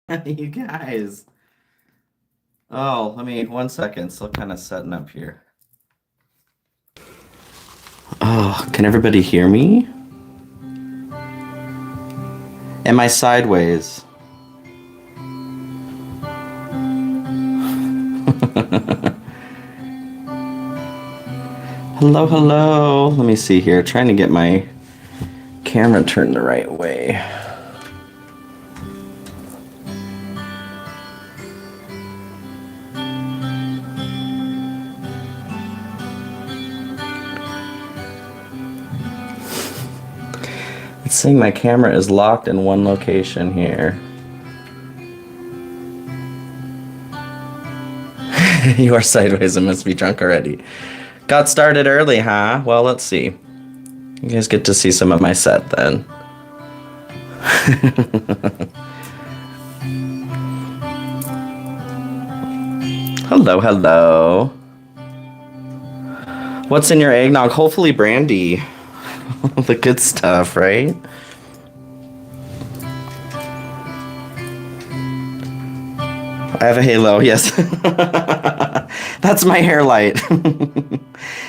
You guys. Oh, let me 1 second. Still kind of setting up here. Oh, can everybody hear me? Am I sideways? Hello, hello. Let me see here. Trying to get my camera turned the right way. It's saying my camera is locked in one location here. You are sideways and must be drunk already. Got started early, huh? Well, let's see. You guys get to see some of my set then. Hello, hello. What's in your eggnog? Hopefully brandy. The good stuff, right? I have a halo, yes. That's my hair light.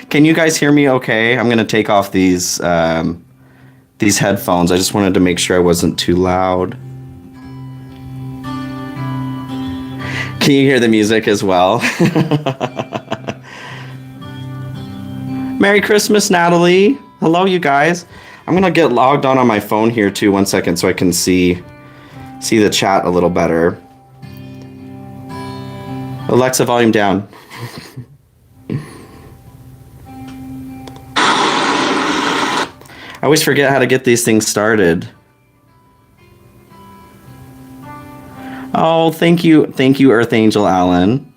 Can you guys hear me okay? I'm gonna take off these headphones. I just wanted to make sure I wasn't too loud. Can you hear the music as well? Merry Christmas, Natalie. Hello, you guys. I'm gonna get logged on my phone here too. 1 second, so I can see the chat a little better. Alexa, volume down. I always forget how to get these things started. Oh, thank you, Earth Angel Allen.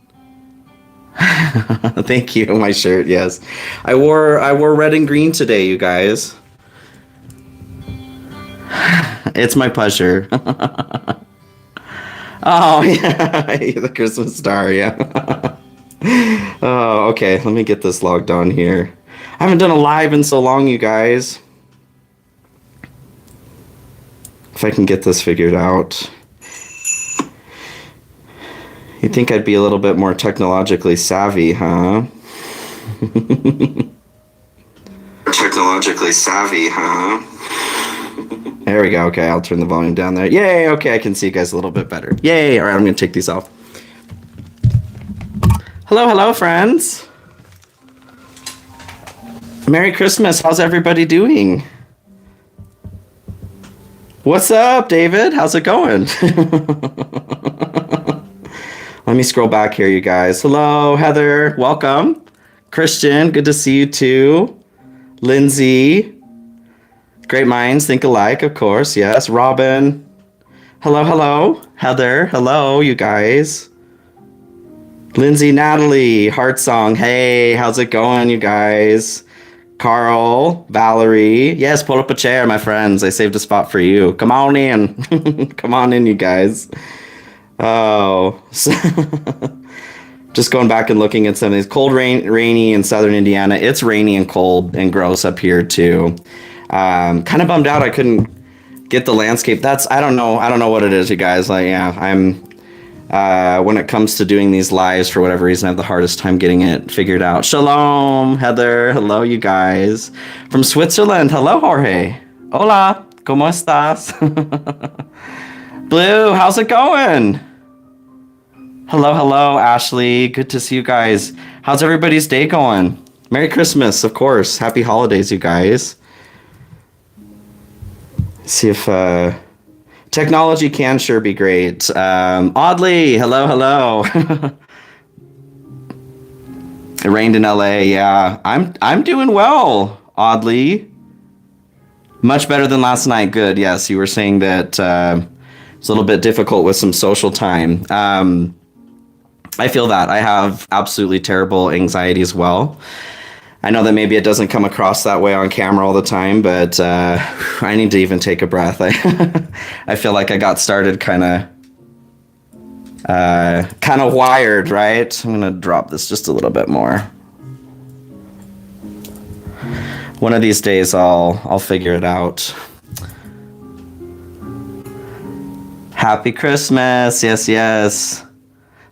Thank you, my shirt. Yes, I wore red and green today, you guys. It's my pleasure. Oh yeah, the Christmas star. Yeah. Oh, okay. Let me get this logged on here. I haven't done a live in so long, you guys. If I can get this figured out. You'd think I'd be a little bit more technologically savvy, huh? Technologically savvy, huh? There we go. Okay, I'll turn the volume down there. Yay, okay, I can see you guys a little bit better. Yay, all right, I'm going to take these off. Hello, hello, friends. Merry Christmas. How's everybody doing? What's up, David? How's it going? Let me scroll back here, you guys. Hello, Heather. Welcome. Christian, good to see you too. Lindsay. Great minds think alike, of course. Yes. Robin. Hello, hello. Heather. Hello, you guys. Lindsay, Natalie. Heart Song. Hey, how's it going, you guys? Carl, Valerie. Yes, pull up a chair, my friends. I saved a spot for you. Come on in. Come on in, you guys. Oh, just going back and looking at some of these. Cold, rainy in southern Indiana. It's rainy and cold and gross up here too. Kind of bummed out I couldn't get the landscape. I don't know what it is, you guys. Like, yeah, I'm when it comes to doing these lives, for whatever reason, I have the hardest time getting it figured out. Shalom, Heather. Hello, you guys from Switzerland. Hello, Jorge. Hola, ¿cómo estás? Blue, how's it going? Hello, hello, Ashley. Good to see you guys. How's everybody's day going? Merry Christmas, of course. Happy holidays, you guys. See if technology can sure be great. Audley, hello, hello. It rained in LA. Yeah, I'm doing well, Audley. Much better than last night. Good. Yes, you were saying that it's a little bit difficult with some social time. I feel that. I have absolutely terrible anxiety as well. I know that maybe it doesn't come across that way on camera all the time, but I need to even take a breath. I feel like I got started kind of wired, right? I'm gonna drop this just a little bit more. One of these days I'll figure it out. Happy Christmas. Yes, yes.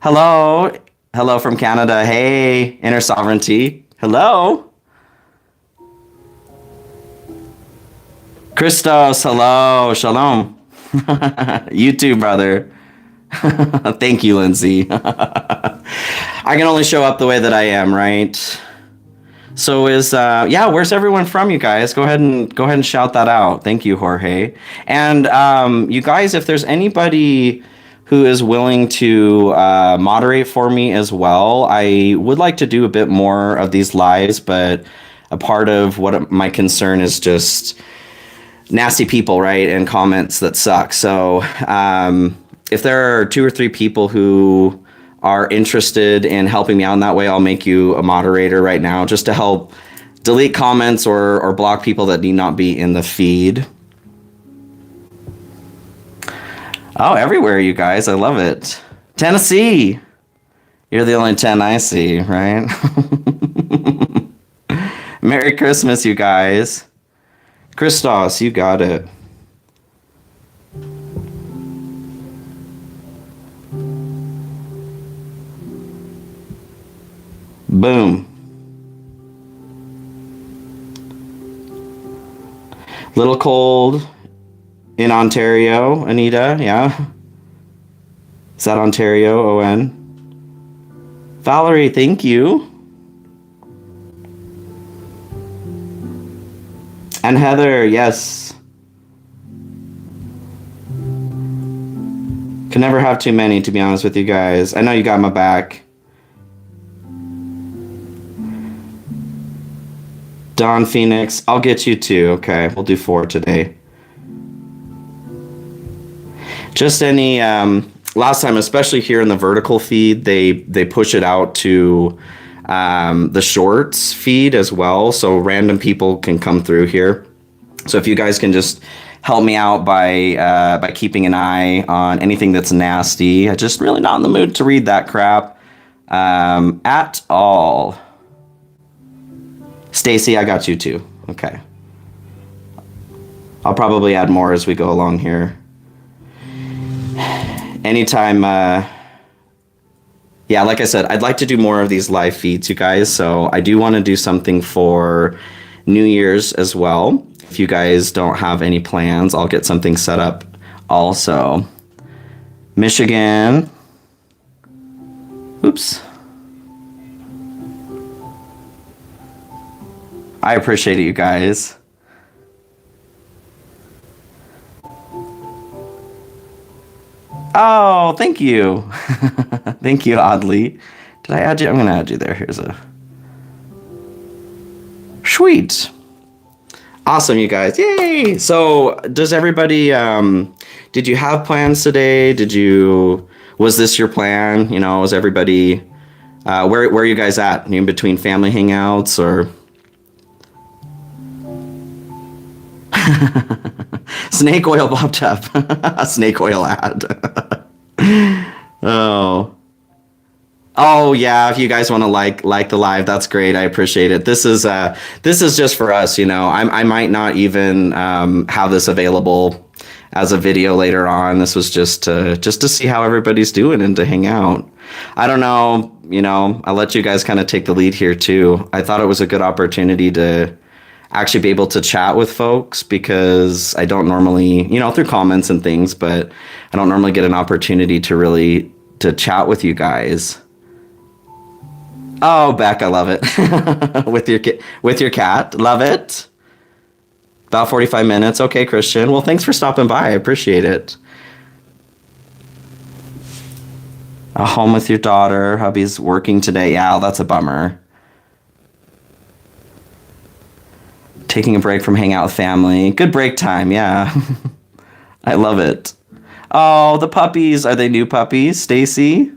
Hello. Hello from Canada. Hey, Inner Sovereignty. Hello. Christos. Hello. Shalom. You too, brother. Thank you, Lindsay. I can only show up the way that I am, right? So where's everyone from, you guys? Go ahead and shout that out. Thank you, Jorge. And you guys, if there's anybody who is willing to moderate for me as well, I would like to do a bit more of these lives, but a part of what my concern is just nasty people, right? And comments that suck. So if there are 2 or 3 people who are interested in helping me out in that way, I'll make you a moderator right now just to help delete comments or block people that need not be in the feed. Oh, everywhere, you guys. I love it. Tennessee. You're the only 10 I see, right? Merry Christmas, you guys. Christos, you got it. Boom. Little cold in Ontario, Anita, yeah. Is that Ontario, ON? Valerie, thank you. And Heather, yes. Can never have too many, to be honest with you guys. I know you got my back. Don Phoenix, I'll get you 2. Okay, we'll do 4 today. Just any, last time, especially here in the vertical feed, they push it out to the shorts feed as well, so random people can come through here. So if you guys can just help me out by keeping an eye on anything that's nasty. I'm just really not in the mood to read that crap at all. Stacy, I got you too. Okay. I'll probably add more as we go along here. Anytime, yeah, like I said, I'd like to do more of these live feeds, you guys. So I do want to do something for New Year's as well. If you guys don't have any plans, I'll get something set up also. Michigan. Oops. I appreciate it, you guys. Oh, thank you. Thank you, Oddly. Did I add you? I'm going to add you there. Here's a... Sweet. Awesome, you guys. Yay! So, does everybody... did you have plans today? Was this your plan? You know, was everybody... where are you guys at? Are you in between family hangouts or... Snake oil popped up. Snake oil ad. Oh yeah, if you guys want to like the live, that's great. I appreciate it. This is just for us, you know. I might not even have this available as a video later on. This was just to see how everybody's doing and to hang out. I don't know, you know, I'll let you guys kind of take the lead here too. I thought it was a good opportunity to actually be able to chat with folks because I don't normally, you know, through comments and things, but I don't normally get an opportunity to chat with you guys. Oh, Beck, I love it. with your cat. Love it. About 45 minutes. Okay, Christian. Well, thanks for stopping by. I appreciate it. A home with your daughter. Hubby's working today. Yeah, that's a bummer. Taking a break from hanging out with family. Good break time, yeah. I love it. Oh, the puppies. Are they new puppies, Stacy?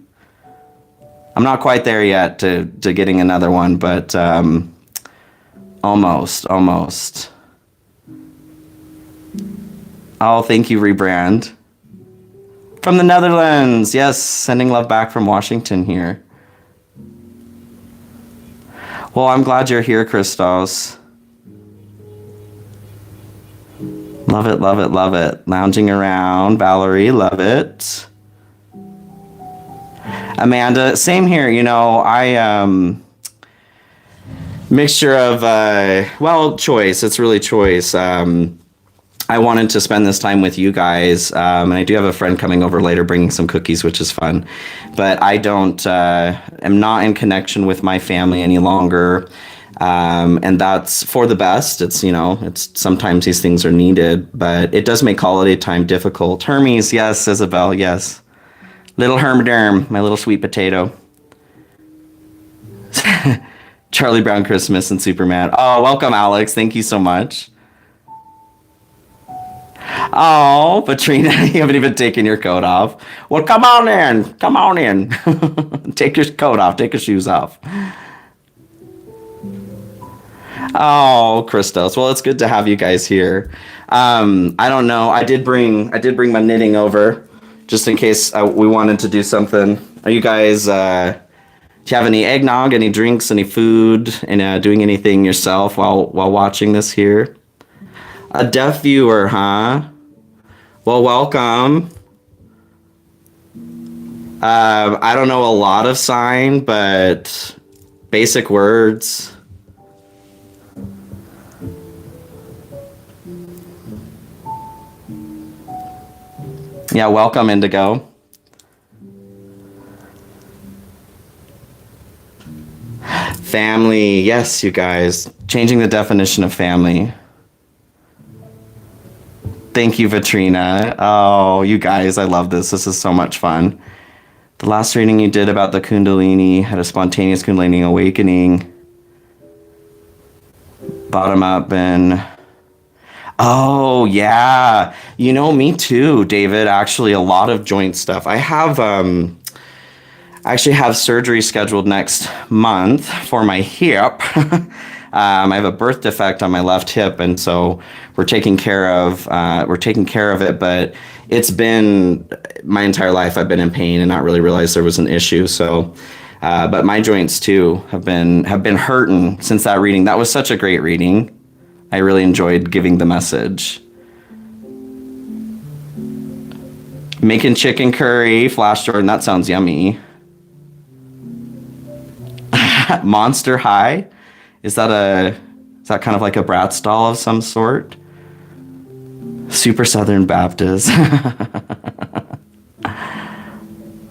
I'm not quite there yet to getting another one, but almost. Oh, thank you, Rebrand. From the Netherlands. Yes, sending love back from Washington here. Well, I'm glad you're here, Christos. Love it, love it, love it. Lounging around, Valerie, love it. Amanda, same here. Mixture of choice. It's really choice. I wanted to spend this time with you guys, and I do have a friend coming over later bringing some cookies, which is fun. But I am not in connection with my family any longer, and that's for the best. It's sometimes these things are needed, but it does make holiday time difficult. Hermes, yes. Isabel, yes. Little Hermaderm, my little sweet potato. Charlie Brown Christmas and Superman. Oh, welcome, Alex. Thank you so much. Oh, Patrina, you haven't even taken your coat off. Well, come on in. Come on in. Take your coat off. Take your shoes off. Oh, Christos. Well, it's good to have you guys here. I don't know. I did bring my knitting over just in case we wanted to do something. Are you guys, do you have any eggnog, any drinks, any food, and doing anything yourself while watching this here? A deaf viewer, huh? Well, welcome. I don't know a lot of sign, but basic words. Yeah, welcome, Indigo. Family, yes, you guys. Changing the definition of family. Thank you, Vitrina. Oh, you guys, I love this. This is so much fun. The last reading you did about the Kundalini had a spontaneous Kundalini awakening. Bottom up and... Oh, yeah. Me too, David. Actually, a lot of joint stuff. I actually have surgery scheduled next month for my hip. I have a birth defect on my left hip, and so we're taking care of it. But it's been my entire life I've been in pain and not really realized there was an issue. So, but my joints too have been hurting since that reading. That was such a great reading. I really enjoyed giving the message. Making chicken curry, Flash Jordan. That sounds yummy. Monster High. Is that kind of like a Bratz doll of some sort? Super Southern Baptist.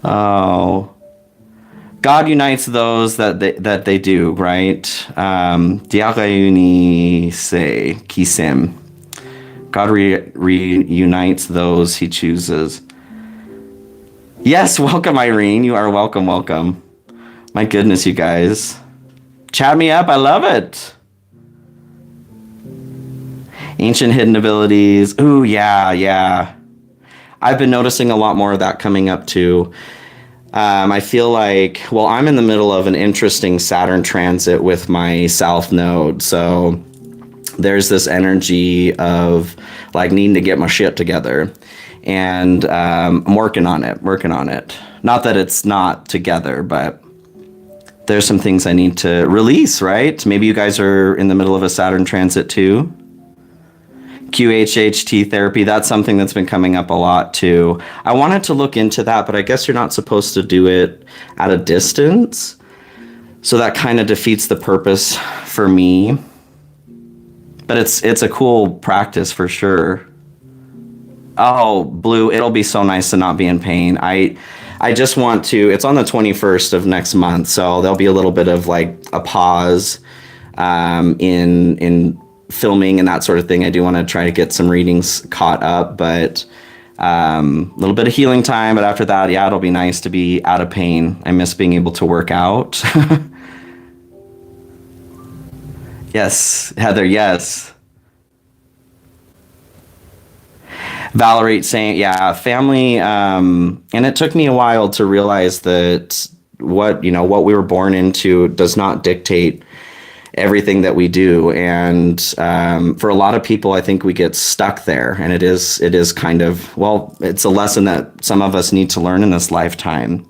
Oh. God unites those that they do, right? Dia réunissent qui s'aiment. God reunites those he chooses. Yes, welcome, Irene. You are welcome, welcome. My goodness, you guys. Chat me up. I love it. Ancient hidden abilities. Ooh, yeah. I've been noticing a lot more of that coming up too. I feel like, I'm in the middle of an interesting Saturn transit with my South Node. So there's this energy of like needing to get my shit together. And I'm working on it. Not that it's not together, but there's some things I need to release, right? Maybe you guys are in the middle of a Saturn transit too. QHHT therapy, that's something that's been coming up a lot too. I wanted to look into that, but I guess you're not supposed to do it at a distance. So that kind of defeats the purpose for me. But it's a cool practice for sure. Oh, Blue, it'll be so nice to not be in pain. I just want to, it's on the 21st of next month, so there'll be a little bit of like a pause in filming and that sort of thing. I do want to try to get some readings caught up, but a little bit of healing time. But after that, yeah, it'll be nice to be out of pain. I miss being able to work out. Yes, Heather, yes. Valerie saying, yeah, family, and it took me a while to realize that what we were born into does not dictate everything that we do. And for a lot of people, I think we get stuck there. And it is kind of, it's a lesson that some of us need to learn in this lifetime.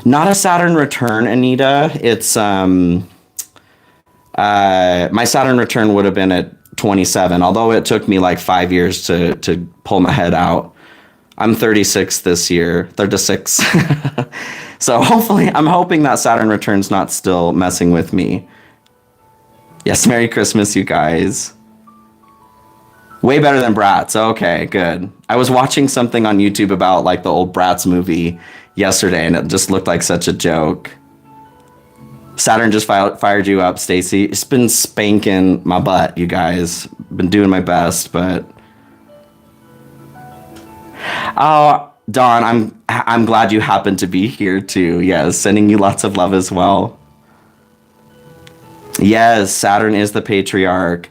Not a Saturn return, Anita. It's my Saturn return would have been at 27, although it took me like 5 years to pull my head out. I'm 36 this year, 36. So hopefully, I'm hoping that Saturn return's not still messing with me. Yes, Merry Christmas, you guys. Way better than Bratz. Okay, good. I was watching something on YouTube about like the old Bratz movie yesterday, and it just looked like such a joke. Saturn just fired you up, Stacy. It's been spanking my butt, you guys. Been doing my best, but oh, Dawn, I'm glad you happened to be here too. Yes, sending you lots of love as well. Yes, Saturn is the patriarch,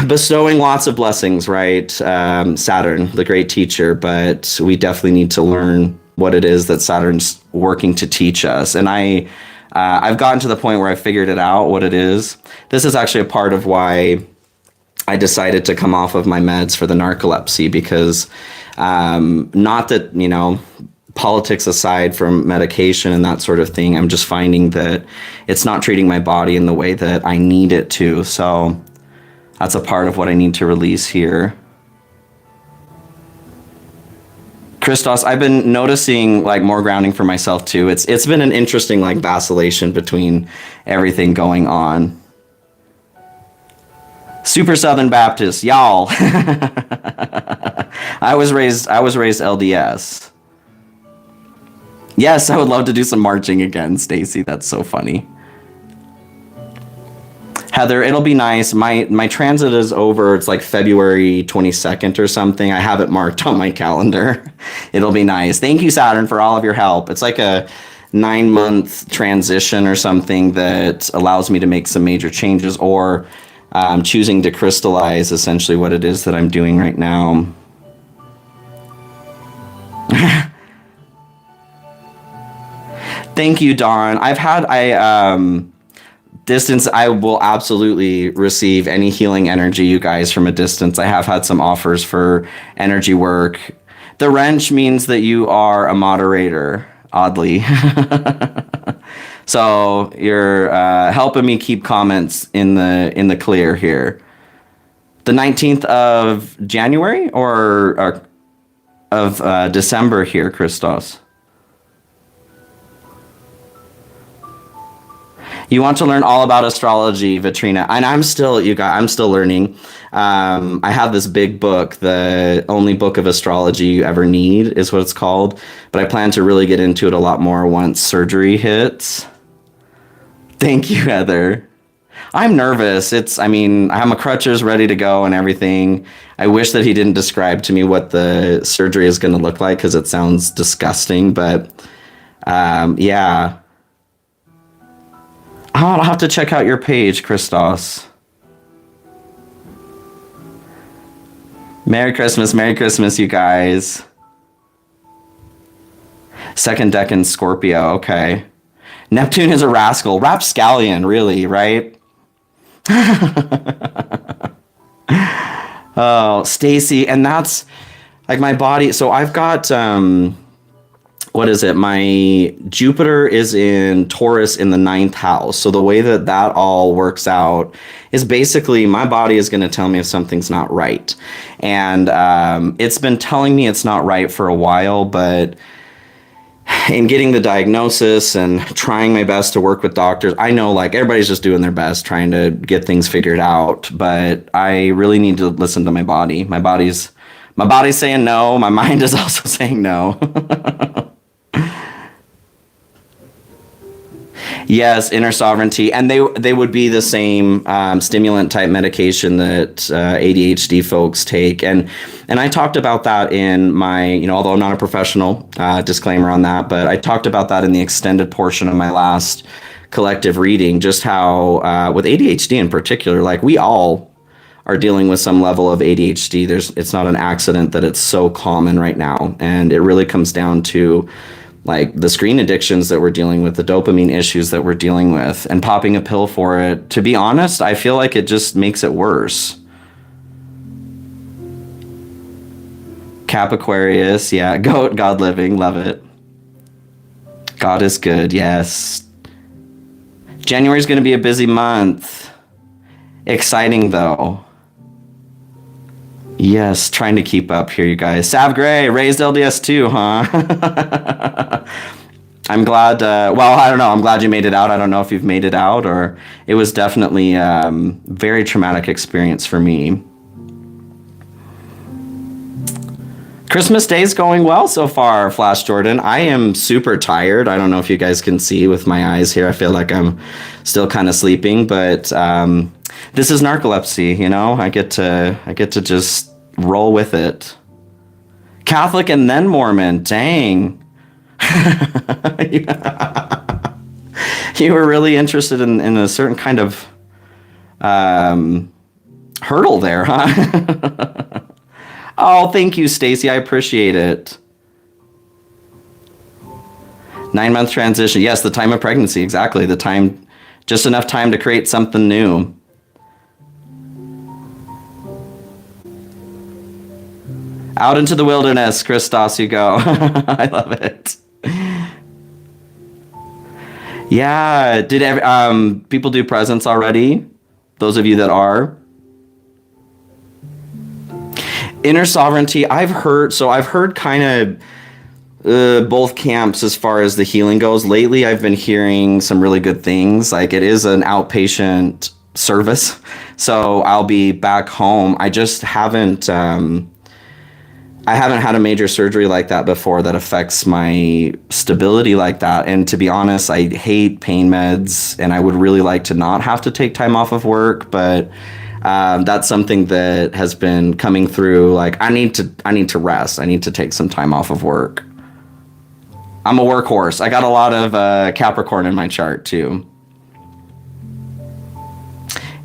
bestowing lots of blessings, right? Saturn, the great teacher, but we definitely need to learn what it is that Saturn's working to teach us. And I've gotten to the point where I figured it out, what it is. This is actually a part of why I decided to come off of my meds for the narcolepsy, because not that, politics aside from medication and that sort of thing, I'm just finding that it's not treating my body in the way that I need it to. So that's a part of what I need to release here. Christos, I've been noticing like more grounding for myself too. It's been an interesting like vacillation between everything going on. Super Southern Baptist, y'all. I was raised LDS. Yes, I would love to do some marching again, Stacy. That's so funny. Heather, it'll be nice. My transit is over. It's like February 22nd or something. I have it marked on my calendar. It'll be nice. Thank you, Saturn, for all of your help. It's like a 9-month transition or something that allows me to make some major changes, or choosing to crystallize essentially what it is that I'm doing right now. Thank you, Dawn. Distance, I will absolutely receive any healing energy, you guys, from a distance. I have had some offers for energy work. The wrench means that you are a moderator, oddly. So you're helping me keep comments in the clear here. The 19th of January or of December here, Christos. You want to learn all about astrology, Vitrina, and I'm still learning. I have this big book, the only book of astrology you ever need is what it's called, but I plan to really get into it a lot more once surgery hits. Thank you, Heather. I'm nervous. I have my crutches ready to go and everything. I wish that he didn't describe to me what the surgery is going to look like, because it sounds disgusting, but yeah. I'll have to check out your page, Christos. Merry Christmas, you guys. Second decan Scorpio, okay. Neptune is a rascal. Rapscallion, really, right? Oh, Stacy, and that's like my body. So I've got what is it? My Jupiter is in Taurus in the 9th house. So the way that all works out is basically my body is going to tell me if something's not right. And it's been telling me it's not right for a while, but in getting the diagnosis and trying my best to work with doctors, I know like everybody's just doing their best trying to get things figured out, but I really need to listen to my body. My body's saying no. My mind is also saying no. Yes, inner sovereignty, and they would be the same stimulant type medication that ADHD folks take, and I talked about that in my, although I'm not a professional, disclaimer on that, but I talked about that in the extended portion of my last collective reading, just how with ADHD in particular, like we all are dealing with some level of ADHD. It's not an accident that it's so common right now, and it really comes down to like the screen addictions that we're dealing with, the dopamine issues that we're dealing with, and popping a pill for it. To be honest, I feel like it just makes it worse. Cap Aquarius, yeah. Goat, God living, love it. God is good, yes. January is going to be a busy month. Exciting though. Yes, trying to keep up here, you guys. Sav Gray, raised LDS too, huh? I'm glad, well, I don't know. I'm glad you made it out. I don't know if you've made it out, or it was definitely very traumatic experience for me. Christmas Day's going well so far, Flash Jordan. I am super tired. I don't know if you guys can see with my eyes here. I feel like I'm still kind of sleeping, but this is narcolepsy, you know? I get to just roll with it. Catholic and then Mormon. Dang. You were really interested in a certain kind of hurdle there, huh? Oh, thank you, Stacy. I appreciate it. 9-month transition. Yes, the time of pregnancy. Exactly. The time, just enough time to create something new. Out into the wilderness, Christos, you go. I love it. Yeah. Did people do presents already? Those of you that are. Inner sovereignty, I've heard kind of both camps as far as the healing goes. Lately, I've been hearing some really good things. Like, it is an outpatient service, so I'll be back home. I just haven't had a major surgery like that before that affects my stability like that. And to be honest, I hate pain meds, and I would really like to not have to take time off of work, but that's something that has been coming through. Like, I need to rest. I need to take some time off of work. I'm a workhorse. I got a lot of Capricorn in my chart too.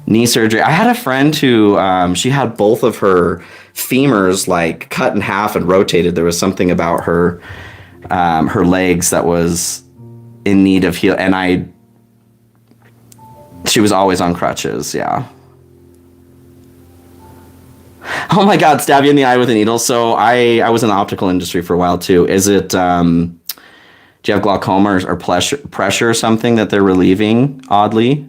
Knee surgery. I had a friend who she had both of her femurs like cut in half and rotated. There was something about her legs that was in need of heal, and she was always on crutches. Yeah. Oh my God, stab you in the eye with a needle. So I was in the optical industry for a while too. Is it, do you have glaucoma or pressure or something that they're relieving oddly?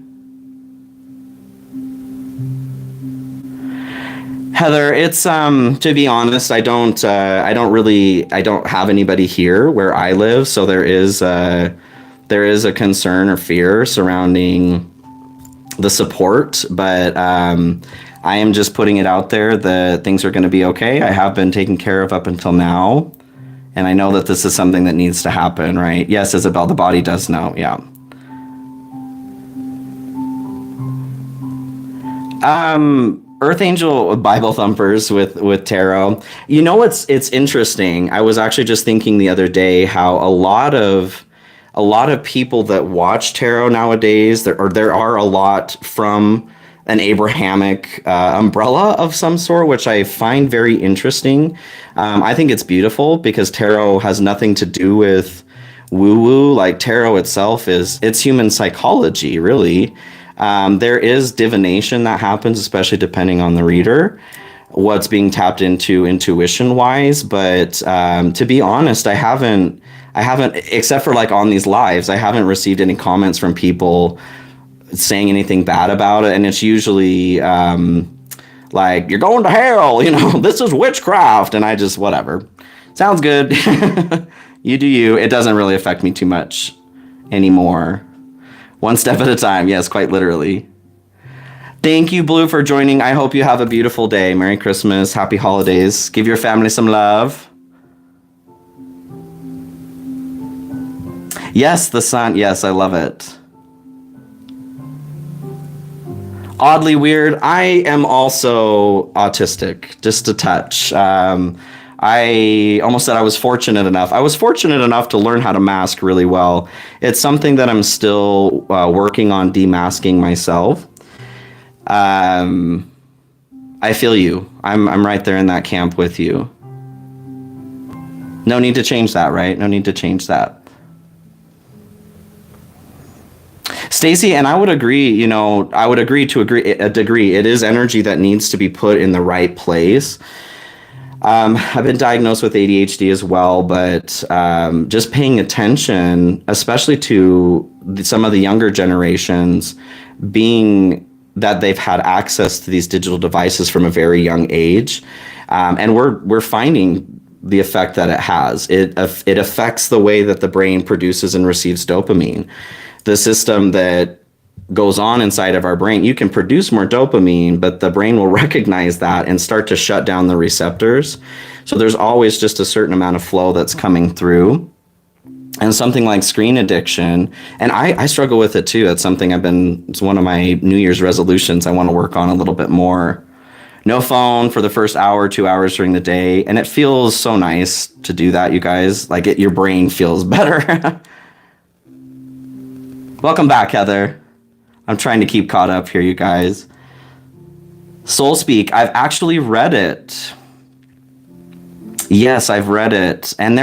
Heather, it's, to be honest, I don't have anybody here where I live. So there is a concern or fear surrounding the support, but, I am just putting it out there that things are going to be okay. I have been taken care of up until now. And I know that this is something that needs to happen, right? Yes, Isabel, the body does know. Yeah. Earth Angel Bible thumpers with tarot. You know, it's interesting. I was actually just thinking the other day how a lot of people that watch tarot nowadays, there are a lot from an Abrahamic umbrella of some sort, which I find very interesting. I think it's beautiful because tarot has nothing to do with woo-woo. Like, tarot itself it's human psychology, really. There is divination that happens, especially depending on the reader, what's being tapped into intuition-wise. But to be honest, I haven't, except for like on these lives, I haven't received any comments from people saying anything bad about it, and it's usually like, you're going to hell, you know, this is witchcraft, and I just, whatever, sounds good. You do you. It doesn't really affect me too much anymore. One step at a time. Yes, quite literally. Thank you, Blue, for joining. I hope you have a beautiful day. Merry Christmas, happy holidays. Give your family some love. Yes, the sun. Yes, I love it. Oddly weird. I am also autistic, just a touch. I almost said I was fortunate enough. I was fortunate enough to learn how to mask really well. It's something that I'm still working on demasking myself. I feel you. I'm right there in that camp with you. No need to change that, right? No need to change that. Stacy, and I would agree, you know, to a degree. It is energy that needs to be put in the right place. I've been diagnosed with ADHD as well, but just paying attention, especially to some of the younger generations, being that they've had access to these digital devices from a very young age, and we're finding the effect that it has. It affects the way that the brain produces and receives dopamine. The system that goes on inside of our brain, you can produce more dopamine, but the brain will recognize that and start to shut down the receptors. So there's always just a certain amount of flow that's coming through. And something like screen addiction, and I struggle with it too. It's something it's one of my New Year's resolutions I want to work on a little bit more. No phone for the first hour, 2 hours during the day. And it feels so nice to do that, you guys. Like your brain feels better. Welcome back, Heather. I'm trying to keep caught up here, you guys. Soul Speak, I've actually read it. Yes, I've read it. And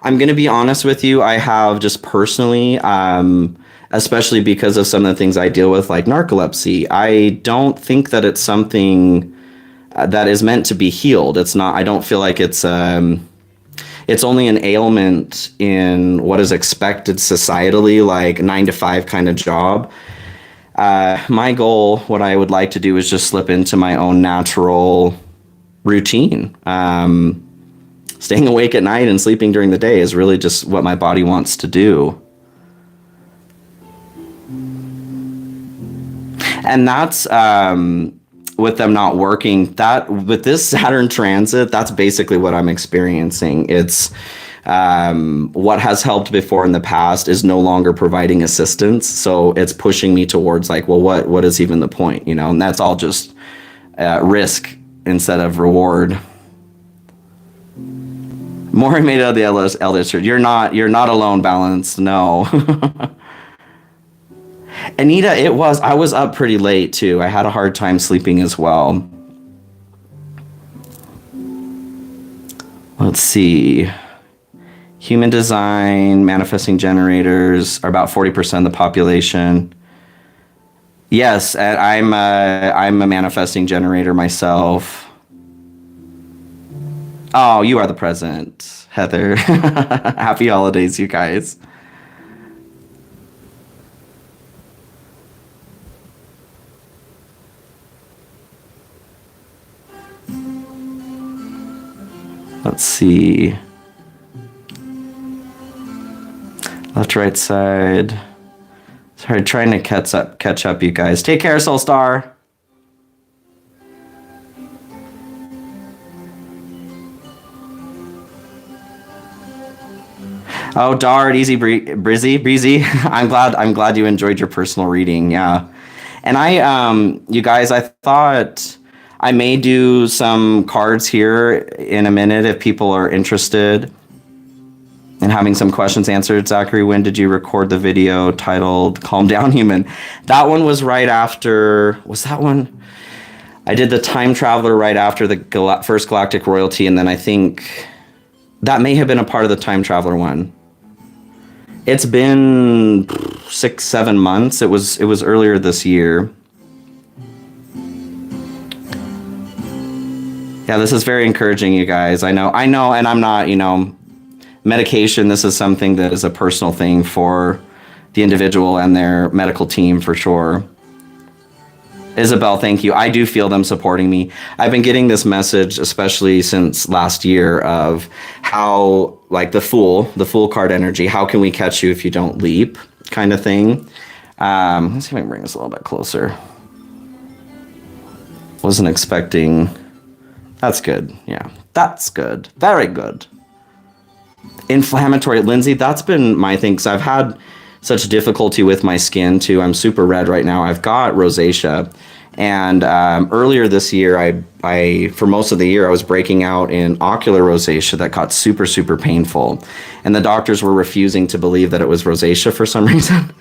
I'm going to be honest with you, I have just personally, especially because of some of the things I deal with, like narcolepsy, I don't think that it's something that is meant to be healed. It's not, I don't feel like it's only an ailment in what is expected societally, like 9 to 5 kind of job. My goal, what I would like to do is just slip into my own natural routine. Staying awake at night and sleeping during the day is really just what my body wants to do. And that's with them not working. That with this Saturn transit, that's basically what I'm experiencing. It's what has helped before in the past is no longer providing assistance. So it's pushing me towards like, well, what is even the point? You know, and that's all just risk instead of reward. More made out of the eldest. You're not alone, Balance. No. Anita, I was up pretty late too. I had a hard time sleeping as well. Let's see. Human design, manifesting generators are about 40% of the population. Yes, I'm a manifesting generator myself. Oh, you are the present, Heather. Happy holidays, you guys. Let's see. Left, right side. Sorry, trying to catch up, you guys. Take care, Soul Star. Oh, Dart, easy, breezy. I'm glad you enjoyed your personal reading. Yeah, and you guys, I thought I may do some cards here in a minute if people are interested in having some questions answered. Zachary, when did you record the video titled "Calm Down, Human"? That one was right after. Was that one? I did the Time Traveler right after the first Galactic Royalty, and then I think that may have been a part of the Time Traveler one. It's been 6-7 months. It was earlier this year. Yeah, this is very encouraging, you guys. I know, and I'm not, medication. This is something that is a personal thing for the individual and their medical team for sure. Isabel, thank you. I do feel them supporting me. I've been getting this message, especially since last year, of how, like the fool card energy, how can we catch you if you don't leap kind of thing. Let's see if I can bring this a little bit closer. Wasn't expecting. That's good. Yeah, that's good. Very good. Inflammatory, Lindsay, that's been my thing, because I've had such difficulty with my skin too. I'm super red right now. I've got rosacea, and earlier this year, I for most of the year I was breaking out in ocular rosacea that got super, super painful, and the doctors were refusing to believe that it was rosacea for some reason.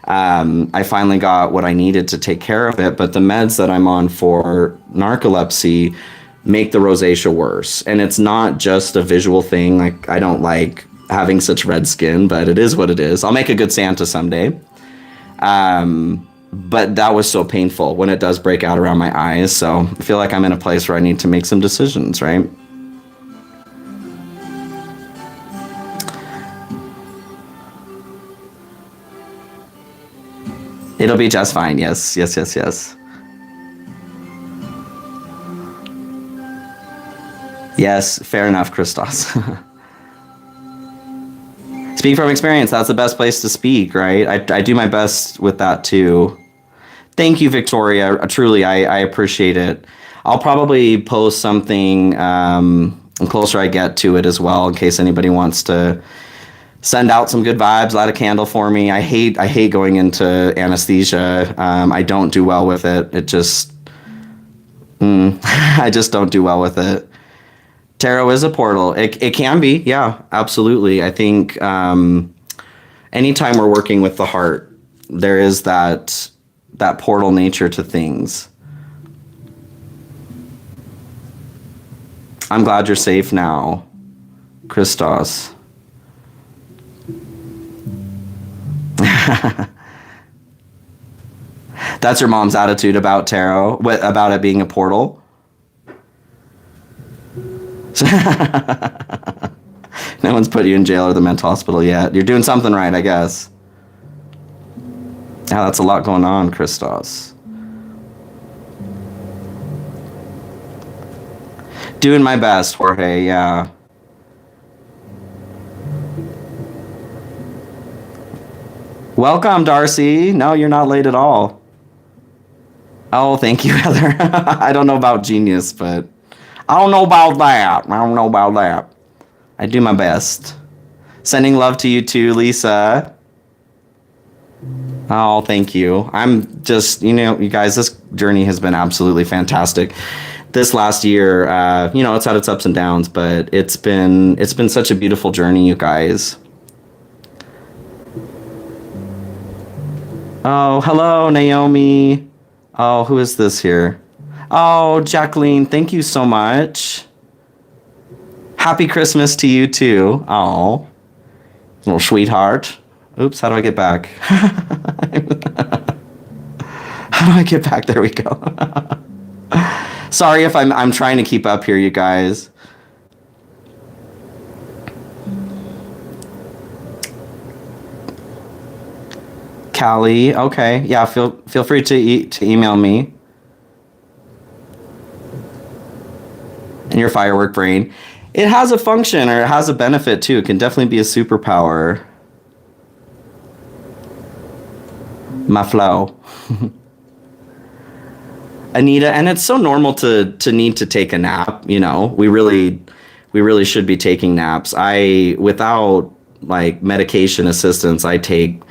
I finally got what I needed to take care of it, but the meds that I'm on for narcolepsy make the rosacea worse. And it's not just a visual thing. Like, I don't like having such red skin, but it is what it is. I'll make a good Santa someday. But that was so painful when it does break out around my eyes. So I feel like I'm in a place where I need to make some decisions, right? It'll be just fine. Yes, yes, yes, yes. Yes, fair enough, Christos. Speak from experience. That's the best place to speak, right? I do my best with that too. Thank you, Victoria. Truly, I appreciate it. I'll probably post something the closer I get to it as well, in case anybody wants to send out some good vibes, light a candle for me. I hate going into anesthesia. I don't do well with it. It just, I just don't do well with it. Tarot is a portal. It can be, yeah, absolutely. I think anytime we're working with the heart, there is that portal nature to things. I'm glad you're safe now, Christos. That's your mom's attitude about tarot, about it being a portal. No one's put you in jail or the mental hospital yet. You're doing something right, I guess. Yeah, that's a lot going on, Christos. Doing my best, Jorge, yeah. Welcome, Darcy. No, you're not late at all. Oh, thank you, Heather. I don't know about genius, but I don't know about that. I do my best. Sending love to you too, Lisa. Oh, thank you. I'm just, you guys, this journey has been absolutely fantastic. This last year, it's had its ups and downs, but it's been such a beautiful journey, you guys. Oh, hello, Naomi. Oh, who is this here? Oh, Jacqueline, thank you so much. Happy Christmas to you too. Oh, little sweetheart. Oops, how do I get back? How do I get back? There we go. Sorry if I'm trying to keep up here, you guys. Callie, okay, yeah, feel free to email me. And your firework brain, it has a function or it has a benefit too. It can definitely be a superpower. My flow. Anita, and it's so normal to need to take a nap, we really should be taking naps. Without like medication assistance, I take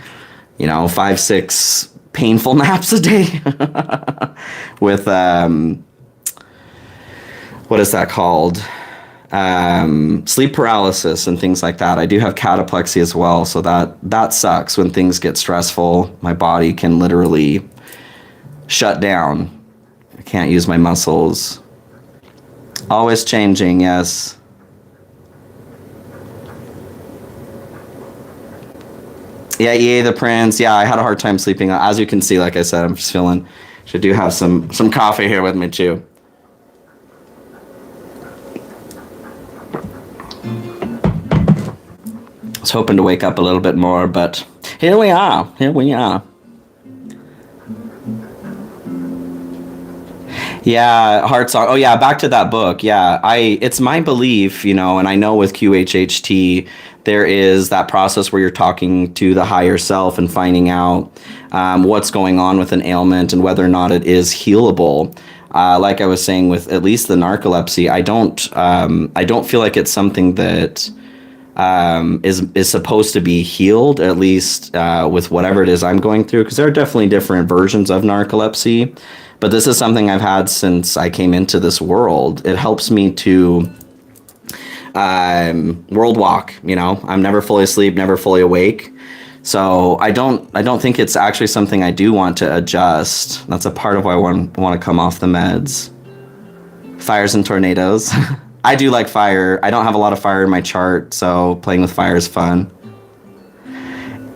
5-6 painful naps a day with what is that called, sleep paralysis and things like that. I do have cataplexy as well, so that sucks. When things get stressful, my body can literally shut down. I can't use my muscles. Always changing, yes. Yeah, EA the Prince. Yeah, I had a hard time sleeping. As you can see, like I said, I'm just feeling. I do have some coffee here with me too. I was hoping to wake up a little bit more, but here we are. Yeah, heart song. Oh yeah, back to that book. Yeah, it's my belief, and I know with QHHT there is that process where you're talking to the higher self and finding out what's going on with an ailment and whether or not it is healable. Like I was saying with at least the narcolepsy, I don't feel like it's something that is supposed to be healed, at least with whatever it is I'm going through, because there are definitely different versions of narcolepsy. But this is something I've had since I came into this world. It helps me to world walk. I'm never fully asleep, never fully awake. So I don't think it's actually something I do want to adjust. That's a part of why I want to come off the meds. Fires and tornadoes. I do like fire. I don't have a lot of fire in my chart, so playing with fire is fun.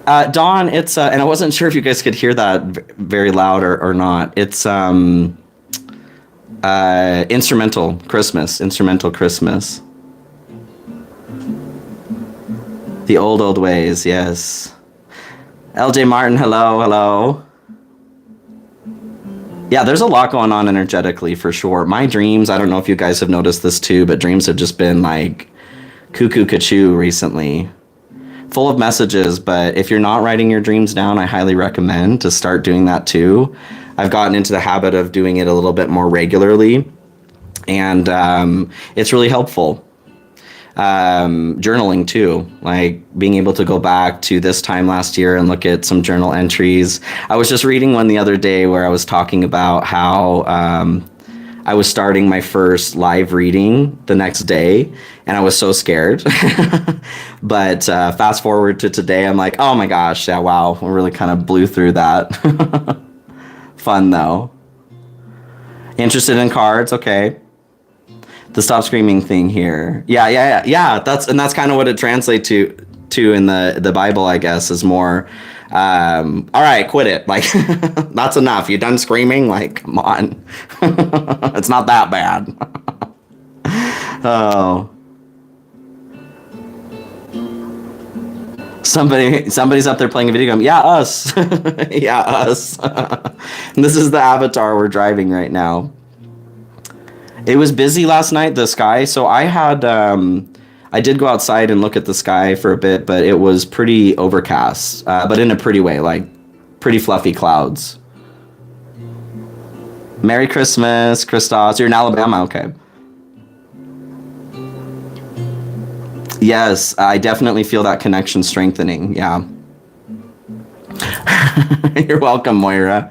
Dawn, it's and I wasn't sure if you guys could hear that very loud or not. It's instrumental Christmas. The old ways, yes. LJ Martin, hello. Yeah, there's a lot going on energetically for sure. My dreams, I don't know if you guys have noticed this too, but dreams have just been like cuckoo cuckoo recently. Full of messages, but if you're not writing your dreams down, I highly recommend to start doing that too. I've gotten into the habit of doing it a little bit more regularly, and it's really helpful. Journaling too, like being able to go back to this time last year and look at some journal entries. I was just reading one the other day where I was talking about how I was starting my first live reading the next day, and I was so scared. But fast forward to today, I'm like, oh my gosh, yeah, wow, we really kind of blew through that. Fun though. Interested in cards? Okay. The stop screaming thing here. Yeah. That's kind of what it translates to in the Bible, I guess, is more. All right, quit it. Like that's enough. You done screaming? Like, come on. It's not that bad. Oh. Somebody's up there playing a video game. Yeah, us. Yeah, us. This is the avatar we're driving right now. It was busy last night, the sky. So I did go outside and look at the sky for a bit, but it was pretty overcast, but in a pretty way, like pretty fluffy clouds. Merry Christmas, Christos. You're in Alabama, okay. Yes, I definitely feel that connection strengthening. Yeah. You're welcome, Moira.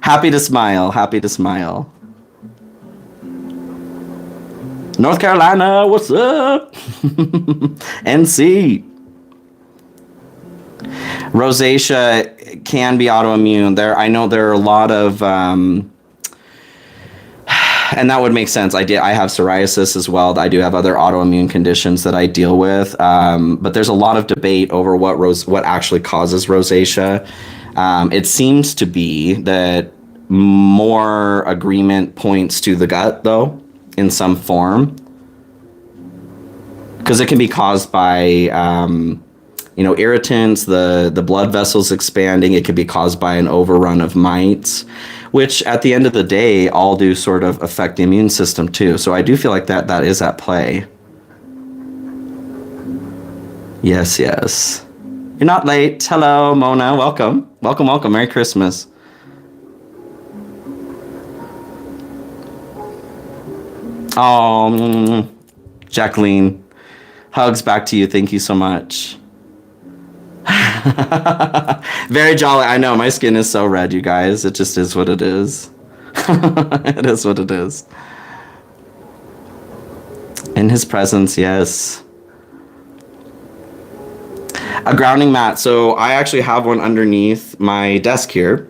Happy to smile. Happy to smile. North Carolina, what's up? NC. Rosacea can be autoimmune. I know there are a lot of, and that would make sense. I have psoriasis as well. I do have other autoimmune conditions that I deal with. But there's a lot of debate over what actually causes rosacea. It seems to be that more agreement points to the gut, though, in some form, because it can be caused by irritants, the blood vessels expanding. It could be caused by an overrun of mites, which at the end of the day all do sort of affect the immune system too. So I do feel like that is at play. Yes. You're not late. Hello, Mona. Welcome. Merry Christmas. Oh, Jacqueline, hugs back to you. Thank you so much. Very jolly. I know my skin is so red, you guys. It just is what it is. It is what it is. In his presence, yes. A grounding mat. So I actually have one underneath my desk here.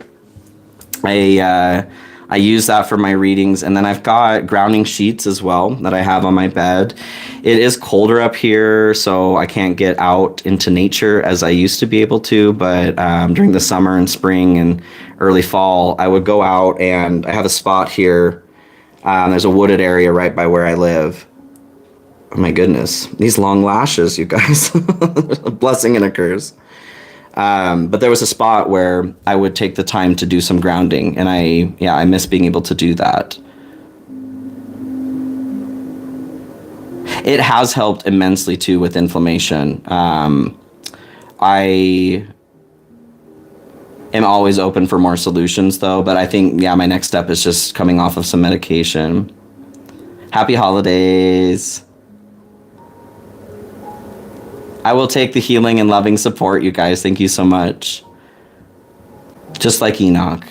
I use that for my readings, and then I've got grounding sheets as well that I have on my bed. It is colder up here, so I can't get out into nature as I used to be able to, but during the summer and spring and early fall, I would go out, and I have a spot here. There's a wooded area right by where I live. Oh my goodness, these long lashes, you guys. A blessing and a curse. But there was a spot where I would take the time to do some grounding, and I miss being able to do that. It has helped immensely too with inflammation. I am always open for more solutions though, but I think, my next step is just coming off of some medication. Happy holidays. I will take the healing and loving support, you guys. Thank you so much. Just like Enoch.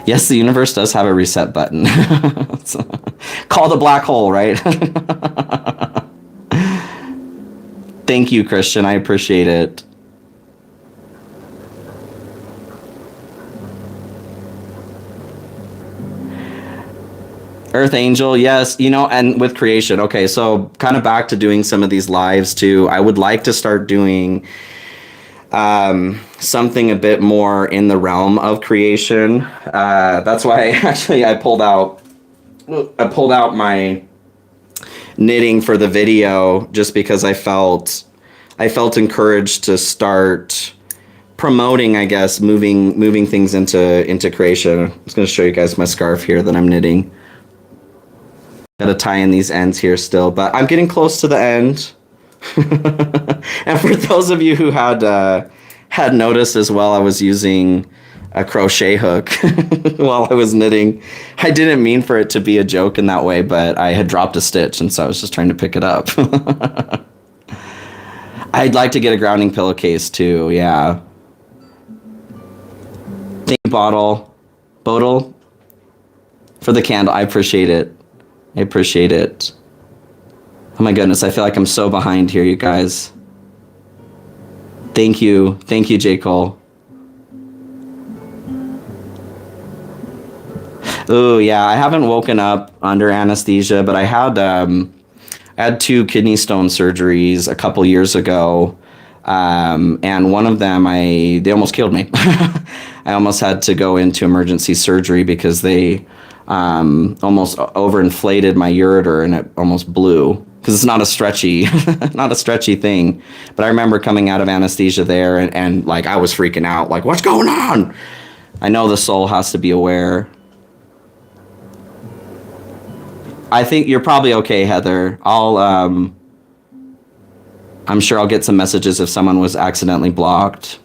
Yes, the universe does have a reset button. Call the black hole, right? Thank you, Christian. I appreciate it. Earth Angel, yes, and with creation. Okay, so kind of back to doing some of these lives too. I would like to start doing something a bit more in the realm of creation. That's why I pulled out my knitting for the video, just because I felt encouraged to start promoting, I guess, moving things into creation. I'm just going to show you guys my scarf here that I'm knitting. Got to tie in these ends here still, but I'm getting close to the end. And for those of you who had noticed as well, I was using a crochet hook while I was knitting. I didn't mean for it to be a joke in that way, but I had dropped a stitch, and so I was just trying to pick it up. I'd like to get a grounding pillowcase too, yeah. Thank you, Bodle, for the candle. I appreciate it. I appreciate it. Oh my goodness, I feel like I'm so behind here, you guys. Thank you, J. Cole. Oh yeah, I haven't woken up under anesthesia, but I had 2 kidney stone surgeries a couple years ago, and one of them they almost killed me. I almost had to go into emergency surgery because they almost overinflated my ureter and it almost blew. Because it's not a stretchy, not a stretchy thing. But I remember coming out of anesthesia there and like I was freaking out, like, what's going on? I know the soul has to be aware. I think you're probably okay, Heather. I'm sure I'll get some messages if someone was accidentally blocked.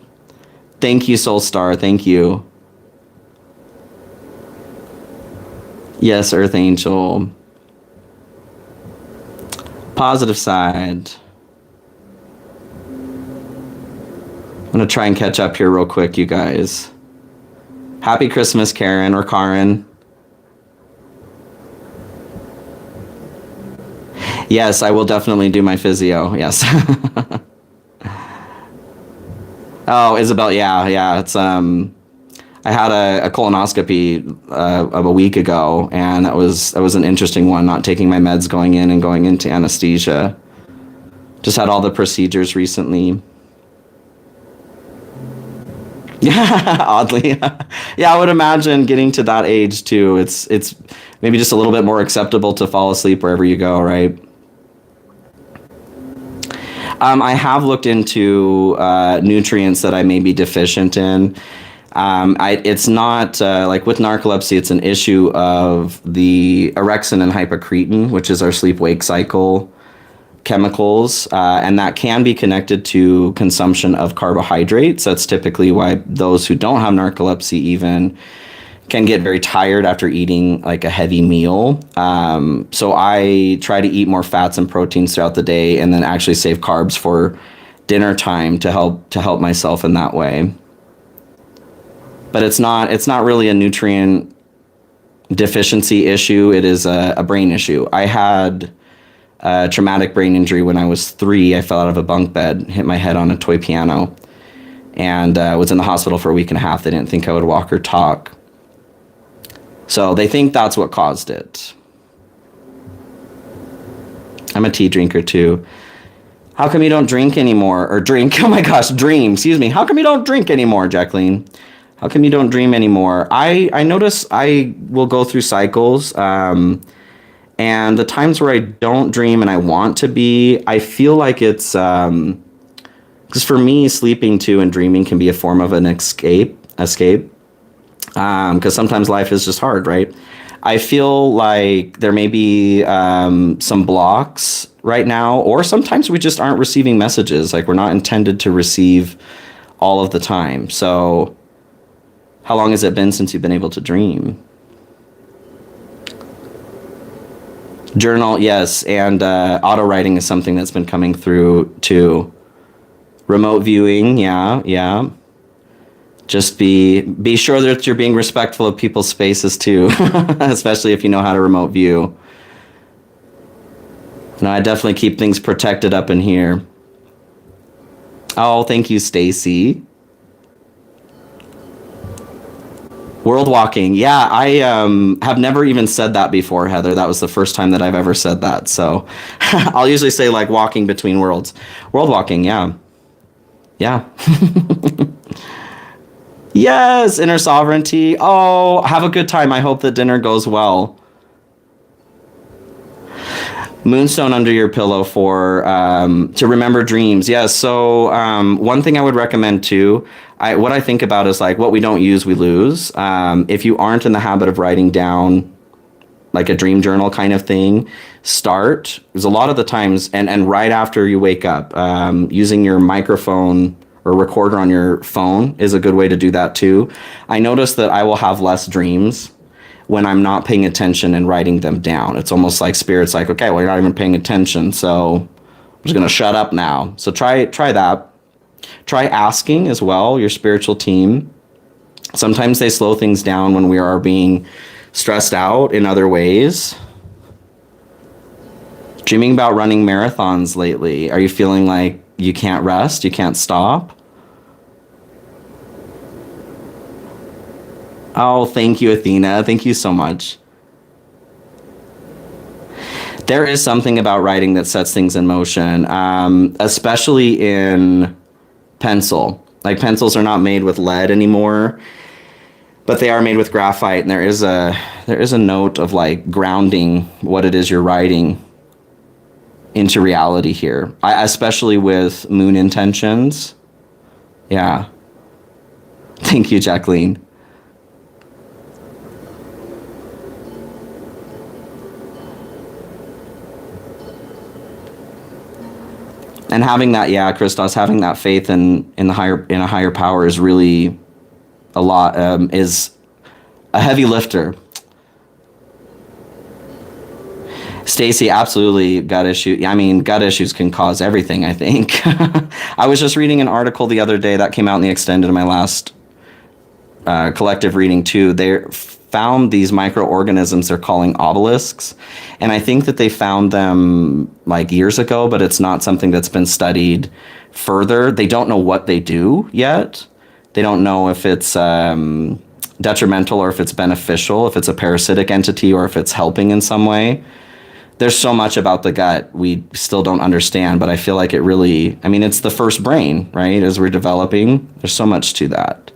Thank you, Soul Star. Thank you. Yes, Earth Angel. Positive side. I'm going to try and catch up here real quick, you guys. Happy Christmas, Karen or Karen. Yes, I will definitely do my physio. Yes. Oh, Isabel. Yeah. It's I had a colonoscopy of a week ago, and that was an interesting one. Not taking my meds going in and going into anesthesia. Just had all the procedures recently. Yeah, oddly. Yeah, I would imagine getting to that age too. It's maybe just a little bit more acceptable to fall asleep wherever you go, right? I have looked into nutrients that I may be deficient in. It's not like with narcolepsy, it's an issue of the orexin and hypocretin, which is our sleep-wake cycle chemicals, and that can be connected to consumption of carbohydrates. That's typically why those who don't have narcolepsy even can get very tired after eating like a heavy meal. So I try to eat more fats and proteins throughout the day, and then actually save carbs for dinner time to help myself in that way. But it's not really a nutrient deficiency issue. It is a brain issue. I had a traumatic brain injury when I was 3. I fell out of a bunk bed, hit my head on a toy piano, and was in the hospital for a week and a half. They didn't think I would walk or talk. So they think that's what caused it. I'm a tea drinker too. How come you don't drink anymore? Or drink, oh my gosh, dream, excuse me. How come you don't drink anymore, Jacqueline? How come you don't dream anymore? I notice I will go through cycles, and the times where I don't dream and I want to be, I feel like it's, because for me, sleeping too and dreaming can be a form of an escape, because sometimes life is just hard, right? I feel like there may be some blocks right now, or sometimes we just aren't receiving messages, like we're not intended to receive all of the time. So how long has it been since you've been able to dream? Journal, yes, and auto writing is something that's been coming through too. Remote viewing, yeah. Just be sure that you're being respectful of people's spaces too, especially if you know how to remote view. No, I definitely keep things protected up in here. Oh, thank you, Stacy. World walking. Yeah, I have never even said that before, Heather. That was the first time that I've ever said that. So I'll usually say like walking between worlds. World walking, yeah. Yeah. Yes, inner sovereignty. Oh, have a good time. I hope the dinner goes well. Moonstone under your pillow for to remember dreams. Yeah. So one thing I would recommend too. What I think about is like what we don't use, we lose. If you aren't in the habit of writing down like a dream journal kind of thing, start. Because a lot of the times, and right after you wake up, using your microphone or recorder on your phone is a good way to do that too. I notice that I will have less dreams when I'm not paying attention and writing them down. It's almost like spirit's like, okay, well, you're not even paying attention, so I'm just gonna shut up now. So try that. Try asking as well, your spiritual team. Sometimes they slow things down when we are being stressed out in other ways. Dreaming about running marathons lately. Are you feeling like you can't rest? You can't stop? Oh, thank you, Athena. Thank you so much. There is something about writing that sets things in motion, especially in pencil. Like pencils are not made with lead anymore, but they are made with graphite, and there is a note of like grounding what it is you're writing into reality here. Especially with moon intentions. Yeah. Thank you, Jacqueline. And having that, yeah, Christos, having that faith in a higher power is really a lot, is a heavy lifter. Stacy, absolutely gut issue. I mean, gut issues can cause everything, I think. I was just reading an article the other day that came out in the extended in my last collective reading too. They found these microorganisms they're calling obelisks, and I think that they found them like years ago, but it's not something that's been studied further. They don't know what they do yet. They don't know if it's detrimental or if it's beneficial, if it's a parasitic entity or if it's helping in some way. There's so much about the gut we still don't understand, but I feel like it really, I mean, it's the first brain, right? As we're developing, there's so much to that.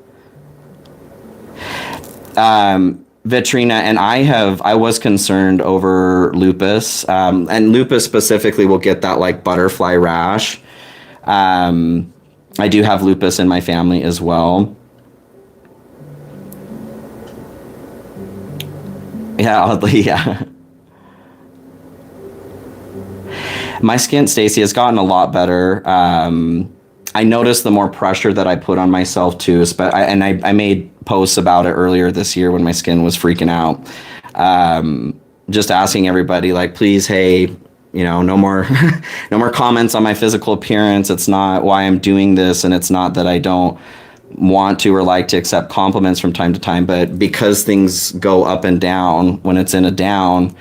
Vitrina and I was concerned over lupus, and lupus specifically will get that like butterfly rash. I do have lupus in my family as well. Yeah, oddly, yeah. My skin, Stacey, has gotten a lot better. I noticed the more pressure that I put on myself too, and I made posts about it earlier this year when my skin was freaking out. Just asking everybody, like, please, hey, you know, no more, no more comments on my physical appearance. It's not why I'm doing this, and it's not that I don't want to or like to accept compliments from time to time, but because things go up and down when it's in a down,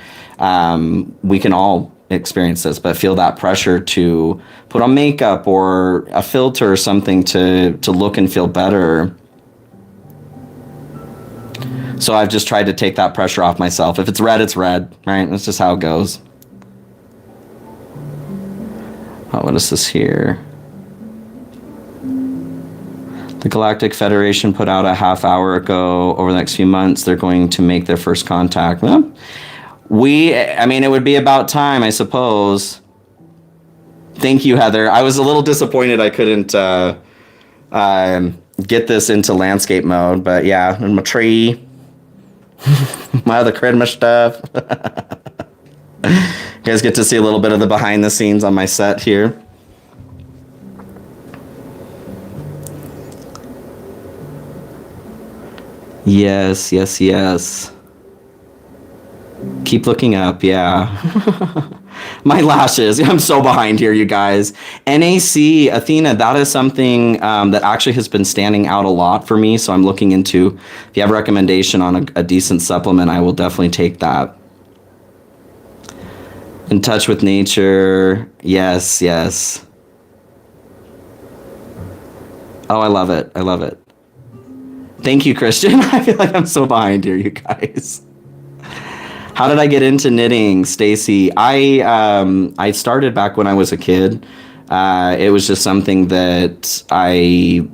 we can all experience this, but feel that pressure to put on makeup or a filter or something to look and feel better. So I've just tried to take that pressure off myself. If it's red, it's red, right? That's just how it goes. Oh, what is this here? The Galactic Federation put out a half hour ago, over the next few months, they're going to make their first contact. Well, I mean, it would be about time, I suppose. Thank you, Heather. I was a little disappointed I couldn't get this into landscape mode, but yeah, and my tree, my other Christmas stuff. You guys get to see a little bit of the behind the scenes on my set here. Yes, yes, yes. Keep looking up, yeah. My lashes. I'm so behind here, you guys. NAC, Athena, that is something that actually has been standing out a lot for me, so I'm looking into, if you have a recommendation on a decent supplement, I will definitely take that. In touch with nature. Yes, yes. Oh, I love it. I love it. Thank you, Christian. I feel like I'm so behind here, you guys. How did I get into knitting, Stacy? I started back when I was a kid. It was just something that I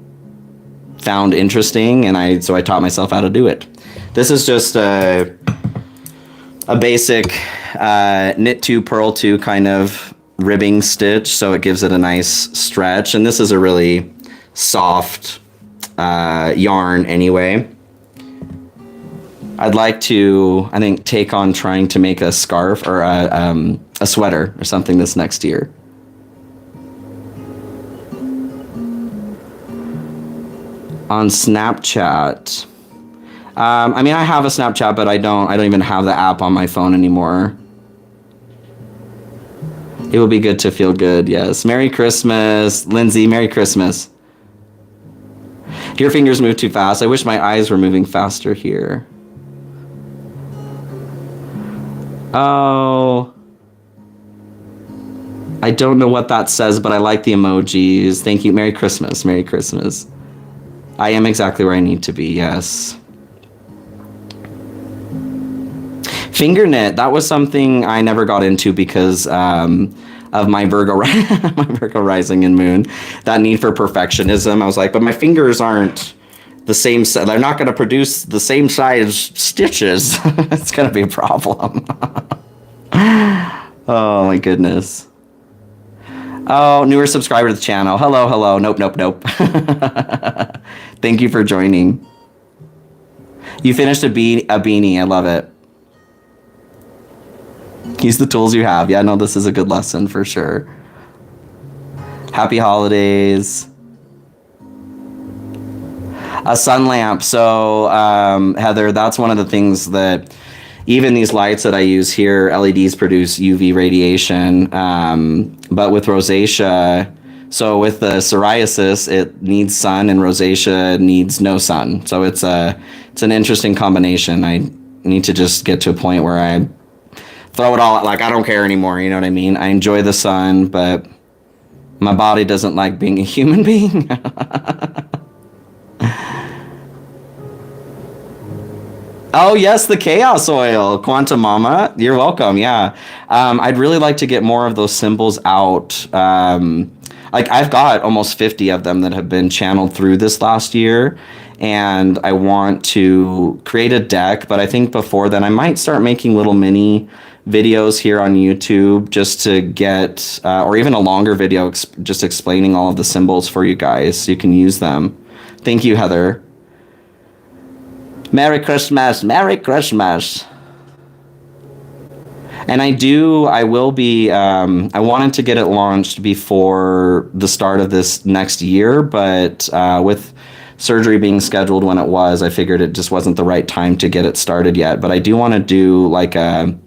found interesting, and so I taught myself how to do it. This is just a basic knit 2, purl 2 kind of ribbing stitch, so it gives it a nice stretch. And this is a really soft yarn anyway. I'd like to, I think, take on trying to make a scarf or a sweater or something this next year. On Snapchat. I mean, I have a Snapchat, but I don't even have the app on my phone anymore. It would be good to feel good, yes. Merry Christmas, Lindsay, Merry Christmas. Your fingers move too fast. I wish my eyes were moving faster here. Oh. I don't know what that says, but I like the emojis. Thank you. Merry Christmas. Merry Christmas. I am exactly where I need to be, yes. Finger knit, that was something I never got into because of my Virgo, my Virgo rising and moon. That need for perfectionism. I was like, but my fingers aren't the same. They're not going to produce the same size stitches. It's going to be a problem. Oh my goodness. Oh, newer subscriber to the channel. Hello, hello. Nope, nope, nope. Thank you for joining. You finished a beanie. I love it. Use the tools you have. Yeah, no, this is a good lesson for sure. Happy holidays. A sun lamp. So, Heather, that's one of the things that even these lights that I use here, LEDs produce UV radiation. But with rosacea, so with the psoriasis, it needs sun and rosacea needs no sun. So it's an interesting combination. I need to just get to a point where I throw it all out, like I don't care anymore, you know what I mean? I enjoy the sun, but my body doesn't like being a human being. Oh yes, the chaos oil, Quantum Mama. You're welcome. Yeah, I'd really like to get more of those symbols out. Like I've got almost 50 of them that have been channeled through this last year, and I want to create a deck. But I think before then, I might start making little mini videos here on YouTube just to get, or even a longer video just explaining all of the symbols for you guys so you can use them. Thank you, Heather. Merry Christmas. Merry Christmas. And I will be, I wanted to get it launched before the start of this next year, but with surgery being scheduled when it was, I figured it just wasn't the right time to get it started yet. But I do want to do like a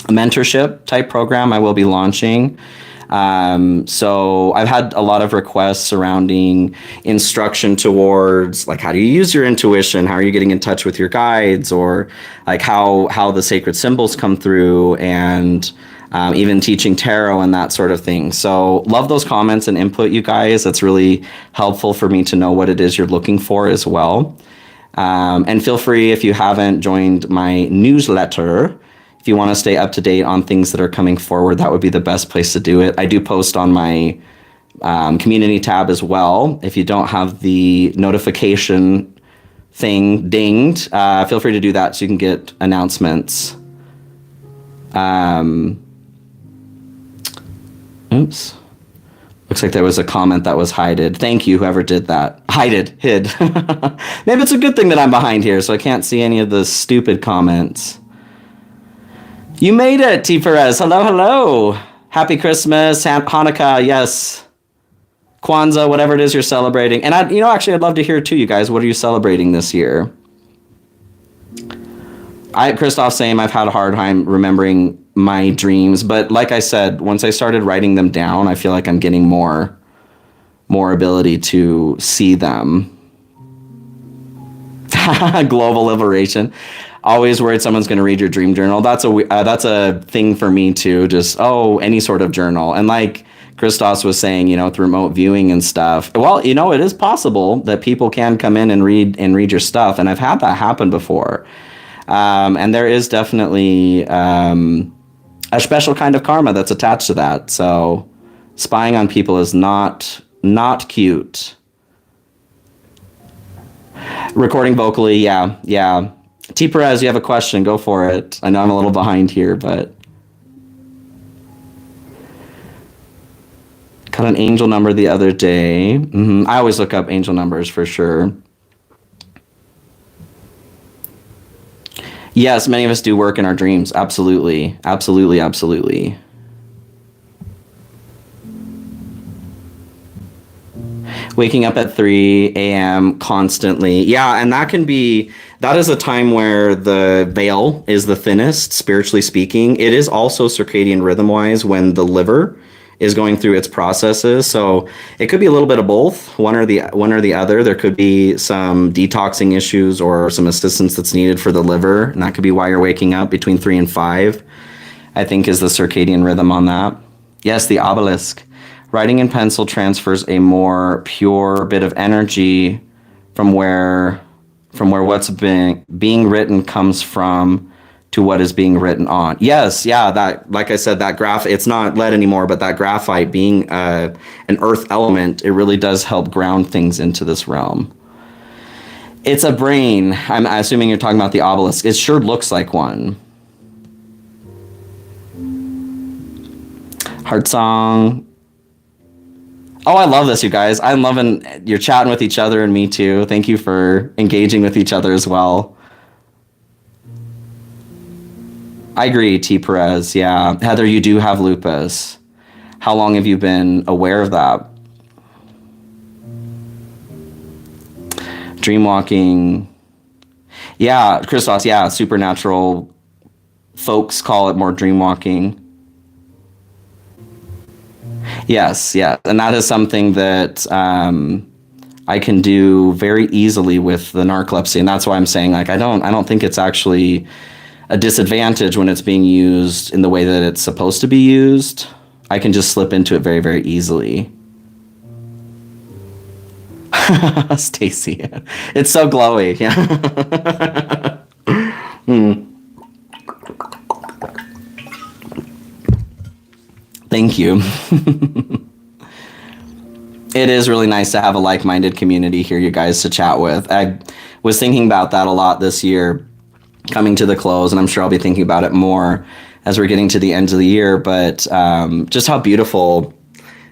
mentorship type program I will be launching. So I've had a lot of requests surrounding instruction towards like, how do you use your intuition? How are you getting in touch with your guides, or like how the sacred symbols come through, and even teaching tarot and that sort of thing. So love those comments and input, you guys. That's really helpful for me to know what it is you're looking for as well. And feel free, if you haven't joined my newsletter, if you want to stay up to date on things that are coming forward, that would be the best place to do it. I do post on my community tab as well. If you don't have the notification thing dinged, feel free to do that so you can get announcements. Oops. Looks like there was a comment that was hided. Thank you, whoever did that. Hid. Maybe it's a good thing that I'm behind here, so I can't see any of the stupid comments. You made it, T. Perez. Hello, hello. Happy Christmas, Hanukkah, yes. Kwanzaa, whatever it is you're celebrating. And actually, I'd love to hear too, you guys. What are you celebrating this year? Christoph, same. I've had a hard time remembering my dreams, but like I said, once I started writing them down, I feel like I'm getting more ability to see them. Global liberation. Always worried someone's going to read your dream journal. That's a thing for me too. Just any sort of journal. And like Christos was saying, through remote viewing and stuff. Well, it is possible that people can come in and read your stuff, and I've had that happen before. And there is definitely a special kind of karma that's attached to that. So spying on people is not cute. Recording vocally, yeah. T. Perez, you have a question, go for it. I know I'm a little behind here, but Got an angel number the other day. I always look up angel numbers for sure. Yes, many of us do work in our dreams. Absolutely. Absolutely. Absolutely. Waking up at 3 a.m. constantly. Yeah, and that is a time where the veil is the thinnest, spiritually speaking. It is also circadian rhythm wise when the liver is going through its processes. So it could be a little bit of both, one or the other. There could be some detoxing issues or some assistance that's needed for the liver, and that could be why you're waking up between 3 and 5, I think is the circadian rhythm on that. Yes, the obelisk. Writing in pencil transfers a more pure bit of energy from where what's being written comes from to what is being written on. Yes, yeah, that, like I said, that it's not lead anymore, but that graphite being an earth element, it really does help ground things into this realm. It's a brain. I'm assuming you're talking about the obelisk. It sure looks like one. Heart song. Oh, I love this, you guys. I'm loving you're chatting with each other and me too. Thank you for engaging with each other as well. I agree, T. Perez. Yeah. Heather, you do have lupus. How long have you been aware of that? Dreamwalking. Yeah, Christos, yeah, supernatural folks call it more dreamwalking. Yes, yeah, and that is something that I can do very easily with the narcolepsy, and that's why I'm saying like I don't think it's actually a disadvantage when it's being used in the way that it's supposed to be used. I can just slip into it very, very easily. Stacy, it's so glowy. Yeah. Thank you. It is really nice to have a like-minded community here, you guys, to chat with. I was thinking about that a lot this year, coming to the close, and I'm sure I'll be thinking about it more as we're getting to the end of the year, but just how beautiful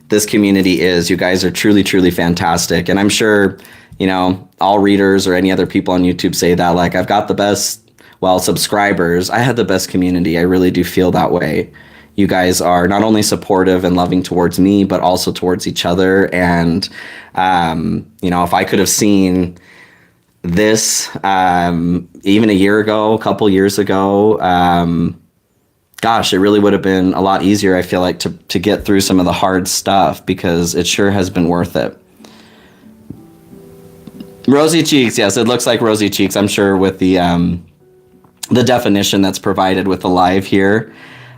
this community is. You guys are truly, truly fantastic. And I'm sure, you know, all readers or any other people on YouTube say that, like, I've got the best, well, subscribers. I had the best community. I really do feel that way. You guys are not only supportive and loving towards me, but also towards each other. And, you know, if I could have seen this even a year ago, a couple years ago, gosh, it really would have been a lot easier, I feel like, to get through some of the hard stuff, because it sure has been worth it. Rosy cheeks, yes, it looks like rosy cheeks, I'm sure, with the definition that's provided with the live here.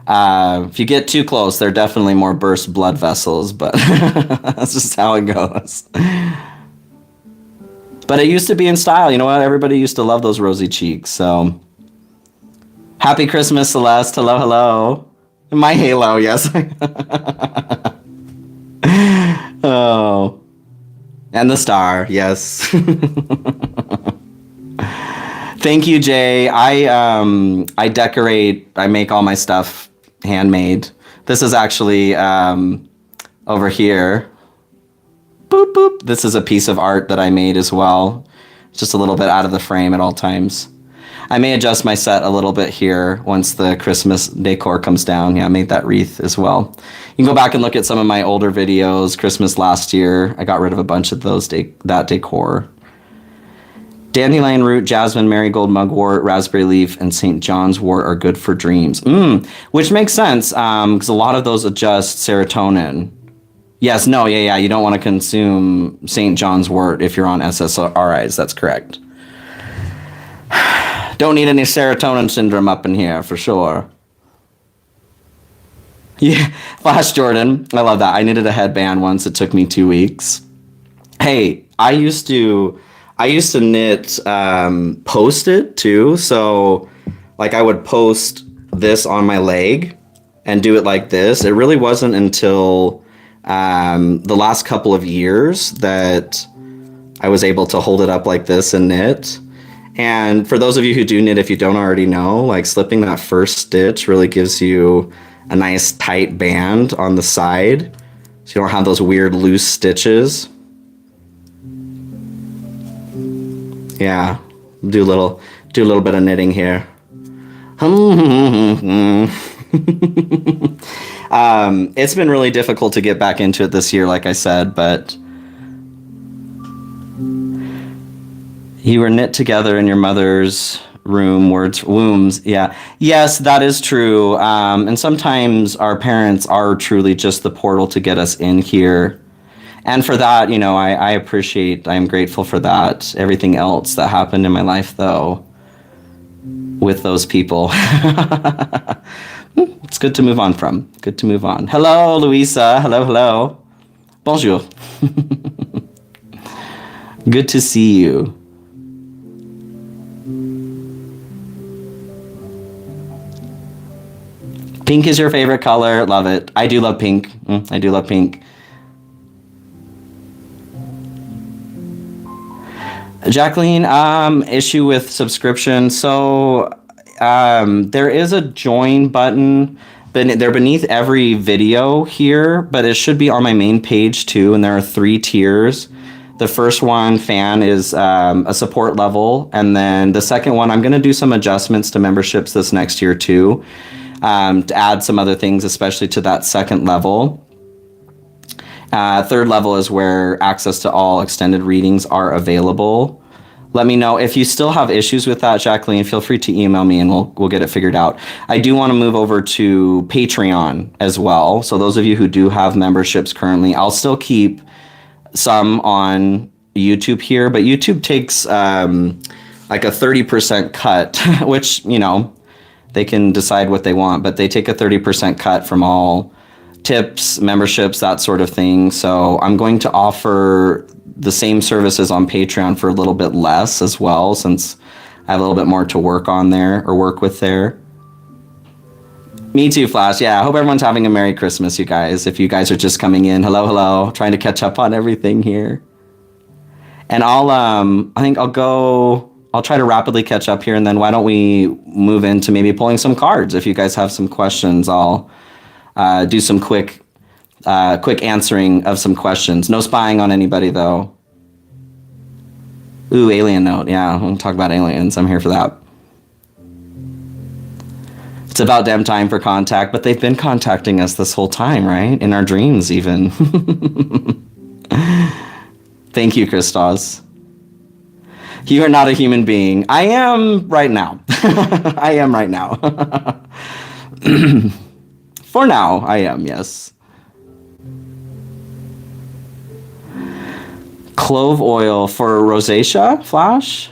If you get too close, they're definitely more burst blood vessels, but that's just how it goes. But it used to be in style. You know what? Everybody used to love those rosy cheeks. So happy Christmas, Celeste. Hello, hello. My halo, yes. Oh. And the star, yes. Thank you, Jay. I decorate, I make all my stuff handmade. This is actually over here. Boop, boop. This is a piece of art that I made as well. It's just a little bit out of the frame at all times. I may adjust my set a little bit here once the Christmas decor comes down. Yeah, I made that wreath as well. You can go back and look at some of my older videos. Christmas last year, I got rid of a bunch of those that decor. Dandelion root, jasmine, marigold, mugwort, raspberry leaf, and St. John's wort are good for dreams. Which makes sense, because a lot of those adjust serotonin. Yes, no, yeah, you don't want to consume St. John's wort if you're on SSRIs, that's correct. Don't need any serotonin syndrome up in here, for sure. Yeah, Flash Jordan, I love that. I knitted a headband once, it took me 2 weeks. Hey, I used to knit post-it too, so like I would post this on my leg and do it like this. It really wasn't until the last couple of years that I was able to hold it up like this and knit. And for those of you who do knit, if you don't already know, like slipping that first stitch really gives you a nice tight band on the side so you don't have those weird loose stitches. Yeah, do a little bit of knitting here. It's been really difficult to get back into it this year, like I said, but you were knit together in your mother's wombs. Yeah. Yes, that is true. And sometimes our parents are truly just the portal to get us in here. And for that, I am grateful for that. Everything else that happened in my life, though, with those people. It's good to move on from. Good to move on. Hello, Louisa. Hello. Bonjour. Good to see you. Pink is your favorite color. Love it. I do love pink. I do love pink. Jacqueline, issue with subscription. So there is a join button. They're beneath every video here, but it should be on my main page too. And there are 3 tiers. The first one, fan, is a support level. And then the second one, I'm going to do some adjustments to memberships this next year too, to add some other things, especially to that second level. Third level is where access to all extended readings are available. Let me know if you still have issues with that, Jacqueline. Feel free to email me and we'll get it figured out. I do want to move over to Patreon as well. So those of you who do have memberships currently, I'll still keep some on YouTube here, but YouTube takes like a 30% cut, which, they can decide what they want, but they take a 30% cut from all tips, memberships, that sort of thing. So I'm going to offer the same services on Patreon for a little bit less as well, since I have a little bit more to work with there. Me too, Flash. Yeah, I hope everyone's having a Merry Christmas, you guys. If you guys are just coming in, hello, trying to catch up on everything here. And I'll try to rapidly catch up here, and then why don't we move into maybe pulling some cards? If you guys have some questions, I'll do some quick answering of some questions. No spying on anybody, though. Ooh, alien note. Yeah, we'll talk about aliens. I'm here for that. It's about damn time for contact, but they've been contacting us this whole time, right? In our dreams, even. Thank you, Christos. You are not a human being. I am right now. I am right now. For now, I am, yes. Clove oil for rosacea, Flash?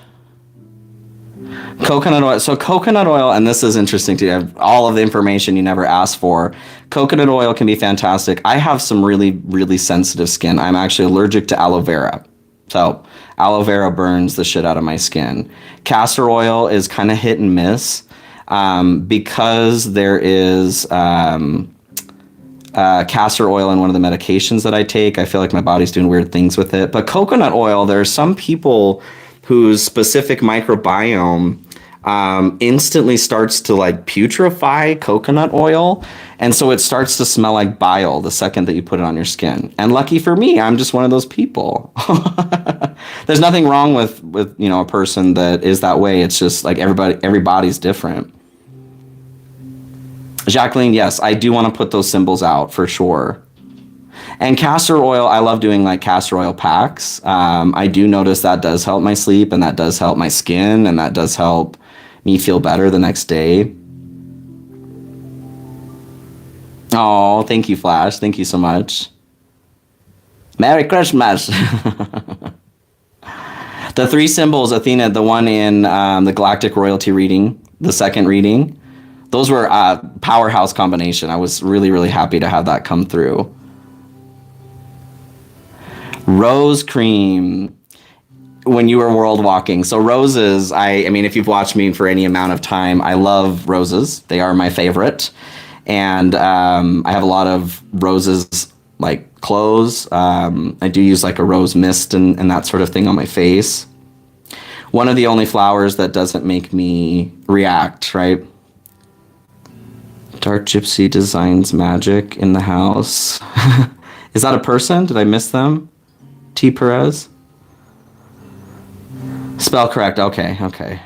Coconut oil. So coconut oil, and this is interesting too. I have all of the information you never asked for. Coconut oil can be fantastic. I have some really, really sensitive skin. I'm actually allergic to aloe vera. So aloe vera burns the shit out of my skin. Castor oil is kind of hit and miss because there is castor oil in one of the medications that I take. I feel like my body's doing weird things with it. But coconut oil, there are some people whose specific microbiome instantly starts to like putrefy coconut oil. And so it starts to smell like bile the second that you put it on your skin. And lucky for me, I'm just one of those people. There's nothing wrong with a person that is that way. It's just like everybody's different. Jacqueline, yes, I do want to put those symbols out for sure. And castor oil, I love doing like castor oil packs. I do notice that does help my sleep, and that does help my skin, and that does help me feel better the next day. Oh, thank you, Flash. Thank you so much. Merry Christmas. The 3 symbols, Athena, the one in the Galactic Royalty reading, the second reading, those were a powerhouse combination. I was really, really happy to have that come through. Rose cream when you were world walking. So roses, I mean, if you've watched me for any amount of time, I love roses. They are my favorite. And I have a lot of roses, like clothes. I do use like a rose mist and that sort of thing on my face. One of the only flowers that doesn't make me react, right? Dark Gypsy Designs magic in the house. Is that a person? Did I miss them? T. Perez? Spell correct. Okay, okay.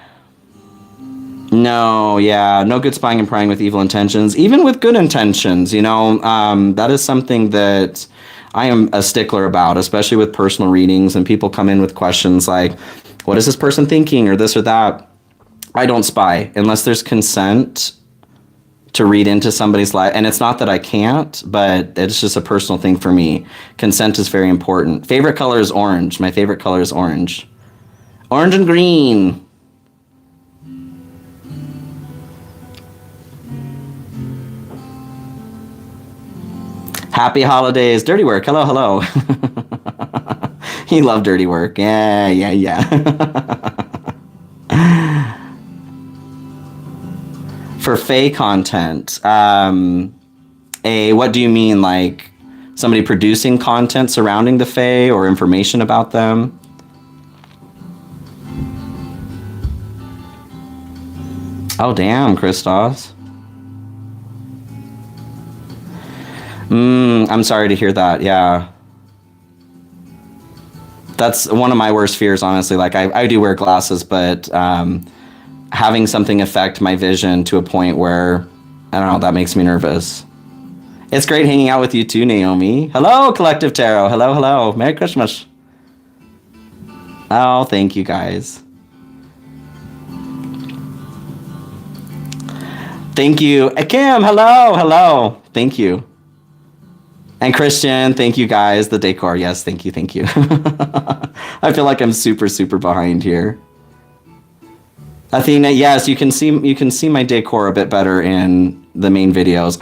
No, yeah, no good spying and prying with evil intentions, even with good intentions, that is something that I am a stickler about, especially with personal readings, and people come in with questions like, what is this person thinking, or this or that? I don't spy unless there's consent to read into somebody's life, and it's not that I can't, but it's just a personal thing for me. Consent is very important. Favorite color is orange. My favorite color is orange. Orange and green. Happy holidays. Dirty work. Hello, hello. You love dirty work. Yeah, yeah, yeah. For Fae content, what do you mean? Like somebody producing content surrounding the Fae or information about them? Oh, damn, Christos. I'm sorry to hear that. Yeah. That's one of my worst fears, honestly. Like, I do wear glasses, but having something affect my vision to a point where, I don't know, that makes me nervous. It's great hanging out with you too, Naomi. Hello, Collective Tarot. Hello, hello. Merry Christmas. Oh, thank you, guys. Thank you. Kim, hello, hello. Thank you. And Christian, thank you guys. The decor, yes, thank you, thank you. I feel like I'm super, super behind here. Athena, yes, you can see my decor a bit better in the main videos.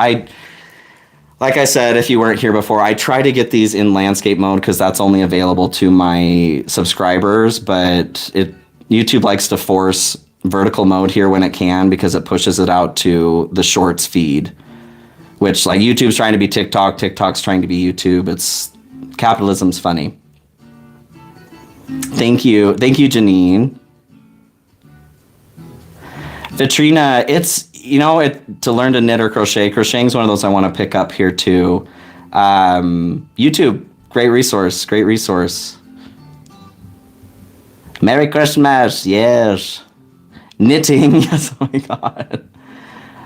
Like I said, if you weren't here before, I try to get these in landscape mode because that's only available to my subscribers, but YouTube likes to force vertical mode here when it can because it pushes it out to the shorts feed. Which, like, YouTube's trying to be TikTok, TikTok's trying to be YouTube. Capitalism's funny. Thank you, Janine. Vitrina, to learn to knit or crochet. Crocheting's one of those I want to pick up here too. YouTube, great resource. Merry Christmas, yes. Knitting, yes, oh my God.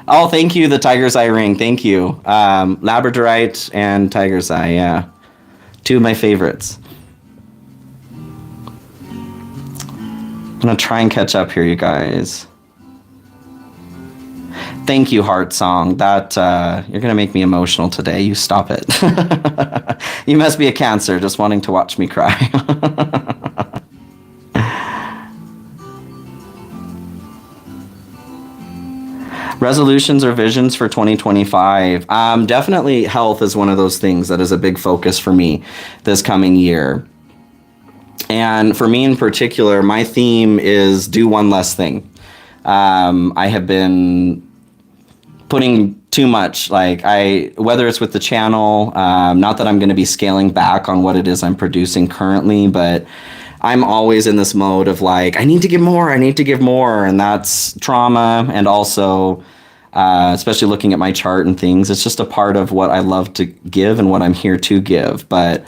Oh, thank you, the Tiger's Eye ring. Thank you. Labradorite and Tiger's Eye, yeah. Two of my favorites. I'm going to try and catch up here, you guys. Thank you, Heart Song. That, you're going to make me emotional today. You stop it. You must be a Cancer just wanting to watch me cry. Resolutions or visions for 2025. Definitely health is one of those things that is a big focus for me this coming year. And for me in particular, my theme is do one less thing. I have been putting too much, whether it's with the channel, not that I'm going to be scaling back on what it is I'm producing currently, but I'm always in this mode of like, I need to give more. And that's trauma. And also, especially looking at my chart and things, it's just a part of what I love to give and what I'm here to give. But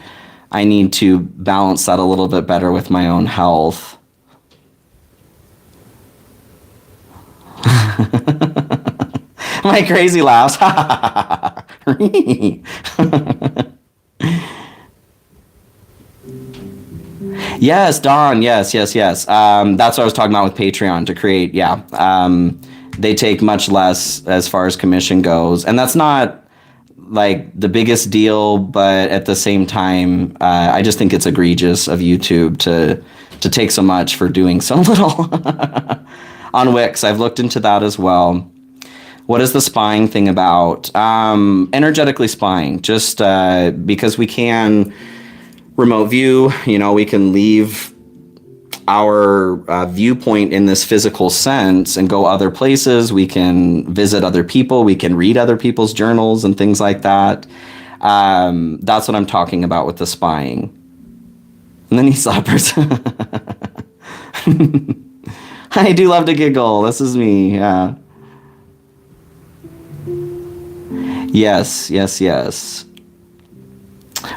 I need to balance that a little bit better with my own health. My crazy laughs. Yes, Dawn. Yes. That's what I was talking about with Patreon to create. Yeah. They take much less as far as commission goes. And that's not like the biggest deal, but at the same time, I just think it's egregious of YouTube to take so much for doing so little. On Wix, I've looked into that as well. What is the spying thing about? Energetically spying, just because we can remote view, we can leave our viewpoint in this physical sense and go other places. We can visit other people. We can read other people's journals and things like that. That's what I'm talking about with the spying. And then he slappers. I do love to giggle. This is me. Yeah. Yes.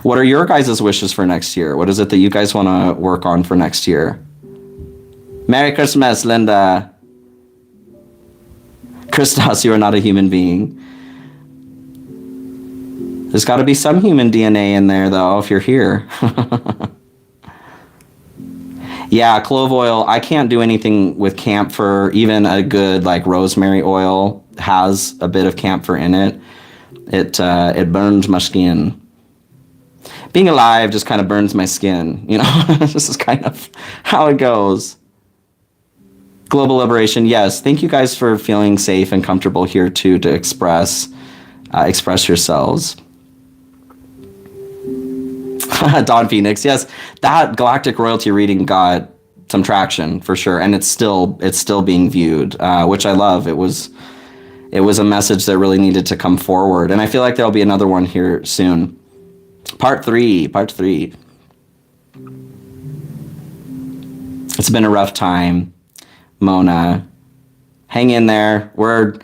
What are your guys' wishes for next year? What is it that you guys want to work on for next year? Merry Christmas, Linda. Christos, you are not a human being. There's got to be some human DNA in there, though, if you're here. Yeah, clove oil. I can't do anything with camphor. Even a good like rosemary oil has a bit of camphor in it. It burns my skin. Being alive just kind of burns my skin, you know. This is kind of how it goes. Global liberation, yes. Thank you guys for feeling safe and comfortable here too to express yourselves. Don Phoenix, yes, that galactic royalty reading got some traction for sure, and it's still being viewed, which I love. It was a message that really needed to come forward, and I feel like there'll be another one here soon. Part three. It's been a rough time, Mona. Hang in there. We're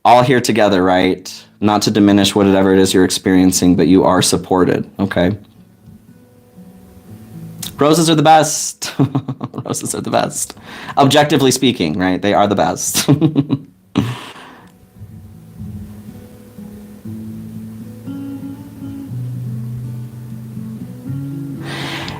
all here together, right? Not to diminish whatever it is you're experiencing, but you are supported, okay? Roses are the best. Roses are the best. Objectively speaking, right? They are the best.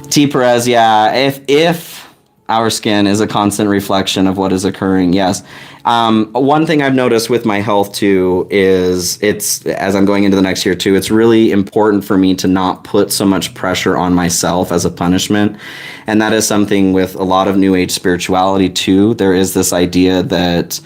T. Perez, yeah. If our skin is a constant reflection of what is occurring, yes. One thing I've noticed with my health too is as I'm going into the next year too, it's really important for me to not put so much pressure on myself as a punishment. And that is something with a lot of New Age spirituality too. There is this idea that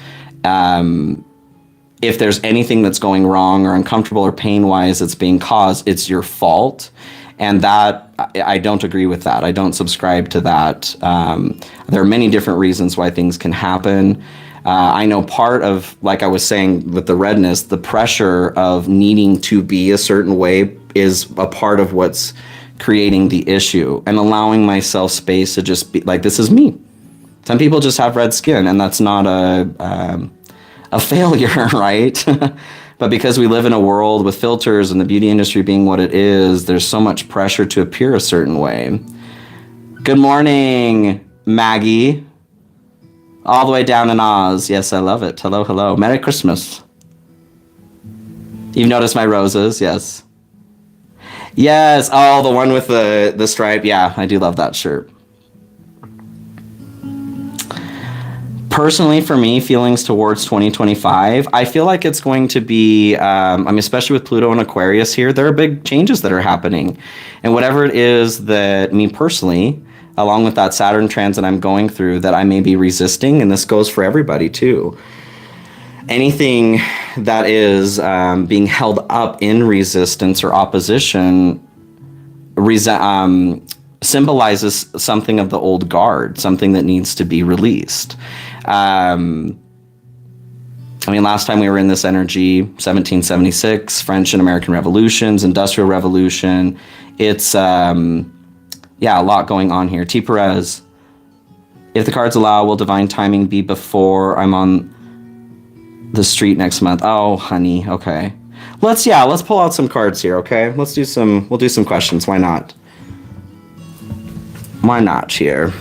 if there's anything that's going wrong or uncomfortable or pain-wise that's being caused, it's your fault. And that, I don't agree with that. I don't subscribe to that. There are many different reasons why things can happen. I know part of, like I was saying with the redness, the pressure of needing to be a certain way is a part of what's creating the issue, and allowing myself space to just be like, this is me. Some people just have red skin, and that's not a failure, right? But because we live in a world with filters and the beauty industry being what it is, there's so much pressure to appear a certain way. Good morning, Maggie. All the way down in Oz. Yes, I love it. Hello, hello. Merry Christmas. You've noticed my roses, yes. Yes, oh, the one with the stripe. Yeah, I do love that shirt. Personally, for me, feelings towards 2025, I feel like it's going to be, especially with Pluto and Aquarius here, there are big changes that are happening. And whatever it is that me personally, along with that Saturn transit I'm going through, that I may be resisting, and this goes for everybody too. Anything that is being held up in resistance or opposition symbolizes something of the old guard, something that needs to be released. Last time we were in this energy, 1776, French and American revolutions, Industrial Revolution. It's, a lot going on here. T. Perez, if the cards allow, will divine timing be before I'm on the street next month? Oh, honey, okay. Let's pull out some cards here, okay? We'll do some questions. Why not? Why not here?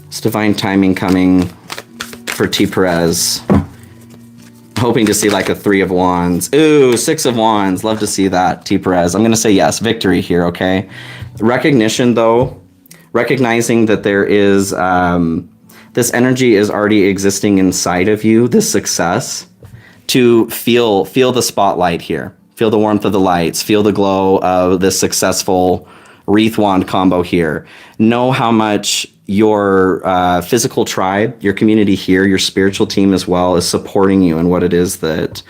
It's divine timing coming for T. Perez. Hoping to see like a 3 of Wands. Ooh, 6 of Wands. Love to see that, T. Perez. I'm going to say yes. Victory here, okay? Recognition, though. Recognizing that there is... this energy is already existing inside of you, this success, to feel the spotlight here. Feel the warmth of the lights. Feel the glow of this successful wreath wand combo here. Know how much your physical tribe, your community here, your spiritual team as well, is supporting you in what it is that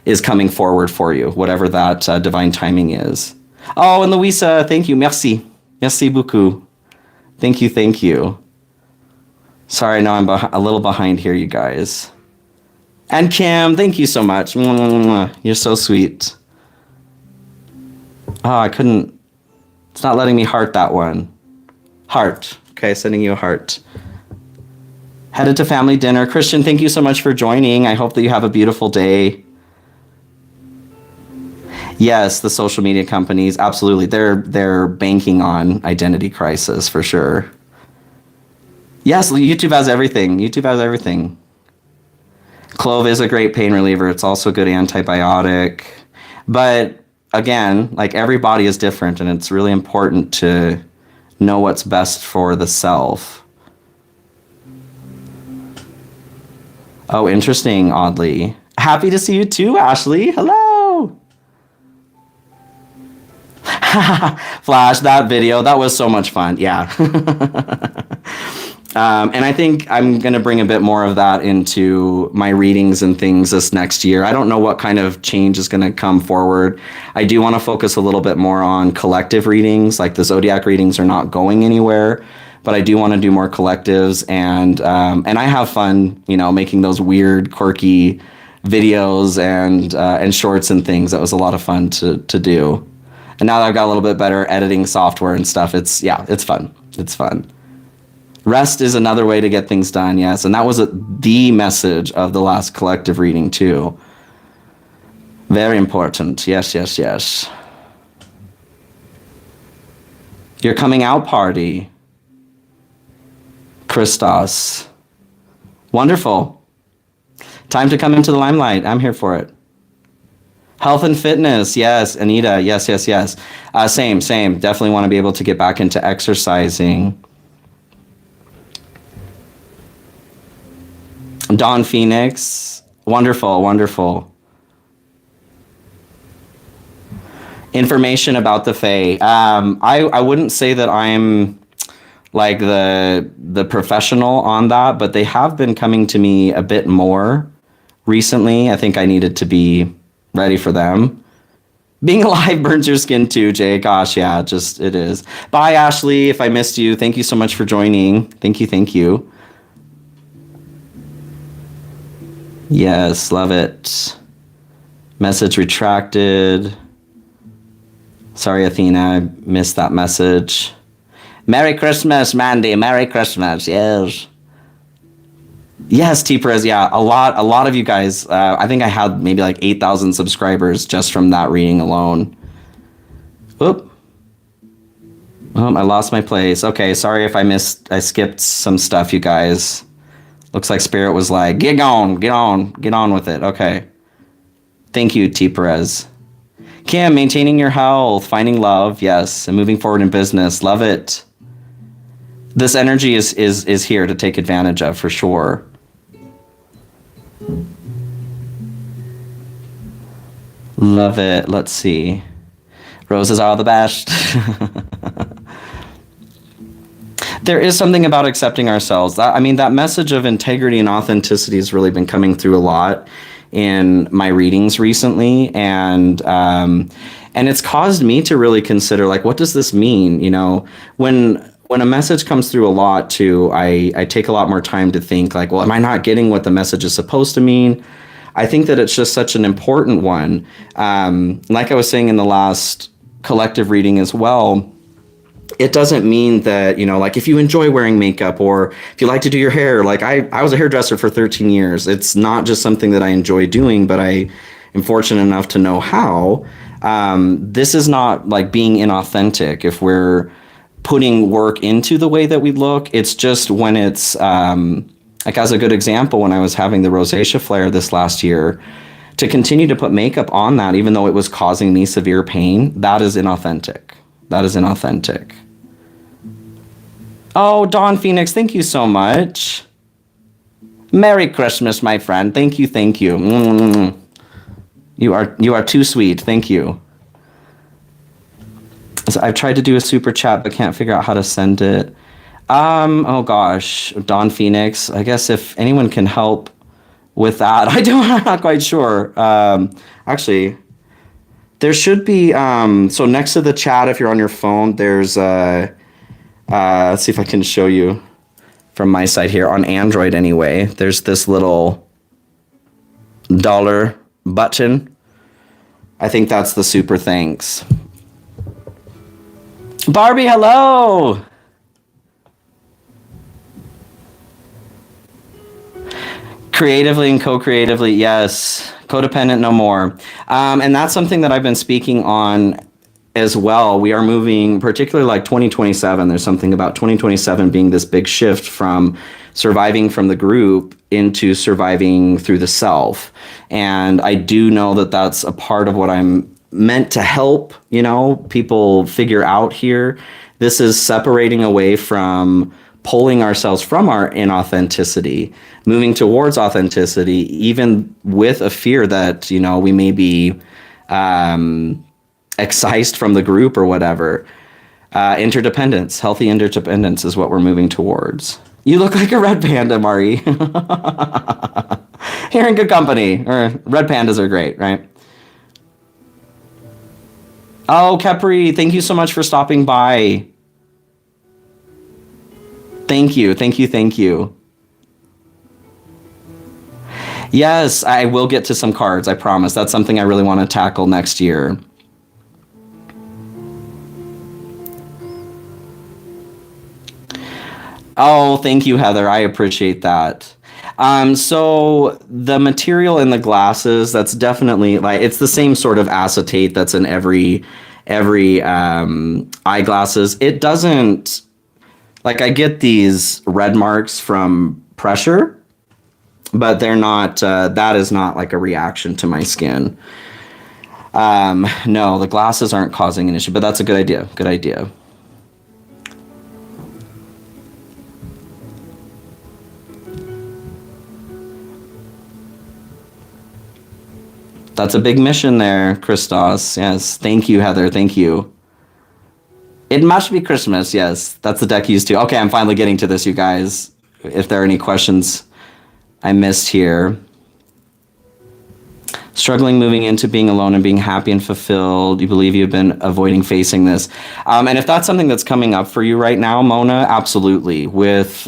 is coming forward for you, whatever that divine timing is. Oh, and Louisa, thank you. Merci. Merci beaucoup. Thank you. Sorry, I know I'm a little behind here, you guys. And Kim, thank you so much. You're so sweet. Oh, I couldn't. It's not letting me heart that one. Heart. Okay, sending you a heart. Headed to family dinner. Christian, thank you so much for joining. I hope that you have a beautiful day. Yes, the social media companies, absolutely. They're banking on identity crisis for sure. Yes, YouTube has everything. YouTube has everything. Clove is a great pain reliever. It's also a good antibiotic. But again, like every body is different, and it's really important to know what's best for the self. Oh, interesting, oddly. Happy to see you too, Ashley. Hello. Flash, that video, that was so much fun. Yeah. And I think I'm going to bring a bit more of that into my readings and things this next year. I don't know what kind of change is going to come forward. I do want to focus a little bit more on collective readings, like the zodiac readings are not going anywhere, but I do want to do more collectives, and I have fun, making those weird, quirky videos and shorts and things. That was a lot of fun to do. And now that I've got a little bit better editing software and stuff, it's fun. It's fun. Rest is another way to get things done, yes. And that was the message of the last collective reading, too. Very important. Yes, yes, yes. Your coming out party. Christos. Wonderful. Time to come into the limelight. I'm here for it. Health and fitness. Yes, Anita. Yes, yes, yes. Same. Definitely want to be able to get back into exercising. Dawn Phoenix, wonderful. Information about the Fae. I wouldn't say that I'm like the professional on that, but they have been coming to me a bit more recently. I think I needed to be ready for them. Being alive burns your skin too, Jay. Gosh, yeah, it is. Bye, Ashley. If I missed you, thank you so much for joining. Thank you. Yes, love it. Message retracted. Sorry, Athena, I missed that message. Merry Christmas, Mandy. Merry Christmas. Yes. Yes, T Perez. Yeah, a lot of you guys. I think I had maybe like 8,000 subscribers just from that reading alone. Oop. Oh, I lost my place. Okay, sorry if I skipped some stuff, you guys. Looks like Spirit was like, get on with it. Okay. Thank you, T. Perez. Kim, maintaining your health, finding love, yes, and moving forward in business. Love it. This energy is here to take advantage of for sure. Love it. Let's see. Roses are the best. There is something about accepting ourselves. That message of integrity and authenticity has really been coming through a lot in my readings recently, and it's caused me to really consider, like, what does this mean? When a message comes through a lot too, I take a lot more time to think, like, well, am I not getting what the message is supposed to mean? I think that it's just such an important one. Like I was saying in the last collective reading as well, it doesn't mean that, like if you enjoy wearing makeup or if you like to do your hair, like I was a hairdresser for 13 years. It's not just something that I enjoy doing, but I am fortunate enough to know how. This is not like being inauthentic if we're putting work into the way that we look. It's just when it's, like as a good example, when I was having the rosacea flare this last year, to continue to put makeup on that, even though it was causing me severe pain, that is inauthentic. That is inauthentic. Oh, Dawn Phoenix, thank you so much. Merry Christmas, my friend. Thank you. Mm-hmm. You are too sweet. Thank you. So I've tried to do a super chat, but can't figure out how to send it. Oh gosh, Dawn Phoenix. I guess if anyone can help with that, I'm not quite sure. Actually, there should be, so next to the chat, if you're on your phone, there's, let's see if I can show you from my side here, on Android anyway, there's this little dollar button. I think that's the super thanks. Barbie, hello! Creatively and co-creatively, yes. Codependent, no more. And that's something that I've been speaking on as well. We are moving, particularly like 2027. There's something about 2027 being this big shift from surviving from the group into surviving through the self. And I do know that that's a part of what I'm meant to help, people figure out here. This is separating away from pulling ourselves from our inauthenticity, moving towards authenticity, even with a fear that, we may be excised from the group or whatever. Interdependence, healthy interdependence is what we're moving towards. You look like a red panda, Mari. You're in good company. Red pandas are great, right? Oh, Kepri, thank you so much for stopping by. Thank you, thank you, thank you. Yes, I will get to some cards, I promise. That's something I really want to tackle next year. Oh, thank you, Heather. I appreciate that. So the material in the glasses, that's definitely like it's the same sort of acetate that's in every eyeglasses. It doesn't like I get these red marks from pressure, but they're not. That is not like a reaction to my skin. No, the glasses aren't causing an issue, but that's a good idea. Good idea. That's a big mission there, Christos. Yes. Thank you, Heather. Thank you. It must be Christmas. Yes. That's the deck used to. Okay, I'm finally getting to this, you guys. If there are any questions I missed here. Struggling moving into being alone and being happy and fulfilled. You believe you've been avoiding facing this. And if that's something that's coming up for you right now, Mona, absolutely. With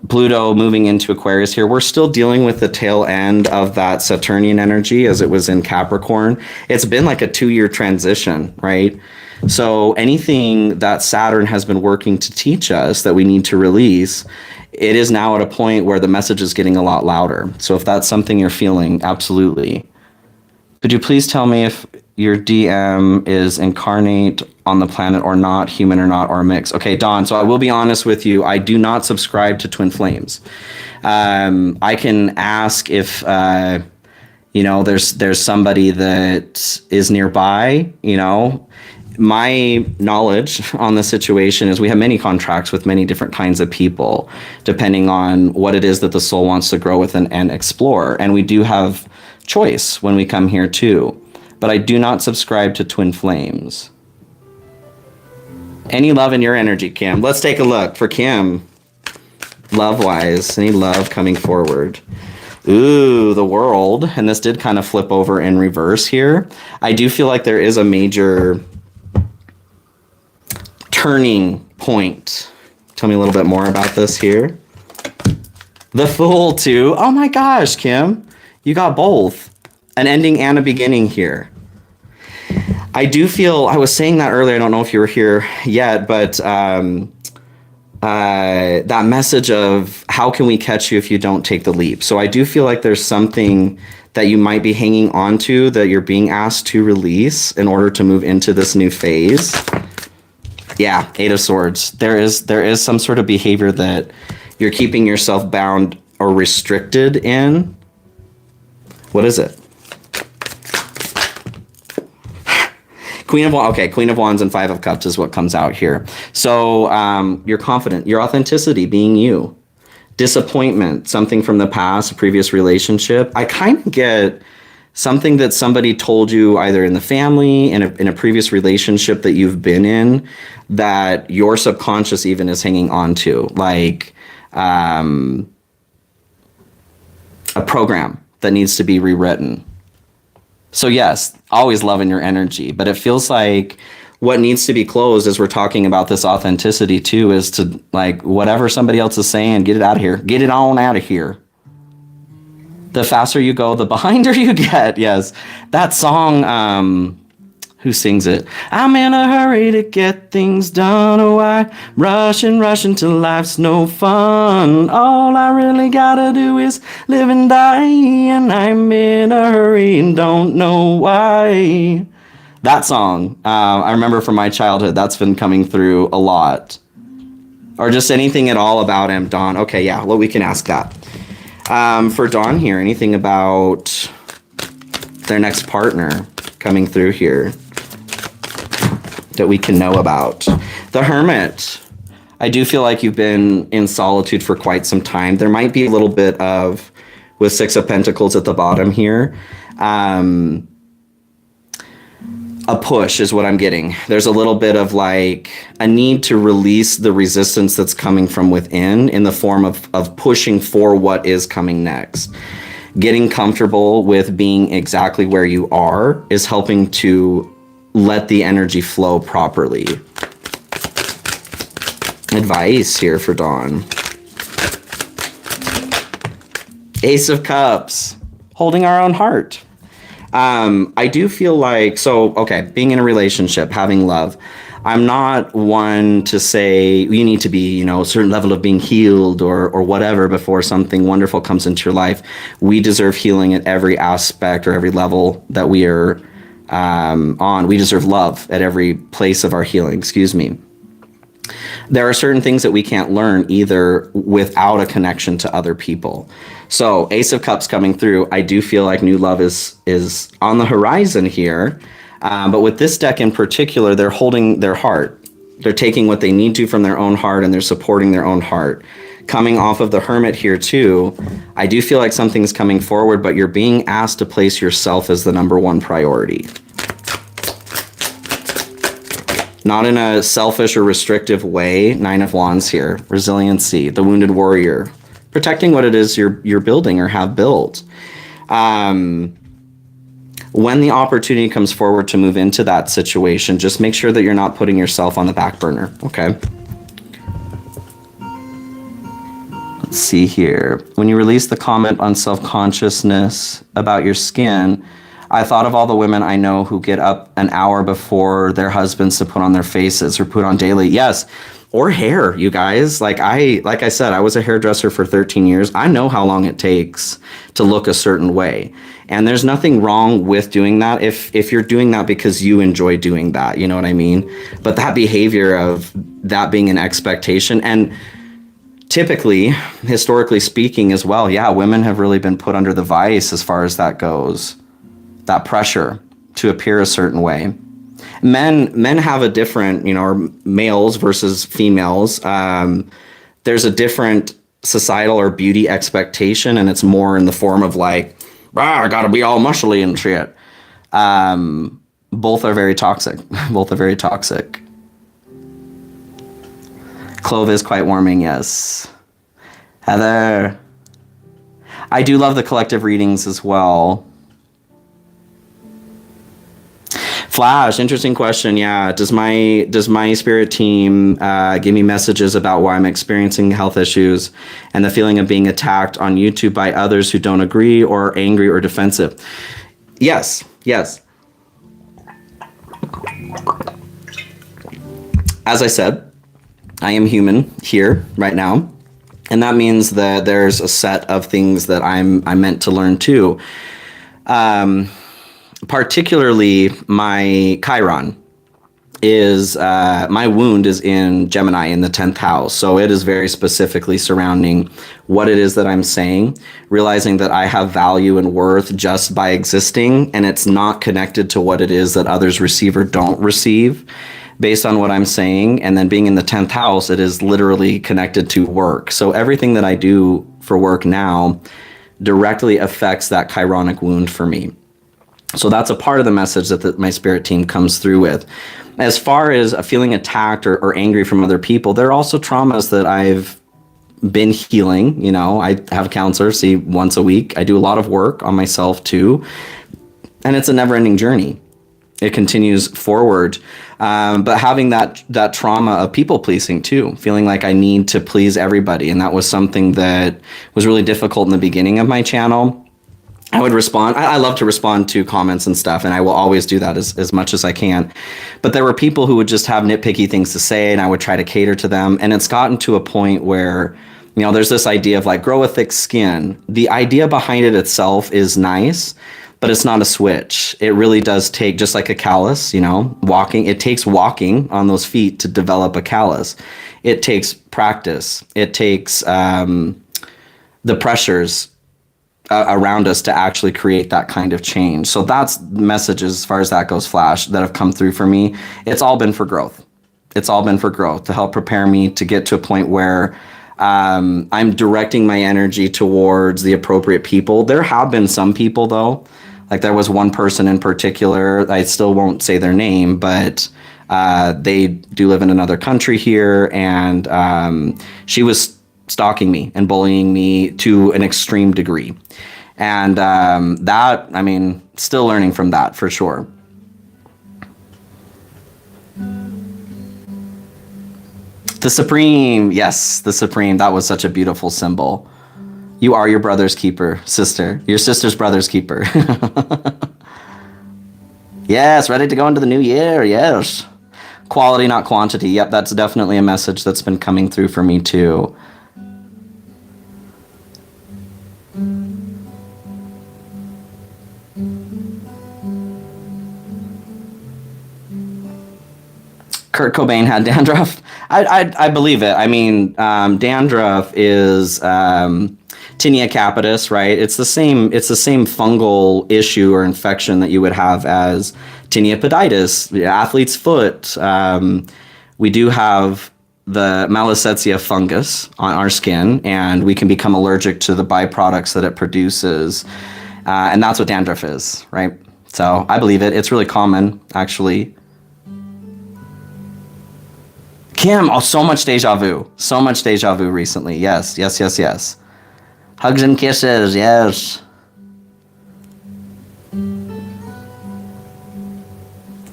Pluto moving into Aquarius here, we're still dealing with the tail end of that Saturnian energy as it was in Capricorn. It's been like a 2-year transition, right? So anything that Saturn has been working to teach us that we need to release, it is now at a point where the message is getting a lot louder. So if that's something you're feeling, absolutely. Could you please tell me if your DM is incarnate on the planet or not, human or not, or a mix? Okay, Dawn, so I will be honest with you. I do not subscribe to twin flames. I can ask if, there's somebody that is nearby, My knowledge on the situation is we have many contracts with many different kinds of people, depending on what it is that the soul wants to grow with and explore. And we do have choice when we come here too. But I do not subscribe to twin flames. Any love in your energy, Kim? Let's take a look for Kim. Love-wise, any love coming forward? Ooh, the World. And this did kind of flip over in reverse here. I do feel like there is a major turning point. Tell me a little bit more about this here. The Fool too. Oh my gosh, Kim. You got both. An ending and a beginning here. I do feel, I was saying that earlier, I don't know if you were here yet, but that message of how can we catch you if you don't take the leap? So I do feel like there's something that you might be hanging on to that you're being asked to release in order to move into this new phase. Yeah, Eight of Swords. There is some sort of behavior that you're keeping yourself bound or restricted in. What is it? Queen of Wands. Okay, Queen of Wands and Five of Cups is what comes out here. So you're confident, your authenticity, being you. Disappointment, something from the past, a previous relationship. I kind of get something that somebody told you either in the family, in a previous relationship that you've been in, that your subconscious even is hanging on to. Like a program that needs to be rewritten. So yes, always loving your energy, but it feels like what needs to be closed as we're talking about this authenticity too is to like whatever somebody else is saying, get it out of here. Get it on out of here. The faster you go, the behinder you get. Yes. That song, Who sings it? I'm in a hurry to get things done. Oh, I rushing till life's no fun. All I really gotta do is live and die, and I'm in a hurry and don't know why. That song, I remember from my childhood, that's been coming through a lot. Or just anything at all about him, Dawn. Okay, yeah, well, we can ask that. For Dawn here, anything about their next partner coming through here that we can know about? The Hermit. I do feel like you've been in solitude for quite some time. There might be a little bit of, with Six of Pentacles at the bottom here, a push is what I'm getting. There's a little bit of like a need to release the resistance that's coming from within in the form of pushing for what is coming next. Getting comfortable with being exactly where you are is helping to let the energy flow properly. Advice here for Dawn. Ace of Cups. Holding our own heart. I do feel like, being in a relationship, having love, I'm not one to say you need to be, a certain level of being healed or whatever before something wonderful comes into your life. We deserve healing at every aspect or every level that we are on. We deserve love at every place of our healing, There are certain things that we can't learn either without a connection to other people. So Ace of Cups coming through, I do feel like new love is on the horizon here. But with this deck in particular, they're holding their heart. They're taking what they need to from their own heart and they're supporting their own heart. Coming off of the Hermit here too, I do feel like something's coming forward, but you're being asked to place yourself as the number one priority. Not in a selfish or restrictive way. Nine of Wands here. Resiliency, the wounded warrior. Protecting what it is you're building or have built. When the opportunity comes forward to move into that situation, just make sure that you're not putting yourself on the back burner, okay? Let's see here. When you release the comment on self-consciousness about your skin, I thought of all the women I know who get up an hour before their husbands to put on their faces or put on daily. Yes. Or hair, you guys. Like I said, I was a hairdresser for 13 years. I know how long it takes to look a certain way. And there's nothing wrong with doing that if you're doing that because you enjoy doing that, you know what I mean? But that behavior of that being an expectation, and typically, historically speaking as well, yeah, women have really been put under the vice as far as that goes. That pressure to appear a certain way. Men have a different, or males versus females. There's a different societal or beauty expectation, and it's more in the form of like, I gotta be all muscly and shit. Both are very toxic. Both are very toxic. Clove is quite warming, yes. Heather. I do love the collective readings as well. Flash, interesting question. Yeah, does my spirit team give me messages about why I'm experiencing health issues and the feeling of being attacked on YouTube by others who don't agree or are angry or defensive? Yes. As I said, I am human here right now, and that means that there's a set of things that I'm meant to learn too. Particularly my Chiron is, my wound is in Gemini in the 10th house. So it is very specifically surrounding what it is that I'm saying, realizing that I have value and worth just by existing, and it's not connected to what it is that others receive or don't receive based on what I'm saying. And then being in the 10th house, it is literally connected to work. So everything that I do for work now directly affects that Chironic wound for me. So that's a part of the message that my spirit team comes through with. As far as feeling attacked or angry from other people, there are also traumas that I've been healing. I have a counselor, see once a week. I do a lot of work on myself too. And it's a never-ending journey. It continues forward. But having that trauma of people pleasing too, feeling like I need to please everybody. And that was something that was really difficult in the beginning of my channel. I would respond. I love to respond to comments and stuff, and I will always do that as much as I can. But there were people who would just have nitpicky things to say, and I would try to cater to them. And it's gotten to a point where, there's this idea of like grow a thick skin. The idea behind it itself is nice, but it's not a switch. It really does take, just like a callus, walking. It takes walking on those feet to develop a callus. It takes practice. It takes the pressures around us to actually create that kind of change. So that's messages as far as that goes, Flash, that have come through for me. It's all been for growth. It's all been for growth to help prepare me to get to a point where I'm directing my energy towards the appropriate people. There have been some people, though, like there was one person in particular, I still won't say their name, but they do live in another country here, and she was stalking me and bullying me to an extreme degree. And still learning from that for sure. The Supreme, yes, the Supreme, that was such a beautiful symbol. You are your brother's keeper, sister. Your sister's brother's keeper. Yes, ready to go into the new year, yes. Quality, not quantity. Yep, that's definitely a message that's been coming through for me too. Kurt Cobain had dandruff. I believe it. Dandruff is tinea capitis, right? It's the same fungal issue or infection that you would have as tinea peditis, athlete's foot. We do have the Malassezia fungus on our skin, and we can become allergic to the byproducts that it produces. And that's what dandruff is, right? So I believe it. It's really common, actually. Kim, so much deja vu. So much deja vu recently. Yes. Hugs and kisses, yes.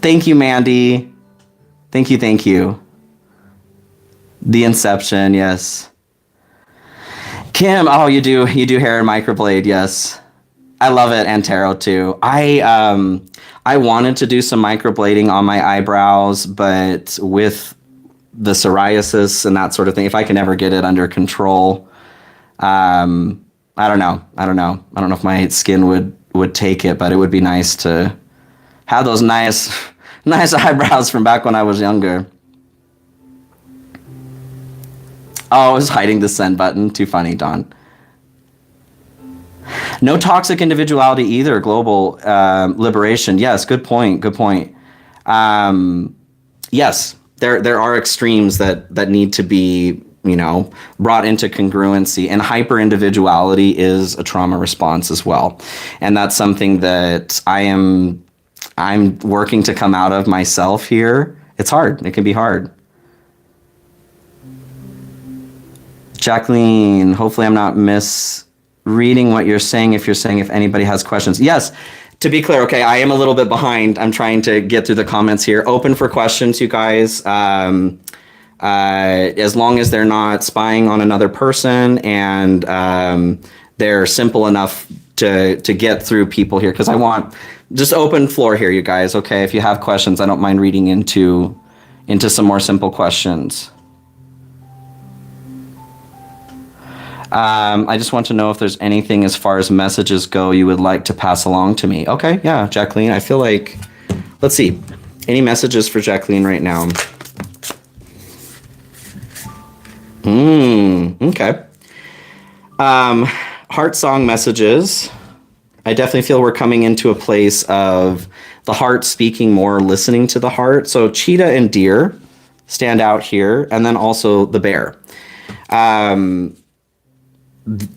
Thank you, Mandy. Thank you. The Inception, yes. Kim, you do hair and microblade, yes. I love it, and tarot too. I wanted to do some microblading on my eyebrows, but with the psoriasis and that sort of thing, if I can ever get it under control, I don't know if my skin would take it, but it would be nice to have those nice eyebrows from back when I was younger. Oh, I was hiding the send button. Too funny, Don. No toxic individuality either. Global liberation. Yes, good point. Yes, there are extremes that need to be, brought into congruency, and hyper individuality is a trauma response as well. And that's something that I'm working to come out of myself here. It's hard. It can be hard. Jacqueline, hopefully I'm not misreading what you're saying. If you're saying if anybody has questions. Yes, to be clear, okay, I am a little bit behind. I'm trying to get through the comments here. Open for questions, you guys. As long as they're not spying on another person and they're simple enough to get through people here, because I want just open floor here, you guys. Okay, if you have questions, I don't mind reading into some more simple questions. I just want to know if there's anything as far as messages go you would like to pass along to me. Okay, yeah, Jacqueline, I feel like, let's see, any messages for Jacqueline right now? Okay. Heart song messages. I definitely feel we're coming into a place of the heart speaking more, listening to the heart. So cheetah and deer stand out here, and then also the bear.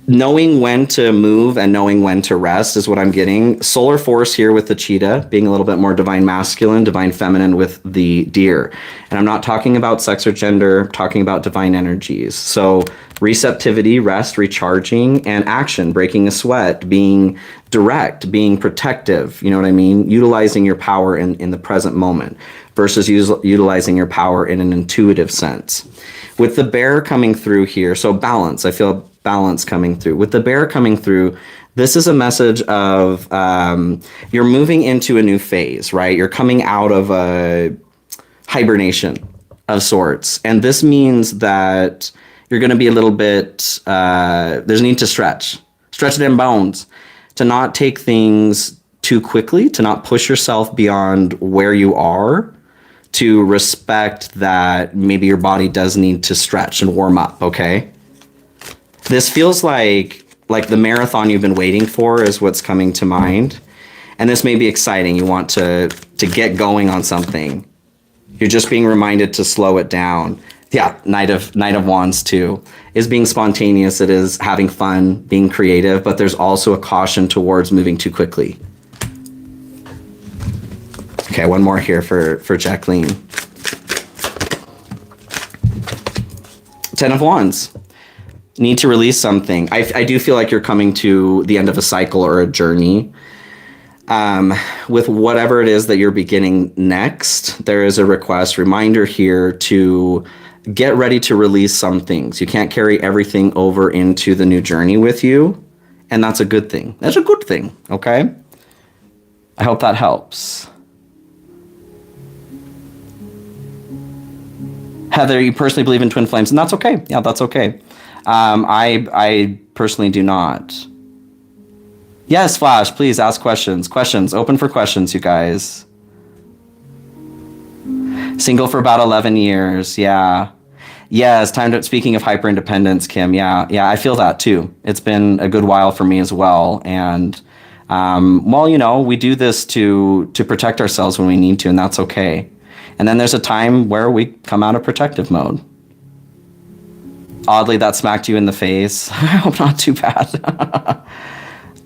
Knowing when to move and knowing when to rest is what I'm getting. Solar force here with the cheetah, being a little bit more divine masculine, divine feminine with the deer. And I'm not talking about sex or gender, I'm talking about divine energies. So receptivity, rest, recharging, and action, breaking a sweat, being direct, being protective, you know what I mean? Utilizing your power in the present moment versus utilizing your power in an intuitive sense. With the bear coming through here, so balance, I feel balance coming through. With the bear coming through, This is a message of you're moving into a new phase, right? You're coming out of a hibernation of sorts. And this means that you're going to be a little bit, there's a need to stretch them bones, to not take things too quickly, to not push yourself beyond where you are, to respect that maybe your body does need to stretch and warm up, okay? This feels like the marathon you've been waiting for is what's coming to mind. And this may be exciting. You want to get going on something. You're just being reminded to slow it down. Yeah, Knight of Wands too is being spontaneous. It is having fun, being creative, but there's also a caution towards moving too quickly. Okay, one more here for Jacqueline. 10 of Wands. Need to release something. I do feel like you're coming to the end of a cycle or a journey. With whatever it is that you're beginning next, there is a reminder here to get ready to release some things. You can't carry everything over into the new journey with you, and that's a good thing. That's a good thing, okay? I hope that helps. Heather, you personally believe in twin flames, and that's okay. Yeah, that's okay. I personally do not. Yes, Flash, please ask questions. Questions, open for questions, you guys. Single for about 11 years, yeah. Yes, speaking of hyper independence, Kim, yeah, I feel that too. It's been a good while for me as well. And, well, you know, we do this to protect ourselves when we need to, and that's okay. And then there's a time where we come out of protective mode. Oddly, that smacked you in the face. I hope not too bad.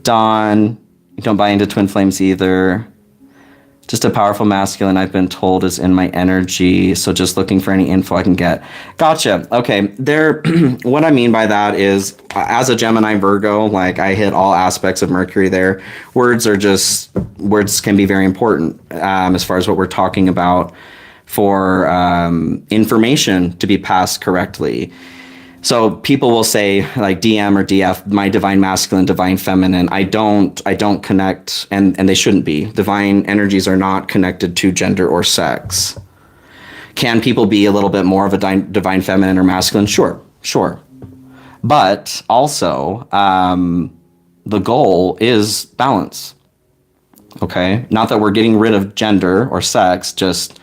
Dawn, you don't buy into twin flames either. Just a powerful masculine, I've been told, is in my energy. So just looking for any info I can get. Gotcha. Okay. What I mean by that is, as a Gemini Virgo, like I hit all aspects of Mercury there. Words can be very important as far as what we're talking about for information to be passed correctly. So people will say like DM or DF, my divine masculine, divine feminine. I don't connect, and they shouldn't be. Divine energies are not connected to gender or sex. Can people be a little bit more of a divine feminine or masculine? Sure. But also, the goal is balance. Okay? Not that we're getting rid of gender or sex, just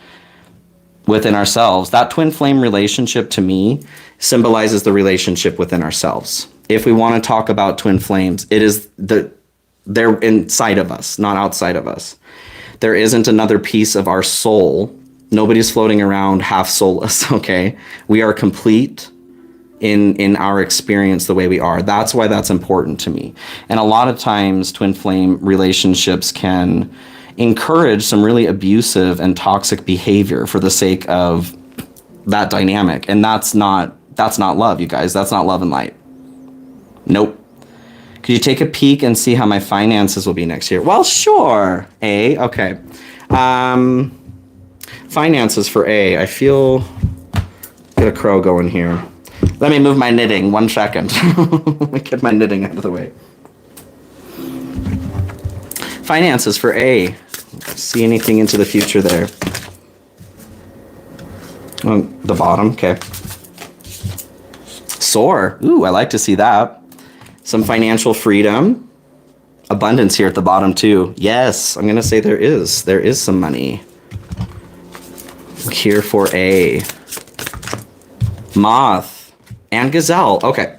within ourselves. That twin flame relationship to me symbolizes the relationship within ourselves. If we want to talk about twin flames, it is they're inside of us, not outside of us. There isn't another piece of our soul. Nobody's floating around half soulless, okay? We are complete in our experience the way we are. That's why that's important to me. And a lot of times twin flame relationships can encourage some really abusive and toxic behavior for the sake of that dynamic. And that's not love, you guys. That's not love and light. Nope. Could you take a peek and see how my finances will be next year? Well, sure. Okay. Finances for A. I feel, get a crow going here. Let me move my knitting 1 second. Let me get my knitting out of the way. Finances for A. See anything into the future there? The bottom, okay. Soar. Ooh, I like to see that. Some financial freedom. Abundance here at the bottom too. Yes, I'm going to say there is some money. Here for A. Moth and gazelle. Okay.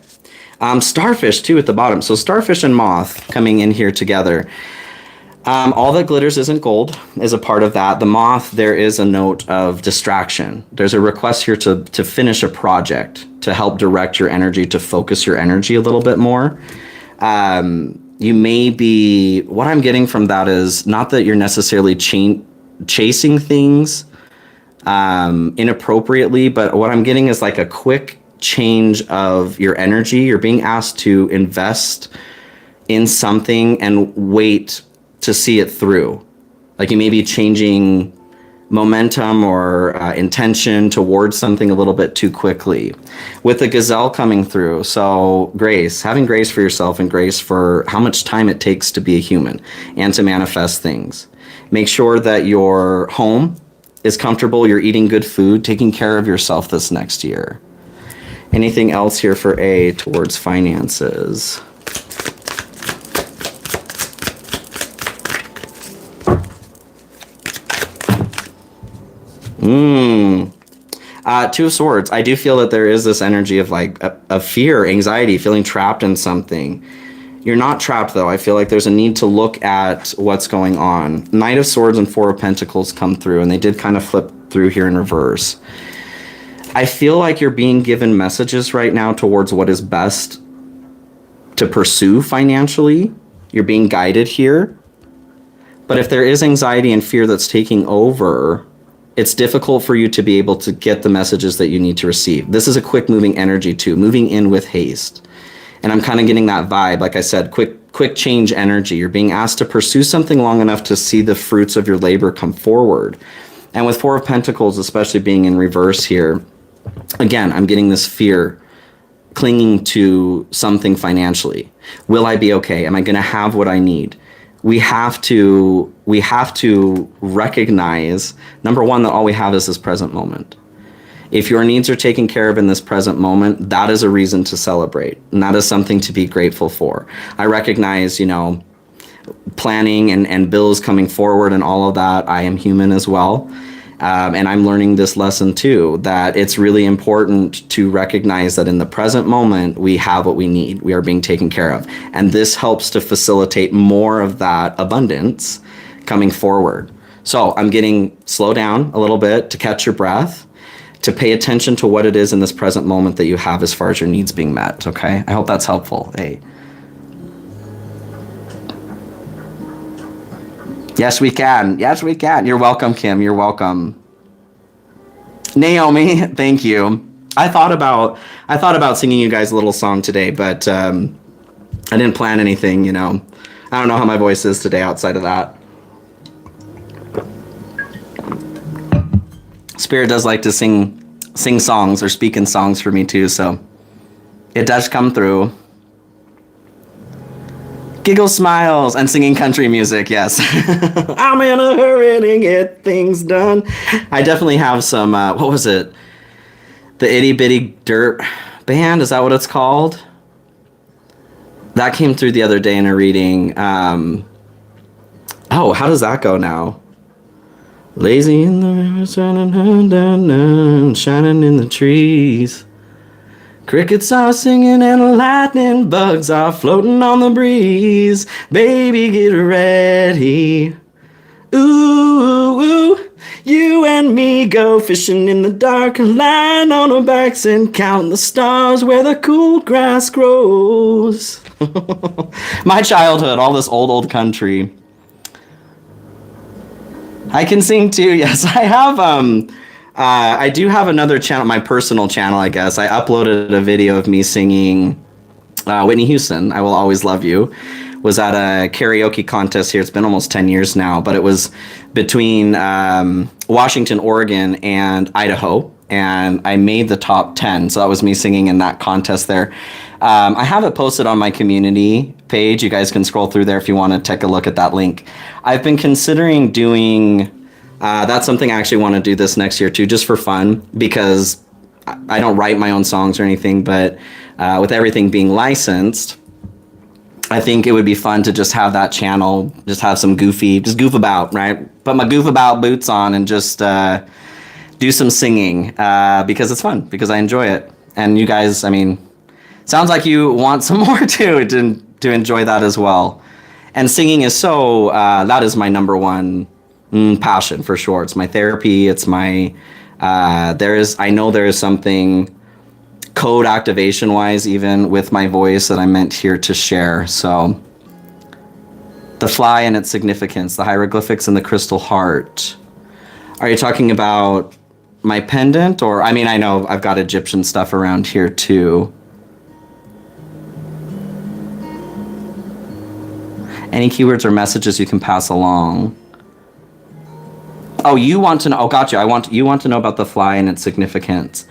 Starfish too at the bottom. So starfish and moth coming in here together. All that glitters isn't gold is a part of that. The moth, there is a note of distraction. There's a request here to finish a project, to help direct your energy, to focus your energy a little bit more. You may be, what I'm getting from that is not that you're necessarily chasing things inappropriately, but what I'm getting is like a quick change of your energy. You're being asked to invest in something and wait to see it through. Like you may be changing momentum or intention towards something a little bit too quickly. With the gazelle coming through, so grace, having grace for yourself and grace for how much time it takes to be a human and to manifest things. Make sure that your home is comfortable, you're eating good food, taking care of yourself this next year. Anything else here for A towards finances? Two of Swords. I do feel that there is this energy of like a fear, anxiety, feeling trapped in something. You're not trapped though. I feel like there's a need to look at what's going on. Knight of Swords and Four of Pentacles come through, and they did kind of flip through here in reverse. I feel like you're being given messages right now towards what is best to pursue financially. You're being guided here. But if there is anxiety and fear that's taking over, it's difficult for you to be able to get the messages that you need to receive. This is a quick moving energy too, moving in with haste. And I'm kind of getting that vibe. Like I said, quick change energy. You're being asked to pursue something long enough to see the fruits of your labor come forward. And with Four of Pentacles, especially being in reverse here, again, I'm getting this fear clinging to something financially. Will I be okay? Am I going to have what I need? We have to recognize, number one, that all we have is this present moment. If your needs are taken care of in this present moment, that is a reason to celebrate. And that is something to be grateful for. I recognize, planning and bills coming forward and all of that. I am human as well. And I'm learning this lesson too, that it's really important to recognize that in the present moment, we have what we need. We are being taken care of. And this helps to facilitate more of that abundance coming forward. So I'm getting slow down a little bit to catch your breath, to pay attention to what it is in this present moment that you have as far as your needs being met. Okay. I hope that's helpful. Hey. Yes, we can. Yes, we can. You're welcome, Kim. You're welcome. Naomi, thank you. I thought about singing you guys a little song today, but I didn't plan anything, I don't know how my voice is today outside of that. Spirit does like to sing songs or speak in songs for me too, so it does come through. Giggle, smiles, and singing country music, yes. I'm in a hurry to get things done. I definitely have some, what was it? The Itty Bitty Dirt Band, is that what it's called? That came through the other day in a reading. How does that go now? Lazy in the river, shining in the trees. Crickets are singing and lightning bugs are floating on the breeze. Baby, get ready. Ooh, ooh. You and me go fishing in the dark, lying on our backs and counting the stars where the cool grass grows. My childhood, all this old country. I can sing too, yes. I have, I do have another channel, my personal channel, I guess. I uploaded a video of me singing Whitney Houston, I Will Always Love You. Was at a karaoke contest here. It's been almost 10 years now, but it was between Washington, Oregon, and Idaho. And I made the top 10. So that was me singing in that contest there. I have it posted on my community page. You guys can scroll through there if you want to take a look at that link. I've been considering doing... that's something I actually want to do this next year too, just for fun, because I don't write my own songs or anything, but with everything being licensed, I think it would be fun to just have that channel, just have some goof about, right? Put my goof about boots on and just do some singing because it's fun, because I enjoy it. And you guys, I mean, sounds like you want some more too to enjoy that as well. And singing is so, that is my number one passion for sure. It's my therapy. It's my, I know there is something code activation wise, even with my voice, that I meant here to share. So the fly and its significance, the hieroglyphics and the crystal heart. Are you talking about my pendant? Or, I mean, I know I've got Egyptian stuff around here too. Any keywords or messages you can pass along? Oh, you want to know? Oh, gotcha. You want to know about the fly and its significance.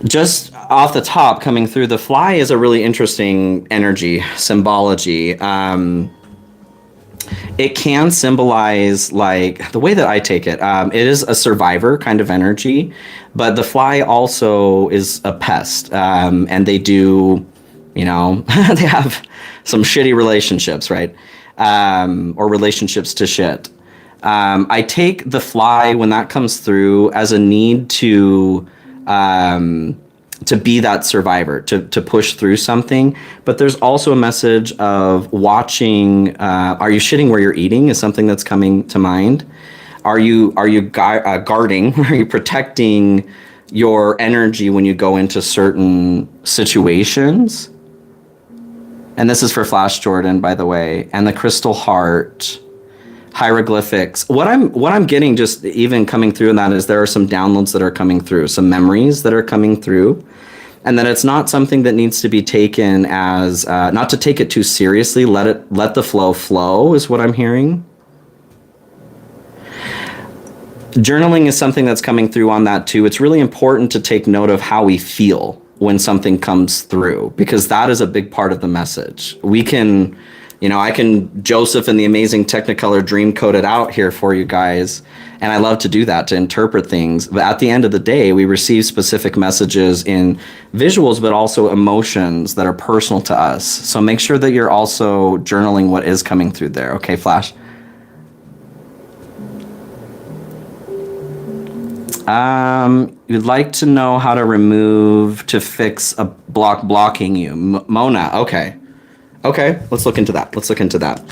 Just off the top, coming through, the fly is a really interesting energy symbology. It can symbolize, like, the way that I take it, it is a survivor kind of energy, but the fly also is a pest, and they do, they have some shitty relationships, right? Or relationships to shit. I take the fly when that comes through as a need to be that survivor, to push through something. But there's also a message of watching. Are you shitting where you're eating? Is something that's coming to mind. Are you guarding? Are you protecting your energy when you go into certain situations? And this is for Flash Jordan, by the way. And the crystal heart, hieroglyphics. What I'm getting, just even coming through in that, is there are some downloads that are coming through, some memories that are coming through, and that it's not something that needs to be taken as not to take it too seriously. Let the flow is what I'm hearing. Journaling is something that's coming through on that too. It's really important to take note of how we feel when something comes through, because that is a big part of the message. We can, I can Joseph and the Amazing Technicolor dream code it out here for you guys. And I love to do that, to interpret things. But at the end of the day, we receive specific messages in visuals, but also emotions that are personal to us. So make sure that you're also journaling what is coming through there. Okay, Flash? You'd like to know how to fix a block blocking you. Mona, okay. Okay, let's look into that.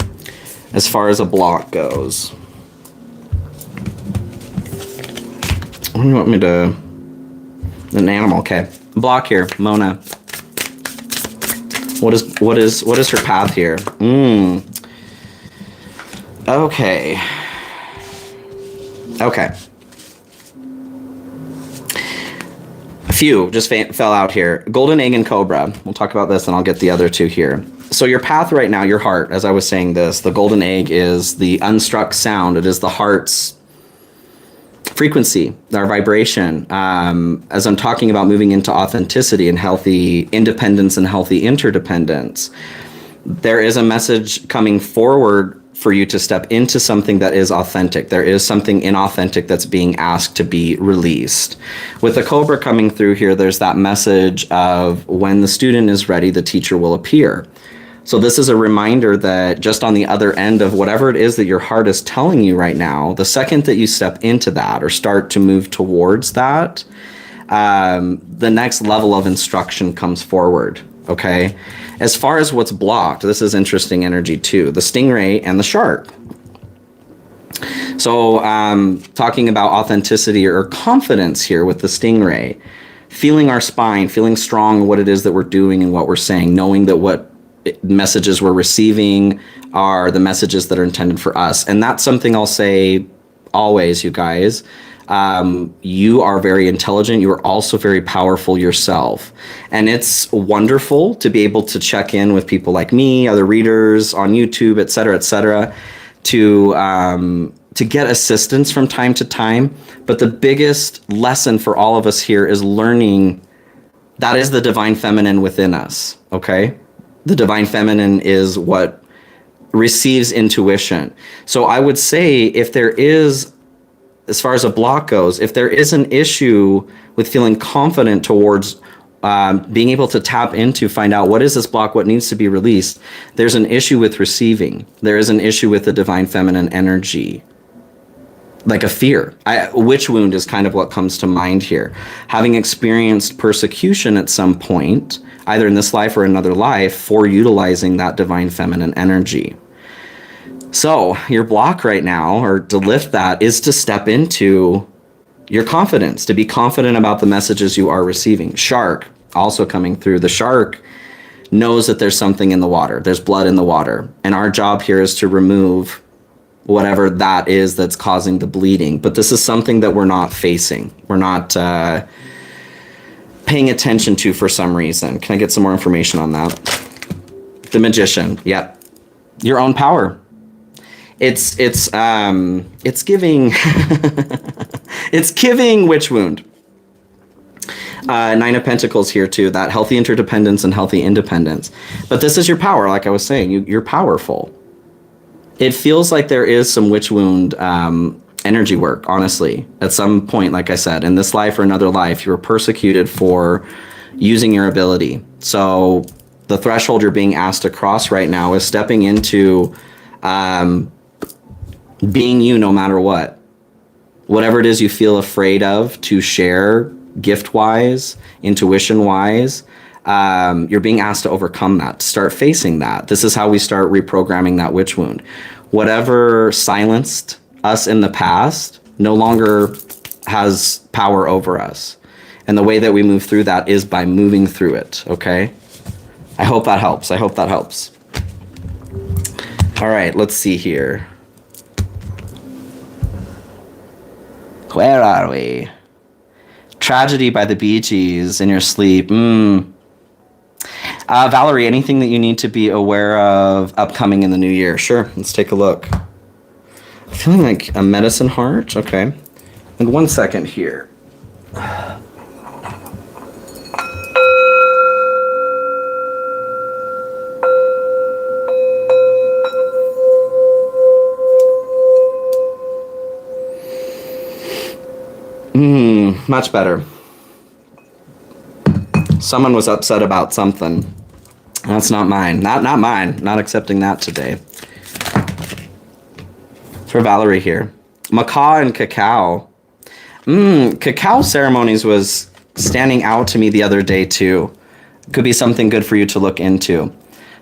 As far as a block goes. What do you want me to... An animal, okay. Block here, Mona. What is her path here? Okay. A few just fell out here. Golden egg and cobra. We'll talk about this and I'll get the other two here. So your path right now, your heart, as I was saying this, the golden egg is the unstruck sound. It is the heart's frequency, our vibration. As I'm talking about moving into authenticity and healthy independence and healthy interdependence, there is a message coming forward for you to step into something that is authentic. There is something inauthentic that's being asked to be released. With the cobra coming through here, there's that message of when the student is ready, the teacher will appear. So this is a reminder that just on the other end of whatever it is that your heart is telling you right now, the second that you step into that or start to move towards that, the next level of instruction comes forward. Okay. As far as what's blocked, this is interesting energy too. The stingray and the shark. So talking about authenticity or confidence here with the stingray, feeling our spine, feeling strong in what it is that we're doing and what we're saying, knowing that what messages we're receiving are the messages that are intended for us. And that's something I'll say always, you guys. You are very intelligent. You are also very powerful yourself. And it's wonderful to be able to check in with people like me, other readers on YouTube, et cetera, to get assistance from time to time. But the biggest lesson for all of us here is learning that is the divine feminine within us, okay? The divine feminine is what receives intuition. So I would say if there is, as far as a block goes, if there is an issue with feeling confident towards being able to tap into, find out what is this block, what needs to be released, there's an issue with receiving. There is an issue with the divine feminine energy, like a fear. Witch wound is kind of what comes to mind here. Having experienced persecution at some point, either in this life or another life, for utilizing that divine feminine energy. So your block right now, or to lift that, is to step into your confidence, to be confident about the messages you are receiving. Shark, also coming through. The shark knows that there's something in the water. There's blood in the water. And our job here is to remove whatever that is that's causing the bleeding. But this is something that we're not facing. We're not paying attention to for some reason. Can I get some more information on that? The magician, yep. Your own power. It's giving it's giving witch wound. Nine of Pentacles here too, that healthy interdependence and healthy independence. But this is your power, like I was saying, you're powerful. It feels like there is some witch wound energy work, honestly. At some point, like I said, in this life or another life, you were persecuted for using your ability. So the threshold you're being asked to cross right now is stepping into being you no matter what. Whatever it is you feel afraid of to share, gift-wise, intuition-wise, you're being asked to overcome that, to start facing that. This is how we start reprogramming that witch wound. Whatever silenced us in the past no longer has power over us. And the way that we move through that is by moving through it, okay? I hope that helps. I hope that helps. All right, let's see here. Where are we? Tragedy by the Bee Gees in your sleep. Valerie, anything that you need to be aware of upcoming in the new year? Sure, let's take a look. I'm feeling like a medicine heart. Okay. And 1 second here. Much better. Someone was upset about something. That's not mine. Not mine. Not accepting that today. For Valerie here. Macaw and cacao. Cacao ceremonies was standing out to me the other day too. Could be something good for you to look into.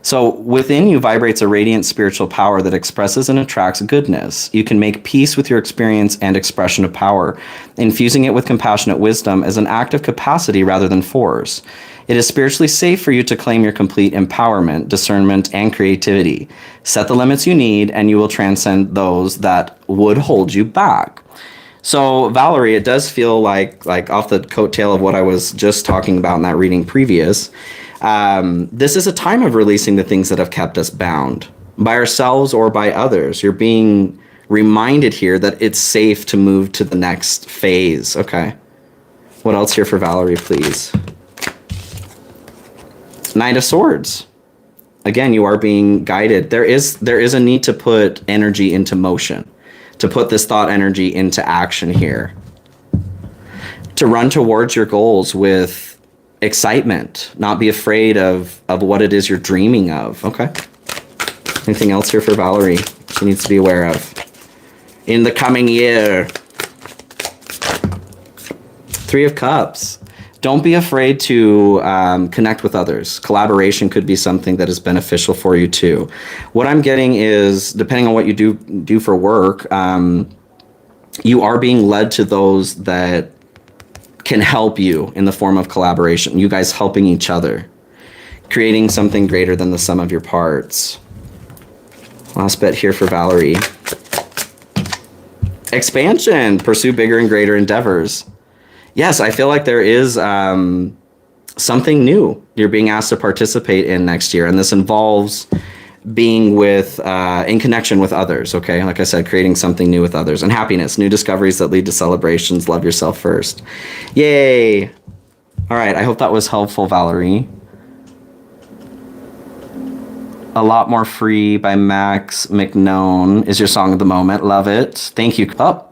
So within you vibrates a radiant spiritual power that expresses and attracts goodness. You can make peace with your experience and expression of power. Infusing it with compassionate wisdom is an act of capacity rather than force. It is spiritually safe for you to claim your complete empowerment, discernment, and creativity. Set the limits you need, and you will transcend those that would hold you back. So, Valerie, it does feel like off the coattail of what I was just talking about in that reading previous, this is a time of releasing the things that have kept us bound by ourselves or by others. You're being reminded here that it's safe to move to the next phase. Okay. What else here for Valerie, please? Knight of Swords. Again, you are being guided. There is a need to put energy into motion, to put this thought energy into action here, to run towards your goals with excitement, not be afraid of what it is you're dreaming of. Okay. Anything else here for Valerie she needs to be aware of in the coming year? Three of Cups. Don't be afraid to connect with others. Collaboration could be something that is beneficial for you too. What I'm getting is, depending on what you do for work, you are being led to those that can help you in the form of collaboration. You guys helping each other, creating something greater than the sum of your parts. Last bit here for Valerie. Expansion. Pursue bigger and greater endeavors. Yes, I feel like there is something new you're being asked to participate in next year. And this involves being in connection with others, okay? Like I said, creating something new with others. And happiness, new discoveries that lead to celebrations. Love yourself first. Yay! All right, I hope that was helpful, Valerie. A Lot More Free by Max McKnone is your song of the moment. Love it. Thank you. Oh,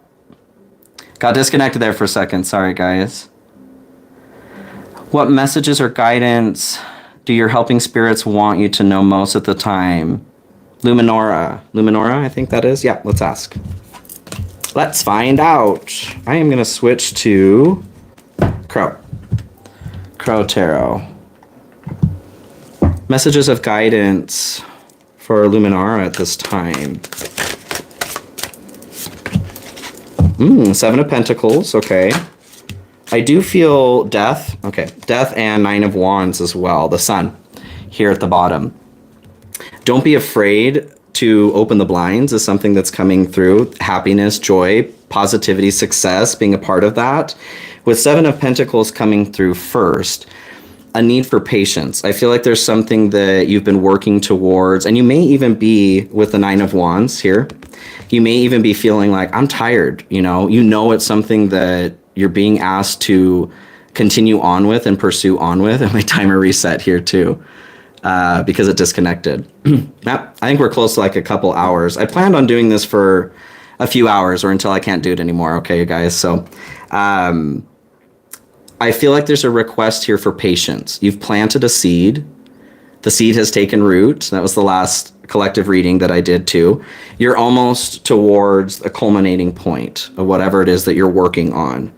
got disconnected there for a second. Sorry, guys. What messages or guidance do your helping spirits want you to know most at the time? Luminora, I think that is. Yeah, let's ask. Let's find out. I am going to switch to Crow Tarot. Messages of guidance for Luminara at this time. Seven of Pentacles, okay. I do feel death. Okay, death and Nine of Wands as well. The Sun here at the bottom. Don't be afraid to open the blinds is something that's coming through. Happiness, joy, positivity, success, being a part of that. With Seven of Pentacles coming through first, a need for patience. I feel like there's something that you've been working towards, and you may even be with the Nine of Wands here. You may even be feeling like, I'm tired, it's something that you're being asked to continue on with and pursue on with. And my timer reset here too, because it disconnected. I think we're close to like a couple hours. I planned on doing this for a few hours or until I can't do it anymore. Okay, you guys. So, I feel like there's a request here for patience. You've planted a seed. The seed has taken root. That was the last collective reading that I did too. You're almost towards a culminating point of whatever it is that you're working on.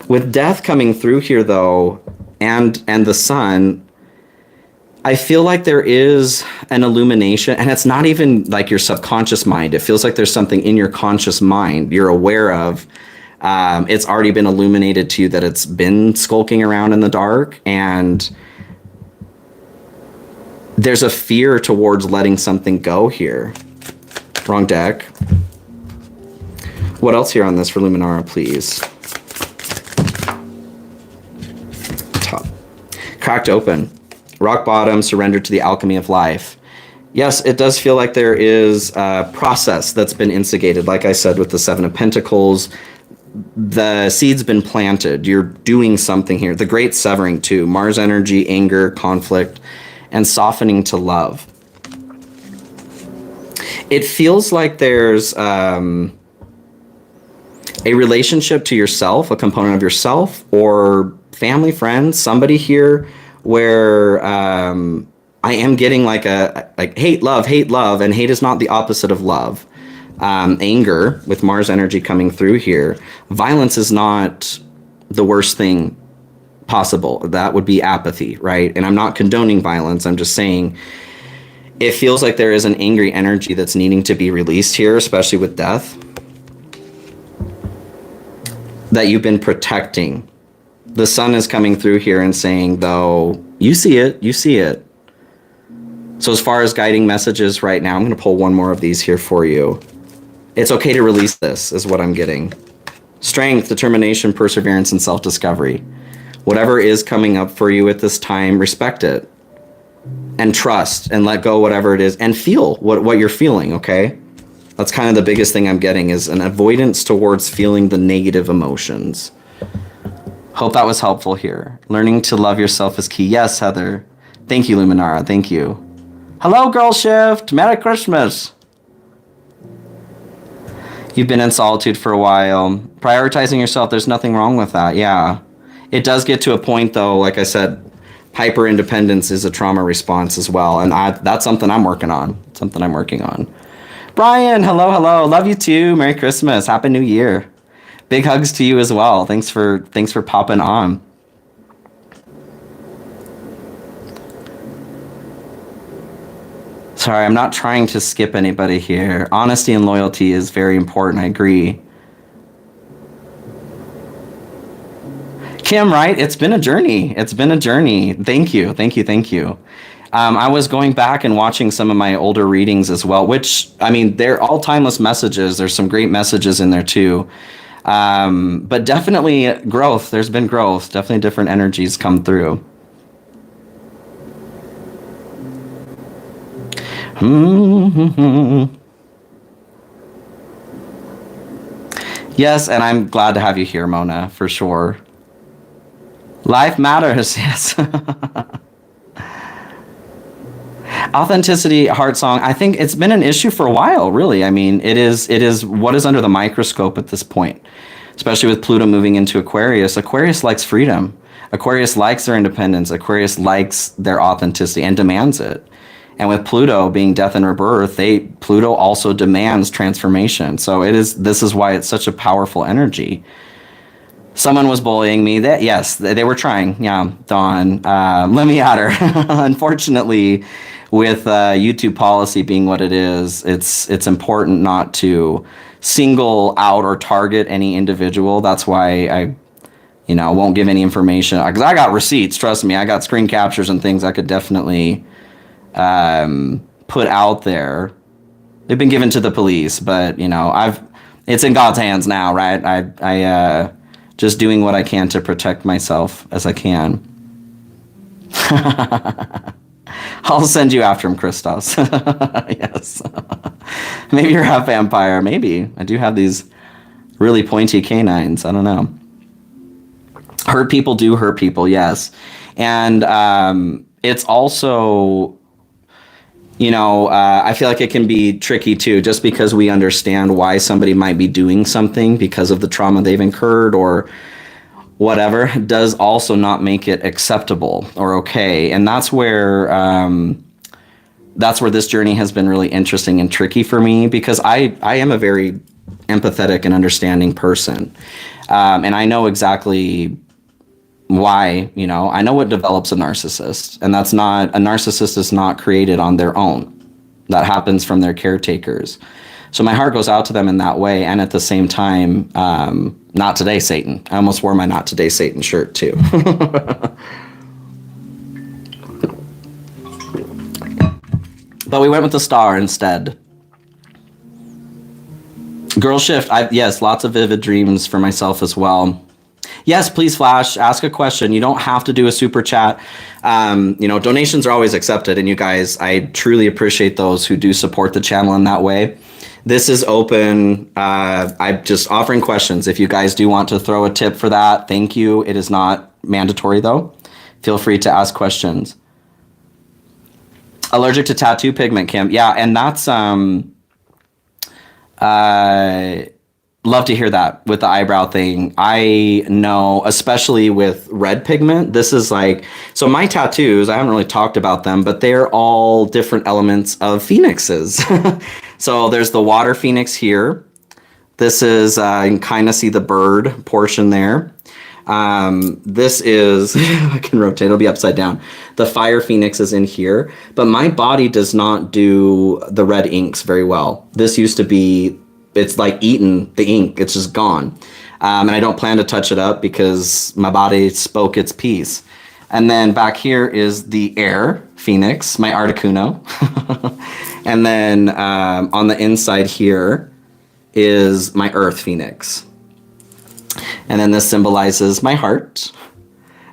With death coming through here though, and the sun, I feel like there is an illumination, and it's not even like your subconscious mind. It feels like there's something in your conscious mind you're aware of. It's already been illuminated to you that it's been skulking around in the dark, and there's a fear towards letting something go here. Wrong deck. What else here on this for Luminara, please? Top. Cracked open. Rock bottom, surrendered to the alchemy of life. Yes, it does feel like there is a process that's been instigated. Like I said, with the Seven of Pentacles, the seed's been planted. You're doing something here. The great severing too. Mars energy, anger, conflict, and softening to love. It feels like there's a relationship to yourself, a component of yourself, or family, friends, somebody here where I am getting like hate, love, and hate is not the opposite of love. Anger with Mars energy coming through here. Violence is not the worst thing possible. That would be apathy, right? And I'm not condoning violence. I'm just saying it feels like there is an angry energy that's needing to be released here, especially with death, that you've been protecting. The sun is coming through here and saying, though, you see it. So as far as guiding messages right now, I'm going to pull one more of these here for you. It's okay to release this, is what I'm getting. Strength, determination, perseverance, and self-discovery. Whatever is coming up for you at this time, respect it. And trust and let go whatever it is. And feel what you're feeling, okay? That's kind of the biggest thing I'm getting, is an avoidance towards feeling the negative emotions. Hope that was helpful here. Learning to love yourself is key. Yes, Heather. Thank you, Luminara. Thank you. Hello, Girl Shift. Merry Christmas. You've been in solitude for a while. Prioritizing yourself, there's nothing wrong with that. Yeah. It does get to a point, though, like I said, hyper-independence is a trauma response as well. And that's something I'm working on. Brian, hello. Love you too. Merry Christmas. Happy New Year. Big hugs to you as well. Thanks for popping on. Sorry, I'm not trying to skip anybody here. Honesty and loyalty is very important. I agree. Kim, right? It's been a journey. Thank you. I was going back and watching some of my older readings as well, which, I mean, they're all timeless messages. There's some great messages in there too. But definitely growth. There's been growth. Definitely different energies come through. Yes, and I'm glad to have you here, Mona, for sure. Life matters, yes. Authenticity, heart song. I think it's been an issue for a while, really. I mean, it is what is under the microscope at this point, especially with Pluto moving into Aquarius. Aquarius likes freedom. Aquarius likes their independence. Aquarius likes their authenticity and demands it. And with Pluto being death and rebirth, Pluto also demands transformation. So this is why it's such a powerful energy. Someone was bullying me. Yes, they were trying. Yeah, Dawn. Let me at her. Unfortunately, with YouTube policy being what it is, it's important not to single out or target any individual. That's why I won't give any information. Because I got receipts, trust me. I got screen captures and things I could definitely put out there. They've been given to the police, but it's in God's hands now, right? I just doing what I can to protect myself as I can. I'll send you after him, Christos. Yes. Maybe you're half vampire. Maybe. I do have these really pointy canines. I don't know. Hurt people do hurt people, yes. And it's also, I feel like it can be tricky too, just because we understand why somebody might be doing something because of the trauma they've incurred or whatever, does also not make it acceptable or okay. And that's where this journey has been really interesting and tricky for me, because I am a very empathetic and understanding person. And I know exactly why, I know what develops a narcissist, and a narcissist is not created on their own. That happens from their caretakers. So my heart goes out to them in that way. And at the same time, not today, Satan. I almost wore my not today, Satan shirt too. But we went with the star instead. Girl shift. Yes, lots of vivid dreams for myself as well. Yes, please flash, ask a question. You don't have to do a super chat. Donations are always accepted. And you guys, I truly appreciate those who do support the channel in that way. This is open. I'm just offering questions. If you guys do want to throw a tip for that, thank you. It is not mandatory though. Feel free to ask questions. Allergic to tattoo pigment, Kim. Yeah, and that's love to hear that with the eyebrow thing. I know, especially with red pigment, this is like, so my tattoos, I haven't really talked about them, but they're all different elements of phoenixes. So there's the water phoenix here. This is, you can kind of see the bird portion there. This is, I can rotate, it'll be upside down. The fire phoenix is in here, but my body does not do the red inks very well. This used to be, it's like eaten the ink, it's just gone. And I don't plan to touch it up because my body spoke its piece. And then back here is the air phoenix, my Articuno. And then on the inside here is my earth phoenix. And then this symbolizes my heart.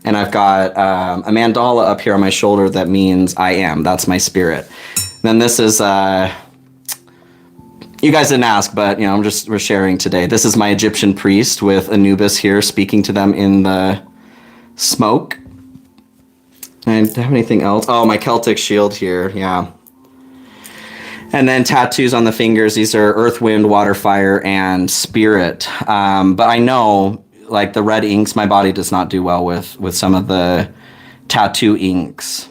And I've got a mandala up here on my shoulder that means I am. That's my spirit. Then this is, you guys didn't ask, but we're sharing today. This is my Egyptian priest with Anubis here speaking to them in the smoke. And do I have anything else? Oh, my Celtic shield here, yeah. And then tattoos on the fingers. These are earth, wind, water, fire, and spirit. But I know, like the red inks, my body does not do well with some of the tattoo inks.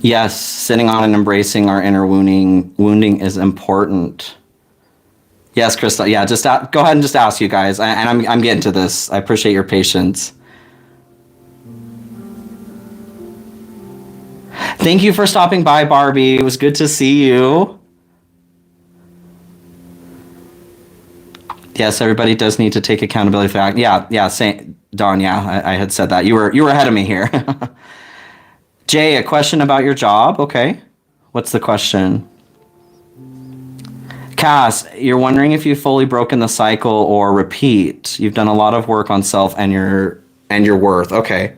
Yes, sitting on and embracing our inner wounding is important. Yes, Krista. Yeah, just go ahead and just ask, you guys. And I'm getting to this. I appreciate your patience. Thank you for stopping by, Barbie. It was good to see you. Yes, everybody does need to take accountability for that. Yeah, Dawn, yeah, I had said that. You were ahead of me here. Jay, a question about your job. Okay. What's the question? Cass, you're wondering if you've fully broken the cycle or repeat. You've done a lot of work on self and your worth. Okay.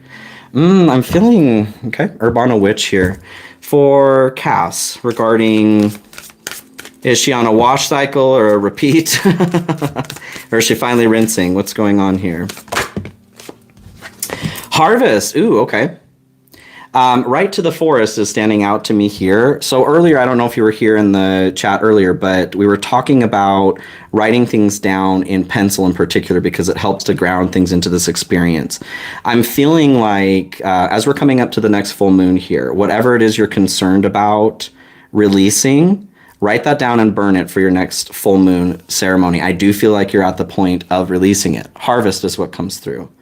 I'm feeling, okay, Urbana Witch here. For Cass, regarding, is she on a wash cycle or a repeat? Or is she finally rinsing? What's going on here? Harvest, ooh, okay. Right to the forest is standing out to me here. So earlier, I don't know if you were here in the chat earlier, but we were talking about writing things down in pencil in particular because it helps to ground things into this experience. I'm feeling like as we're coming up to the next full moon here, whatever it is you're concerned about releasing, write that down and burn it for your next full moon ceremony. I do feel like you're at the point of releasing it. Harvest is what comes through.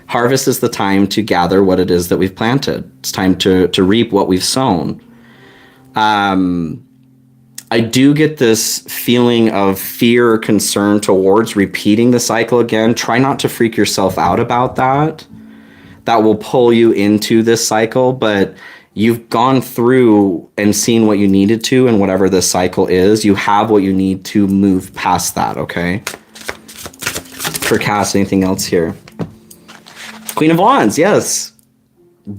Harvest is the time to gather what it is that we've planted. It's time to reap what we've sown. I do get this feeling of fear or concern towards repeating the cycle again. Try not to freak yourself out about that. That will pull you into this cycle, but you've gone through and seen what you needed to, and whatever this cycle is, you have what you need to move past that, okay? For Cass, anything else here? Queen of Wands, yes.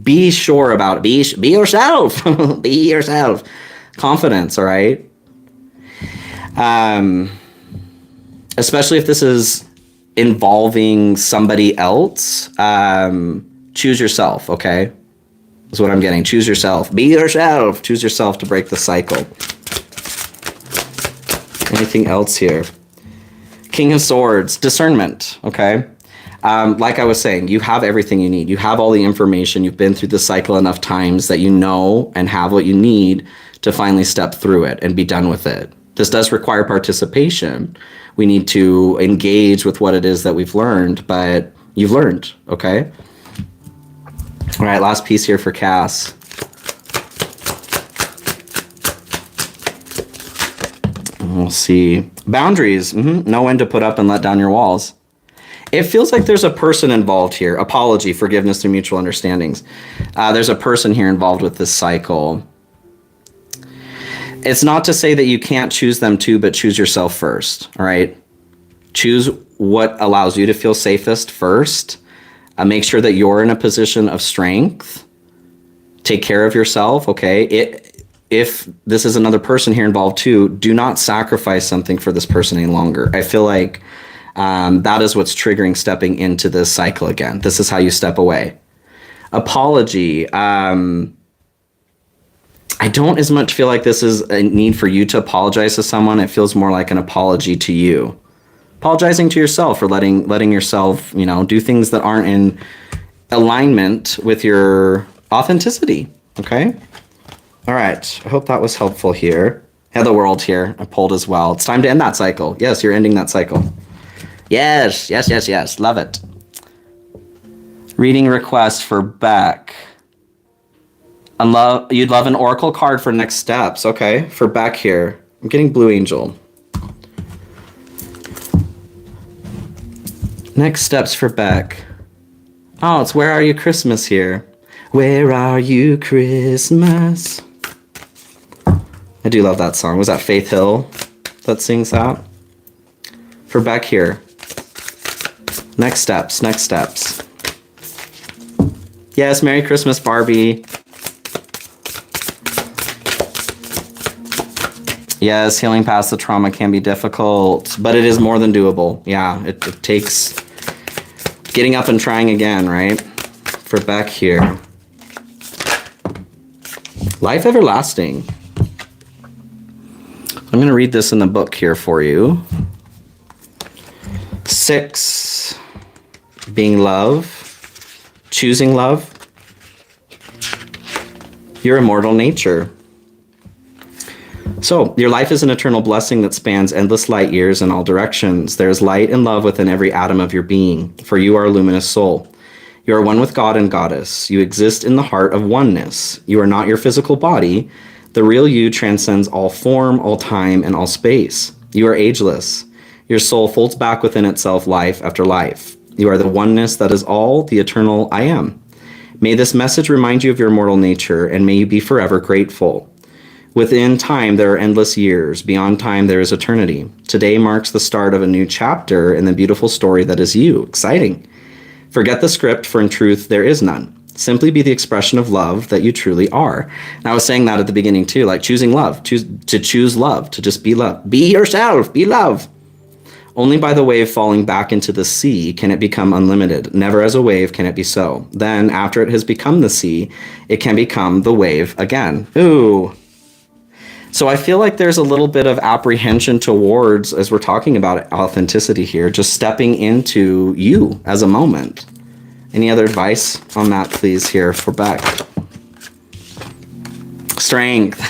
Be sure about it. Be yourself. Be yourself. Confidence, all right? Especially if this is involving somebody else, choose yourself, okay? That's what I'm getting. Choose yourself. Be yourself. Choose yourself to break the cycle. Anything else here? King of Swords, discernment, okay? Like I was saying, you have everything you need. You have all the information. You've been through the cycle enough times that you know and have what you need to finally step through it and be done with it. This does require participation. We need to engage with what it is that we've learned, but you've learned, okay? All right, last piece here for Cass. We'll see. Boundaries. Know when to put up and let down your walls. It feels like there's a person involved here. Apology, forgiveness through mutual understandings. There's a person here involved with this cycle. It's not to say that you can't choose them too, but choose yourself first, all right? Choose what allows you to feel safest first. Make sure that you're in a position of strength. Take care of yourself, okay? If this is another person here involved too, do not sacrifice something for this person any longer. I feel like that is what's triggering stepping into this cycle again. This is how you step away. Apology. I don't as much feel like this is a need for you to apologize to someone. It feels more like an apology to you. Apologizing to yourself for letting yourself, do things that aren't in alignment with your authenticity. Okay? All right. I hope that was helpful here. Heather World here. I pulled as well. It's time to end that cycle. Yes, you're ending that cycle. Yes. Love it. Reading request for Beck. You'd love an oracle card for next steps. Okay, for Beck here. I'm getting Blue Angel. Next steps for Beck. Oh, it's Where Are You Christmas here. Where are you Christmas? I do love that song. Was that Faith Hill that sings that? For Beck here. Next steps. Yes, Merry Christmas, Barbie. Yes, healing past the trauma can be difficult, but it is more than doable. Yeah, it takes getting up and trying again, right? For Beck here. Life everlasting. I'm going to read this in the book here for you. 6, being love, choosing love, your immortal nature. So, your life is an eternal blessing that spans endless light years in all directions. There is light and love within every atom of your being, for you are a luminous soul. You are one with God and Goddess. You exist in the heart of oneness. You are not your physical body. The real you transcends all form, all time, and all space. You are ageless. Your soul folds back within itself life after life. You are the oneness that is all, the eternal I am. May this message remind you of your immortal nature, and may you be forever grateful. Within time, there are endless years. Beyond time, there is eternity. Today marks the start of a new chapter in the beautiful story that is you. Exciting. Forget the script, for in truth, there is none. Simply be the expression of love that you truly are. And I was saying that at the beginning too, like choosing love, to choose love, to just be love. Be yourself, be love. Only by the wave falling back into the sea can it become unlimited. Never as a wave can it be so. Then, after it has become the sea, it can become the wave again. Ooh. So I feel like there's a little bit of apprehension towards, as we're talking about authenticity here, just stepping into you as a moment. Any other advice on that, please, here for Beck? Strength.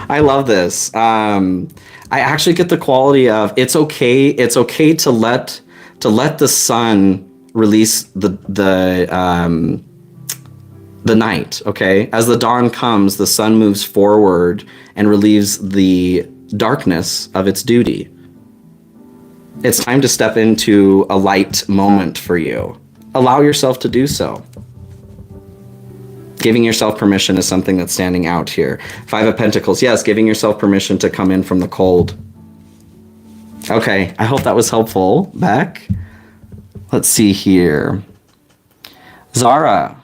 I love this. I actually get the quality of it's okay to let the sun release the night, okay? As the dawn comes, the sun moves forward and relieves the darkness of its duty. It's time to step into a light moment for you. Allow yourself to do so. Giving yourself permission is something that's standing out here. 5 of Pentacles, yes, giving yourself permission to come in from the cold. Okay, I hope that was helpful, Beck. Let's see here. Zara,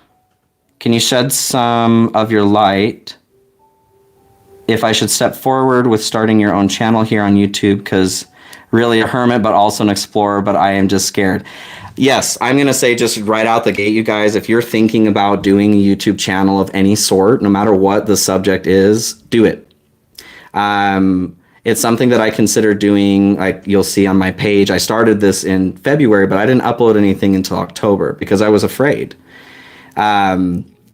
can you shed some of your light if I should step forward with starting your own channel here on YouTube? Because really a hermit, but also an explorer, but I am just scared. Yes, I'm going to say just right out the gate, you guys, if you're thinking about doing a YouTube channel of any sort, no matter what the subject is, do it. It's something that I consider doing, like you'll see on my page. I started this in February, but I didn't upload anything until October because I was afraid.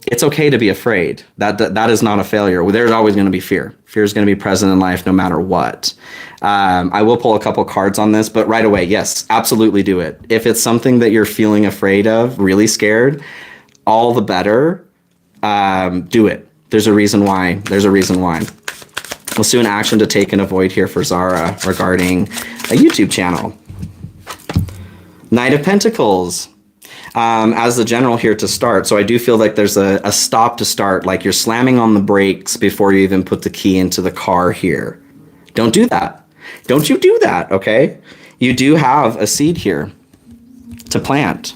It's okay to be afraid. That is not a failure. There's always going to be fear. Fear is going to be present in life no matter what. I will pull a couple cards on this, but right away, yes, absolutely do it. If it's something that you're feeling afraid of, really scared, all the better. Do it. There's a reason why. There's a reason why. Let's do an action to take and avoid here for Zara regarding a YouTube channel. Knight of Pentacles. As the general here to start. So I do feel like there's a stop to start, like you're slamming on the brakes before you even put the key into the car here. Don't do that. Don't you do that, okay? You do have a seed here to plant.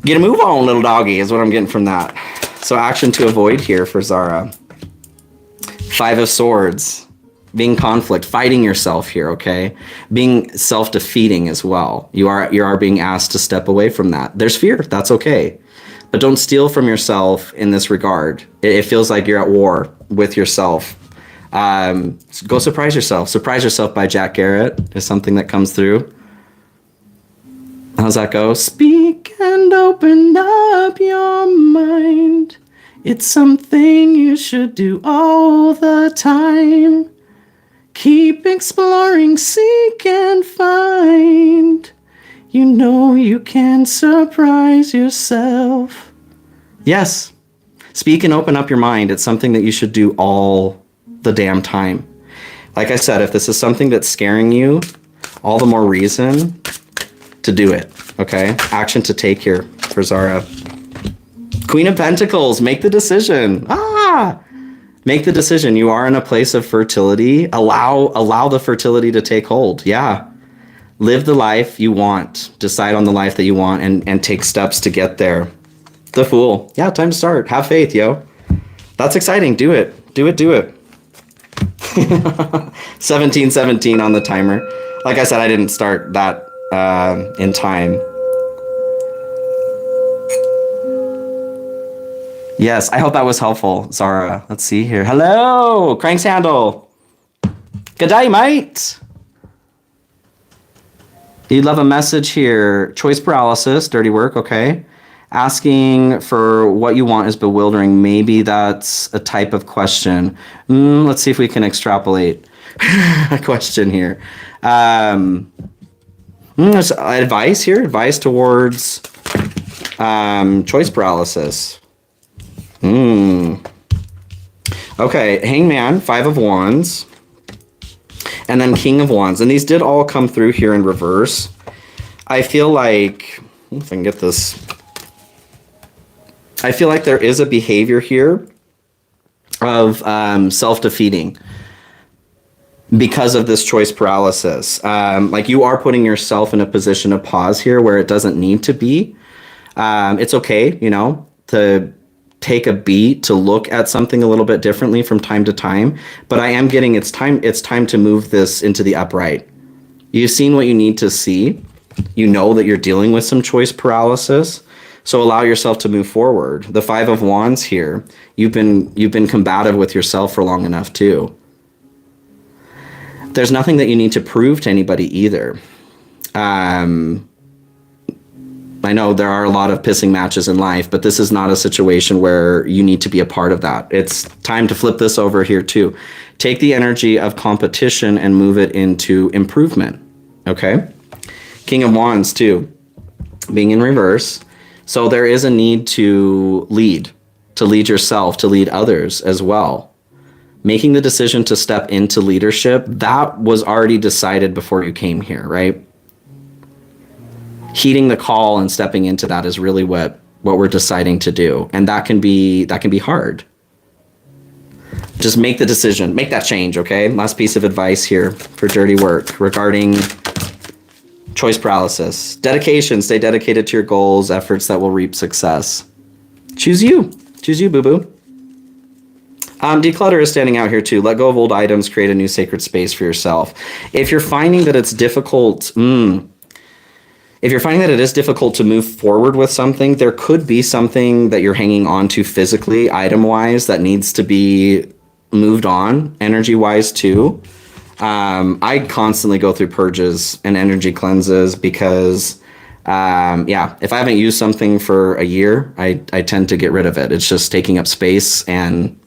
Get a move on, little doggy, is what I'm getting from that. So action to avoid here for Zara. 5 of Swords. Being conflict, fighting yourself here, okay? Being self-defeating as well. You are being asked to step away from that. There's fear, that's okay. But don't steal from yourself in this regard. It feels like you're at war with yourself. Go surprise yourself. Surprise Yourself by Jack Garrett is something that comes through. How's that go? Speak and open up your mind. It's something you should do all the time. Keep exploring, seek and find. You know you can surprise yourself. Yes, speak and open up your mind. It's something that you should do all the damn time. Like I said, if this is something that's scaring you, all the more reason to do it, okay? Action to take here for Zara. Queen of Pentacles, make the decision. Make the decision. You are in a place of fertility. Allow the fertility to take hold. Yeah. Live the life you want. Decide on the life that you want and take steps to get there. The Fool. Yeah, time to start. Have faith, yo. That's exciting. Do it. Do it. Do it. 17:17 on the timer. Like I said, I didn't start that in time. Yes, I hope that was helpful, Zara. Let's see here. Hello, Cranks Handle. Good day, mate. You'd love a message here. Choice paralysis, dirty work, okay. Asking for what you want is bewildering. Maybe that's a type of question. Let's see if we can extrapolate a question here. There's advice here. Advice towards choice paralysis. Okay, Hangman, 5 of Wands, and then King of Wands. And these did all come through here in reverse. I feel like, if I can get this, I feel like there is a behavior here of self-defeating because of this choice paralysis. Like you are putting yourself in a position of pause here where it doesn't need to be. It's okay, you know, to take a beat, to look at something a little bit differently from time to time, but I am getting it's time to move this into the upright. You've seen what you need to see. You know that you're dealing with some choice paralysis, so allow yourself to move forward. The 5 of Wands here, you've been combative with yourself for long enough too. There's nothing that you need to prove to anybody either. I know there are a lot of pissing matches in life, but this is not a situation where you need to be a part of that. It's time to flip this over here too. Take the energy of competition and move it into improvement, okay? King of Wands too, being in reverse. So there is a need to lead yourself, to lead others as well. Making the decision to step into leadership, that was already decided before you came here, right? Heeding the call and stepping into that is really what we're deciding to do. And that can be hard. Just make the decision, make that change, okay? Last piece of advice here for dirty work regarding Choice paralysis. Dedication. Stay dedicated to your goals, efforts that will reap success. Choose you. Choose you, boo-boo. Declutter is standing out here too. Let go of old items, create a new sacred space for yourself. If you're finding that it's difficult, if you're finding that it is difficult to move forward with something, there could be something that you're hanging on to physically, item-wise, that needs to be moved on, energy-wise too. I constantly go through purges and energy cleanses because, if I haven't used something for a year, I tend to get rid of it. It's just taking up space, and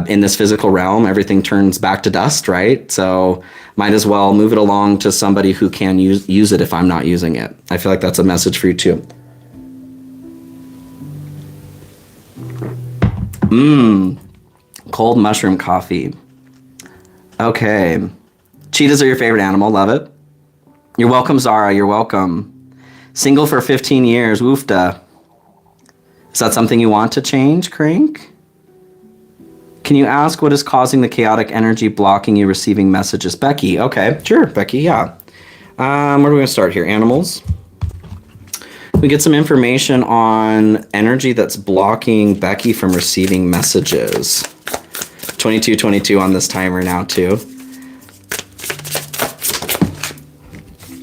in this physical realm, everything turns back to dust, right? So might as well move it along to somebody who can use it if I'm not using it. I feel like that's a message for you too. Cold mushroom coffee. Okay. Cheetahs are your favorite animal. Love it. You're welcome, Zara. You're welcome. Single for 15 years. Woofda. Is that something you want to change, Crank? Can you ask what is causing the chaotic energy blocking you receiving messages? Becky. Okay. Sure, Becky. Yeah. Where are we going to start here? Animals. We get some information on energy that's blocking Becky from receiving messages. 2222 on this timer now too.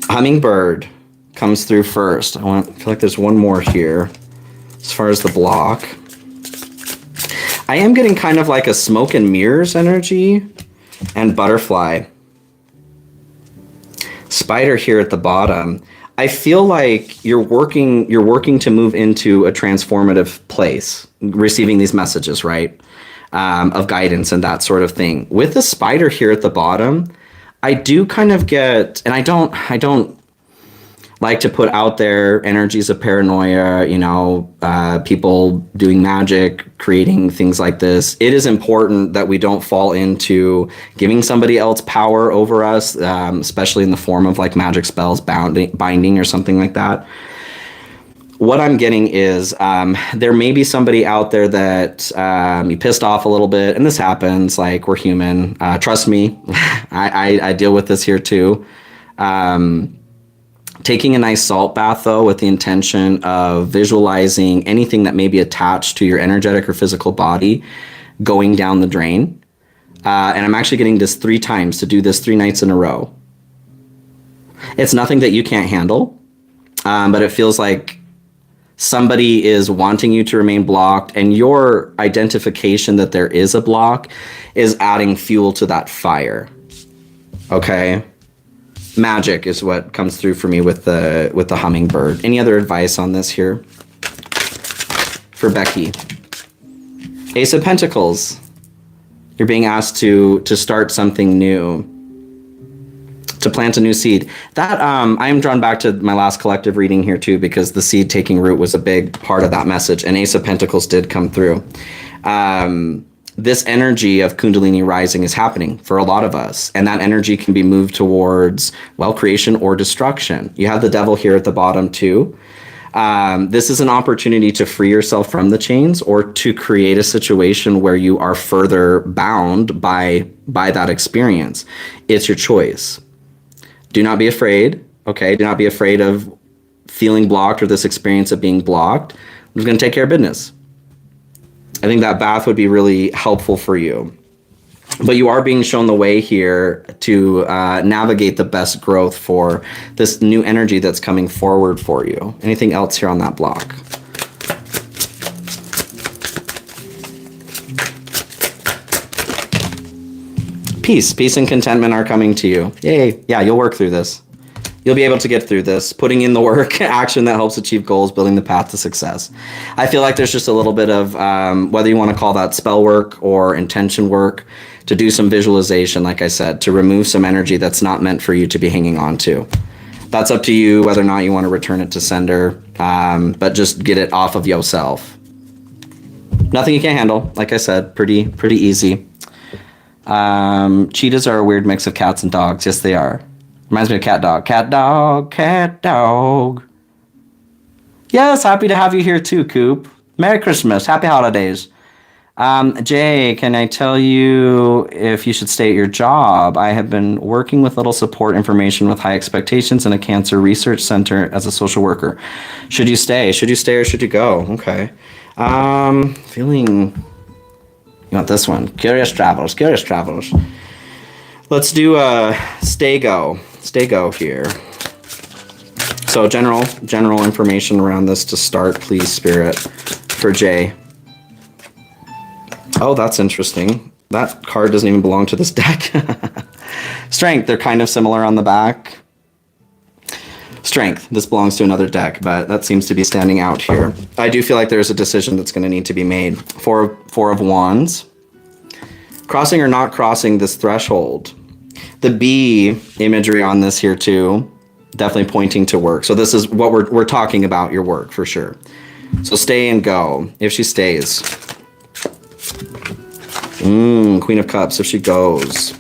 Hummingbird comes through first. I feel like there's one more here as far as the block. I am getting kind of like a smoke and mirrors energy and butterfly. Spider here at the bottom. I feel like you're working to move into a transformative place, receiving these messages, right? Of guidance and that sort of thing. With the spider here at the bottom, I do kind of get, and I don't like to put out there energies of paranoia, people doing magic, creating things like this. It is important that we don't fall into giving somebody else power over us, especially in the form of like magic spells, binding or something like that. What I'm getting is there may be somebody out there that you pissed off a little bit, and this happens, like we're human. Trust me, I deal with this here too. Taking a nice salt bath, though, with the intention of visualizing anything that may be attached to your energetic or physical body going down the drain. And I'm actually getting this 3 times to do this 3 nights in a row. It's nothing that you can't handle, but it feels like somebody is wanting you to remain blocked, and your identification that there is a block is adding fuel to that fire. Okay? Magic is what comes through for me with the hummingbird. Any other advice on this here for Becky? Ace of Pentacles. You're being asked to start something new, to plant a new seed. That I am drawn back to my last collective reading here too, because the seed taking root was a big part of that message, and Ace of Pentacles did come through. This energy of Kundalini rising is happening for a lot of us, and that energy can be moved towards, well, creation or destruction. You have the devil here at the bottom too. This is an opportunity to free yourself from the chains, or to create a situation where you are further bound by that experience. It's your choice. Do not be afraid, okay? Do not be afraid of feeling blocked or this experience of being blocked. I'm just going to take care of business. I think that bath would be really helpful for you. But you are being shown the way here to navigate the best growth for this new energy that's coming forward for you. Anything else here on that block? Peace and contentment are coming to you. Yay. Yeah, you'll work through this. You'll be able to get through this, putting in the work, action that helps achieve goals, building the path to success. I feel like there's just a little bit of, whether you want to call that spell work or intention work, to do some visualization, like I said, to remove some energy that's not meant for you to be hanging on to. That's up to you whether or not you want to return it to sender, but just get it off of yourself. Nothing you can't handle, like I said, pretty easy. Cheetahs are a weird mix of cats and dogs. Yes, they are. Reminds me of cat dog. Cat dog, cat dog. Yes, happy to have you here too, Coop. Merry Christmas. Happy holidays. Jay, can I tell you if you should stay at your job? I have been working with little support information with high expectations in a cancer research center as a social worker. Should you stay? Should you stay or should you go? Okay. Feeling. You want this one? Curious Travels. Curious Travels. Let's do a stay go. Stay go here. So general information around this to start, please, Spirit, for Jay. Oh, that's interesting. That card doesn't even belong to this deck. Strength, they're kind of similar on the back. Strength, this belongs to another deck, but that seems to be standing out here. I do feel like there's a decision that's going to need to be made. Four of Wands. Crossing or not crossing this threshold. The bee imagery on this here too, definitely pointing to work. So this is what we're talking about, your work for sure. So stay and go, if she stays. Queen of Cups, if she goes.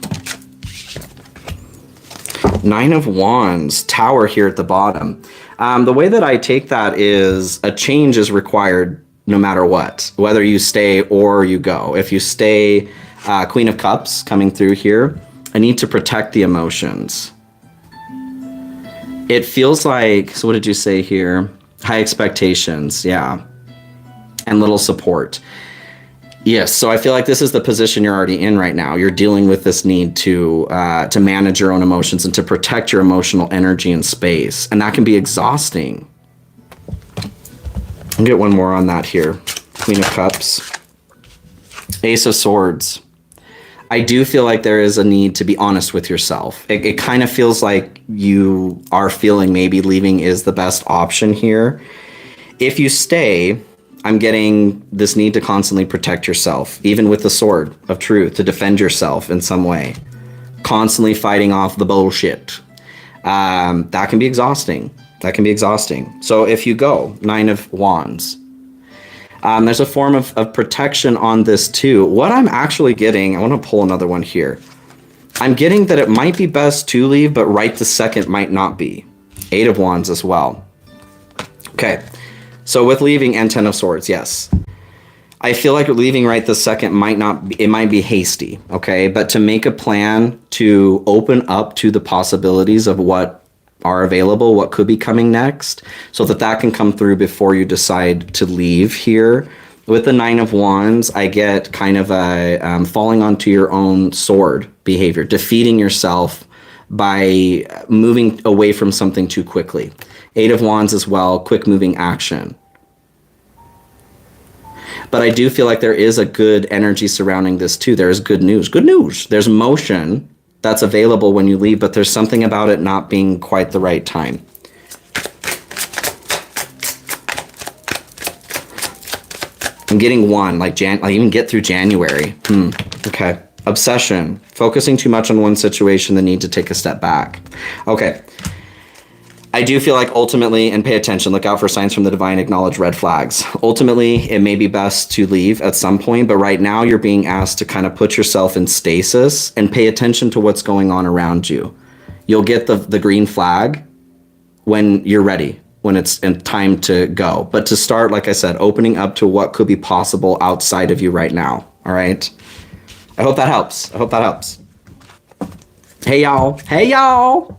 Nine of Wands, Tower here at the bottom. The way that I take that is a change is required no matter what, whether you stay or you go. If you stay, Queen of Cups coming through here, I need to protect the emotions. It feels like, so what did you say here? High expectations, yeah. And little support. Yes, so I feel like this is the position you're already in right now. You're dealing with this need to manage your own emotions and to protect your emotional energy and space. And that can be exhausting. I'll get one more on that here. Queen of Cups. Ace of Swords. I do feel like there is a need to be honest with yourself. It kind of feels like you are feeling maybe leaving is the best option here. If you stay, I'm getting this need to constantly protect yourself, even with the sword of truth, to defend yourself in some way. Constantly fighting off the bullshit. That can be exhausting. That can be exhausting. So if you go, Nine of Wands. There's a form of protection on this too. What I'm actually getting, I want to pull another one here. I'm getting that it might be best to leave, but right this second might not be. Eight of Wands as well. Okay. So with leaving and Ten of Swords, yes. I feel like leaving right this second might not be, it might be hasty, okay? But to make a plan to open up to the possibilities of what are available, what could be coming next, so that can come through before you decide to leave here. With the Nine of Wands, I get kind of a falling onto your own sword behavior, defeating yourself by moving away from something too quickly. Eight of Wands as well, quick moving action. But I do feel like there is a good energy surrounding this too. There is good news. Good news. There's motion that's available when you leave, but there's something about it not being quite the right time. I'm getting one, like I even get through January. Okay. Obsession. Focusing too much on one situation, the need to take a step back. Okay. I do feel like ultimately, and pay attention, look out for signs from the divine, acknowledge red flags. Ultimately, it may be best to leave at some point, but right now you're being asked to kind of put yourself in stasis and pay attention to what's going on around you. You'll get the green flag when you're ready, when it's time to go. But to start, like I said, opening up to what could be possible outside of you right now, all right? I hope that helps. I hope that helps. Hey, y'all. Hey, y'all.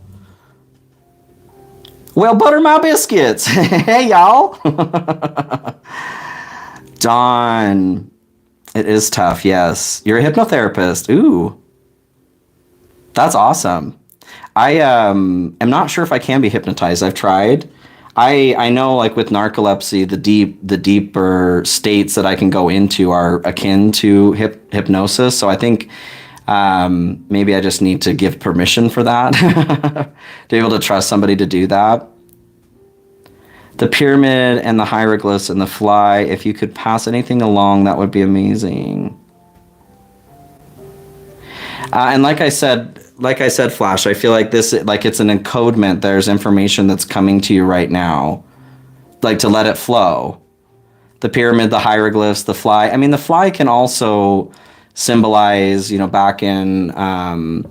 Well, butter my biscuits. Hey, y'all. Dawn. It is tough, yes. You're a hypnotherapist. Ooh. That's awesome. I am not sure if I can be hypnotized. I've tried. I know, like with narcolepsy, the deeper states that I can go into are akin to hypnosis. So I think maybe I just need to give permission for that, to be able to trust somebody to do that. The pyramid and the hieroglyphs and the fly, if you could pass anything along, that would be amazing. And like I said, Flash, I feel like this, like it's an encodement. There's information that's coming to you right now, like to let it flow. The pyramid, the hieroglyphs, the fly. I mean, the fly can also symbolize, back in, I'm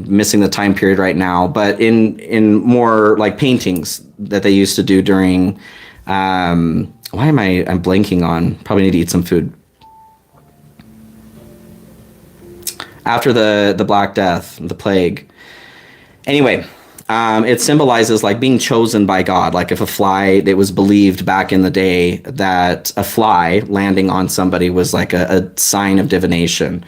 missing the time period right now, but in more like paintings that they used to do during Why am I'm blanking on? Probably need to eat some food. After the Black Death, the plague. Anyway, it symbolizes like being chosen by God. Like if a fly, it was believed back in the day that a fly landing on somebody was like a sign of divination,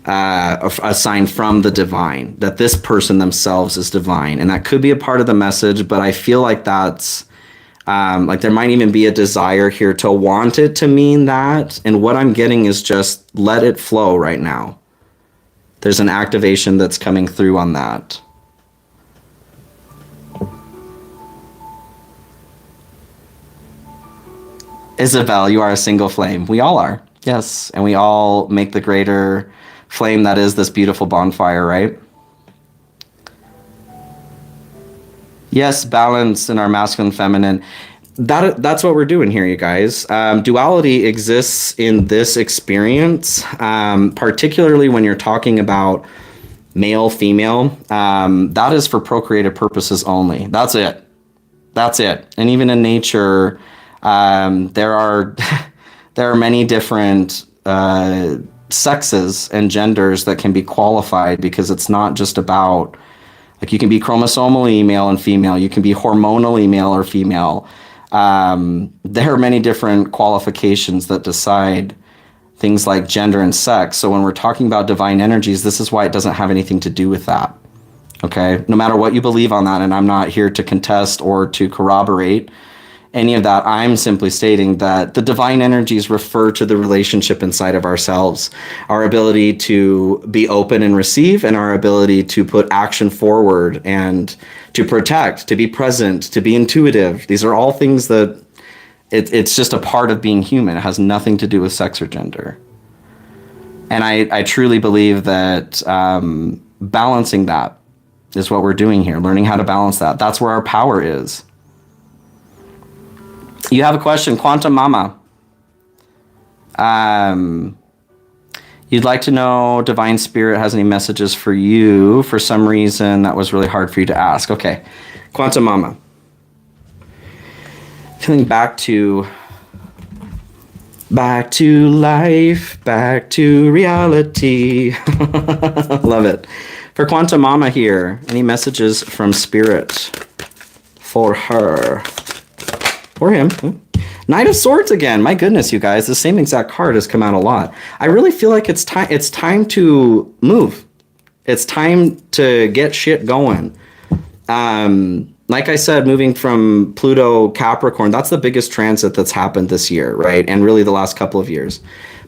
a sign from the divine, that this person themselves is divine. And that could be a part of the message, but I feel like that's like there might even be a desire here to want it to mean that. And what I'm getting is just let it flow right now. There's an activation that's coming through on that. Isabel, you are a single flame. We all are. Yes. And we all make the greater flame that is this beautiful bonfire, right? Yes, balance in our masculine, feminine. That's what we're doing here, you guys. Duality exists in this experience, particularly when you're talking about male, female. That is for procreative purposes only. That's it. That's it. And even in nature, there are there are many different sexes and genders that can be qualified, because it's not just about, like, you can be chromosomally male and female, you can be hormonally male or female. There are many different qualifications that decide things like gender and sex. So when we're talking about divine energies, this is why it doesn't have anything to do with that. Okay, no matter what you believe on that, and I'm not here to contest or to corroborate any of that. I'm simply stating that the divine energies refer to the relationship inside of ourselves, our ability to be open and receive, and our ability to put action forward and to protect, to be present, to be intuitive. These are all things that it's just a part of being human. It has nothing to do with sex or gender. And I truly believe that balancing that is what we're doing here, learning how to balance that. That's where our power is. You have a question, Quantum Mama. You'd like to know Divine Spirit has any messages for you. For some reason, that was really hard for you to ask. Okay, Quantum Mama. Feeling back to life, back to reality. Love it. For Quantum Mama here, any messages from Spirit for her? Or him. Knight of Swords again. My goodness, you guys. The same exact card has come out a lot. I really feel like it's time to move. It's time to get shit going. Like I said, moving from Pluto Capricorn, that's the biggest transit that's happened this year, right? And really the last couple of years.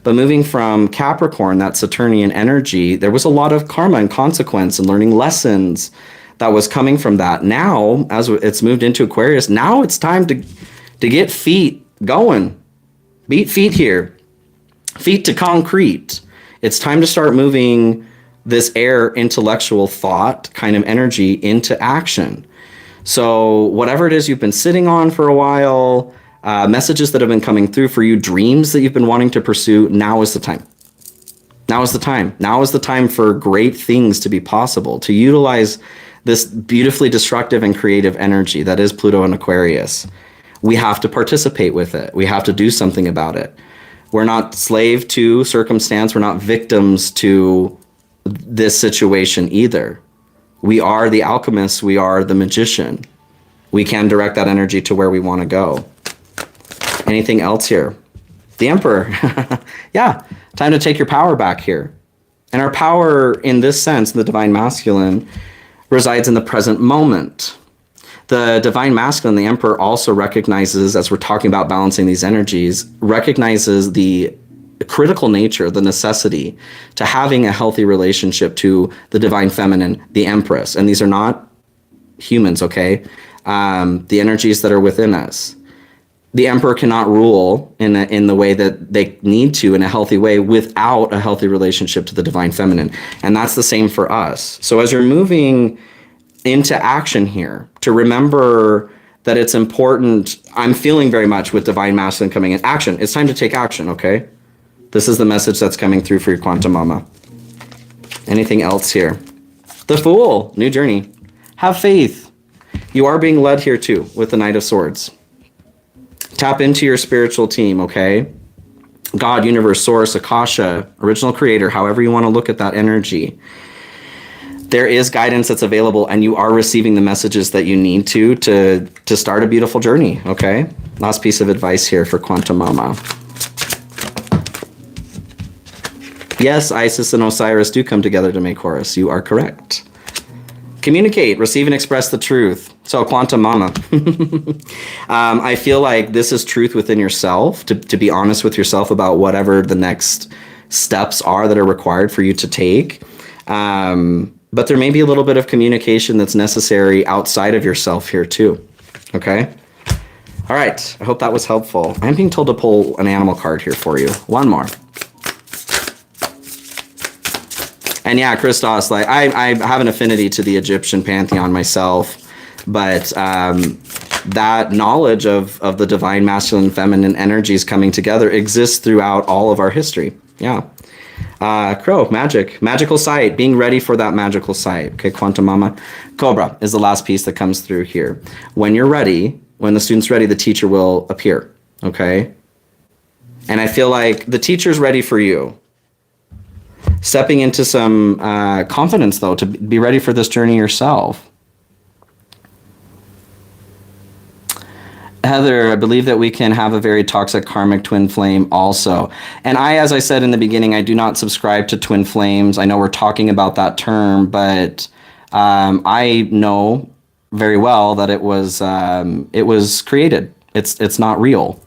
But moving from Capricorn, that Saturnian energy, there was a lot of karma and consequence and learning lessons that was coming from that. Now, as it's moved into Aquarius, now it's time to get feet going. Beat feet here. Feet to concrete. It's time to start moving this air intellectual thought kind of energy into action. So whatever it is you've been sitting on for a while, messages that have been coming through for you, dreams that you've been wanting to pursue, now is the time. Now is the time. Now is the time for great things to be possible, to utilize this beautifully destructive and creative energy that is Pluto and Aquarius. We have to participate with it. We have to do something about it. We're not slave to circumstance. We're not victims to this situation either. We are the alchemist. We are the magician. We can direct that energy to where we want to go. Anything else here? The Emperor. Yeah, time to take your power back here. And our power in this sense, the Divine Masculine, resides in the present moment. The Divine Masculine, the Emperor, also recognizes, as we're talking about balancing these energies, recognizes the critical nature, the necessity to having a healthy relationship to the Divine Feminine, the Empress. And these are not humans, okay? The energies that are within us. The Emperor cannot rule in the way that they need to in a healthy way without a healthy relationship to the Divine Feminine. And that's the same for us. So as you're moving into action here, to remember that it's important. I'm feeling very much with Divine Masculine coming in. Action. It's time to take action, okay? This is the message that's coming through for your Quantum Mama. Anything else here? The Fool. New journey. Have faith. You are being led here too with the Knight of Swords. Tap into your spiritual team, okay? God, universe, source, Akasha, original creator, however you want to look at that energy. There is guidance that's available, and you are receiving the messages that you need to start a beautiful journey, okay? Last piece of advice here for Quantum Mama. Yes, Isis and Osiris do come together to make Horus. You are correct. Communicate, receive, and express the truth. So, Quantum Mama, I feel like this is truth within yourself, to be honest with yourself about whatever the next steps are that are required for you to take. But there may be a little bit of communication that's necessary outside of yourself here too. Okay? All right. I hope that was helpful. I'm being told to pull an animal card here for you. One more. And yeah, Christos, like I have an affinity to the Egyptian pantheon myself, but that knowledge of the divine masculine and feminine energies coming together exists throughout all of our history. Yeah. Crow, magical sight, being ready for that magical sight. Okay, Quantum Mama. Cobra is the last piece that comes through here. When you're ready, when the student's ready, the teacher will appear. Okay? And I feel like the teacher's ready for you. Stepping into some confidence, though, to be ready for this journey yourself. Heather, I believe that we can have a very toxic karmic twin flame also. And as I said in the beginning, I do not subscribe to twin flames. I know we're talking about that term, but I know very well that it was created. It's not real.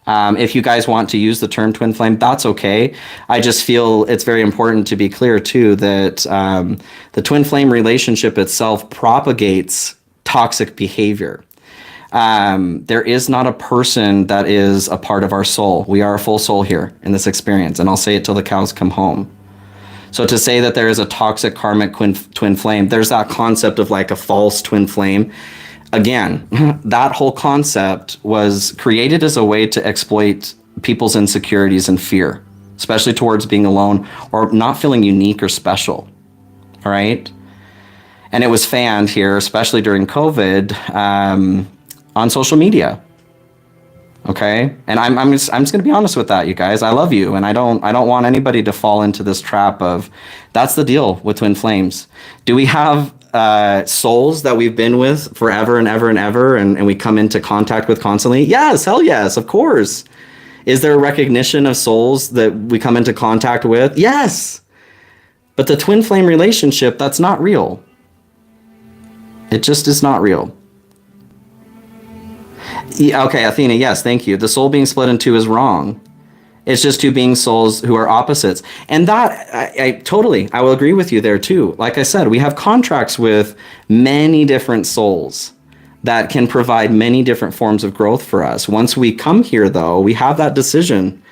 If you guys want to use the term twin flame, that's okay. I just feel it's very important to be clear too that the twin flame relationship itself propagates toxic behavior. There is not a person that is a part of our soul. We are a full soul here in this experience, and I'll say it till the cows come home. So to say that there is a toxic karmic twin flame, there's that concept of like a false twin flame. Again, that whole concept was created as a way to exploit people's insecurities and fear, especially towards being alone or not feeling unique or special. All right? And it was fanned here, especially during COVID, on social media. Okay? And I'm just going to be honest with that, you guys. I love you, and I don't want anybody to fall into this trap of that's the deal with twin flames. Do we have souls that we've been with forever and ever and ever and we come into contact with constantly? Yes, hell yes, of course. Is there a recognition of souls that we come into contact with? Yes. But the twin flame relationship, that's not real. It just is not real. Yeah, okay, Athena, yes, thank you. The soul being split in two is wrong. It's just two being souls who are opposites. And that, I will agree with you there too. Like I said, we have contracts with many different souls that can provide many different forms of growth for us. Once we come here, though, we have that decision.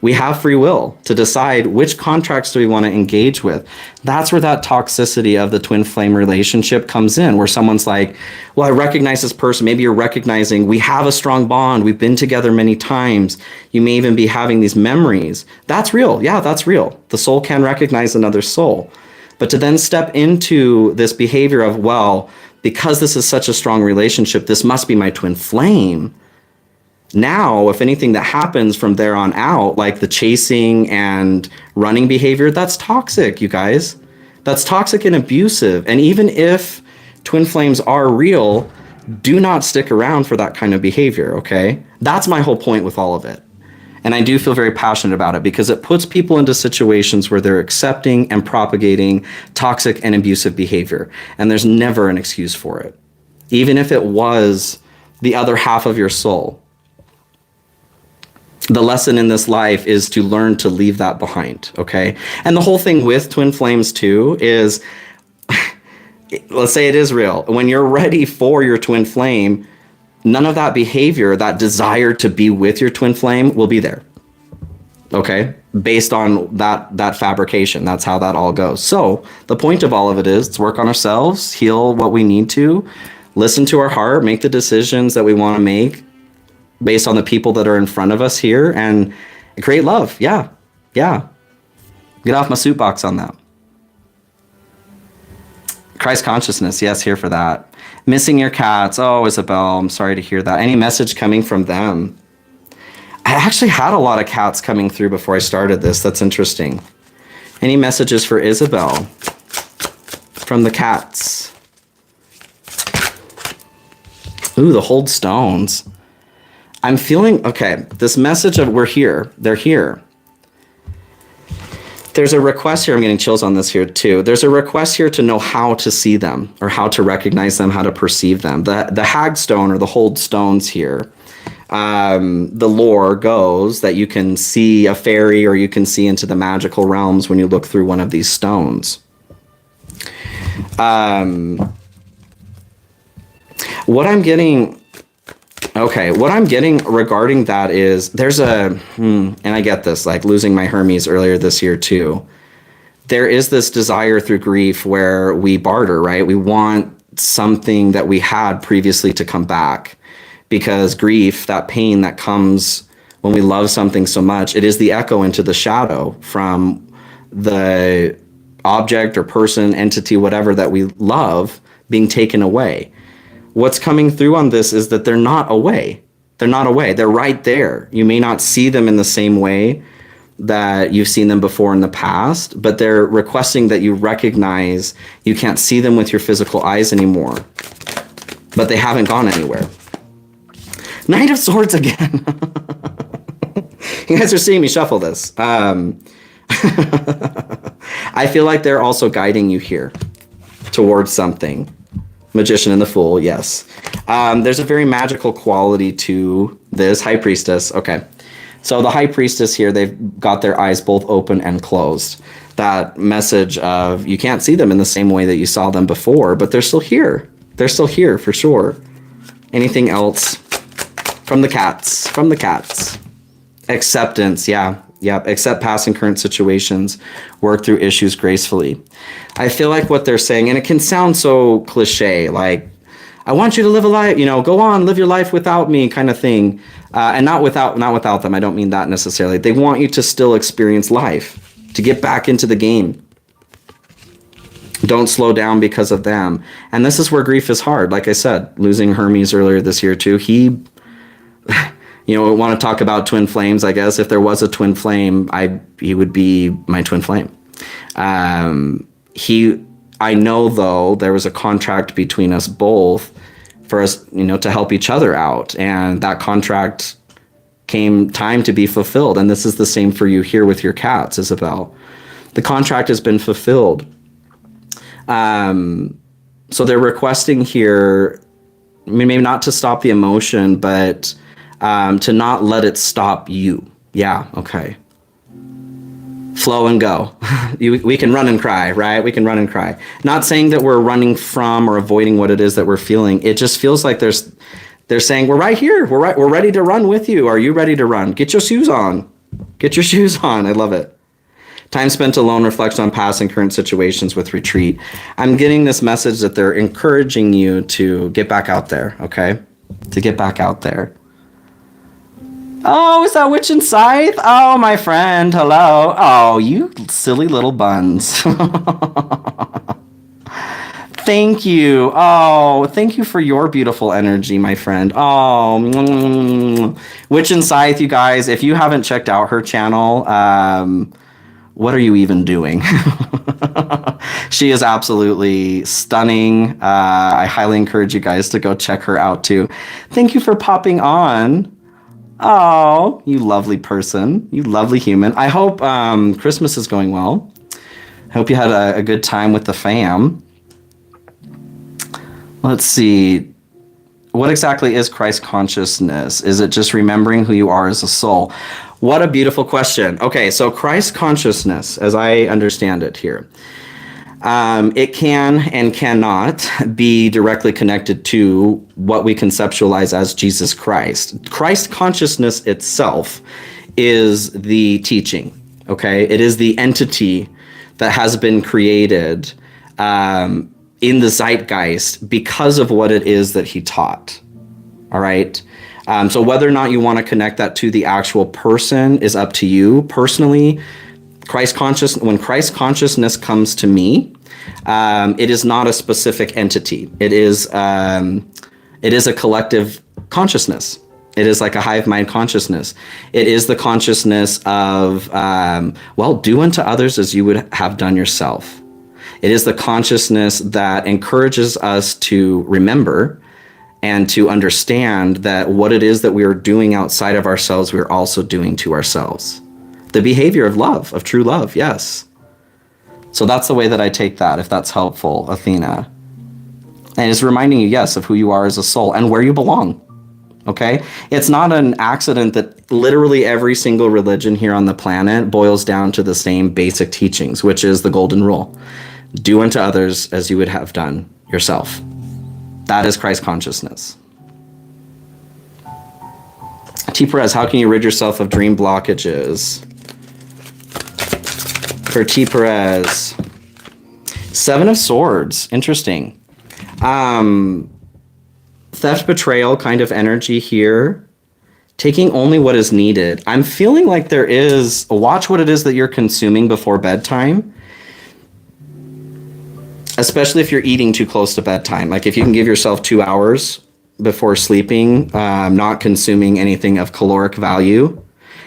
We have free will to decide which contracts do we want to engage with. That's where that toxicity of the twin flame relationship comes in, where someone's like, well, I recognize this person. Maybe you're recognizing we have a strong bond. We've been together many times. You may even be having these memories. That's real. Yeah, that's real. The soul can recognize another soul. But to then step into this behavior of, well, because this is such a strong relationship, this must be my twin flame. Now, if anything that happens from there on out, like the chasing and running behavior, that's toxic, you guys. That's toxic and abusive. And even if twin flames are real, do not stick around for that kind of behavior, okay? That's my whole point with all of it. And I do feel very passionate about it because it puts people into situations where they're accepting and propagating toxic and abusive behavior. And there's never an excuse for it, even if it was the other half of your soul. The lesson in this life is to learn to leave that behind, okay? And the whole thing with twin flames too is, let's say it is real. When you're ready for your twin flame, none of that behavior, that desire to be with your twin flame will be there, okay? Based on that fabrication, that's how that all goes. So the point of all of it is to work on ourselves, heal what we need to, listen to our heart, make the decisions that we want to make, based on the people that are in front of us here, and create love. Yeah. Get off my soapbox on that. Christ consciousness, yes, here for that. Missing your cats. Oh, Isabel, I'm sorry to hear that. Any message coming from them? I actually had a lot of cats coming through before I started this. That's interesting. Any messages for Isabel from the cats? Ooh, the hold stones. I'm feeling, okay, this message of we're here, they're here. There's a request here, I'm getting chills on this here too. There's a request here to know how to see them or how to recognize them, how to perceive them. The hag stone or the hold stones here, the lore goes that you can see a fairy or you can see into the magical realms when you look through one of these stones. What I'm getting regarding that is there's and I get this, like losing my Hermes earlier this year too. There is this desire through grief where we barter, right? We want something that we had previously to come back, because grief, that pain that comes when we love something so much, it is the echo into the shadow from the object or person, entity, whatever that we love being taken away. What's coming through on this is that they're not away. They're not away. They're right there. You may not see them in the same way that you've seen them before in the past, but they're requesting that you recognize you can't see them with your physical eyes anymore, but they haven't gone anywhere. Knight of Swords again. You guys are seeing me shuffle this. I feel like they're also guiding you here towards something. Magician and the Fool, yes. There's a very magical quality to this. High Priestess, okay. So the High Priestess here, they've got their eyes both open and closed. That message of you can't see them in the same way that you saw them before, but they're still here. They're still here for sure. Anything else? From the cats. From the cats. Acceptance, yeah. Yep, accept past and current situations, work through issues gracefully. I feel like what they're saying, and it can sound so cliche, like, I want you to live a life, go on, live your life without me kind of thing. And not without them, I don't mean that necessarily. They want you to still experience life, to get back into the game. Don't slow down because of them. And this is where grief is hard. Like I said, losing Hermes earlier this year too, we want to talk about twin flames, I guess. If there was a twin flame, he would be my twin flame. I know, though, there was a contract between us both for us, to help each other out. And that contract came time to be fulfilled. And this is the same for you here with your cats, Isabel. The contract has been fulfilled. So they're requesting here, maybe not to stop the emotion, but to not let it stop you. Yeah, okay. Flow and go. We can run and cry, right? We can run and cry. Not saying that we're running from or avoiding what it is that we're feeling. It just feels like they're saying, we're right here. We're ready to run with you. Are you ready to run? Get your shoes on. Get your shoes on. I love it. Time spent alone, reflection on past and current situations with retreat. I'm getting this message that they're encouraging you to get back out there, okay? To get back out there. Oh, is that Witch and Scythe? Oh, my friend, hello. Oh, you silly little buns. Thank you. Oh, thank you for your beautiful energy, my friend. Oh, Witch and Scythe, you guys, if you haven't checked out her channel, what are you even doing? She is absolutely stunning. I highly encourage you guys to go check her out too. Thank you for popping on. Oh, you lovely person. You lovely human. I hope Christmas is going well. I hope you had a good time with the fam. Let's see. What exactly is Christ consciousness? Is it just remembering who you are as a soul? What a beautiful question. Okay, so Christ consciousness, as I understand it here, it can and cannot be directly connected to what we conceptualize as Jesus Christ. Christ consciousness itself is the teaching, okay? It is the entity that has been created in the zeitgeist because of what it is that he taught, all right? So whether or not you want to connect that to the actual person is up to you. Personally, when Christ consciousness comes to me, It is not a specific entity. It is a collective consciousness. It is like a hive mind consciousness. It is the consciousness of, do unto others as you would have done yourself. It is the consciousness that encourages us to remember and to understand that what it is that we are doing outside of ourselves, we are also doing to ourselves. The behavior of love, of true love, yes. So that's the way that I take that, if that's helpful, Athena. And it's reminding you, yes, of who you are as a soul and where you belong, okay? It's not an accident that literally every single religion here on the planet boils down to the same basic teachings, which is the golden rule. Do unto others as you would have done yourself. That is Christ consciousness. T. Perez, how can you rid yourself of dream blockages? For T. Perez, 7 of Swords, interesting. Theft, betrayal kind of energy here. Taking only what is needed. I'm feeling like there is, watch what it is that you're consuming before bedtime. Especially if you're eating too close to bedtime. Like if you can give yourself 2 hours before sleeping, not consuming anything of caloric value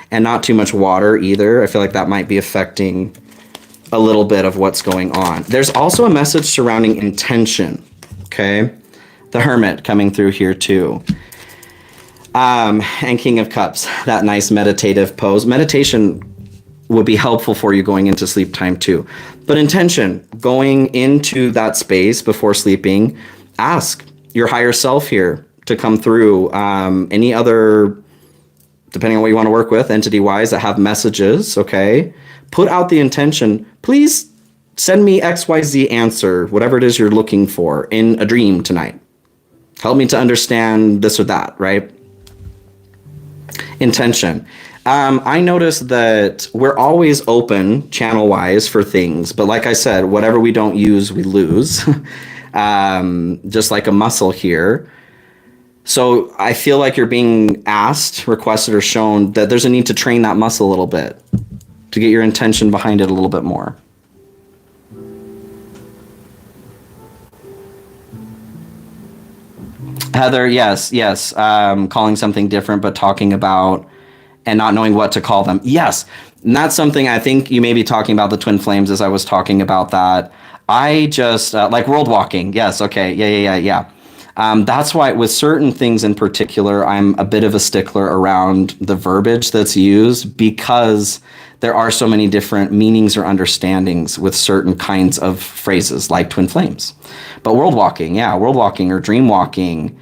and not too much water either. I feel like that might be affecting a little bit of what's going on. There's also a message surrounding intention, okay? The Hermit coming through here too. And King of Cups, that nice meditative pose. Meditation would be helpful for you going into sleep time too. But intention, going into that space before sleeping, ask your higher self here to come through. Any other, depending on what you want to work with, entity-wise, that have messages, okay? Put out the intention, please send me XYZ answer, whatever it is you're looking for in a dream tonight. Help me to understand this or that, right? Intention. I noticed that we're always open channel-wise for things, but like I said, whatever we don't use, we lose. Just like a muscle here. So I feel like you're being asked, requested, or shown that there's a need to train that muscle a little bit to get your intention behind it a little bit more. Heather, yes. Calling something different, but talking about and not knowing what to call them. Yes, and that's something I think you may be talking about the twin flames as I was talking about that. I just, like world walking. Yes, okay, yeah. That's why with certain things in particular, I'm a bit of a stickler around the verbiage that's used because there are so many different meanings or understandings with certain kinds of phrases like twin flames. But world walking or dream walking,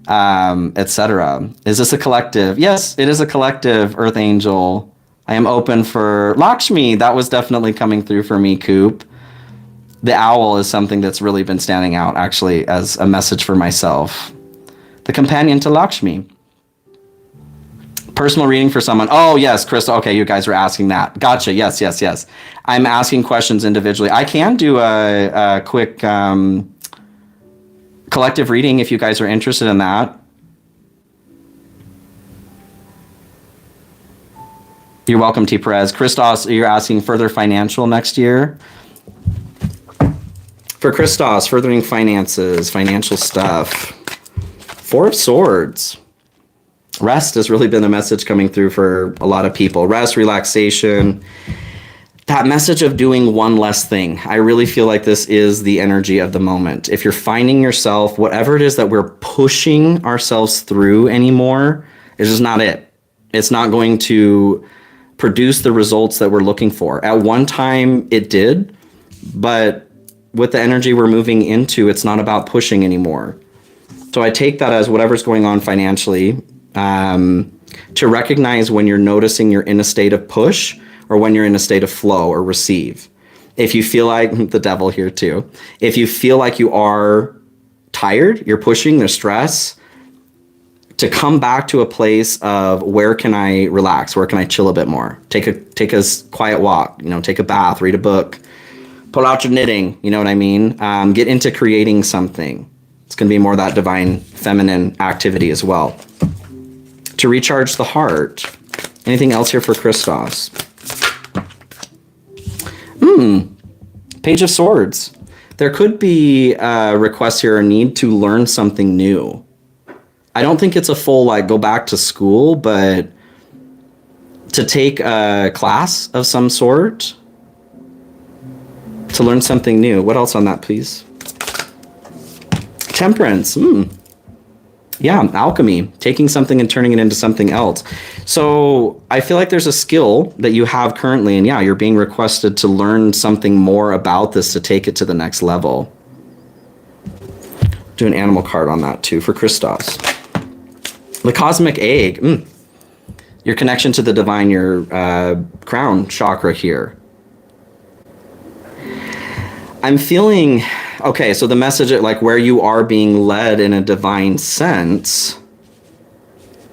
etc. Is this a collective? Yes, it is a collective, Earth Angel. I am open for Lakshmi. That was definitely coming through for me, Coop. The owl is something that's really been standing out, actually, as a message for myself. The companion to Lakshmi. Personal reading for someone. Oh, yes, Crystal. Okay, you guys were asking that. Gotcha. Yes. I'm asking questions individually. I can do a quick collective reading if you guys are interested in that. You're welcome, T. Perez. Christos, you're asking further financial next year? For Christos, furthering finances, financial stuff. 4 of Swords. Rest has really been a message coming through for a lot of people. Rest, relaxation. That message of doing one less thing. I really feel like this is the energy of the moment. If you're finding yourself, whatever it is that we're pushing ourselves through anymore, it's just not it. It's not going to produce the results that we're looking for. At one time, it did, but with the energy we're moving into, it's not about pushing anymore. So I take that as whatever's going on financially, to recognize when you're noticing you're in a state of push or when you're in a state of flow or receive. If you feel like, the devil here too, if you feel like you are tired, you're pushing, there's stress, to come back to a place of where can I relax, where can I chill a bit more? Take a quiet walk, take a bath, read a book, pull out your knitting, you know what I mean? Get into creating something. It's gonna be more that divine feminine activity as well. To recharge the heart. Anything else here for Christos? Page of Swords. There could be a request here or need to learn something new. I don't think it's a full, like, go back to school, but to take a class of some sort, to learn something new. What else on that, please? Temperance. Yeah, alchemy, taking something and turning it into something else. So I feel like there's a skill that you have currently, and yeah, you're being requested to learn something more about this to take it to the next level. Do an animal card on that too for Christos. The cosmic egg. Your connection to the divine, your crown chakra here. I'm feeling, okay, so the message, like where you are being led in a divine sense,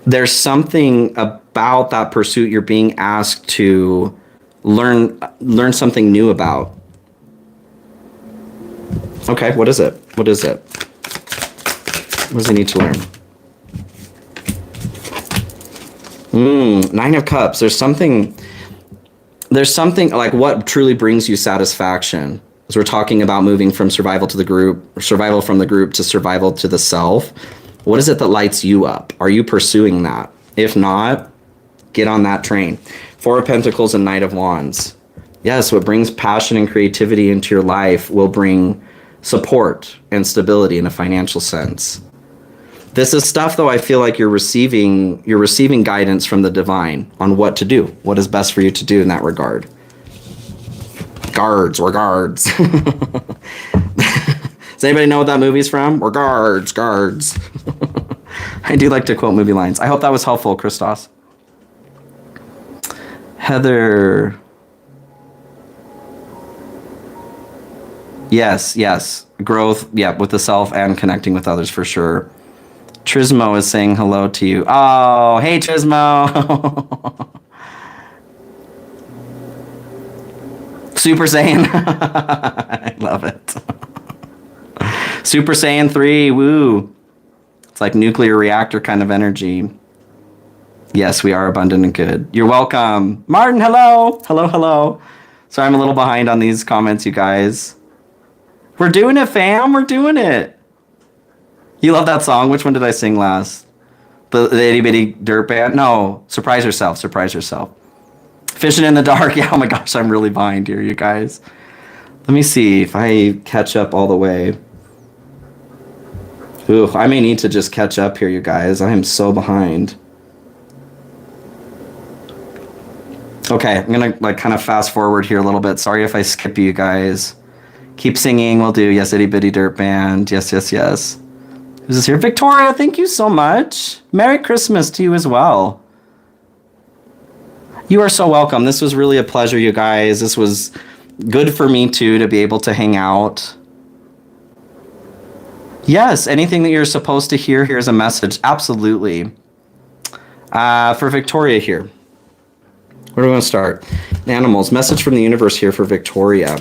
there's something about that pursuit you're being asked to learn something new about. Okay, what is it? What is it? What does he need to learn? Nine of Cups. There's something like what truly brings you satisfaction. As we're talking about moving from survival to the group, or survival from the group to survival to the self, what is it that lights you up? Are you pursuing that? If not, get on that train. Four of Pentacles and Knight of Wands. Yes, what brings passion and creativity into your life will bring support and stability in a financial sense. This is stuff, though, I feel like you're receiving guidance from the divine on what to do, what is best for you to do in that regard. Guards, we're guards. Does anybody know what that movie's from? We're guards. I do like to quote movie lines. I hope that was helpful, Christos. Heather. Yes. Growth, yeah, with the self and connecting with others for sure. Trismo is saying hello to you. Oh, hey, Trismo. Super Saiyan. I love it. Super Saiyan 3, woo. It's like nuclear reactor kind of energy. Yes, we are abundant and good. You're welcome. Martin, hello. Hello. Sorry, I'm a little behind on these comments, you guys. We're doing it, fam. We're doing it. You love that song? Which one did I sing last? The itty bitty dirt band? No, Surprise Yourself. Fishing in the dark. Yeah, oh my gosh, I'm really behind here, you guys. Let me see if I catch up all the way. Ooh, I may need to just catch up here, you guys. I am so behind. Okay, I'm gonna like kind of fast forward here a little bit. Sorry if I skip you guys. Keep singing, we'll do. Yes, itty bitty dirt band. Yes. Who's this here? Victoria, thank you so much. Merry Christmas to you as well. You are so welcome. This was really a pleasure, you guys. This was good for me too, to be able to hang out. Yes, anything that you're supposed to hear, here's a message. Absolutely. For Victoria here. Where do we want to start? Animals. Message from the universe here for Victoria.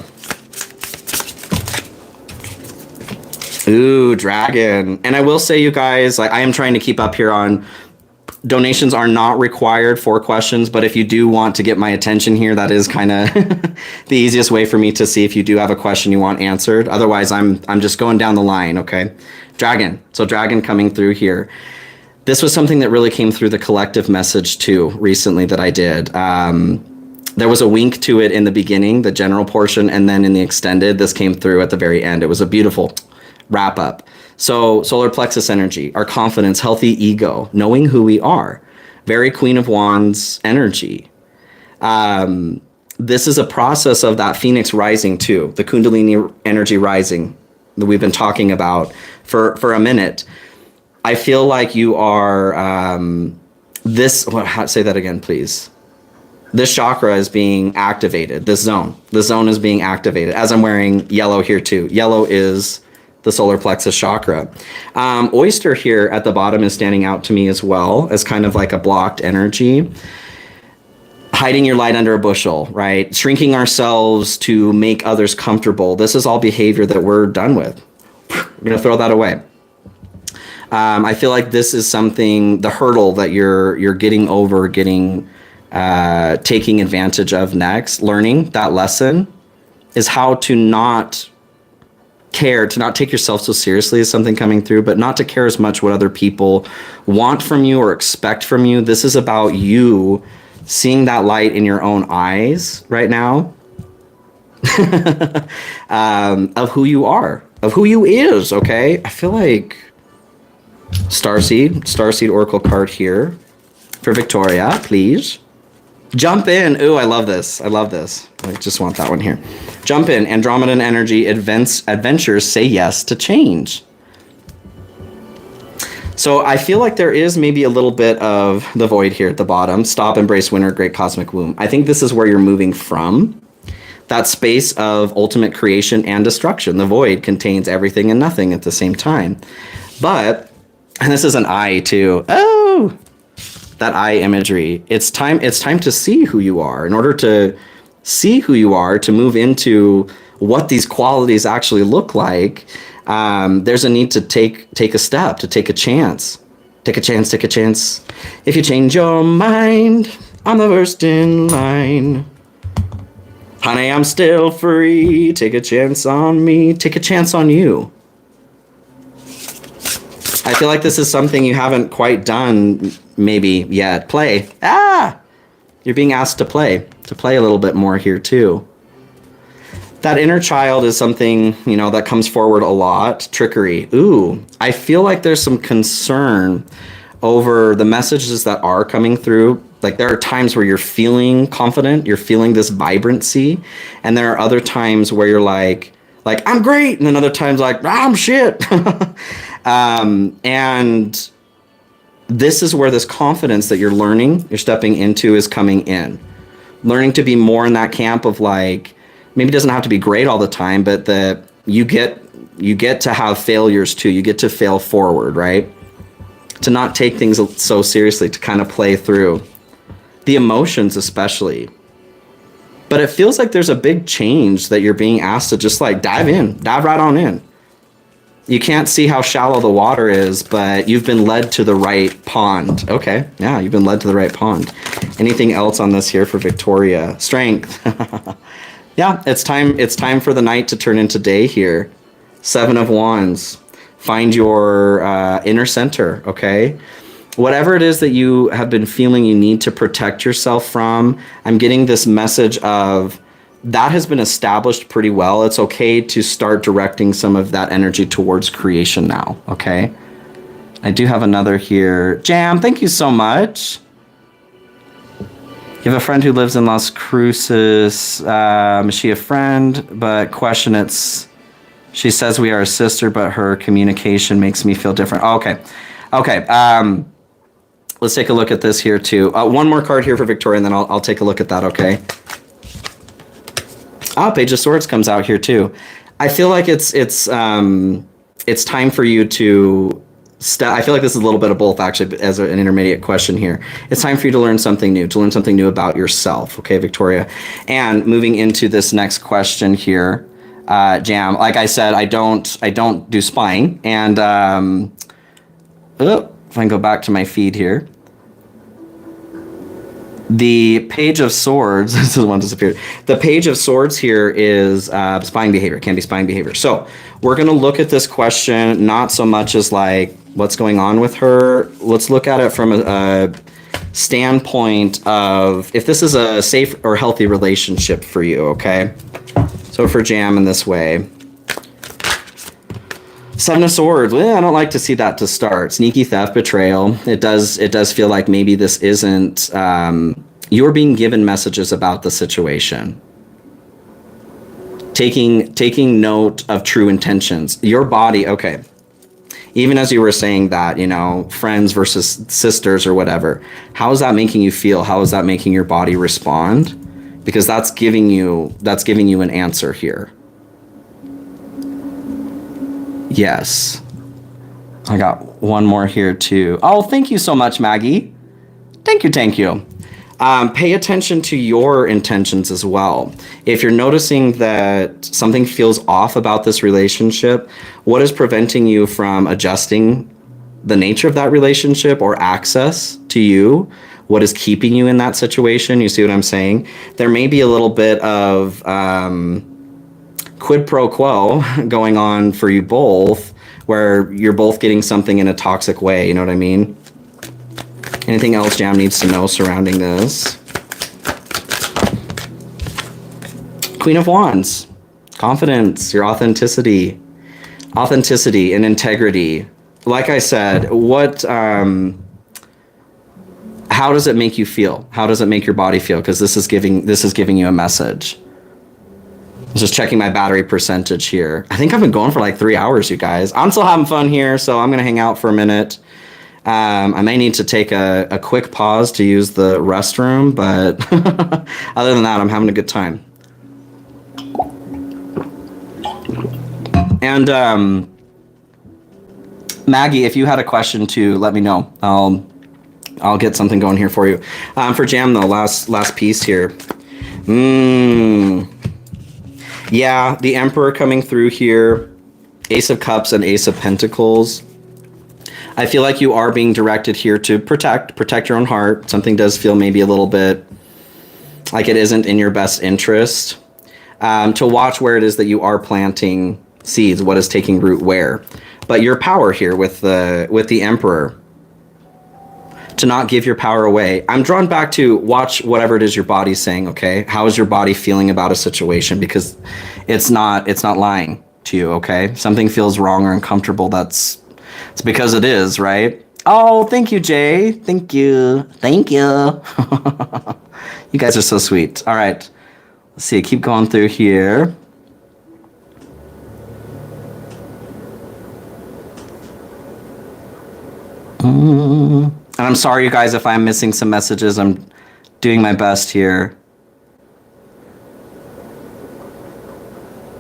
Ooh, dragon. And I will say, you guys, like I am trying to keep up here on donations are not required for questions, but if you do want to get my attention here, that is kind of the easiest way for me to see if you do have a question you want answered. Otherwise, I'm just going down the line, okay? Dragon. So dragon coming through here. This was something that really came through the collective message too recently that I did. There was a wink to it in the beginning, the general portion, and then in the extended, this came through at the very end. It was a beautiful wrap up. So solar plexus energy, our confidence, healthy ego, knowing who we are, very Queen of Wands energy. This is a process of that Phoenix rising too, the Kundalini energy rising that we've been talking about for a minute. I feel like you are say that again, please. This chakra is being activated. This zone is being activated as I'm wearing yellow here too. Yellow is the solar plexus chakra. Oyster here at the bottom is standing out to me as well as kind of like a blocked energy. Hiding your light under a bushel, right? Shrinking ourselves to make others comfortable. This is all behavior that we're done with. We're gonna throw that away. I feel like this is something, the hurdle that you're getting over, taking advantage of next, learning that lesson is how to not care, to not take yourself so seriously is something coming through, but not to care as much what other people want from you or expect from you. This is about you seeing that light in your own eyes right now, of who you are, of who you is, okay? I feel like Starseed Oracle card here for Victoria, please. Jump in. Ooh, I love this. I just want that one here. Jump in. Andromedan energy, adventures, say yes to change. So I feel like there is maybe a little bit of the void here at the bottom. Stop, embrace winter, great cosmic womb. I think this is where you're moving from. That space of ultimate creation and destruction. The void contains everything and nothing at the same time. But, and this is an eye too. Oh, that eye imagery. It's time to see who you are. In order to see who you are, to move into what these qualities actually look like, there's a need to take a step, to take a chance. Take a chance. If you change your mind, I'm the first in line. Honey, I'm still free. Take a chance on me. Take a chance on you. I feel like this is something you haven't quite done maybe yet. Play. You're being asked to play a little bit more here too. That inner child is something, that comes forward a lot. Trickery. Ooh, I feel like there's some concern over the messages that are coming through. Like there are times where you're feeling confident, you're feeling this vibrancy, and there are other times where you're like I'm great, and then other times like I'm shit. And this is where this confidence that you're stepping into is coming in. Learning to be more in that camp of like, maybe it doesn't have to be great all the time, but you get to have failures too. You get to fail forward, right? To not take things so seriously, to kind of play through the emotions especially. But it feels like there's a big change that you're being asked to just like dive right on in. You can't see how shallow the water is, but you've been led to the right pond. Okay, yeah, you've been led to the right pond. Anything else on this here for Victoria? Strength. Yeah, it's time for the night to turn into day here. 7 of Wands. Find your inner center, okay? Whatever it is that you have been feeling you need to protect yourself from, I'm getting this message of that has been established pretty well. It's okay to start directing some of that energy towards creation now, okay? I do have another here. Jam, thank you so much. You have a friend who lives in Las Cruces. Is she a friend? But question, she says we are a sister, but her communication makes me feel different. Oh, okay. Let's take a look at this here too. One more card here for Victoria, and then I'll take a look at that, okay? Page of Swords comes out here too. I feel like it's time for you to I feel like this is a little bit of both actually, as an intermediate question here. It's time for you to learn something new about yourself, okay, Victoria? And moving into this next question here, Jam, like I said, I don't do spying, and if I can go back to my feed here. The Page of Swords, this is one disappeared. The Page of Swords here is spying behavior, can be spying behavior. So we're going to look at this question not so much as like what's going on with her. Let's look at it from a standpoint of if this is a safe or healthy relationship for you, okay? So for Jam in this way. 7 of Swords. Well, I don't like to see that to start. Sneaky theft, betrayal. It does feel like maybe this isn't. You're being given messages about the situation. Taking note of true intentions. Your body. Okay. Even as you were saying that, friends versus sisters or whatever. How is that making you feel? How is that making your body respond? Because that's giving you an answer here. Yes. I got one more here too. Oh, thank you so much, Maggie. Thank you. Pay attention to your intentions as well. If you're noticing that something feels off about this relationship, what is preventing you from adjusting the nature of that relationship or access to you? What is keeping you in that situation? You see what I'm saying? There may be a little bit of quid pro quo going on for you both, where you're both getting something in a toxic way. You know what I mean? Anything else Jam needs to know surrounding this? Queen of Wands. Confidence, your authenticity. Authenticity and integrity. Like I said, how does it make you feel? How does it make your body feel? Because this is giving you a message. I'm just checking my battery percentage here. I think I've been going for like 3 hours, you guys. I'm still having fun here, so I'm gonna hang out for a minute. I may need to take a quick pause to use the restroom, but other than that, I'm having a good time. And Maggie, if you had a question too, let me know. I'll get something going here for you. For Jam though, last piece here. Yeah, the Emperor coming through here, Ace of Cups and Ace of Pentacles. I feel like you are being directed here to protect your own heart. Something does feel maybe a little bit like it isn't in your best interest. To watch where it is that you are planting seeds, what is taking root where. But your power here with the Emperor, to not give your power away. I'm drawn back to watch whatever it is your body's saying, okay? How is your body feeling about a situation? Because it's not lying to you, okay? Something feels wrong or uncomfortable, it's because it is, right? Oh, thank you, Jay. Thank you. Thank you. You guys are so sweet. All right. Let's see, keep going through here. And I'm sorry, you guys, if I'm missing some messages. I'm doing my best here.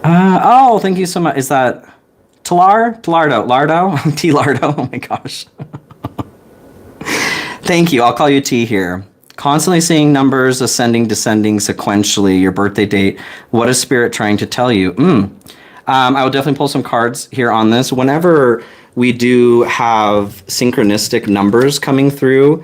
Oh, thank you so much. Is that Lardo? T Lardo? Oh my gosh. Thank you. I'll call you T here. Constantly seeing numbers ascending, descending sequentially, your birthday date. What is Spirit trying to tell you? I will definitely pull some cards here on this. Whenever we do have synchronistic numbers coming through,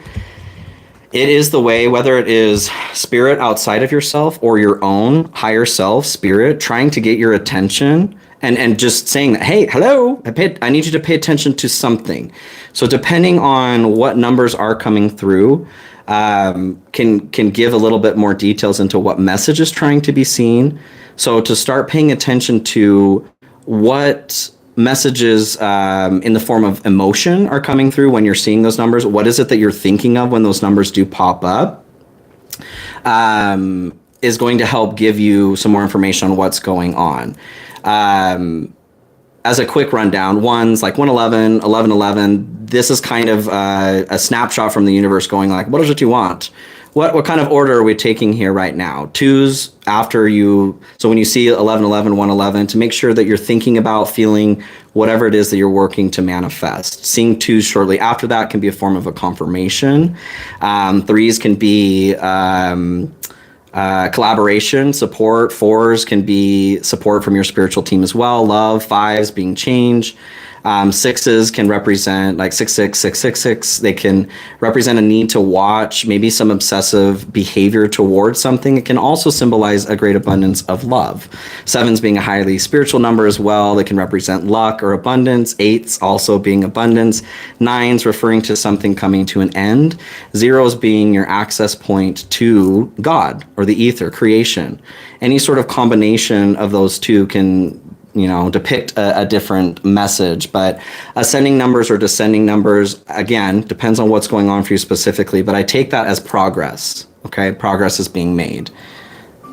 it is the way, whether it is spirit outside of yourself or your own higher self, spirit, trying to get your attention and just saying that, hey, hello, I need you to pay attention to something. So depending on what numbers are coming through, can give a little bit more details into what message is trying to be seen. So to start paying attention to what messages in the form of emotion are coming through when you're seeing those numbers. What is it that you're thinking of when those numbers do pop up? Is going to help give you some more information on what's going on. As a quick rundown, ones like 111, 1111, this is kind of a snapshot from the universe going like, what is it you want? What kind of order are we taking here right now? Twos after you, so when you see 1111, 111, to make sure that you're thinking about, feeling whatever it is that you're working to manifest. Seeing twos shortly after that can be a form of a confirmation. Threes can be collaboration, support. Fours can be support from your spiritual team as well. Love. Fives being change. Sixes can represent like 66666. They can represent a need to watch, maybe some obsessive behavior towards something. It can also symbolize a great abundance of love. Sevens being a highly spiritual number as well. They can represent luck or abundance. Eights also being abundance. Nines referring to something coming to an end. Zeros being your access point to God or the ether, creation. Any sort of combination of those two can depict a different message, but ascending numbers or descending numbers, again, depends on what's going on for you specifically, but I take that as progress, okay? Progress is being made.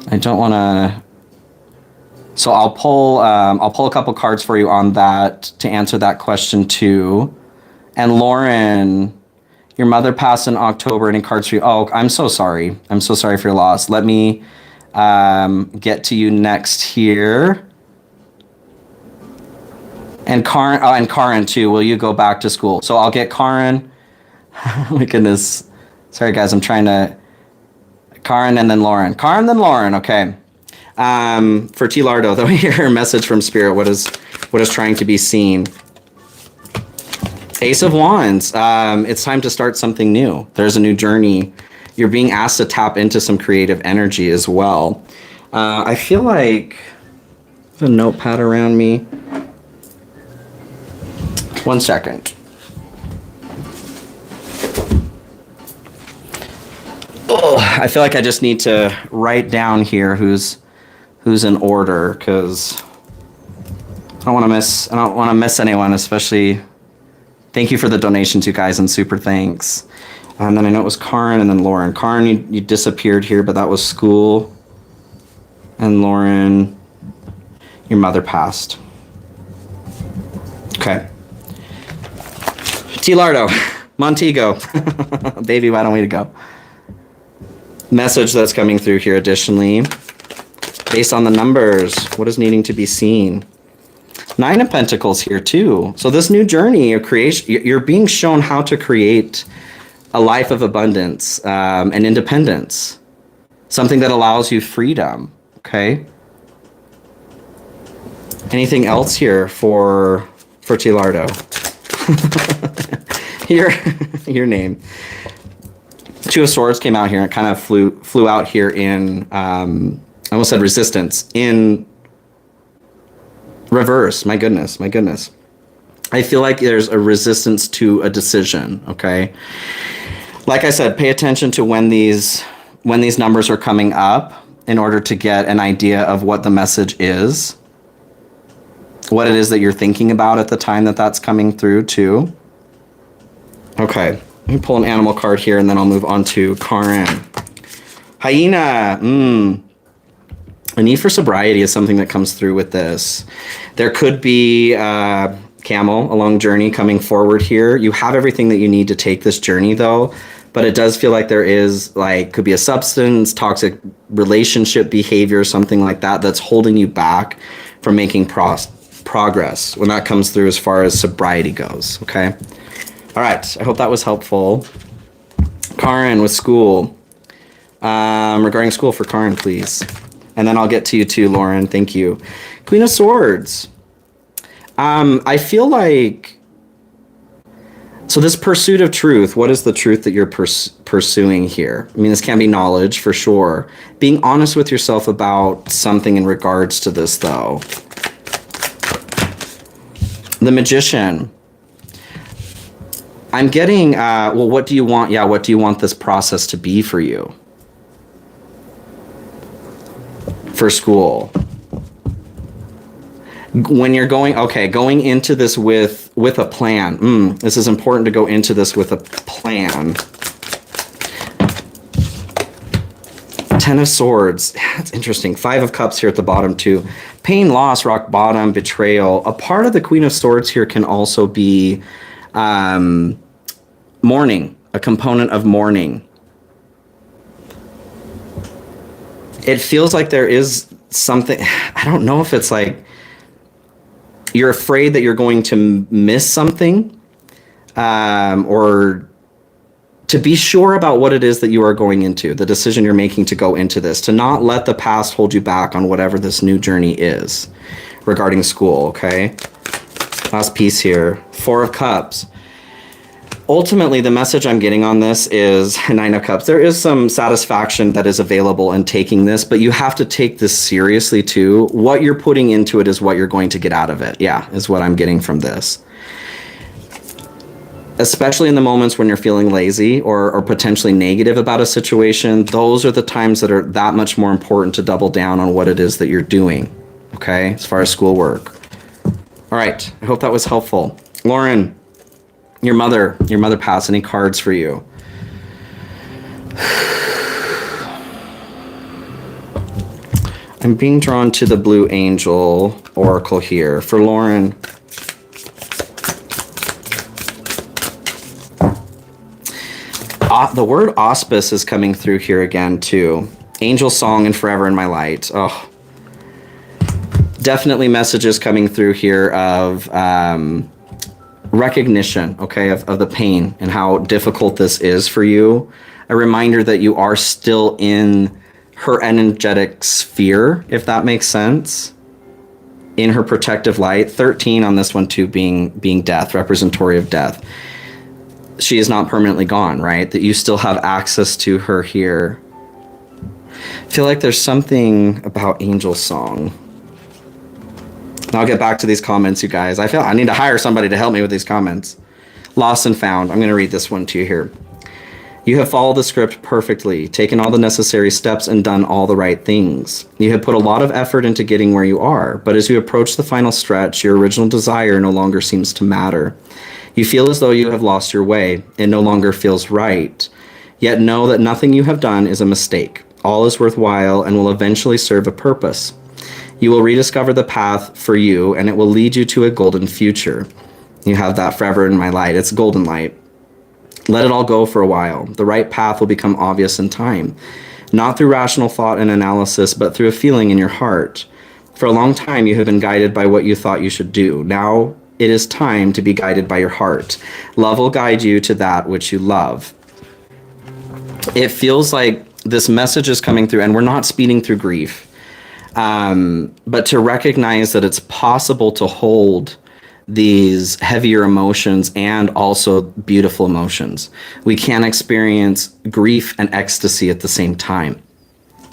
I don't want to, so I'll pull a couple cards for you on that to answer that question too. And Lauren, your mother passed in October. Any cards for you? Oh, I'm so sorry. I'm so sorry for your loss. Let me get to you next here. And Karin too. Will you go back to school? So I'll get Karin. My goodness. Sorry guys, I'm trying to. Karin and then Lauren. Karin then Lauren. Okay. For T Lardo, though, here message from Spirit. What is trying to be seen? Ace of Wands. It's time to start something new. There's a new journey. You're being asked to tap into some creative energy as well. I feel like A notepad around me. 1 second. Oh, I feel like I just need to write down here who's in order, because I don't want to miss anyone, especially. Thank you for the donations, you guys, and super thanks. And then I know it was Karen and then Lauren. Karen, you disappeared here, but that was school. And Lauren, your mother passed. Okay. T. Lardo, Montego. Baby, why don't we go? Message that's coming through here additionally. Based on the numbers, what is needing to be seen? 9 of Pentacles here too. So this new journey of creation, you're being shown how to create a life of abundance and independence. Something that allows you freedom, okay? Anything else here for Tilardo? Your name. 2 of Swords came out here and it kind of flew out here in, I almost said resistance, in reverse. My goodness. I feel like there's a resistance to a decision, okay? Like I said, pay attention to when these numbers are coming up in order to get an idea of what the message is, what it is that you're thinking about at the time that that's coming through too. Okay, let me pull an animal card here and then I'll move on to Karen. Hyena, a need for sobriety is something that comes through with this. There could be camel, a long journey coming forward here. You have everything that you need to take this journey though, but it does feel like there is could be a substance, toxic relationship behavior, something like that that's holding you back from making progress when that comes through as far as sobriety goes, okay? All right, I hope that was helpful. Karen with school. Regarding school for Karen, please. And then I'll get to you too, Lauren. Thank you. Queen of Swords. I feel like, so this pursuit of truth, what is the truth that you're pursuing here? I mean, this can be knowledge for sure. Being honest with yourself about something in regards to this though. The Magician. I'm getting, well, what do you want? Yeah, what do you want this process to be for you? For school. When you're going into this with a plan. This is important to go into this with a plan. 10 of Swords. That's interesting. 5 of Cups here at the bottom too. Pain, loss, rock bottom, betrayal. A part of the Queen of Swords here can also be mourning, a component of mourning. It feels like there is something, I don't know if it's like you're afraid that you're going to miss something, or to be sure about what it is that you are going into, the decision you're making to go into this, to not let the past hold you back on whatever this new journey is regarding school, okay? Last piece here, 4 of Cups. Ultimately, the message I'm getting on this is 9 of Cups. There is some satisfaction that is available in taking this, but you have to take this seriously too. What you're putting into it is what you're going to get out of it. Yeah, is what I'm getting from this. Especially in the moments when you're feeling lazy or potentially negative about a situation, those are the times that are that much more important to double down on what it is that you're doing, okay, as far as schoolwork. All right, I hope that was helpful. Lauren, your mother passed. Any cards for you? I'm being drawn to the Blue Angel Oracle here. For Lauren, the word auspice is coming through here again too. Angel Song and Forever in My Light. Oh, definitely messages coming through here of recognition, okay, of the pain and how difficult this is for you. A reminder that you are still in her energetic sphere, if that makes sense, in her protective light. 13 on this one too, being death, representatory of death. She is not permanently gone, right? That you still have access to her here. I feel like there's something about Angel Song. I'll get back to these comments, you guys. I feel I need to hire somebody to help me with these comments. Lost and found. I'm going to read this one to you here. You have followed the script perfectly, taken all the necessary steps, and done all the right things. You have put a lot of effort into getting where you are, but as you approach the final stretch, your original desire no longer seems to matter. You feel as though you have lost your way. It no longer feels right. Yet know that nothing you have done is a mistake. All is worthwhile and will eventually serve a purpose. You will rediscover the path for you, and it will lead you to a golden future. You have that forever in my light. It's golden light. Let it all go for a while. The right path will become obvious in time, not through rational thought and analysis, but through a feeling in your heart. For a long time, you have been guided by what you thought you should do. Now it is time to be guided by your heart. Love will guide you to that which you love. It feels like this message is coming through, and we're not speeding through grief, but to recognize that it's possible to hold these heavier emotions and also beautiful emotions. We can experience grief and ecstasy at the same time,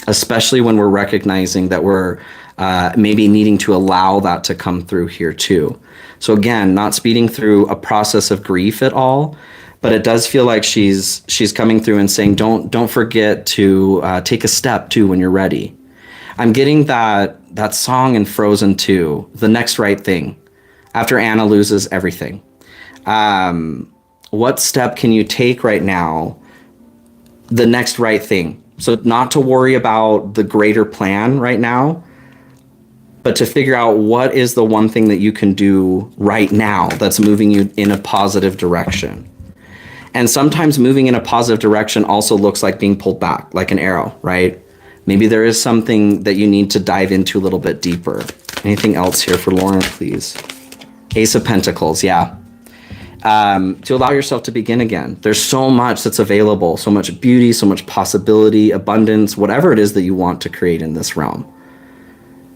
especially when we're recognizing that we're maybe needing to allow that to come through here too. So again, not speeding through a process of grief at all, but it does feel like she's coming through and saying, don't forget to take a step too when you're ready. I'm getting that song in Frozen 2, The Next Right Thing. After Anna loses everything, what step can you take right now? The next right thing. So not to worry about the greater plan right now, but to figure out what is the one thing that you can do right now that's moving you in a positive direction. And sometimes moving in a positive direction also looks like being pulled back, like an arrow, right? Maybe there is something that you need to dive into a little bit deeper. Anything else here for Lauren, please? Ace of Pentacles, yeah. To allow yourself to begin again. There's so much that's available, so much beauty, so much possibility, abundance, whatever it is that you want to create in this realm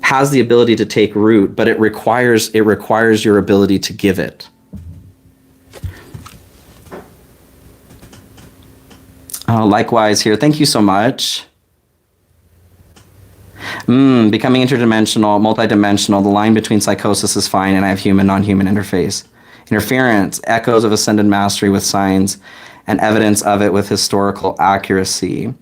has the ability to take root, but it requires your ability to give it. Likewise here, thank you so much. Becoming interdimensional, multidimensional, the line between psychosis is fine, and I have human, non-human interface. Interference, echoes of ascended mastery with signs and evidence of it with historical accuracy.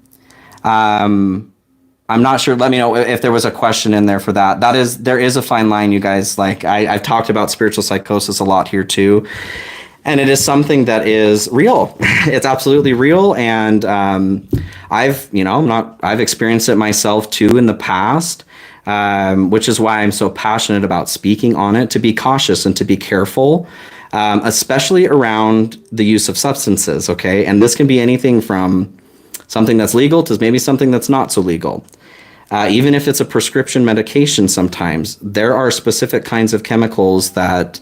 I'm not sure, let me know if there was a question in there for that. There is a fine line, you guys. Like I've talked about spiritual psychosis a lot here too. And it is something that is real. It's absolutely real. And I've experienced it myself too in the past, which is why I'm so passionate about speaking on it, to be cautious and to be careful, especially around the use of substances, okay? And this can be anything from something that's legal to maybe something that's not so legal. Even if it's a prescription medication, sometimes there are specific kinds of chemicals that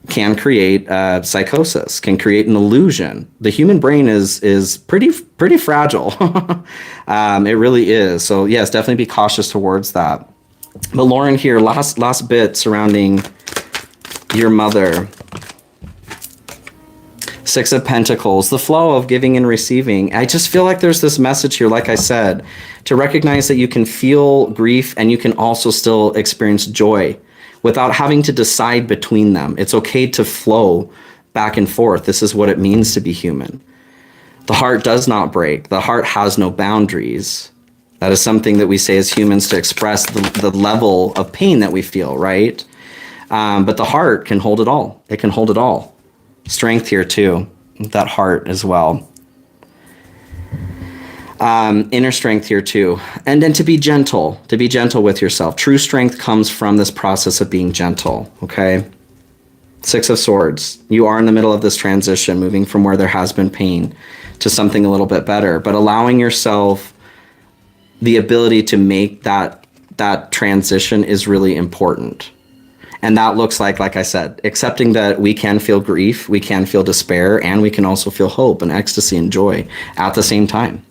can create psychosis, can create an illusion. The human brain is pretty fragile. It really is. So yes, definitely be cautious towards that. But Lauren here, last bit surrounding your mother. Six of Pentacles, the flow of giving and receiving. I just feel like there's this message here, like I said, to recognize that you can feel grief and you can also still experience joy without having to decide between them. It's okay to flow back and forth. This is what it means to be human. The heart does not break. The heart has no boundaries. That is something that we say as humans to express the level of pain that we feel, right? But the heart can hold it all. It can hold it all. Strength here too, that heart as well. Inner strength here too. And then to be gentle with yourself. True strength comes from this process of being gentle, okay? Six of Swords. You are in the middle of this transition, moving from where there has been pain to something a little bit better, but allowing yourself the ability to make that transition is really important. And that looks like I said, accepting that we can feel grief, we can feel despair, and we can also feel hope and ecstasy and joy at the same time.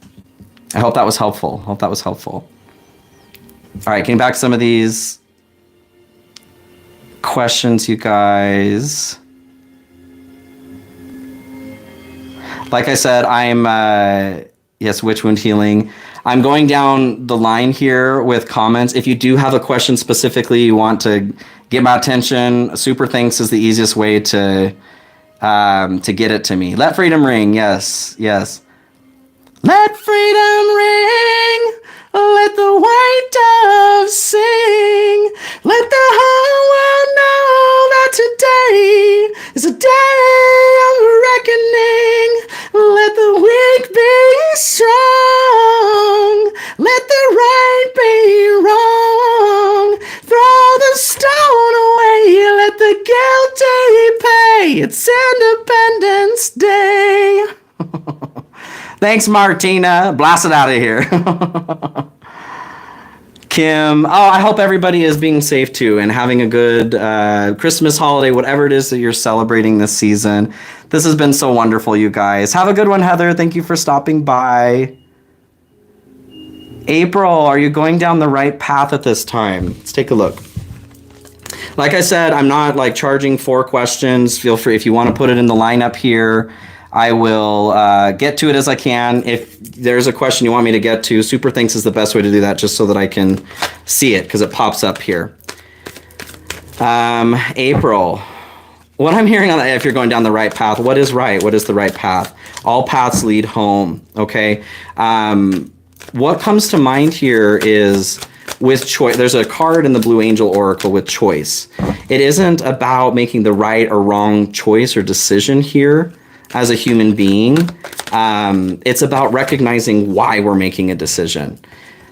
I hope that was helpful. All right, getting back to some of these questions, you guys. Like I said, I'm, yes, witch wound healing. I'm going down the line here with comments. If you do have a question specifically you want to get my attention. Super thanks is the easiest way to get it to me. Let freedom ring. Yes, yes. Let freedom ring. Let the white dove sing. Let the whole world know that today is a day of reckoning. Let the weak be strong. Let the right be wrong. Throw the stone away. Let the guilty pay. It's Independence Day. Thanks, Martina. Blast it out of here. Kim, I hope everybody is being safe too and having a good Christmas holiday, whatever it is that you're celebrating this season. This has been so wonderful, you guys. Have a good one, Heather. Thank you for stopping by. April, are you going down the right path at this time? Let's take a look. Like I said, I'm not like charging 4 questions. Feel free if you want to put it in the lineup here. I will get to it as I can. If there's a question you want me to get to, super thanks is the best way to do that, just so that I can see it because it pops up here. April, what I'm hearing on that, if you're going down the right path, what is right? What is the right path? All paths lead home. Okay. What comes to mind here is with choice. There's a card in the Blue Angel Oracle with choice. It isn't about making the right or wrong choice or decision here. As a human being, it's about recognizing why we're making a decision.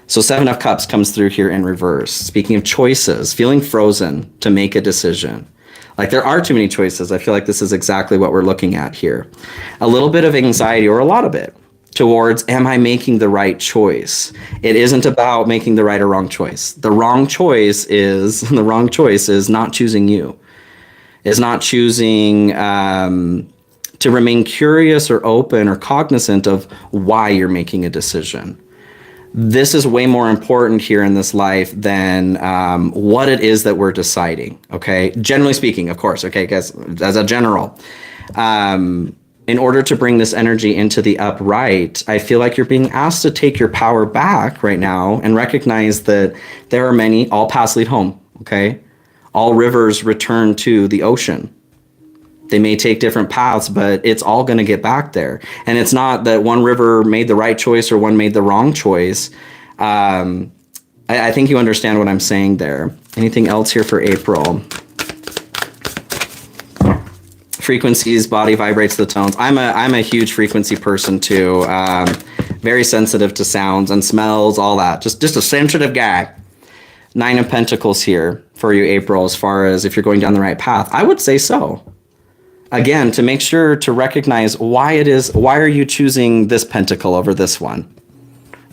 So 7 of Cups comes through here in reverse. Speaking of choices, feeling frozen to make a decision. Like there are too many choices. I feel like this is exactly what we're looking at here. A little bit of anxiety, or a lot of it, towards, am I making the right choice? It isn't about making the right or wrong choice. The wrong choice is not choosing you. Is not choosing to remain curious or open or cognizant of why you're making a decision. This is way more important here in this life than what it is that we're deciding, okay? Generally speaking, of course, okay, guys, as a general. In order to bring this energy into the upright, I feel like you're being asked to take your power back right now and recognize that there are many, all paths lead home, okay? All rivers return to the ocean. They may take different paths, but it's all going to get back there. And it's not that one river made the right choice or one made the wrong choice. I think you understand what I'm saying there. Anything else here for April? Frequencies, body vibrates the tones. I'm a huge frequency person too. Very sensitive to sounds and smells, all that. Just a sensitive guy. 9 of Pentacles here for you, April, as far as if you're going down the right path. I would say so. Again, to make sure to recognize why are you choosing this pentacle over this one?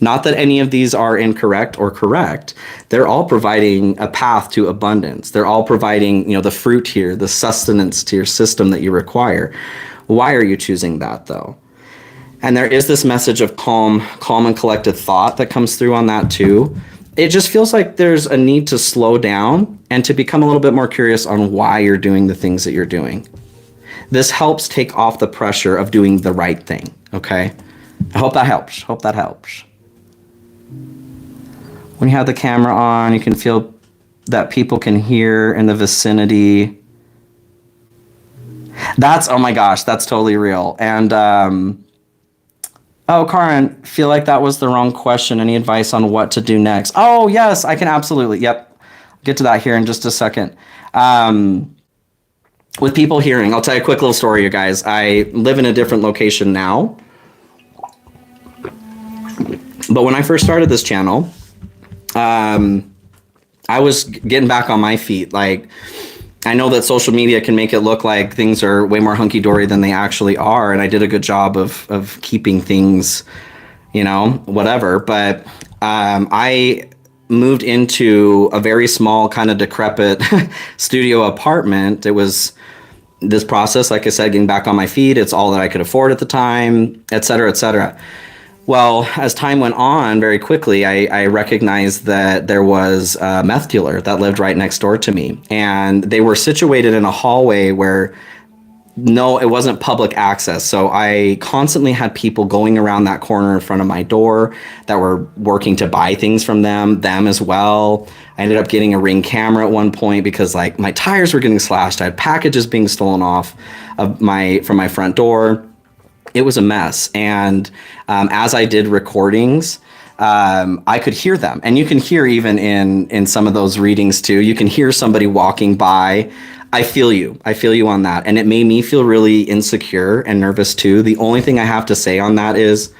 Not that any of these are incorrect or correct. They're all providing a path to abundance. They're all providing, the fruit here, the sustenance to your system that you require. Why are you choosing that though? And there is this message of calm and collected thought that comes through on that too. It just feels like there's a need to slow down and to become a little bit more curious on why you're doing the things that you're doing. This helps take off the pressure of doing the right thing, okay? I hope that helps. When you have the camera on, you can feel that people can hear in the vicinity. Oh my gosh, that's totally real. And, Karin, feel like that was the wrong question. Any advice on what to do next? Oh, yes, I can absolutely. Yep. Get to that here in just a second. With people hearing, I'll tell you a quick little story, you guys. I live in a different location now. But when I first started this channel, I was getting back on my feet. Like, I know that social media can make it look like things are way more hunky-dory than they actually are. And I did a good job of keeping things, whatever. But I moved into a very small, kind of decrepit studio apartment. It was this process, like I said, getting back on my feet. It's all that I could afford at the time, et cetera, et cetera. Well, as time went on, very quickly, I recognized that there was a meth dealer that lived right next door to me. And they were situated in a hallway where no, it wasn't public access. So I constantly had people going around that corner in front of my door that were working to buy things from them as well. I ended up getting a Ring camera at one point because like my tires were getting slashed. I had packages being stolen off of from my front door. It was a mess. And as I did recordings, I could hear them. And you can hear even in some of those readings too, you can hear somebody walking by. I feel you. I feel you on that. And it made me feel really insecure and nervous too. The only thing I have to say on that is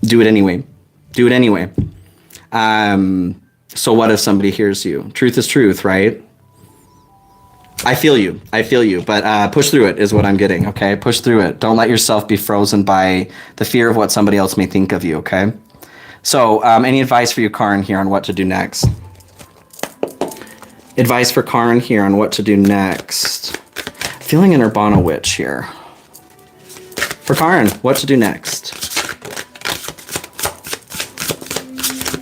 do it anyway. Do it anyway. So what if somebody hears you? Truth is truth, right? I feel you. I feel you. But push through it is what I'm getting, okay? Push through it. Don't let yourself be frozen by the fear of what somebody else may think of you, okay? So any advice for you, Karin, here on what to do next? Advice for Karin here on what to do next. Feeling an Urbana witch here. For Karin, what to do next?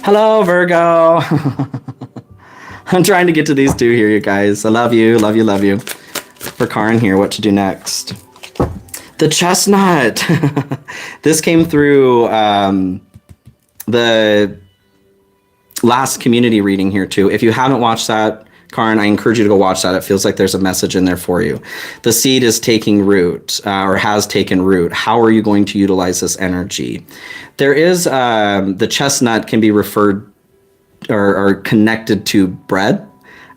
Hello, Virgo. I'm trying to get to these two here, you guys. I love you, love you, love you. For Karin here, what to do next? The chestnut. This came through the last community reading here too. If you haven't watched that, Karin, I encourage you to go watch that. It feels like there's a message in there for you. The seed is taking root or has taken root. How are you going to utilize this energy? There is the chestnut can be referred or connected to bread.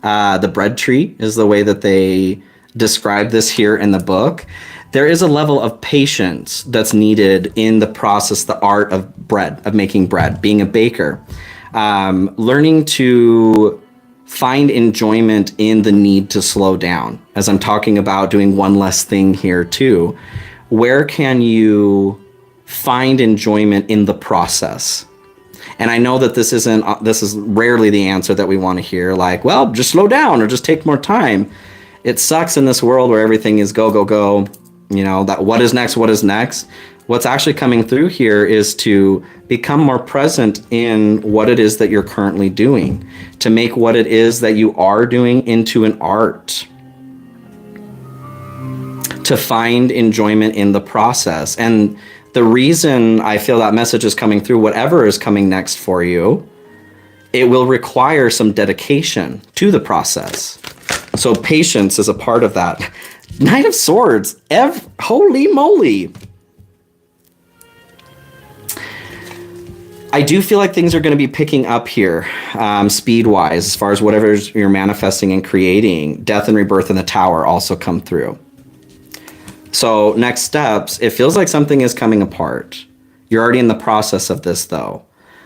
The bread tree is the way that they describe this here in the book. There is a level of patience that's needed in the process, the art of bread, of making bread, being a baker, learning to find enjoyment in the need to slow down. As I'm talking about doing one less thing here too, where can you find enjoyment in the process? And I know that this is rarely the answer that we want to hear, like, well, just slow down or just take more time. It sucks in this world where everything is go, go, go. You know, that what is next, what is next? What's actually coming through here is to become more present in what it is that you're currently doing, to make what it is that you are doing into an art, to find enjoyment in the process. And the reason I feel that message is coming through, whatever is coming next for you, it will require some dedication to the process. So patience is a part of that. Knight of Swords, holy moly. I do feel like things are going to be picking up here, speed-wise, as far as whatever you're manifesting and creating. Death and Rebirth in the Tower also come through. So next steps, it feels like something is coming apart. You're already in the process of this, though.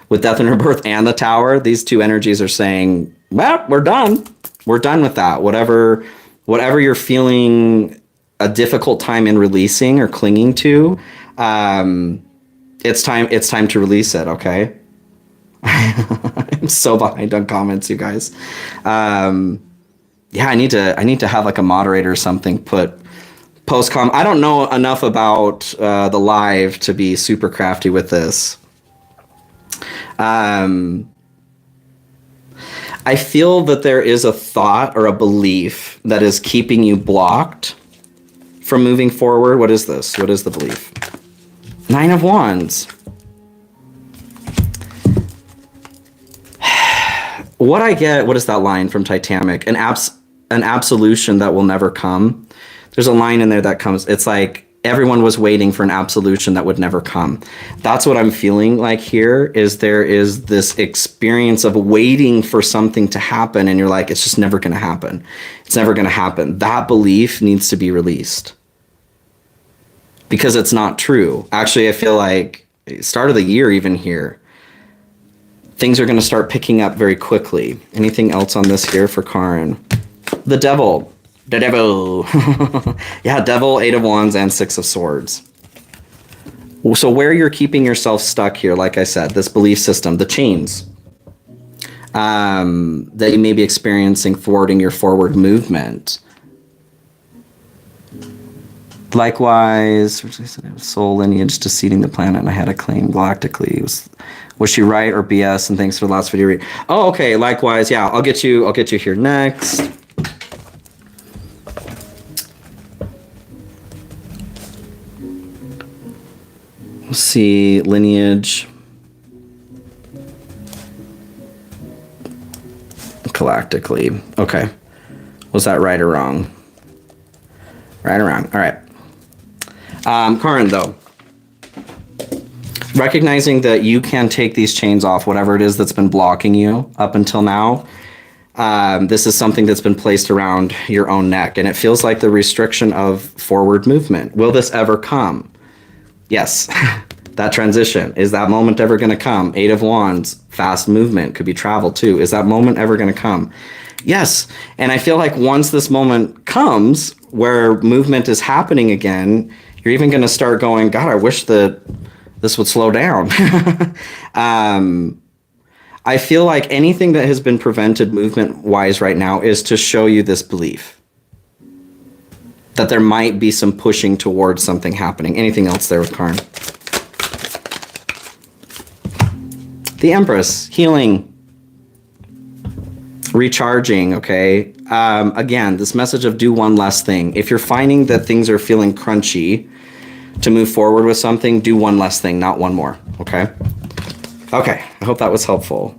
With Death and Rebirth and the Tower, these two energies are saying, well, we're done. We're done with that. Whatever you're feeling a difficult time in releasing or clinging to, it's time to release it, okay? I'm so behind on comments, you guys. Yeah, I need to have like a moderator or something post-com. I don't know enough about the live to be super crafty with this. I feel that there is a thought or a belief that is keeping you blocked from moving forward. What is this? What is the belief? Nine of Wands. What I get, what is that line from Titanic? An absolution that will never come. There's a line in there that comes, it's like everyone was waiting for an absolution that would never come. That's what I'm feeling like here, is there is this experience of waiting for something to happen and you're like, it's just never going to happen. It's never going to happen. That belief needs to be released. Because it's not true. Actually, I feel like start of the year even here, things are going to start picking up very quickly. Anything else on this here for Karin? The Devil. The Devil. Yeah, Devil, Eight of Wands, and Six of Swords. So where you're keeping yourself stuck here, like I said, this belief system, the chains that you may be experiencing thwarting your forward movement. Likewise, soul lineage deceiving the planet, and I had a claim galactically. Was she right or BS? And thanks for the last video read. Oh, okay. Likewise, yeah. I'll get you here next. Let's see, lineage. Galactically. Okay. Was that right or wrong? Right or wrong? All right. Karin, though. Recognizing that you can take these chains off, whatever it is that's been blocking you up until now. This is something that's been placed around your own neck, and it feels like the restriction of forward movement. Will this ever come? Yes. That transition. Is that moment ever going to come? Eight of Wands, fast movement, could be travel too. Is that moment ever going to come? Yes. And I feel like once this moment comes where movement is happening again, you're even going to start going, God, I wish that this would slow down. I feel like anything that has been prevented movement-wise right now is to show you this belief that there might be some pushing towards something happening. Anything else there with Karin? The Empress, healing, recharging, okay? Again, this message of do one less thing. If you're finding that things are feeling crunchy to move forward with something, do one less thing, not one more, okay? Okay, I hope that was helpful.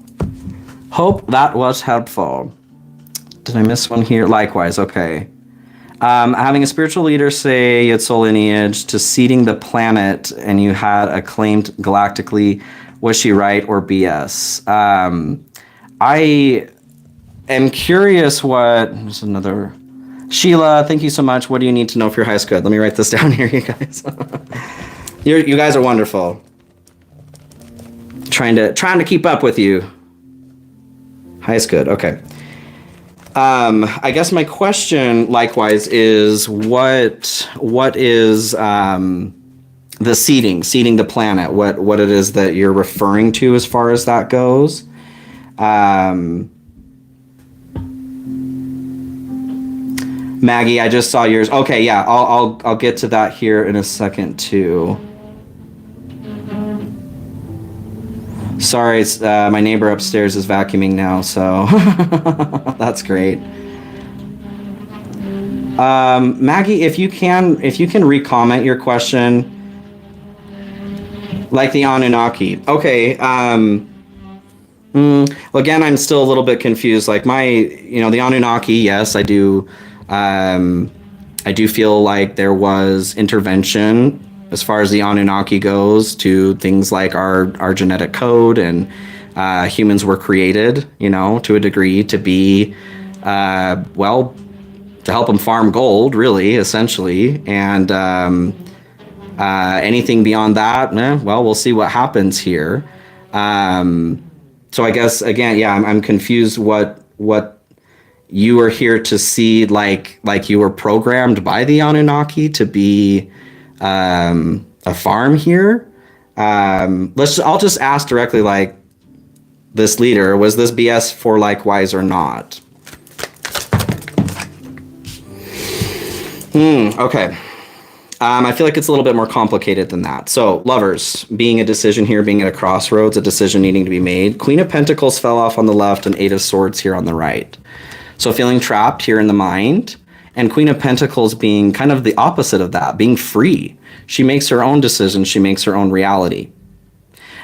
Hope that was helpful. Did I miss one here? Likewise, okay. Having a spiritual leader say you had soul lineage to seeding the planet and you had acclaimed galactically. Was she right or BS? I am curious what... There's another... Sheila, thank you so much. What do you need to know for your highest good? Let me write this down here, you guys. You guys are wonderful. Trying to keep up with you. Highest good, okay. I guess my question, likewise, is what is the seeding the planet? What it is that you're referring to as far as that goes? Maggie, I just saw yours. Okay, yeah, I'll get to that here in a second too. Sorry, my neighbor upstairs is vacuuming now, so that's great. Maggie, if you can re-comment your question, like the Anunnaki. Okay. Well, again, I'm still a little bit confused. Like the Anunnaki. Yes, I do. I do feel like there was intervention as far as the Anunnaki goes to things like our genetic code, and humans were created, to a degree to be, to help them farm gold, really, essentially. And anything beyond that, we'll see what happens here. So I guess, again, yeah, I'm confused what you were here to see, like you were programmed by the Anunnaki to be a farm here. I'll just ask directly, like, this leader, was this BS for likewise or not? Okay. I feel like it's a little bit more complicated than that. So, lovers, being a decision here, being at a crossroads, a decision needing to be made. Queen of Pentacles fell off on the left and Eight of Swords here on the right. So feeling trapped here in the mind. And Queen of Pentacles being kind of the opposite of that, being free. She makes her own decisions. She makes her own reality.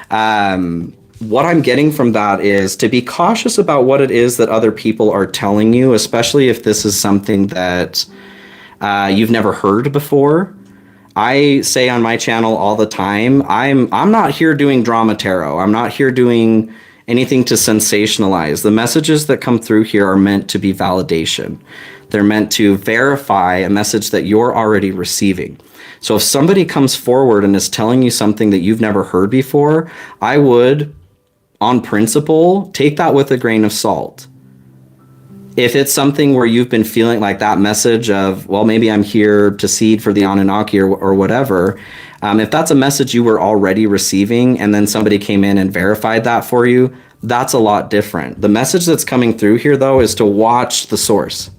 What I'm getting from that is to be cautious about what it is that other people are telling you, especially if this is something that you've never heard before. I say on my channel all the time, I'm not here doing drama tarot. I'm not here doing anything to sensationalize. The messages that come through here are meant to be validation. They're meant to verify a message that you're already receiving. So if somebody comes forward and is telling you something that you've never heard before, I would, on principle, take that with a grain of salt. If it's something where you've been feeling like that message of, well, maybe I'm here to seed for the Anunnaki or whatever, if that's a message you were already receiving and then somebody came in and verified that for you, that's a lot different. The message that's coming through here, though, is to watch the source.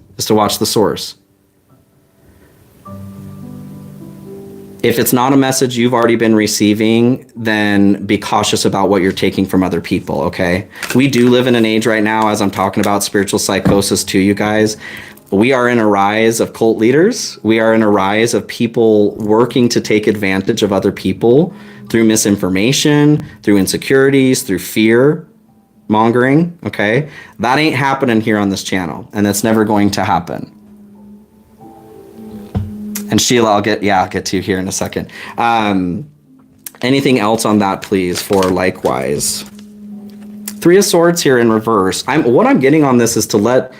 If it's not a message you've already been receiving, then be cautious about what you're taking from other people, okay? We do live in an age right now, as I'm talking about spiritual psychosis to you guys. We are in a rise of cult leaders. We are in a rise of people working to take advantage of other people through misinformation, through insecurities, through fear mongering. Okay. That ain't happening here on this channel, and that's never going to happen. And Sheila, I'll get to you here in a second. Anything else on that, please, for likewise? Three of Swords here in reverse. What I'm getting on this is to let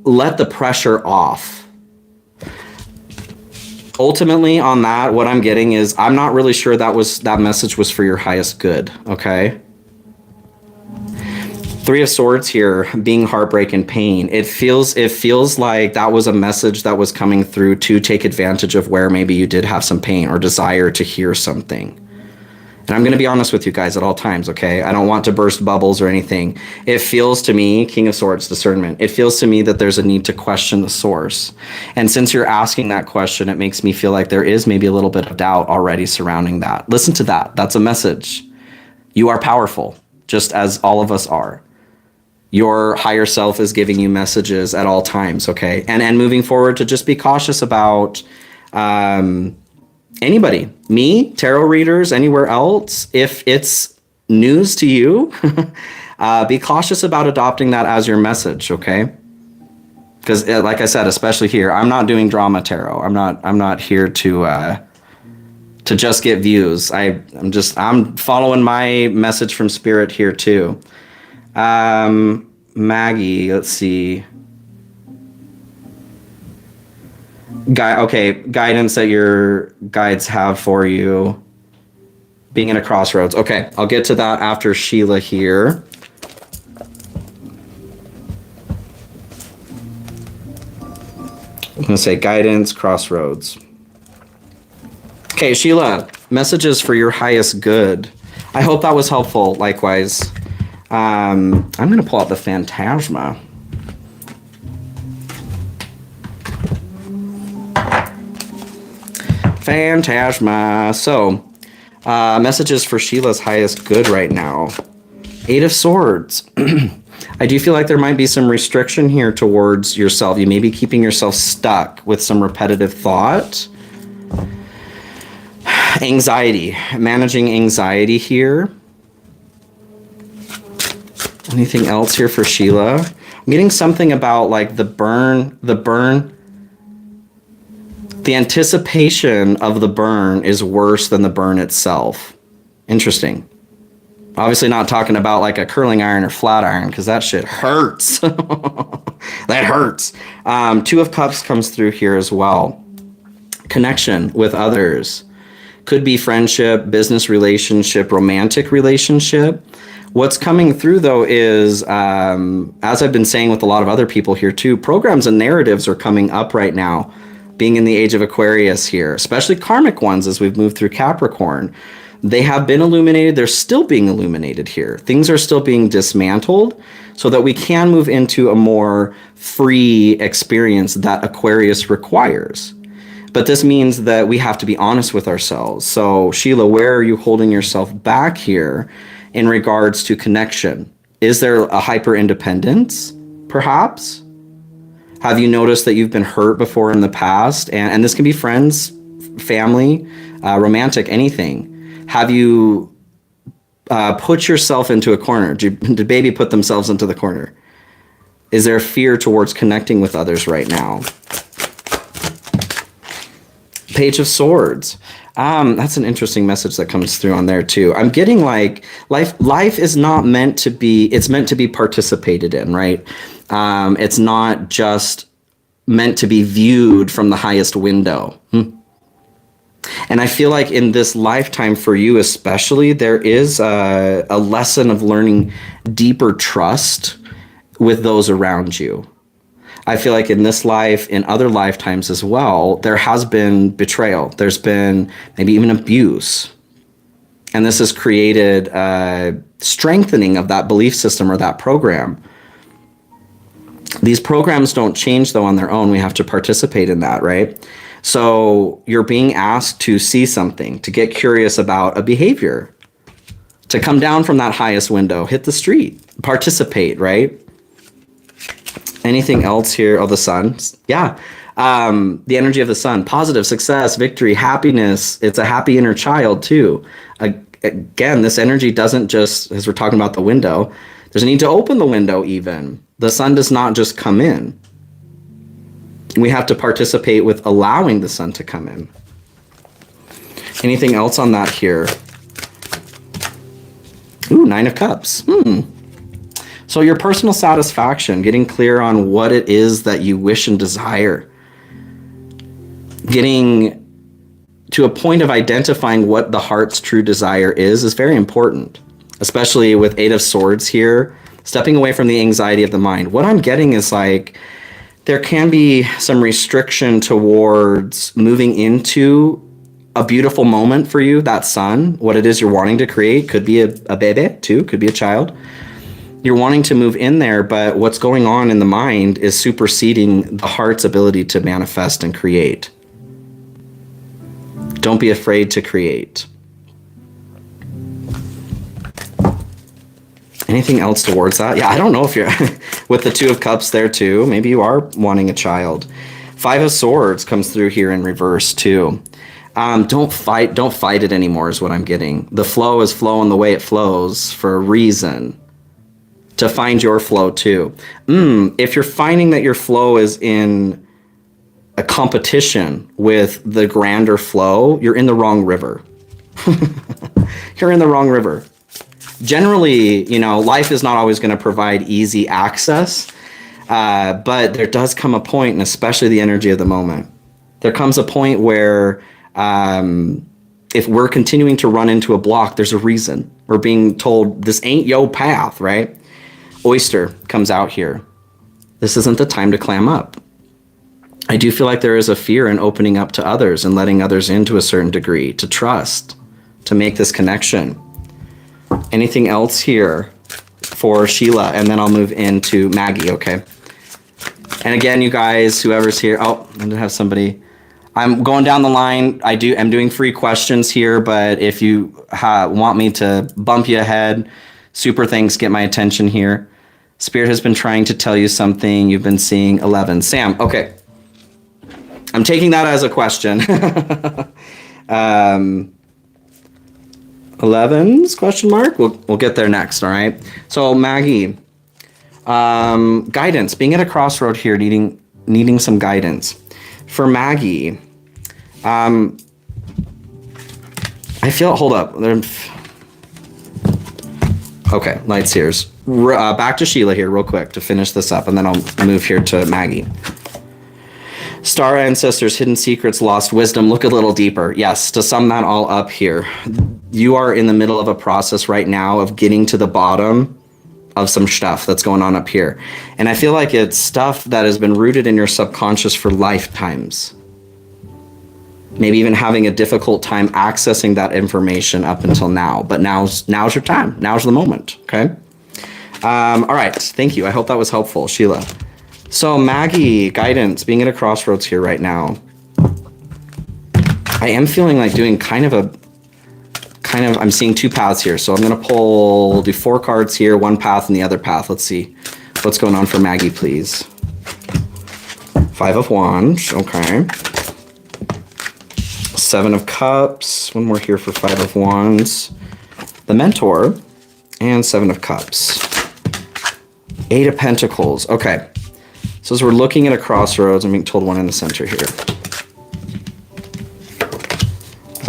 the pressure off. Ultimately, on that, what I'm getting is I'm not really sure that message was for your highest good. Okay. Three of Swords here, being heartbreak and pain. It feels like that was a message that was coming through to take advantage of where maybe you did have some pain or desire to hear something. And I'm going to be honest with you guys at all times, okay? I don't want to burst bubbles or anything. It feels to me, King of Swords, discernment. It feels to me that there's a need to question the source. And since you're asking that question, it makes me feel like there is maybe a little bit of doubt already surrounding that. Listen to that. That's a message. You are powerful, just as all of us are. Your higher self is giving you messages at all times, okay? And moving forward, to just be cautious about anybody, me, tarot readers, anywhere else. If it's news to you, be cautious about adopting that as your message, okay? Because like I said, especially here, I'm not doing drama tarot. I'm not here to just get views. I'm following my message from spirit here too. Maggie, let's see. Guidance that your guides have for you. Being in a crossroads. Okay, I'll get to that after Sheila here. I'm gonna say guidance, crossroads. Okay, Sheila, messages for your highest good. I hope that was helpful, likewise. I'm going to pull out the Phantasma. Phantasma. So, messages for Sheila's highest good right now. Eight of Swords. I do feel like there might be some restriction here towards yourself. You may be keeping yourself stuck with some repetitive thought. Anxiety. Managing anxiety here. Anything else here for Sheila? I'm getting something about like the anticipation of the burn is worse than the burn itself. Interesting. Obviously not talking about like a curling iron or flat iron, because that shit hurts. That hurts. Two of Cups comes through here as well. Connection with others. Could be friendship, business relationship, romantic relationship. What's coming through, though, is, as I've been saying with a lot of other people here, too, programs and narratives are coming up right now, being in the age of Aquarius here, especially karmic ones as we've moved through Capricorn. They have been illuminated. They're still being illuminated here. Things are still being dismantled so that we can move into a more free experience that Aquarius requires. But this means that we have to be honest with ourselves. So, Sheila, where are you holding yourself back here in regards to connection? Is there a hyper independence, perhaps? Have you noticed that you've been hurt before in the past? And this can be friends, family, romantic, anything. Have you put yourself into a corner? Did baby put themselves into the corner? Is there fear towards connecting with others right now? Page of Swords. That's an interesting message that comes through on there too. I'm getting like life is not meant to be, it's meant to be participated in, right? It's not just meant to be viewed from the highest window. And I feel like in this lifetime for you especially, there is a lesson of learning deeper trust with those around you. I feel like in this life, in other lifetimes as well, there has been betrayal. There's been maybe even abuse. And this has created a strengthening of that belief system or that program. These programs don't change, though, on their own. We have to participate in that, right? So you're being asked to see something, to get curious about a behavior, to come down from that highest window, hit the street, participate, right? Anything else here? Oh, the sun. Yeah. The energy of the sun, positive, success, victory, happiness. It's a happy inner child too. Again, this energy doesn't just, as we're talking about the window, there's a need to open the window even. The sun does not just come in. We have to participate with allowing the sun to come in. Anything else on that here? Ooh, 9 of Cups. So your personal satisfaction, getting clear on what it is that you wish and desire. Getting to a point of identifying what the heart's true desire is very important, especially with 8 of Swords here, stepping away from the anxiety of the mind. What I'm getting is like, there can be some restriction towards moving into a beautiful moment for you, that sun, what it is you're wanting to create. Could be a baby too, could be a child. You're wanting to move in there, but what's going on in the mind is superseding the heart's ability to manifest and create. Don't be afraid to create. Anything else towards that? Yeah, I don't know if you're with the 2 of Cups there too. Maybe you are wanting a child. 5 of Swords comes through here in reverse too. Don't fight it anymore is what I'm getting. The flow is flowing the way it flows for a reason. To find your flow too. If you're finding that your flow is in a competition with the grander flow, you're in the wrong river. You're in the wrong river. Generally, life is not always going to provide easy access, but there does come a point, and especially the energy of the moment, there comes a point where if we're continuing to run into a block, there's a reason. We're being told this ain't yo path, right? Oyster comes out here. This isn't the time to clam up. I do feel like there is a fear in opening up to others and letting others in to a certain degree, to trust, to make this connection. Anything else here for Sheila? And then I'll move into Maggie, okay? And again, you guys, whoever's here, I did have somebody. I'm going down the line. I'm doing free questions here, but if you want me to bump you ahead, super thanks, get my attention here. Spirit has been trying to tell you something. You've been seeing 11. Sam, okay. I'm taking that as a question. 11's question mark? We'll get there next, all right? So Maggie, guidance. Being at a crossroad here, needing some guidance. For Maggie, I feel, hold up. Okay, lights here. Back to Sheila here real quick to finish this up, and then I'll move here to Maggie. Star ancestors, hidden secrets, lost wisdom. Look a little deeper. Yes, to sum that all up here, you are in the middle of a process right now of getting to the bottom of some stuff that's going on up here. And I feel like it's stuff that has been rooted in your subconscious for lifetimes. Maybe even having a difficult time accessing that information up until now. But now's your time. Now's the moment, okay? All right, thank you. I hope that was helpful, Sheila. So Maggie, guidance, being at a crossroads here right now. I am feeling like doing I'm seeing 2 paths here. So I'm gonna do 4 cards here, 1 path and the other path. Let's see what's going on for Maggie, please. 5 of Wands, okay. 7 of Cups, one more here for 5 of Wands. The Mentor, and 7 of Cups. 8 of Pentacles, okay. So as we're looking at a crossroads, I'm being told 1 in the center here.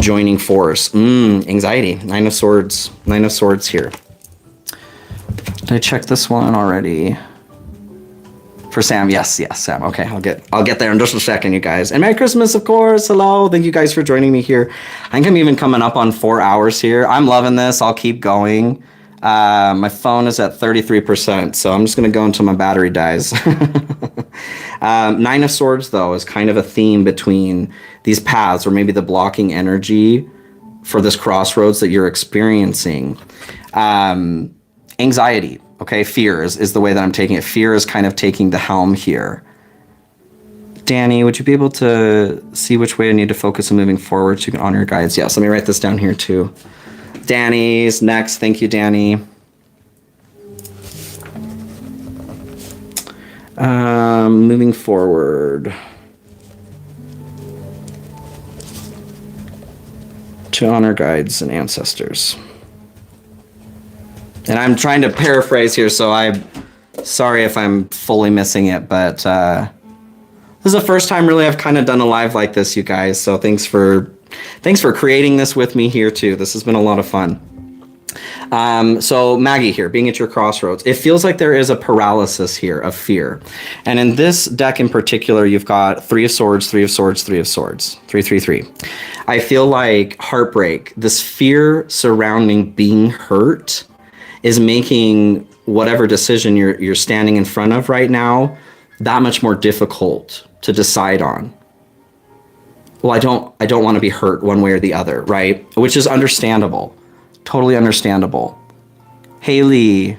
Joining force, anxiety, 9 of Swords here. Did I check this one already? For Sam, yes, Sam. Okay, I'll get there in just a second, you guys. And Merry Christmas, of course. Hello, thank you guys for joining me here. I think I'm even coming up on 4 hours here. I'm loving this. I'll keep going. My phone is at 33%, so I'm just gonna go until my battery dies. 9 of Swords, though, is kind of a theme between these paths, or maybe the blocking energy for this crossroads that you're experiencing. Anxiety. Okay, fear is the way that I'm taking it. Fear is kind of taking the helm here. Danny, would you be able to see which way I need to focus on moving forward so you can honor your guides? Yes, let me write this down here too. Danny's next. Thank you, Danny. Moving forward to honor guides and ancestors. And I'm trying to paraphrase here, so I'm sorry if I'm fully missing it, but this is the first time really I've kind of done a live like this, you guys. So thanks for creating this with me here too. This has been a lot of fun. So Maggie here, being at your crossroads, it feels like there is a paralysis here of fear. And in this deck in particular, you've got 3 of Swords, 3 of Swords, 3 of Swords, 3, 3, 3. I feel like heartbreak, this fear surrounding being hurt is making whatever decision you're standing in front of right now that much more difficult to decide on. Well, I don't want to be hurt one way or the other, right? Which is understandable. Totally understandable. Haley.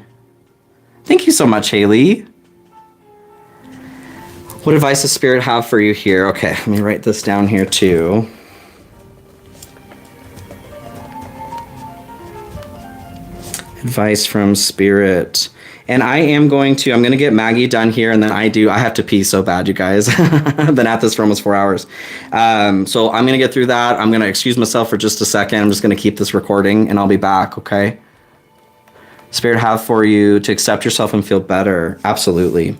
Thank you so much, Haley. What advice does Spirit have for you here? Okay, let me write this down here too. Advice from Spirit. And I'm going to get Maggie done here, and then I have to pee so bad, you guys. I've been at this for almost 4 hours. So I'm going to get through that. I'm going to excuse myself for just a second. I'm just going to keep this recording, and I'll be back, okay? Spirit have for you to accept yourself and feel better. Absolutely.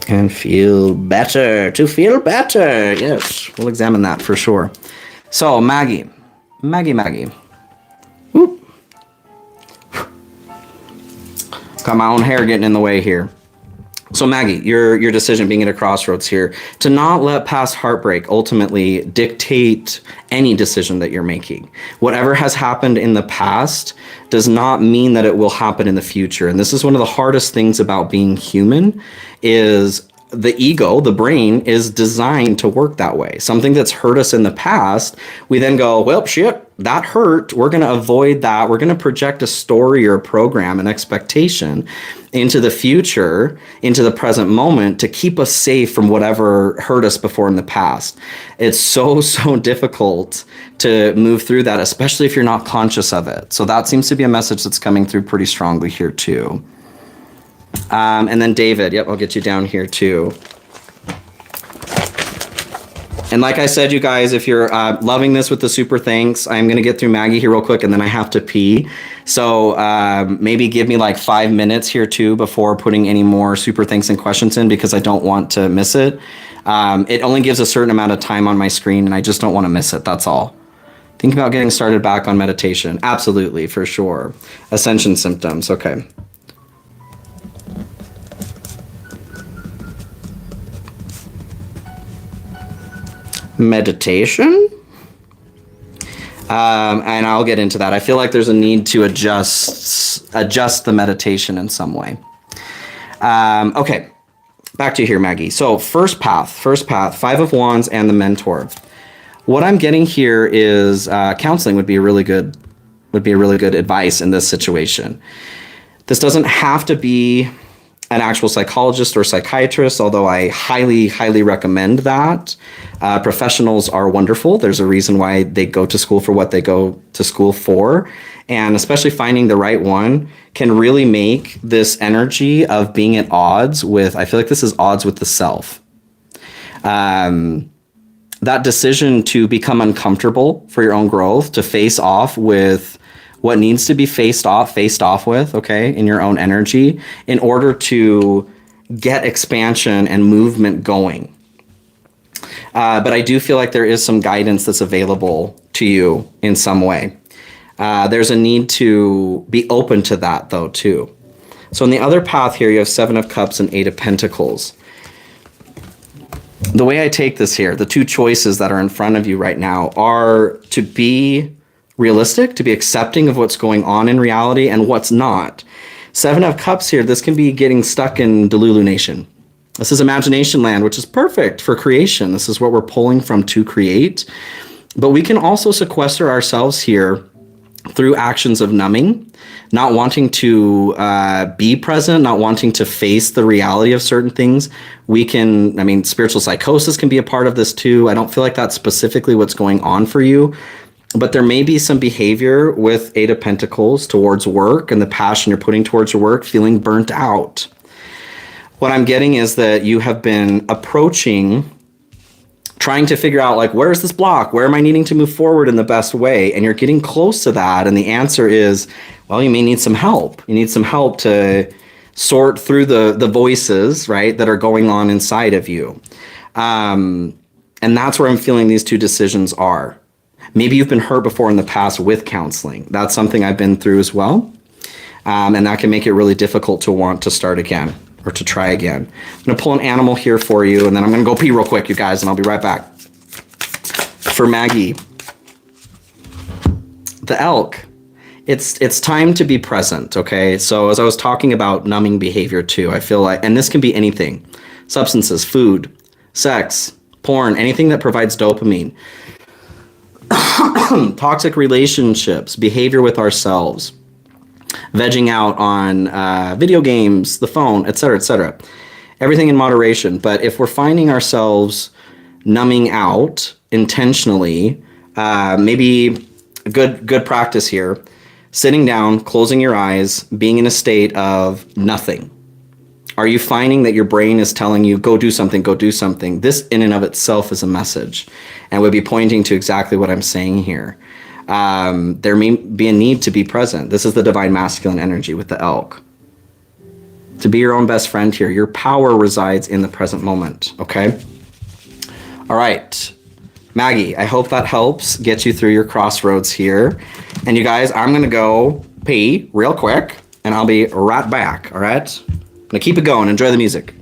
And feel better. To feel better. Yes, we'll examine that for sure. So, Maggie. Whoop. Got my own hair getting in the way here. So Maggie, your decision being at a crossroads here, to not let past heartbreak ultimately dictate any decision that you're making. Whatever has happened in the past does not mean that it will happen in the future. And this is one of the hardest things about being human is the ego, the brain, is designed to work that way. Something that's hurt us in the past, we then go, well, shit, that hurt. We're going to avoid that. We're going to project a story or a program, an expectation into the future, into the present moment to keep us safe from whatever hurt us before in the past. It's so difficult to move through that, especially if you're not conscious of it. So that seems to be a message that's coming through pretty strongly here too. And then David, yep, I'll get you down here too. And like I said, you guys, if you're loving this with the super thanks, I'm going to get through Maggie here real quick and then I have to pee. So maybe give me like 5 minutes here too before putting any more super thanks and questions in because I don't want to miss it. It only gives a certain amount of time on my screen and I just don't want to miss it. That's all. Think about getting started back on meditation. Absolutely, for sure. Ascension symptoms. Okay. Meditation. And I'll get into that. I feel like there's a need to adjust the meditation in some way. Okay, back to you here, Maggie. So first path, 5 of Wands and the Mentor. What I'm getting here is counseling would be a really good advice in this situation. This doesn't have to be an actual psychologist or psychiatrist, although I highly recommend that. Professionals are wonderful. There's a reason why they go to school for what they go to school for. And especially finding the right one can really make this energy of being at odds with, I feel like this is odds with the self. That decision to become uncomfortable for your own growth, to face off with what needs to be faced off with, okay, in your own energy in order to get expansion and movement going. But I do feel like there is some guidance that's available to you in some way. There's a need to be open to that though too. So in the other path here, you have 7 of Cups and 8 of Pentacles. The way I take this here, the 2 choices that are in front of you right now are to be realistic, to be accepting of what's going on in reality and what's not. 7 of Cups here, this can be getting stuck in Delulu Nation. This is imagination land, which is perfect for creation. This is what we're pulling from to create. But we can also sequester ourselves here through actions of numbing, not wanting to be present, not wanting to face the reality of certain things. We can, spiritual psychosis can be a part of this too. I don't feel like that's specifically what's going on for you. But there may be some behavior with Eight of Pentacles towards work and the passion you're putting towards your work, feeling burnt out. What I'm getting is that you have been approaching, trying to figure out, like, where is this block? Where am I needing to move forward in the best way? And you're getting close to that. And the answer is, well, you may need some help. You need some help to sort through the voices, right, that are going on inside of you. And that's where I'm feeling these two decisions are. Maybe you've been hurt before in the past with counseling. That's something I've been through as well. And that can make it really difficult to want to start again or to try again. I'm going to pull an animal here for you, and then I'm going to go pee real quick, you guys, and I'll be right back. For Maggie, the elk, it's time to be present, okay? So as I was talking about numbing behavior too, I feel like, and this can be anything, substances, food, sex, porn, anything that provides dopamine, toxic relationships, behavior with ourselves, vegging out on video games, the phone, etc., etc. Everything in moderation. But if we're finding ourselves numbing out intentionally, maybe a good practice here, sitting down, closing your eyes, being in a state of nothing. Are you finding that your brain is telling you, go do something, go do something? This in and of itself is a message and would be pointing to exactly what I'm saying here. There may be a need to be present. This is the divine masculine energy with the elk. To be your own best friend here. Your power resides in the present moment, okay? All right. Maggie, I hope that helps get you through your crossroads here. And you guys, I'm going to go pee real quick, and I'll be right back, all right? I'm going to keep it going. Enjoy the music.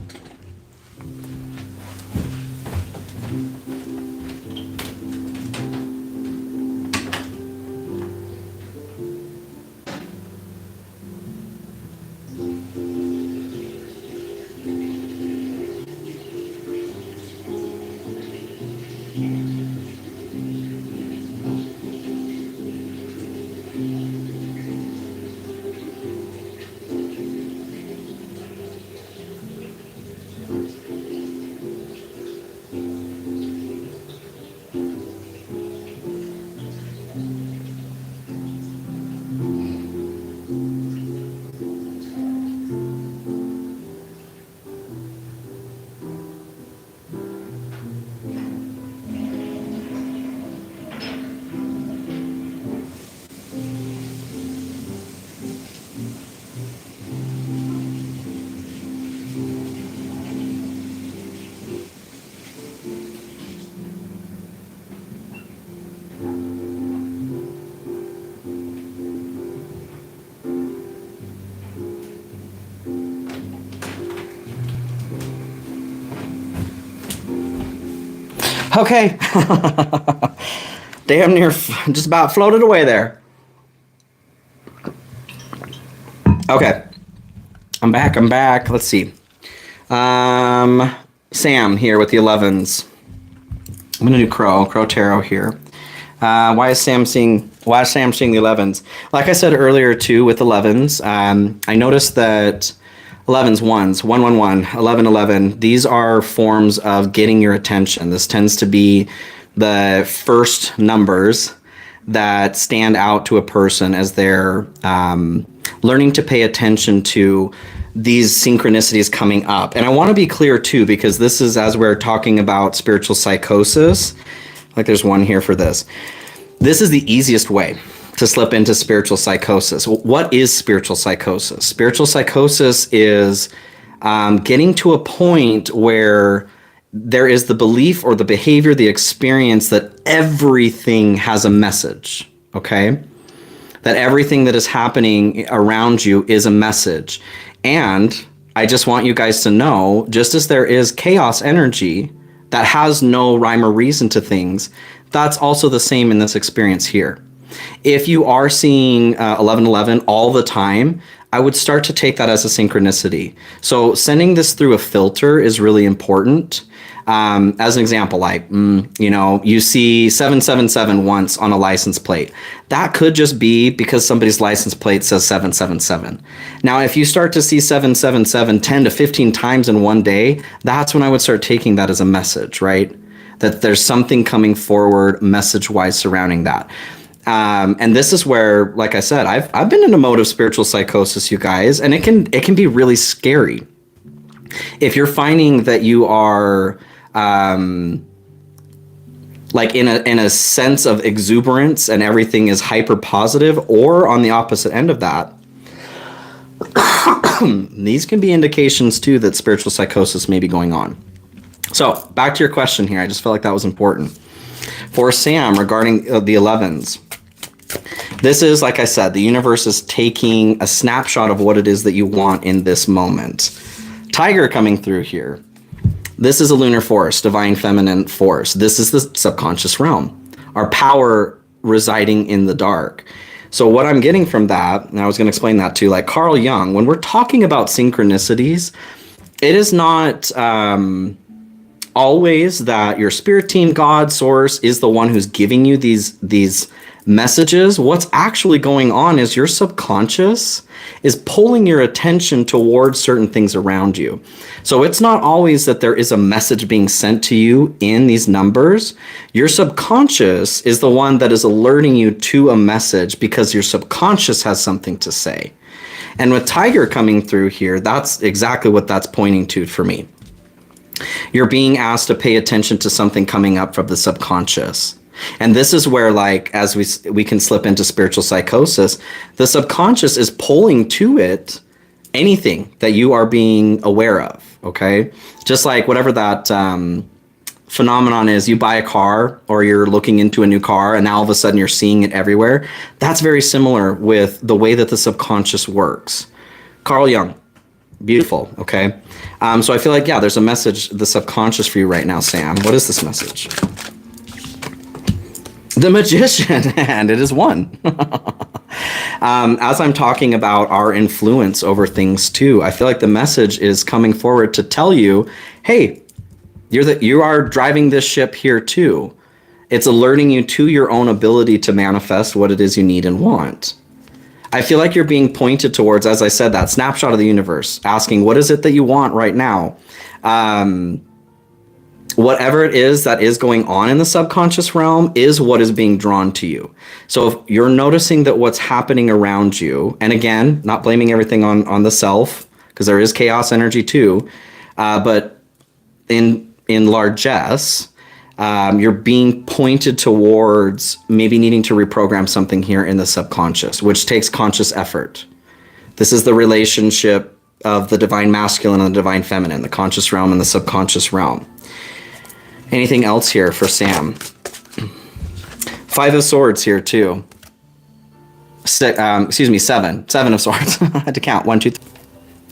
Okay. Damn near just about floated away there. Okay. I'm back. Let's see. Sam here with the 11s. I'm going to do Crow Tarot here. Why is Sam seeing the 11s? Like I said earlier too with 11s, I noticed that 11s, 1s, 111, 1111, these are forms of getting your attention. This tends to be the first numbers that stand out to a person as they're learning to pay attention to these synchronicities coming up. And I want to be clear too, because this is as we're talking about spiritual psychosis, like there's one here for this. This is the easiest way to slip into spiritual psychosis. What is spiritual psychosis? Spiritual psychosis is getting to a point where there is the belief or the behavior, the experience that everything has a message, okay? That everything that is happening around you is a message. And I just want you guys to know, just as there is chaos energy that has no rhyme or reason to things, that's also the same in this experience here. If you are seeing 1111 all the time, I would start to take that as a synchronicity. So sending this through a filter is really important. As an example, like, you see 777 once on a license plate. That could just be because somebody's license plate says 777. Now, if you start to see 777 10 to 15 times in one day, that's when I would start taking that as a message, right? That there's something coming forward message-wise surrounding that. And this is where, like I said, I've been in a mode of spiritual psychosis, you guys, and it can be really scary. If you're finding that you are like in a sense of exuberance and everything is hyper positive, or on the opposite end of that, these can be indications too that spiritual psychosis may be going on. So back to your question here. I just felt like that was important. For Sam, regarding the 11s, this is, like I said, the universe is taking a snapshot of what it is that you want in this moment. Tiger coming through here. This is a lunar force, divine feminine force. This is the subconscious realm, our power residing in the dark. So what I'm getting from that, and I was going to explain that too, like Carl Jung, when we're talking about synchronicities, it is not always that your spirit team, God, source, is the one who's giving you these messages. What's actually going on is your subconscious is pulling your attention towards certain things around you. So it's not always that there is a message being sent to you in these numbers. Your subconscious is the one that is alerting you to a message because your subconscious has something to say. And with Tiger coming through here, that's exactly what that's pointing to for me. You're being asked to pay attention to something coming up from the subconscious. And this is where, like, as we can slip into spiritual psychosis, the subconscious is pulling to it anything that you are being aware of, okay? Just like whatever that phenomenon is, you buy a car or you're looking into a new car and now all of a sudden you're seeing it everywhere. That's very similar with the way that the subconscious works. Carl Jung, beautiful, okay? So I feel like, yeah, there's a message, the subconscious for you right now, Sam. What is this message? The Magician, and it is one. As I'm talking about our influence over things too, I feel like the message is coming forward to tell you, hey, you are driving this ship here too. It's alerting you to your own ability to manifest what it is you need and want. I feel like you're being pointed towards, as I said, that snapshot of the universe, asking, what is it that you want right now? Whatever it is that is going on in the subconscious realm is what is being drawn to you. So if you're noticing that what's happening around you, and again, not blaming everything on the self, because there is chaos energy too, but in largesse, you're being pointed towards maybe needing to reprogram something here in the subconscious, which takes conscious effort. This is the relationship of the divine masculine and the divine feminine, the conscious realm and the subconscious realm. Anything else here for Sam? 5 of Swords here too. Seven. 7 of Swords. I had to count. 1, 2, 3.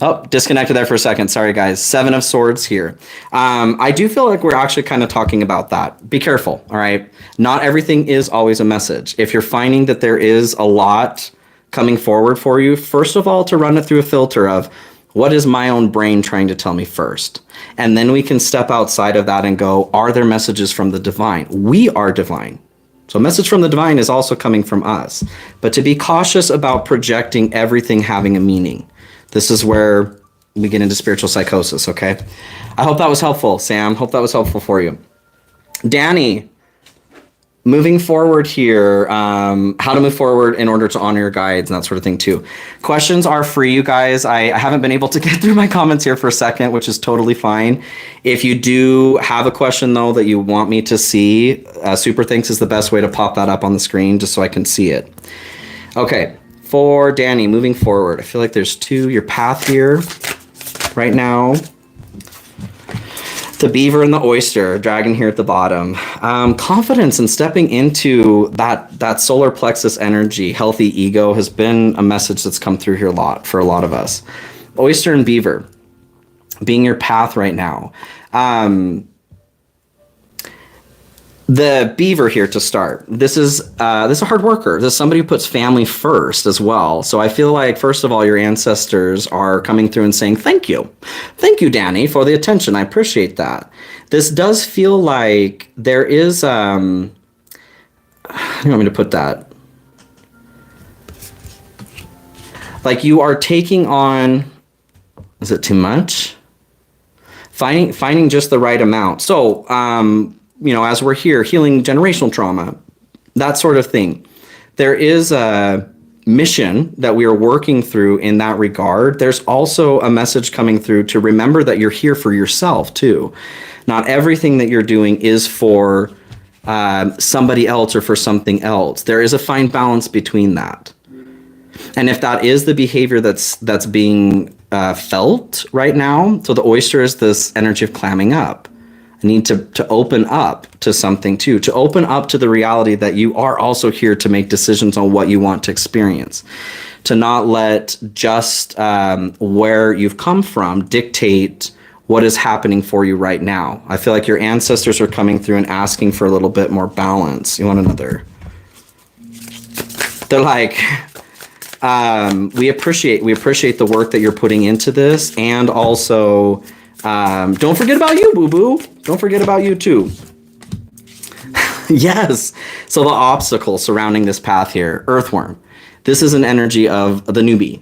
Oh, disconnected there for a second. Sorry, guys. 7 of Swords here. I do feel like we're actually kind of talking about that. Be careful, all right? Not everything is always a message. If you're finding that there is a lot coming forward for you, first of all, to run it through a filter of, what is my own brain trying to tell me first? And then we can step outside of that and go, are there messages from the divine? We are divine. So a message from the divine is also coming from us. But to be cautious about projecting everything having a meaning. This is where we get into spiritual psychosis, okay? I hope that was helpful, Sam. Hope that was helpful for you. Danny, moving forward here, how to move forward in order to honor your guides and that sort of thing too. Questions are free, you guys. I haven't been able to get through my comments here for a second, which is totally fine. If you do have a question though that you want me to see, super thanks is the best way to pop that up on the screen just so I can see it. Okay, for Danny, moving forward, I feel like there's your path here right now. The beaver and the oyster, dragon here at the bottom. Confidence and stepping into that solar plexus energy, healthy ego has been a message that's come through here a lot for a lot of us. Oyster and beaver being your path right now. The beaver here to start. This is a hard worker. This is somebody who puts family first as well. So I feel like, first of all, your ancestors are coming through and saying, thank you. Thank you, Danny, for the attention. I appreciate that. This does feel like there is, how do you want me to put that? Like you are taking on, is it too much? Finding just the right amount. So, you know, as we're here, healing generational trauma, that sort of thing. there is a mission that we are working through in that regard. There's also a message coming through to remember that you're here for yourself too. Not everything that you're doing is for somebody else or for something else. There is a fine balance between that. And if that is the behavior that's being felt right now, so the oyster is this energy of clamming up. I need to open up to something too, to open up to the reality that you are also here to make decisions on what you want to experience, to not let just where you've come from dictate what is happening for you right now. I feel like your ancestors are coming through and asking for a little bit more balance. You want another? They're like, we appreciate the work that you're putting into this, and also don't forget about you, boo-boo. Don't forget about you too. Yes. So the obstacle surrounding this path here, earthworm. This is an energy of the newbie,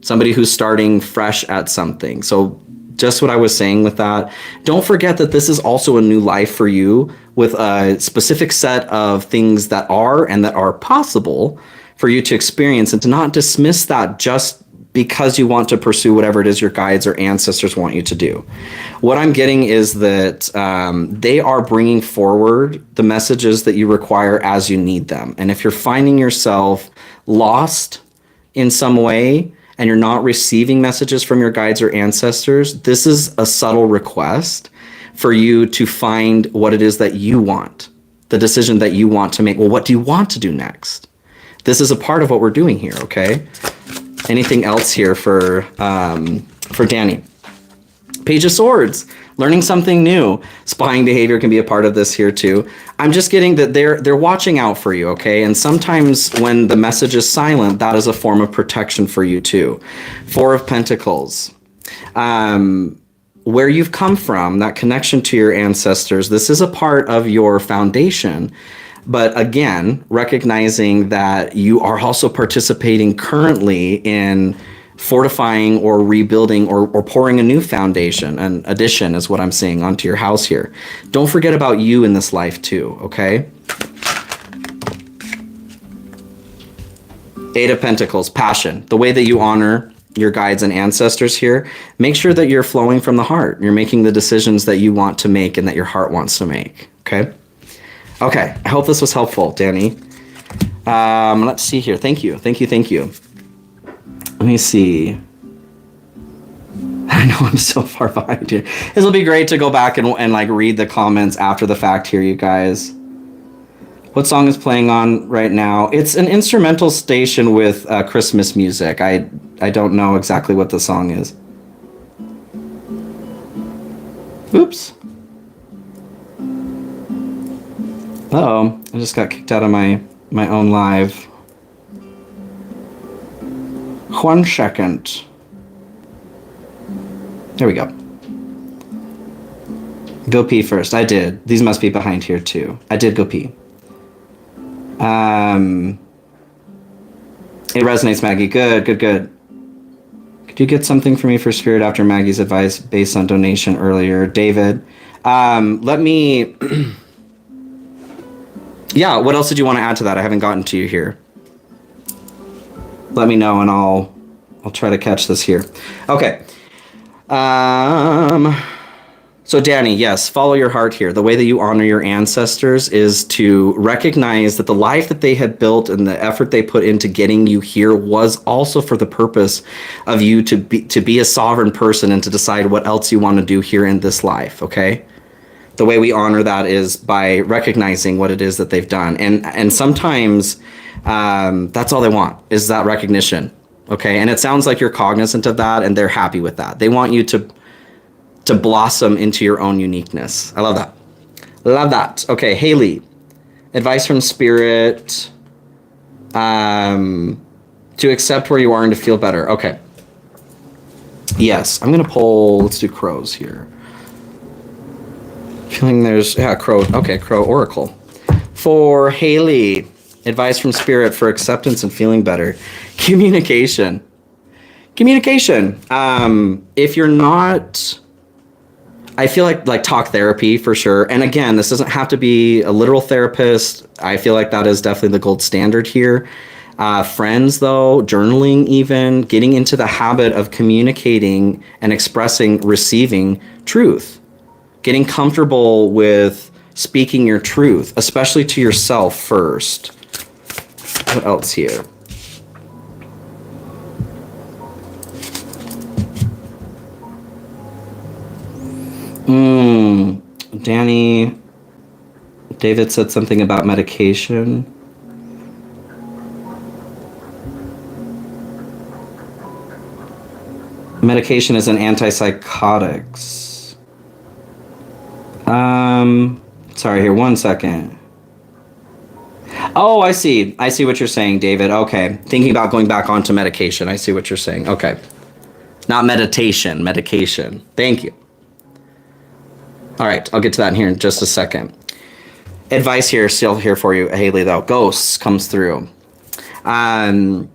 somebody who's starting fresh at something. So just what I was saying with that, don't forget that this is also a new life for you with a specific set of things that are and that are possible for you to experience, and to not dismiss that just because you want to pursue whatever it is your guides or ancestors want you to do. What I'm getting is that they are bringing forward the messages that you require as you need them. And if you're finding yourself lost in some way and you're not receiving messages from your guides or ancestors, this is a subtle request for you to find what it is that you want, the decision that you want to make. Well, what do you want to do next? This is a part of what we're doing here, okay? Anything else here for Danny? Page of Swords, learning something new. Spying behavior can be a part of this here too. I'm just getting that they're watching out for you, okay? And sometimes when the message is silent, that is a form of protection for you too. Four of Pentacles. Where you've come from, that connection to your ancestors, this is a part of your foundation. But again, recognizing that you are also participating currently in fortifying or rebuilding or pouring a new foundation, an addition is what I'm saying, onto your house here. Don't forget about you in this life too, okay? Eight of Pentacles, passion, the way that you honor your guides and ancestors here. Make sure that you're flowing from the heart. You're making the decisions that you want to make and that your heart wants to make, okay? Okay, I hope this was helpful, Danny. Let's see here. Thank you. Let me see. I know I'm so far behind here. This will be great to go back and like read the comments after the fact here, you guys. What song is playing on right now? It's an instrumental station with Christmas music. I don't know exactly what the song is. Oops. Uh-oh, I just got kicked out of my own live. 1 second. There we go. Go pee first. I did. These must be behind here too. I did go pee. It resonates, Maggie. Good. Could you get something for me for spirit after Maggie's advice based on donation earlier? David, let me... Yeah, what else did you want to add to that? I haven't gotten to you here. Let me know and I'll try to catch this here. Okay. So Danny, yes, follow your heart here. The way that you honor your ancestors is to recognize that the life that they had built and the effort they put into getting you here was also for the purpose of you to be a sovereign person and to decide what else you want to do here in this life, okay? The way we honor that is by recognizing what it is that they've done. And sometimes that's all they want is that recognition, okay? And it sounds like you're cognizant of that and they're happy with that. They want you to blossom into your own uniqueness. I love that. Love that. Okay, Haley, advice from spirit to accept where you are and to feel better. Okay. Yes, I'm going to pull, let's do crows here. Feeling there's, yeah, crow. Okay, crow oracle. For Haley, advice from spirit for acceptance and feeling better. Communication. If you're not, I feel like talk therapy for sure. And again, this doesn't have to be a literal therapist. I feel like that is definitely the gold standard here. Friends, though, journaling, even getting into the habit of communicating and expressing, receiving truth, getting comfortable with speaking your truth, especially to yourself first. What else here? Danny, David said something about medication. Medication is an antipsychotics. Sorry, here, one second. Oh, I see. I see what you're saying, David. Okay. Thinking about going back onto medication. I see what you're saying. Okay. Not meditation, medication. Thank you. All right, I'll get to that in here in just a second. Advice here, still here for you, Haley, though. Ghosts comes through. When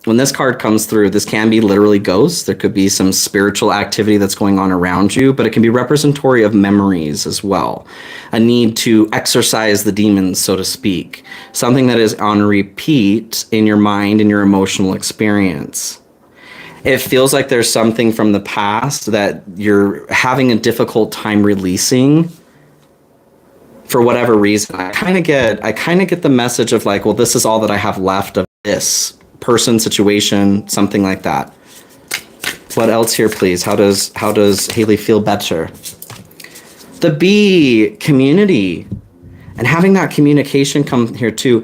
this card comes through, this can be literally ghosts. There could be some spiritual activity that's going on around you, but it can be representatory of memories as well. A need to exorcise the demons, so to speak. Something that is on repeat in your mind and your emotional experience. It feels like there's something from the past that you're having a difficult time releasing for whatever reason. I kind of get the message of like, well, this is all that I have left of this person, situation, something like that. What else here, please? How does Haley feel better? The B, community, and having that communication come here too.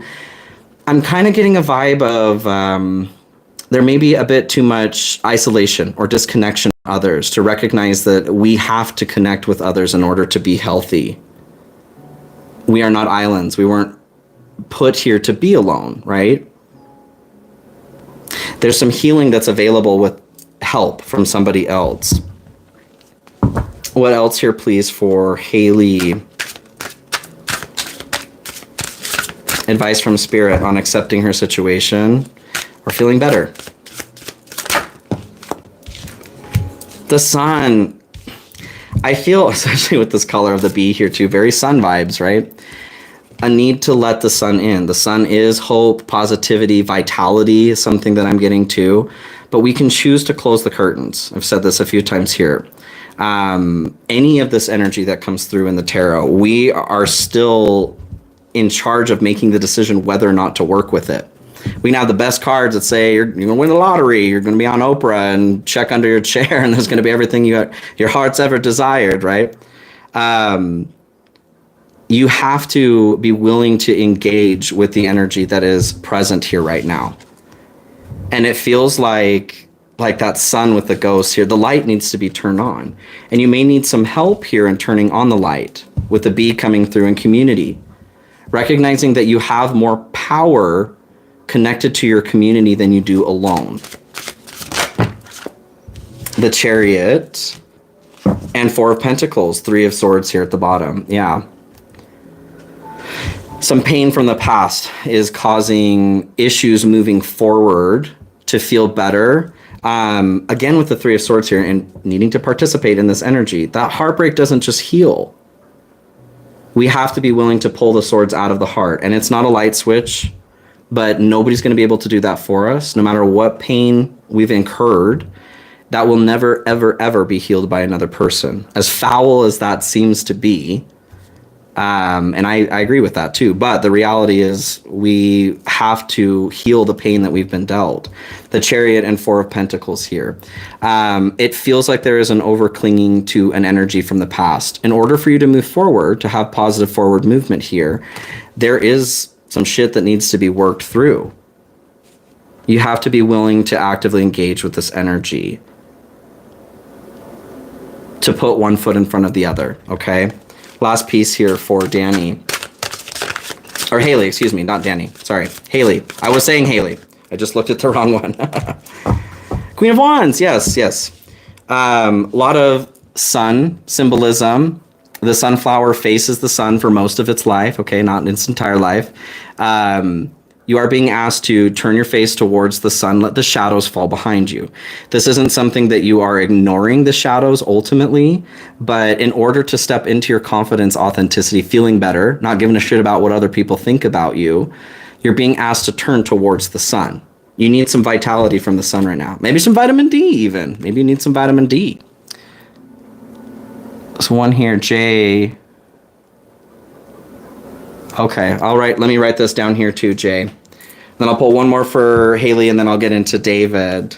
I'm kind of getting a vibe of there may be a bit too much isolation or disconnection from others to recognize that we have to connect with others in order to be healthy. We are not islands. We weren't put here to be alone, right? There's some healing that's available with help from somebody else. What else here, please, for Haley? Advice from Spirit on accepting her situation or feeling better. The sun. I feel, especially with this color of the bee here too, very sun vibes, right? A need to let the sun in. The sun is hope, positivity, vitality, something that I'm getting to. But we can choose to close the curtains. I've said this a few times here. Any of this energy that comes through in the tarot, we are still in charge of making the decision whether or not to work with it. We can have the best cards that say you're going to win the lottery, you're going to be on Oprah and check under your chair, and there's going to be everything your heart's ever desired, right? You have to be willing to engage with the energy that is present here right now. And it feels like that sun with the ghost here, the light needs to be turned on. And you may need some help here in turning on the light with the bee coming through in community. Recognizing that you have more power connected to your community than you do alone. The Chariot and Four of Pentacles, Three of Swords here at the bottom. Yeah. Some pain from the past is causing issues moving forward to feel better. Again, with the Three of Swords here and needing to participate in this energy, that heartbreak doesn't just heal. We have to be willing to pull the swords out of the heart. And it's not a light switch, but nobody's going to be able to do that for us. No matter what pain we've incurred, that will never, ever, ever be healed by another person. As foul as that seems to be, and I agree with that too, but the reality is we have to heal the pain that we've been dealt. The Chariot and Four of Pentacles here. It feels like there is an over-clinging to an energy from the past. In order for you to move forward, to have positive forward movement here, there is some shit that needs to be worked through. You have to be willing to actively engage with this energy, to put one foot in front of the other, okay? Last piece here for Danny. Or Haley, excuse me, not Danny. Sorry, Haley. I was saying Haley. I just looked at the wrong one. Queen of Wands, yes. A lot of sun symbolism. The sunflower faces the sun for most of its life, okay, not its entire life. You are being asked to turn your face towards the sun, let the shadows fall behind you. This isn't something that you are ignoring the shadows ultimately, but in order to step into your confidence, authenticity, feeling better, not giving a shit about what other people think about you, you're being asked to turn towards the sun. You need some vitality from the sun right now. Maybe some vitamin D even. Maybe you need some vitamin D. There's one here, Jay. Okay, let me write this down here too, Jay. Then I'll pull one more for Haley, and then I'll get into David.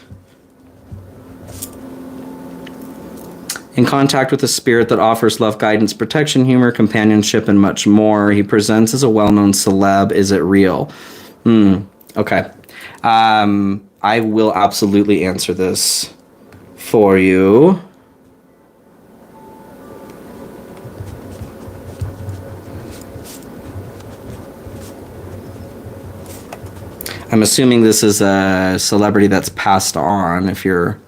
In contact with a spirit that offers love, guidance, protection, humor, companionship, and much more. He presents as a well-known celeb. Is it real? Okay. I will absolutely answer this for you. I'm assuming this is a celebrity that's passed on if you're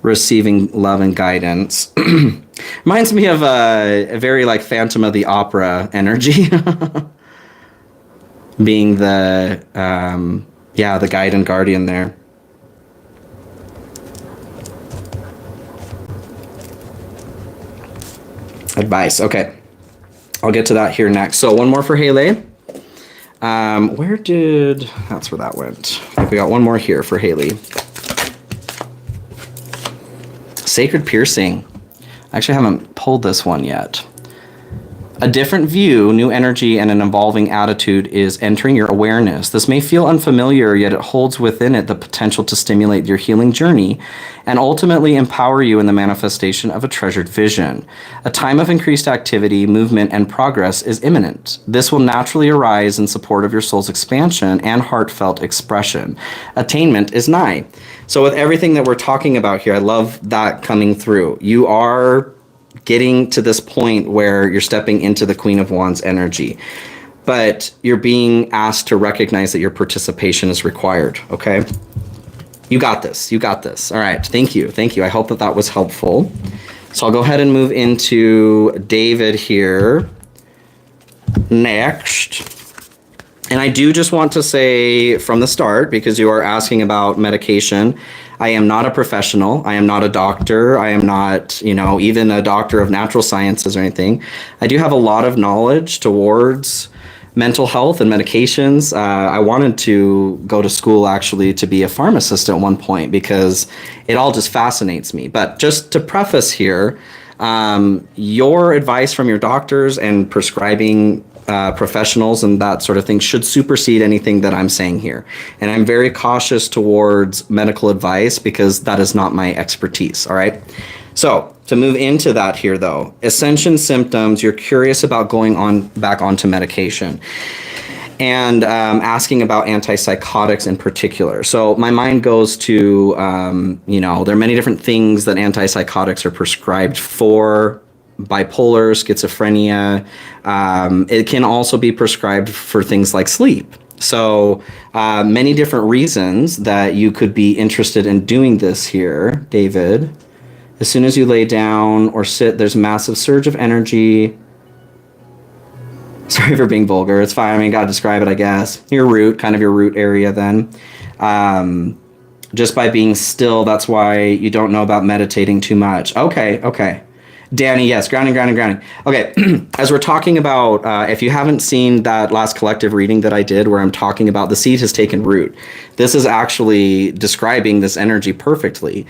receiving love and guidance. Reminds me of a very like Phantom of the Opera energy. Being the, the guide and guardian there. Advice. Okay. I'll get to that here next. So one more for Haley. That's where that went. I think we got one more here for Haley. Sacred piercing. I actually haven't pulled this one yet. A different view, new energy, and an evolving attitude is entering your awareness. This may feel unfamiliar, yet it holds within it the potential to stimulate your healing journey and ultimately empower you in the manifestation of a treasured vision. A time of increased activity, movement, and progress is imminent. This will naturally arise in support of your soul's expansion and heartfelt expression. Attainment is nigh. So with everything that we're talking about here, I love that coming through. You are getting to this point where you're stepping into the Queen of Wands energy, but you're being asked to recognize that your participation is required. Okay. You got this. You got this. All right. Thank you. Thank you. I hope that that was helpful. So I'll go ahead and move into David here next. And I do just want to say from the start, because you are asking about medication, I am not a professional. I am not a doctor. I am not, even a doctor of natural sciences or anything. I do have a lot of knowledge towards mental health and medications. I wanted to go to school actually to be a pharmacist at one point because it all just fascinates me. But just to preface here, your advice from your doctors and prescribing professionals and that sort of thing should supersede anything that I'm saying here. And I'm very cautious towards medical advice because that is not my expertise. All right. So to move into that here though, ascension symptoms, you're curious about going on back onto medication and asking about antipsychotics in particular. So my mind goes to, there are many different things that antipsychotics are prescribed for. Bipolar, schizophrenia. It can also be prescribed for things like sleep. So many different reasons that you could be interested in doing this here, David. As soon as you lay down or sit, there's a massive surge of energy. Sorry for being vulgar. It's fine. I mean, gotta describe it, I guess. Your root area then. Just by being still, that's why you don't know about meditating too much. Okay. Danny, yes, grounding. Okay, as we're talking about, if you haven't seen that last collective reading that I did where I'm talking about the seed has taken root, this is actually describing this energy perfectly.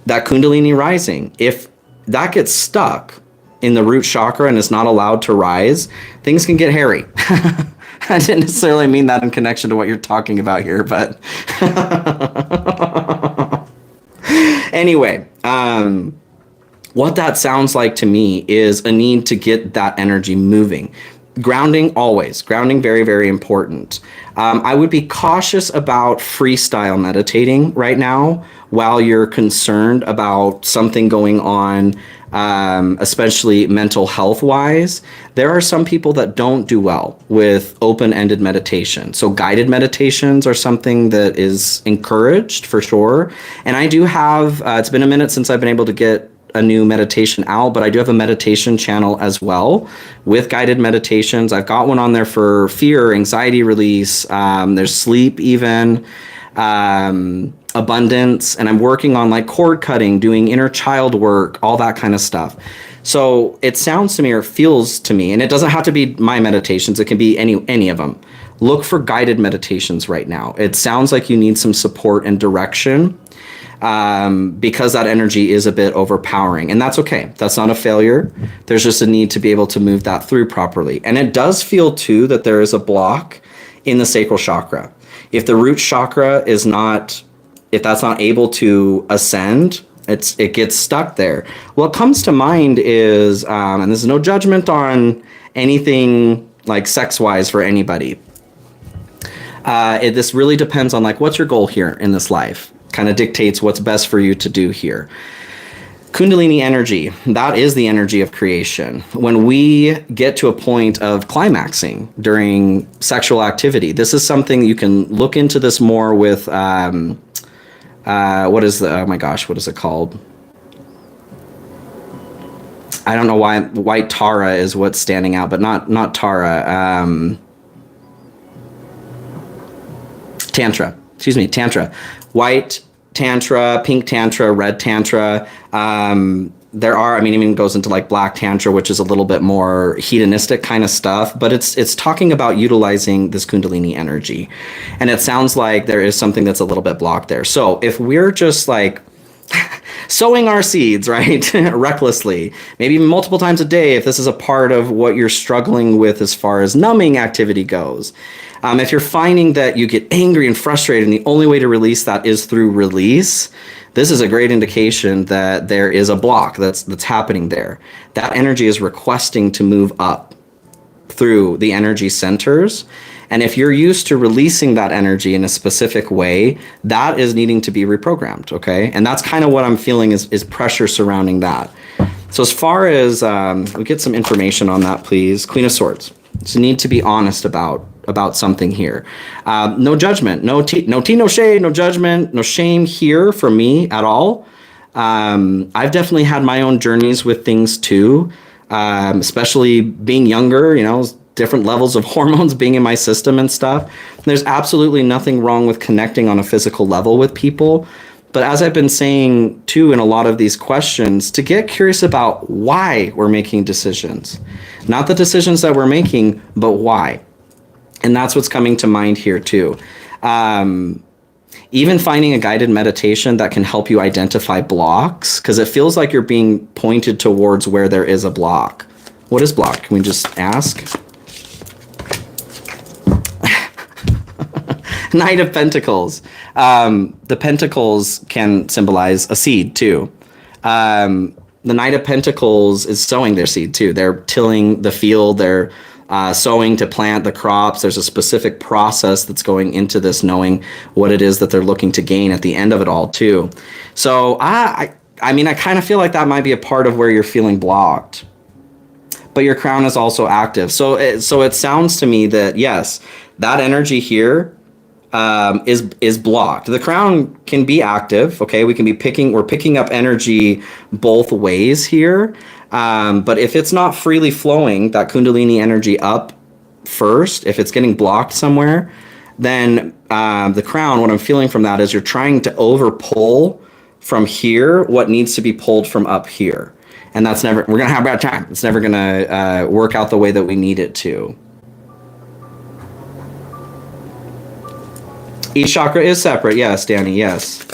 That Kundalini rising, if that gets stuck in the root chakra and is not allowed to rise, things can get hairy. I didn't necessarily mean that in connection to what you're talking about here, but anyway, what that sounds like to me is a need to get that energy moving. Grounding, always. Grounding, very, very important. I would be cautious about freestyle meditating right now while you're concerned about something going on, especially mental health wise. There are some people that don't do well with open-ended meditation. So guided meditations are something that is encouraged for sure. And I do have, it's been a minute since I've been able to get a new meditation out, but I do have a meditation channel as well with guided meditations. I've got one on there for fear, anxiety release. There's sleep even, abundance, and I'm working on like cord cutting, doing inner child work, all that kind of stuff. So it sounds to me, or it feels to me, and it doesn't have to be my meditations. It can be any of them. Look for guided meditations right now. It sounds like you need some support and direction, because that energy is a bit overpowering, and that's okay. That's not a failure. There's just a need to be able to move that through properly. And it does feel too that there is a block in the sacral chakra. If the root chakra is not, if that's not able to ascend, it gets stuck there. What comes to mind is, and there's no judgment on anything like sex-wise for anybody. This really depends on like, what's your goal here in this life? Kind of dictates what's best for you to do here. Kundalini energy, that is the energy of creation. When we get to a point of climaxing during sexual activity, this is something you can look into this more with, what is it called? I don't know why white Tara is what's standing out, but not Tara. Tantra. White Tantra, pink Tantra, red Tantra. Even goes into like black Tantra, which is a little bit more hedonistic kind of stuff, but it's talking about utilizing this Kundalini energy. And it sounds like there is something that's a little bit blocked there. So if we're just like sowing our seeds, right, recklessly, maybe even multiple times a day, if this is a part of what you're struggling with as far as numbing activity goes, if you're finding that you get angry and frustrated and the only way to release that is through release, this is a great indication that there is a block that's happening there. That energy is requesting to move up through the energy centers. And if you're used to releasing that energy in a specific way, that is needing to be reprogrammed, okay? And that's kind of what I'm feeling is pressure surrounding that. So as far as, we get some information on that, please. Queen of Swords. So you need to be honest about something here. No judgment, no shade, no judgment, no shame here for me at all. I've definitely had my own journeys with things too, especially being younger, different levels of hormones being in my system and stuff. There's absolutely nothing wrong with connecting on a physical level with people. But as I've been saying too in a lot of these questions, to get curious about why we're making decisions. Not the decisions that we're making, but why. And that's what's coming to mind here too. Even finding a guided meditation that can help you identify blocks, because it feels like you're being pointed towards where there is a block. What is block? Can we just ask? Knight of Pentacles. The pentacles can symbolize a seed too. The Knight of Pentacles is sowing their seed too. They're tilling the field. They're sowing to plant the crops. There's a specific process that's going into this, knowing what it is that they're looking to gain at the end of it all too. So I kind of feel like that might be a part of where you're feeling blocked. But your crown is also active. So it sounds to me that yes, that energy here is blocked. The crown can be active. Okay, we're picking up energy both ways here. But if it's not freely flowing, that Kundalini energy up first, if it's getting blocked somewhere, then the crown, what I'm feeling from that is you're trying to over pull from here what needs to be pulled from up here. And we're going to have a bad time. It's never going to work out the way that we need it to. Each chakra is separate. Yes, Danny, yes.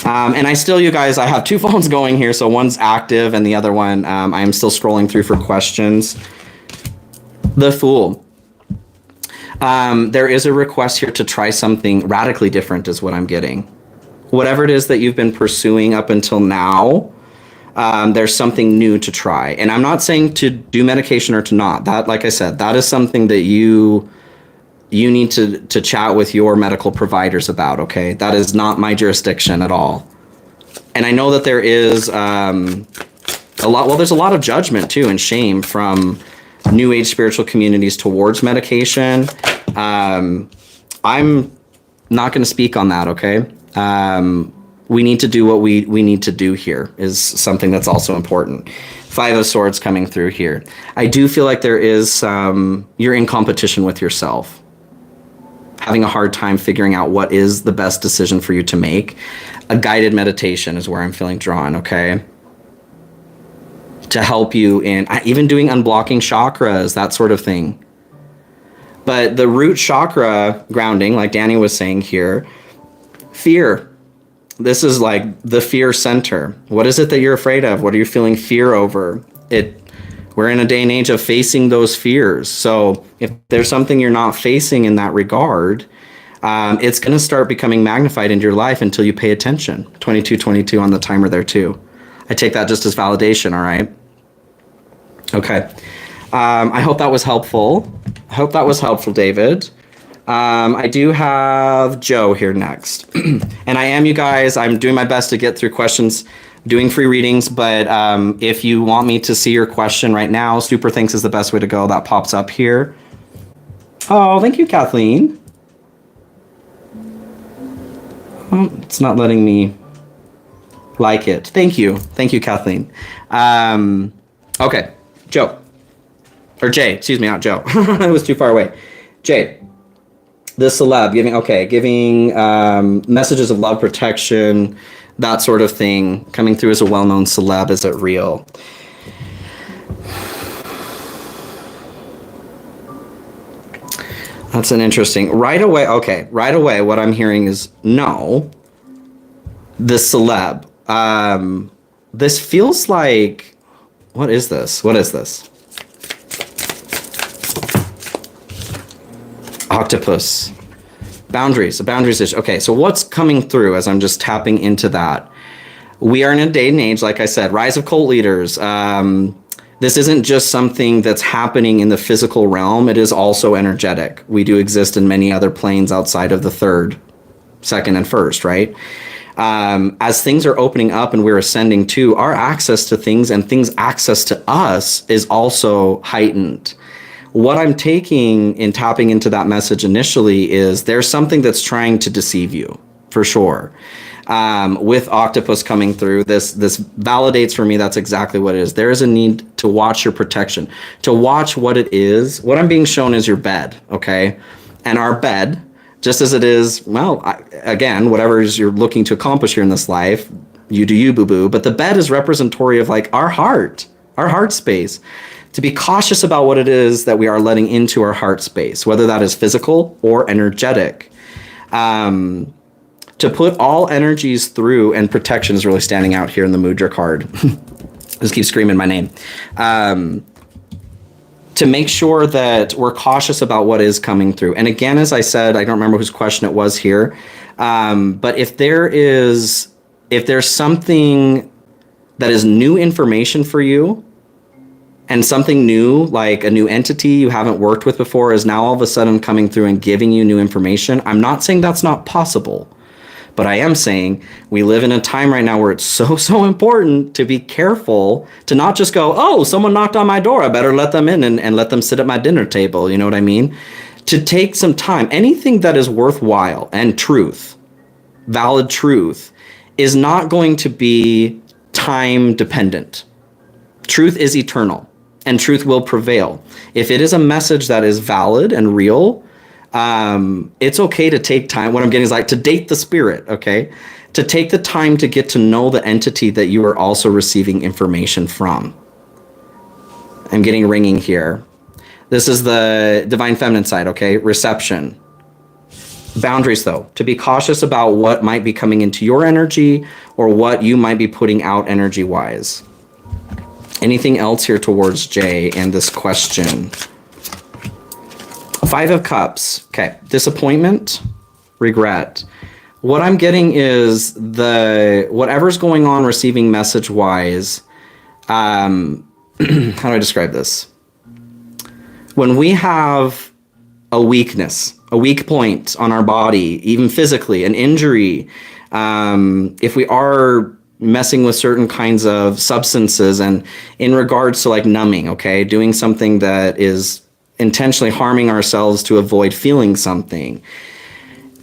And I have two phones going here. So one's active and the other one, I'm still scrolling through for questions. The Fool. There is a request here to try something radically different is what I'm getting. Whatever it is that you've been pursuing up until now, there's something new to try. And I'm not saying to do medication or to not. That, like I said, that is something that you need to chat with your medical providers about, okay? That is not my jurisdiction at all. And I know that there is there's a lot of judgment too and shame from New Age spiritual communities towards medication. I'm not going to speak on that, okay? we need to do what we need to do here is something that's also important. Five of Swords coming through here. I do feel like there is you're in competition with yourself, having a hard time figuring out what is the best decision for you to make. A guided meditation is where I'm feeling drawn, okay? To help you in even doing unblocking chakras, that sort of thing. But the root chakra grounding, like Danny was saying here, fear. This is like the fear center. What is it that you're afraid of? What are you feeling fear over? We're in a day and age of facing those fears. So if there's something you're not facing in that regard, it's going to start becoming magnified into your life until you pay attention. 2222 on the timer there too. I take that just as validation, all right? Okay. I hope that was helpful. I hope that was helpful, David. I do have Joe here next. And I am, you guys, I'm doing my best to get through questions, doing free readings, but if you want me to see your question right now, Super Thanks is the best way to go. That pops up here. Oh, thank you, Kathleen. Oh, it's not letting me like it. Thank you. Thank you, Kathleen. Okay, Joe. Or Jay, excuse me, not Joe. It was too far away. Jay, the celeb giving messages of love, protection, that sort of thing, coming through as a well-known celeb. Is it real? That's an interesting. Right away, what I'm hearing is no. The celeb. This feels like, what is this? What is this? Octopus. Boundaries, a boundaries issue. Okay, so what's coming through as I'm just tapping into that? We are in a day and age, like I said, rise of cult leaders. This isn't just something that's happening in the physical realm. It is also energetic. We do exist in many other planes outside of the third, second, and first, right? As things are opening up and we're ascending too, our access to things and things access to us is also heightened. What I'm taking in tapping into that message initially is there's something that's trying to deceive you, for sure. With Octopus coming through, this validates for me that's exactly what it is. There is a need to watch your protection, to watch what it is. What I'm being shown is your bed, okay? And our bed, just as it is, well, again, whatever it is you're looking to accomplish here in this life, you do you, boo-boo. But the bed is representatory of like our heart space. To be cautious about what it is that we are letting into our heart space, whether that is physical or energetic. To put all energies through, and protection is really standing out here in the Mudra card. Just keep screaming my name. To make sure that we're cautious about what is coming through. And again, as I said, I don't remember whose question it was here, but if there's something that is new information for you, and something new, like a new entity you haven't worked with before, is now all of a sudden coming through and giving you new information, I'm not saying that's not possible. But I am saying we live in a time right now where it's so important to be careful to not just go, oh, someone knocked on my door, I better let them in and let them sit at my dinner table. You know what I mean? To take some time. Anything that is worthwhile and truth, valid truth, is not going to be time dependent. Truth is eternal. And truth will prevail. If it is a message that is valid and real, it's okay to take time. What I'm getting is like to date the spirit, okay? To take the time to get to know the entity that you are also receiving information from. I'm getting ringing here. This is the divine feminine side, okay? Reception. Boundaries, though. To be cautious about what might be coming into your energy or what you might be putting out energy-wise. Anything else here towards Jay and this question? Five of Cups. Okay. Disappointment, regret. What I'm getting is whatever's going on receiving message-wise, how do I describe this? When we have a weakness, a weak point on our body, even physically, an injury, if we are messing with certain kinds of substances and in regards to like numbing, okay, doing something that is intentionally harming ourselves to avoid feeling something.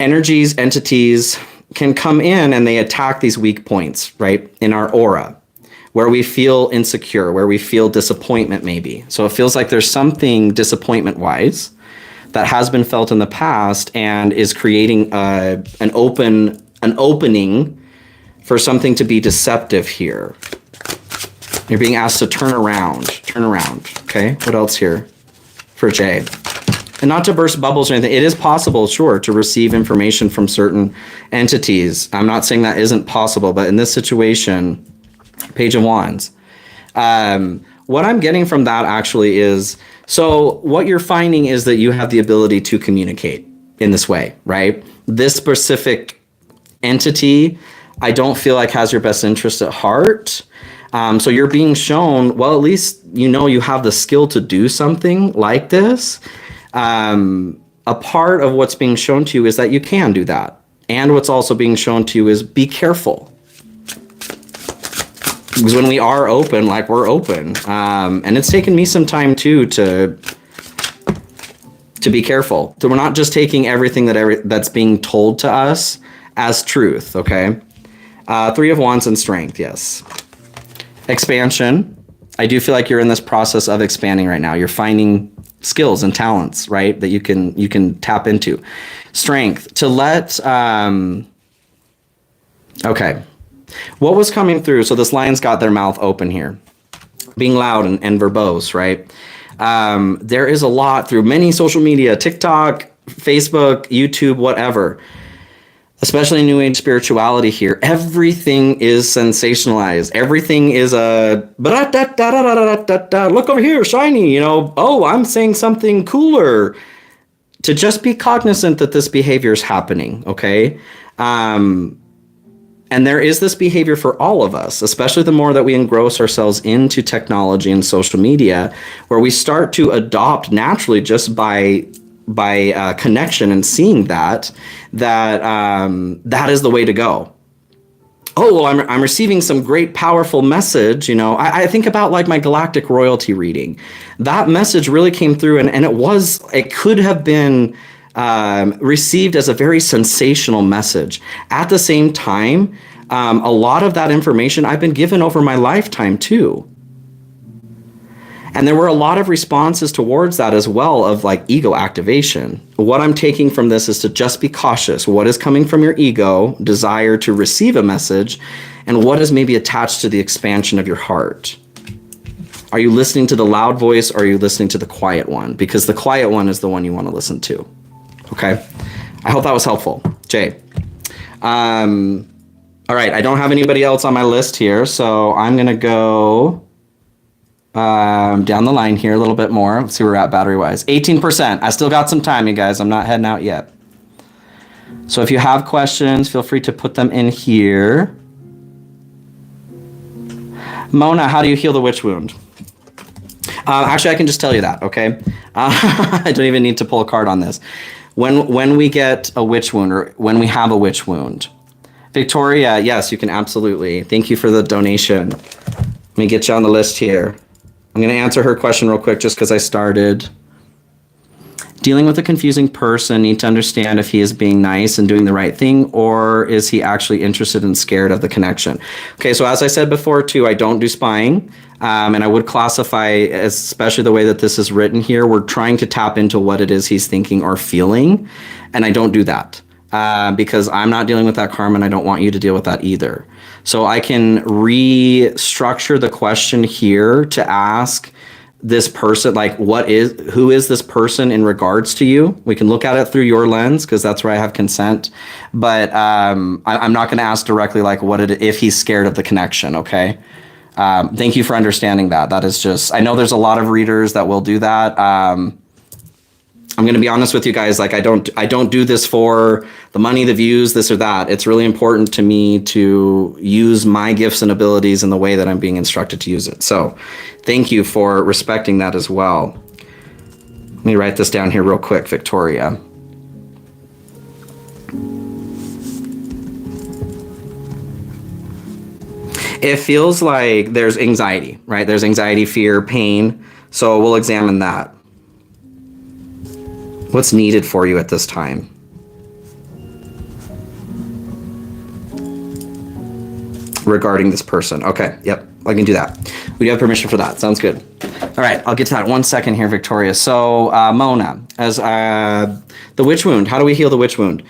Energies, entities, can come in and they attack these weak points, right, in our aura, where we feel insecure, where we feel disappointment maybe. So it feels like there's something disappointment-wise that has been felt in the past and is creating an opening for something to be deceptive here. You're being asked to turn around, okay? What else here for Jay? And not to burst bubbles or anything. It is possible, sure, to receive information from certain entities. I'm not saying that isn't possible, but in this situation, Page of Wands. What I'm getting from that actually is, so what you're finding is that you have the ability to communicate in this way, right? This specific entity, I don't feel like has your best interest at heart. So you're being shown, well, at least you know you have the skill to do something like this. A part of what's being shown to you is that you can do that. And what's also being shown to you is be careful. Because when we are open, like we're open. And it's taken me some time too to be careful. So we're not just taking everything that's being told to us as truth, okay? Three of Wands and Strength, yes. Expansion. I do feel like you're in this process of expanding right now. You're finding skills and talents, right, that you can tap into. Strength. To let, okay. What was coming through? So this lion's got their mouth open here, being loud and verbose, right? There is a lot through many social media, TikTok, Facebook, YouTube, whatever, especially New Age spirituality here. Everything is sensationalized. Everything is look over here, shiny, you know, oh, I'm saying something cooler. To just be cognizant that this behavior is happening, okay? And there is this behavior for all of us, especially the more that we engross ourselves into technology and social media, where we start to adopt naturally just by connection and seeing that is the way to go. Oh, well, I'm receiving some great, powerful message. You know, I think about like my galactic royalty reading. That message really came through, and it could have been received as a very sensational message. At the same time, a lot of that information I've been given over my lifetime too. And there were a lot of responses towards that as well, of like ego activation. What I'm taking from this is to just be cautious. What is coming from your ego, desire to receive a message, and what is maybe attached to the expansion of your heart? Are you listening to the loud voice, or are you listening to the quiet one? Because the quiet one is the one you want to listen to. Okay, I hope that was helpful. Jay. All right, I don't have anybody else on my list here, so I'm going to go down the line here a little bit more. Let's see where we're at battery-wise. 18%. I still got some time, you guys. I'm not heading out yet. So if you have questions, feel free to put them in here. Mona, how do you heal the witch wound? Actually, I can just tell you that, okay? I don't even need to pull a card on this. When we get a witch wound, or when we have a witch wound, Victoria, yes, you can absolutely. Thank you for the donation. Let me get you on the list here. I'm going to answer her question real quick just because I started. Dealing with a confusing person, need to understand if he is being nice and doing the right thing, or is he actually interested and scared of the connection? Okay, so as I said before too, I don't do spying. And I would classify, especially the way that this is written here, we're trying to tap into what it is he's thinking or feeling. And I don't do that because I'm not dealing with that karma, and I don't want you to deal with that either. So I can restructure the question here to ask this person, like, who is this person in regards to you? We can look at it through your lens because that's where I have consent. But I'm not going to ask directly, like, if he's scared of the connection, okay? Thank you for understanding that. That is just, I know there's a lot of readers that will do that. I'm going to be honest with you guys. Like, I don't do this for the money, the views, this or that. It's really important to me to use my gifts and abilities in the way that I'm being instructed to use it. So thank you for respecting that as well. Let me write this down here real quick, Victoria. It feels like there's anxiety, right? There's anxiety, fear, pain. So we'll examine that. What's needed for you at this time? regarding this person. Okay, yep, I can do that. We do have permission for that. Sounds good. All right, I'll get to that 1 second here, Victoria. So, Mona, as the witch wound, how do we heal the witch wound?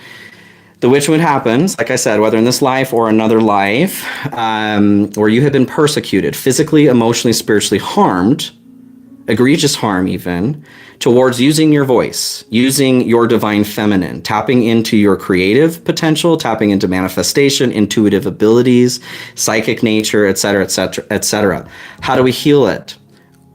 The witch wound happens, like I said, whether in this life or another life, where you have been persecuted, physically, emotionally, spiritually harmed, egregious harm even, towards using your voice, using your divine feminine, tapping into your creative potential, tapping into manifestation, intuitive abilities, psychic nature, etc., etc., etc. How do we heal it?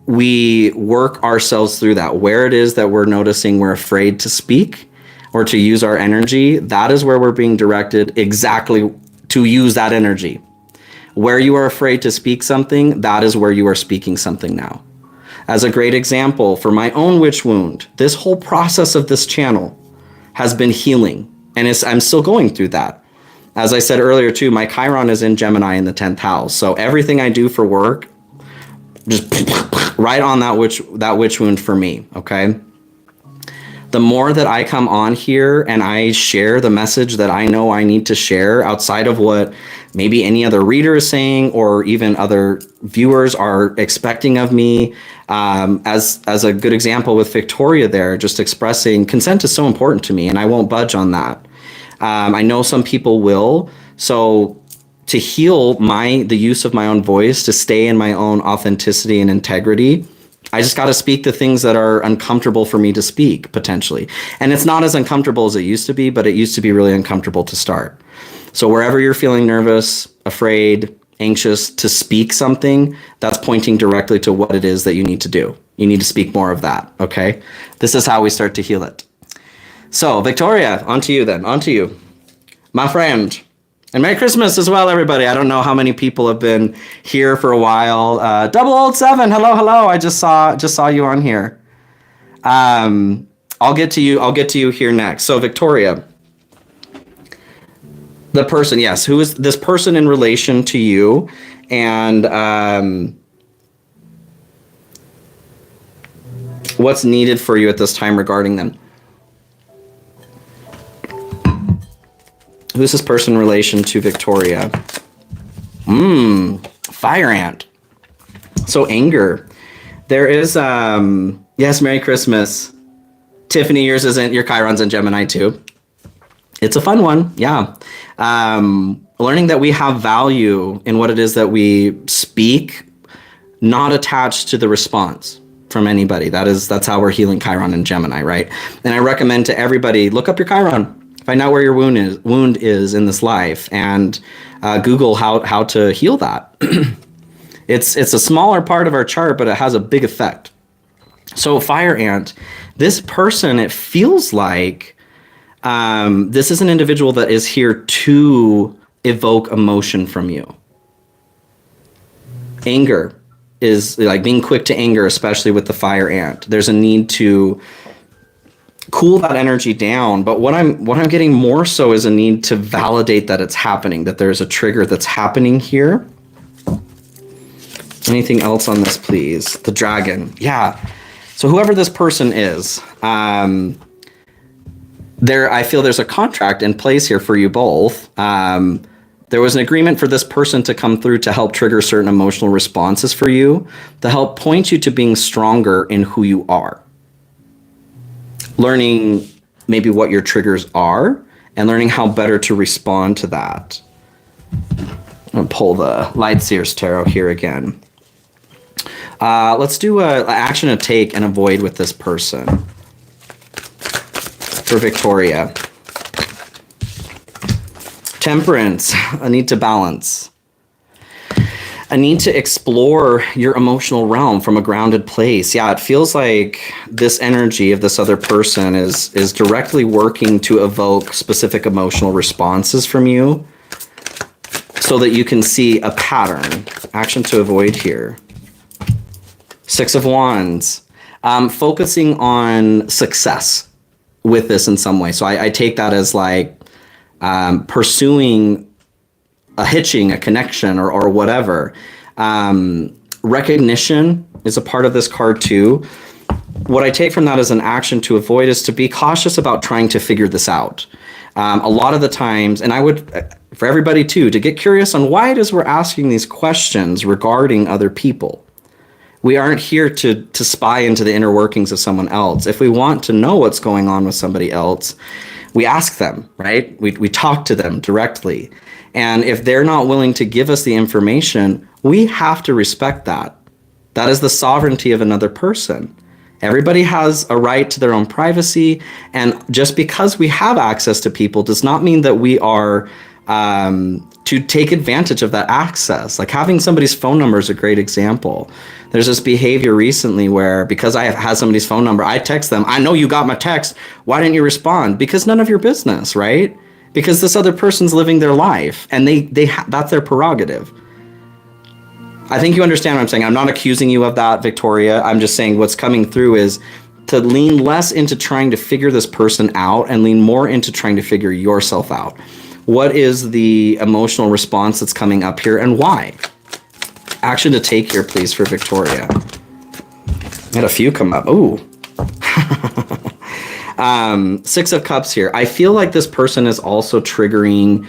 We work ourselves through that. Where it is that we're noticing we're afraid to speak or to use our energy, that is where we're being directed exactly to use that energy. Where you are afraid to speak something, that is where you are speaking something now. As a great example, for my own witch wound, this whole process of this channel has been healing, and I'm still going through that. As I said earlier too, my Chiron is in Gemini in the 10th house, so everything I do for work, just right on that witch wound for me, okay? The more that I come on here and I share the message that I know I need to share outside of what maybe any other reader is saying or even other viewers are expecting of me, as a good example with Victoria there, just expressing consent is so important to me and I won't budge on that. I know some people will, so to heal the use of my own voice, to stay in my own authenticity and integrity, I just got to speak the things that are uncomfortable for me to speak, potentially. And it's not as uncomfortable as it used to be, but it used to be really uncomfortable to start. So wherever you're feeling nervous, afraid, anxious to speak something, that's pointing directly to what it is that you need to do. You need to speak more of that, okay? This is how we start to heal it. So, Victoria, on to you then. On to you, my friend. And Merry Christmas as well, everybody. I don't know how many people have been here for a while. 007, hello. I just saw you on here. I'll get to you here next. So Victoria, the person, yes, who is this person in relation to you, and what's needed for you at this time regarding them? Who's this person in relation to Victoria? Fire ant. So anger. There is, yes, Merry Christmas. Tiffany, yours isn't, your Chiron's in Gemini too. It's a fun one, yeah. Learning that we have value in what it is that we speak, not attached to the response from anybody. That's how we're healing Chiron and Gemini, right? And I recommend to everybody, look up your Chiron. Find out where your wound is in this life, and Google how to heal that. It's a smaller part of our chart, but it has a big effect. So fire ant, this person, it feels like this is an individual that is here to evoke emotion from you. Anger is like being quick to anger, especially with the fire ant. There's a need to cool that energy down, but what I'm getting more so is a need to validate that it's happening, that there's a trigger that's happening here. Anything else on this, please? The dragon, yeah. So whoever this person is, I feel there's a contract in place here for you both. There was an agreement for this person to come through to help trigger certain emotional responses for you, to help point you to being stronger in who you are. Learning maybe what your triggers are and learning how better to respond to that. I'm going to pull the Light Seers Tarot here again. Let's do an action to take and avoid with this person. For Victoria. Temperance, a need to balance. A need to explore your emotional realm from a grounded place. Yeah, it feels like this energy of this other person is directly working to evoke specific emotional responses from you so that you can see a pattern. Action to avoid here. 6 of Wands. Focusing on success with this in some way. So I take that as like pursuing a hitching, a connection, or whatever. Recognition is a part of this card too. What I take from that as an action to avoid is to be cautious about trying to figure this out. A lot of the times, and for everybody too, to get curious on why it is we're asking these questions regarding other people. We aren't here to spy into the inner workings of someone else. If we want to know what's going on with somebody else, we ask them, right? We talk to them directly. And if they're not willing to give us the information, we have to respect that. That is the sovereignty of another person. Everybody has a right to their own privacy. And just because we have access to people does not mean that we are to take advantage of that access. Like having somebody's phone number is a great example. There's this behavior recently where because I have had somebody's phone number, I text them, I know you got my text. Why didn't you respond? Because none of your business, right? Because this other person's living their life and that's their prerogative. I think you understand what I'm saying. I'm not accusing you of that, Victoria. I'm just saying what's coming through is to lean less into trying to figure this person out and lean more into trying to figure yourself out. What is the emotional response that's coming up here and why? Action to take here, please, for Victoria. I had a few come up. Ooh. 6 of Cups here. I feel like this person is also triggering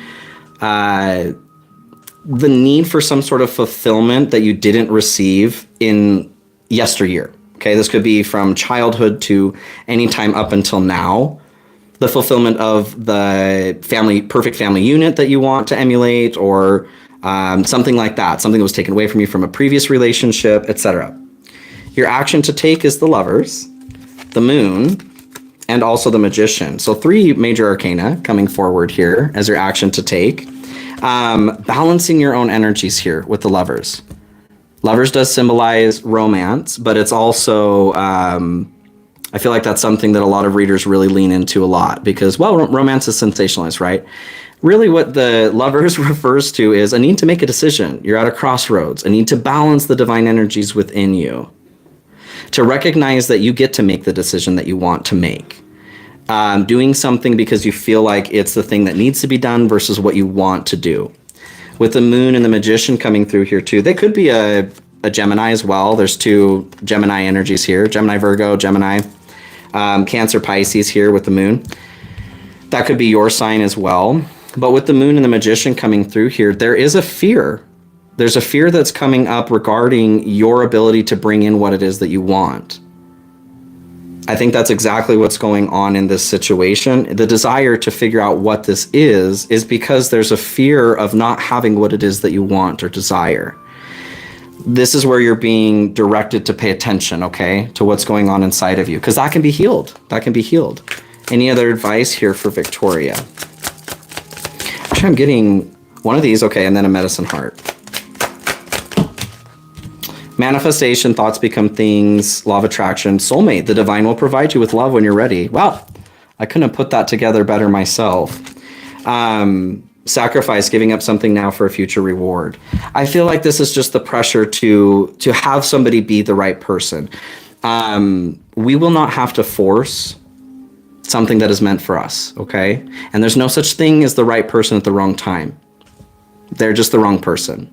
the need for some sort of fulfillment that you didn't receive in yesteryear. Okay, this could be from childhood to any time up until now. The fulfillment of the perfect family unit that you want to emulate, or something like that, something that was taken away from you from a previous relationship, etc. Your action to take is the Lovers, the Moon, and also the Magician. So 3 major arcana coming forward here as your action to take. Balancing your own energies here with the Lovers. Lovers does symbolize romance, but it's also, I feel like that's something that a lot of readers really lean into a lot because, well, romance is sensationalist, right? Really what the Lovers refers to is a need to make a decision. You're at a crossroads, a need to balance the divine energies within you, to recognize that you get to make the decision that you want to make. Doing something because you feel like it's the thing that needs to be done versus what you want to do. With the Moon and the Magician coming through here too, they could be a Gemini as well. There's 2 Gemini energies here, Gemini, Virgo, Gemini, Cancer, Pisces here with the Moon. That could be your sign as well. But with the Moon and the Magician coming through here, there is a fear. There's a fear that's coming up regarding your ability to bring in what it is that you want. I think that's exactly what's going on in this situation. The desire to figure out what this is because there's a fear of not having what it is that you want or desire. This is where you're being directed to pay attention, okay, to what's going on inside of you, because that can be healed. That can be healed. Any other advice here for Victoria? Actually, I'm getting one of these, okay, and then a Medicine Heart. Manifestation, thoughts become things, law of attraction, soulmate. The divine will provide you with love when you're ready. Wow, I couldn't have put that together better myself. Sacrifice, giving up something now for a future reward. I feel like this is just the pressure to have somebody be the right person. We will not have to force something that is meant for us, okay? And there's no such thing as the right person at the wrong time. They're just the wrong person,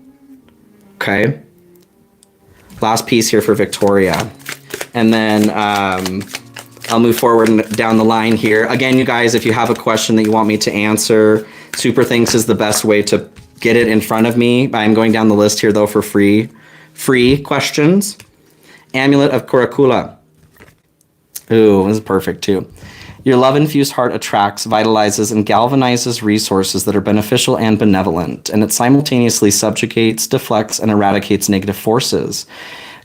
okay? Last piece here for Victoria. And then I'll move forward and down the line here. Again, you guys, if you have a question that you want me to answer, Super Thanks is the best way to get it in front of me. I'm going down the list here, though, for free questions. Amulet of Kurukula. Ooh, this is perfect, too. Your love-infused heart attracts, vitalizes, and galvanizes resources that are beneficial and benevolent, and it simultaneously subjugates, deflects, and eradicates negative forces.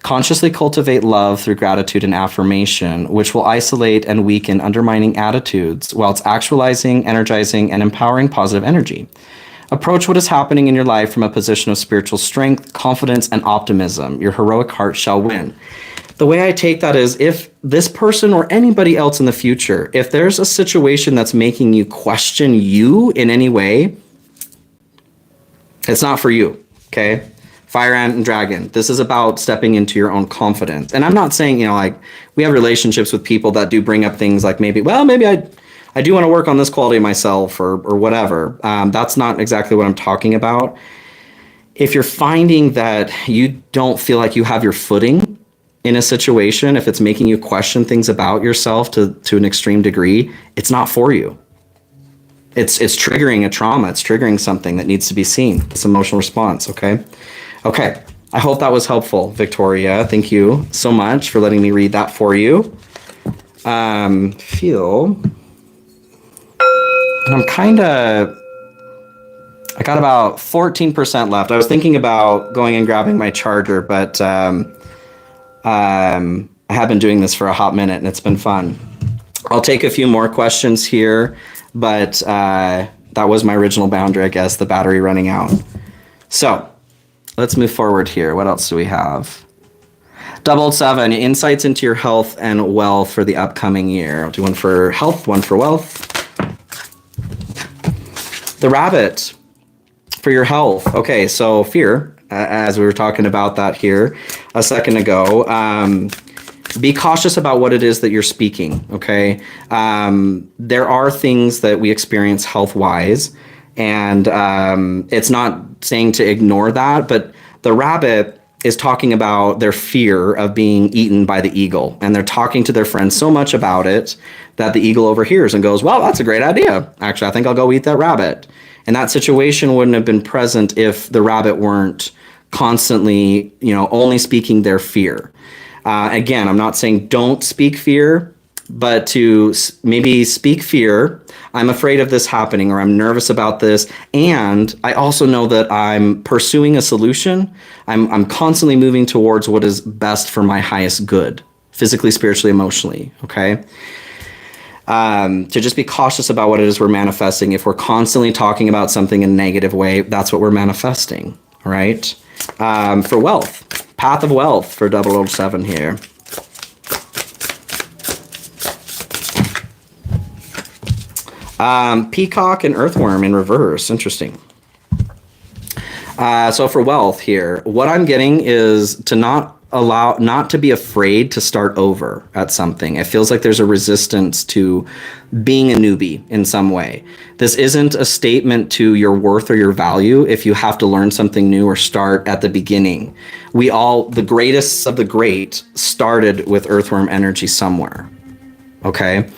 Consciously cultivate love through gratitude and affirmation, which will isolate and weaken undermining attitudes, whilst actualizing, energizing, and empowering positive energy. Approach what is happening in your life from a position of spiritual strength, confidence, and optimism. Your heroic heart shall win. The way I take that is if this person or anybody else in the future, if there's a situation that's making you question you in any way, it's not for you, okay? Fire Ant and Dragon. This is about stepping into your own confidence. And I'm not saying, like we have relationships with people that do bring up things like maybe I do want to work on this quality of myself or whatever. That's not exactly what I'm talking about. If you're finding that you don't feel like you have your footing in a situation, if it's making you question things about yourself to an extreme degree, it's not for you. It's triggering a trauma. It's triggering something that needs to be seen. It's emotional response, okay? Okay, I hope that was helpful, Victoria. Thank you so much for letting me read that for you. I'm I got about 14% left. I was thinking about going and grabbing my charger, but I have been doing this for a hot minute and it's been fun. I'll take a few more questions here, but that was my original boundary, I guess, the battery running out. So let's move forward here. What else do we have? 007, insights into your health and wealth for the upcoming year. I'll do one for health, one for wealth. The rabbit for your health. Okay, so fear, as we were talking about that here a second ago. Be cautious about what it is that you're speaking, okay? There are things that we experience health-wise, and it's not saying to ignore that, but the rabbit is talking about their fear of being eaten by the eagle, and they're talking to their friends so much about it that the eagle overhears and goes, well, that's a great idea. Actually, I think I'll go eat that rabbit. And that situation wouldn't have been present if the rabbit weren't constantly, only speaking their fear. Again, I'm not saying don't speak fear, but to maybe speak fear. I'm afraid of this happening, or I'm nervous about this. And I also know that I'm pursuing a solution. I'm constantly moving towards what is best for my highest good, physically, spiritually, emotionally. Okay. To just be cautious about what it is we're manifesting. If we're constantly talking about something in a negative way, that's what we're manifesting, right? For wealth, path of wealth for 007 here. Peacock and earthworm in reverse. Interesting. So for wealth here, what I'm getting is to not to be afraid to start over at something. It feels like there's a resistance to being a newbie in some way. This isn't a statement to your worth or your value if you have to learn something new or start at the beginning. The greatest of the great started with earthworm energy somewhere. Okay.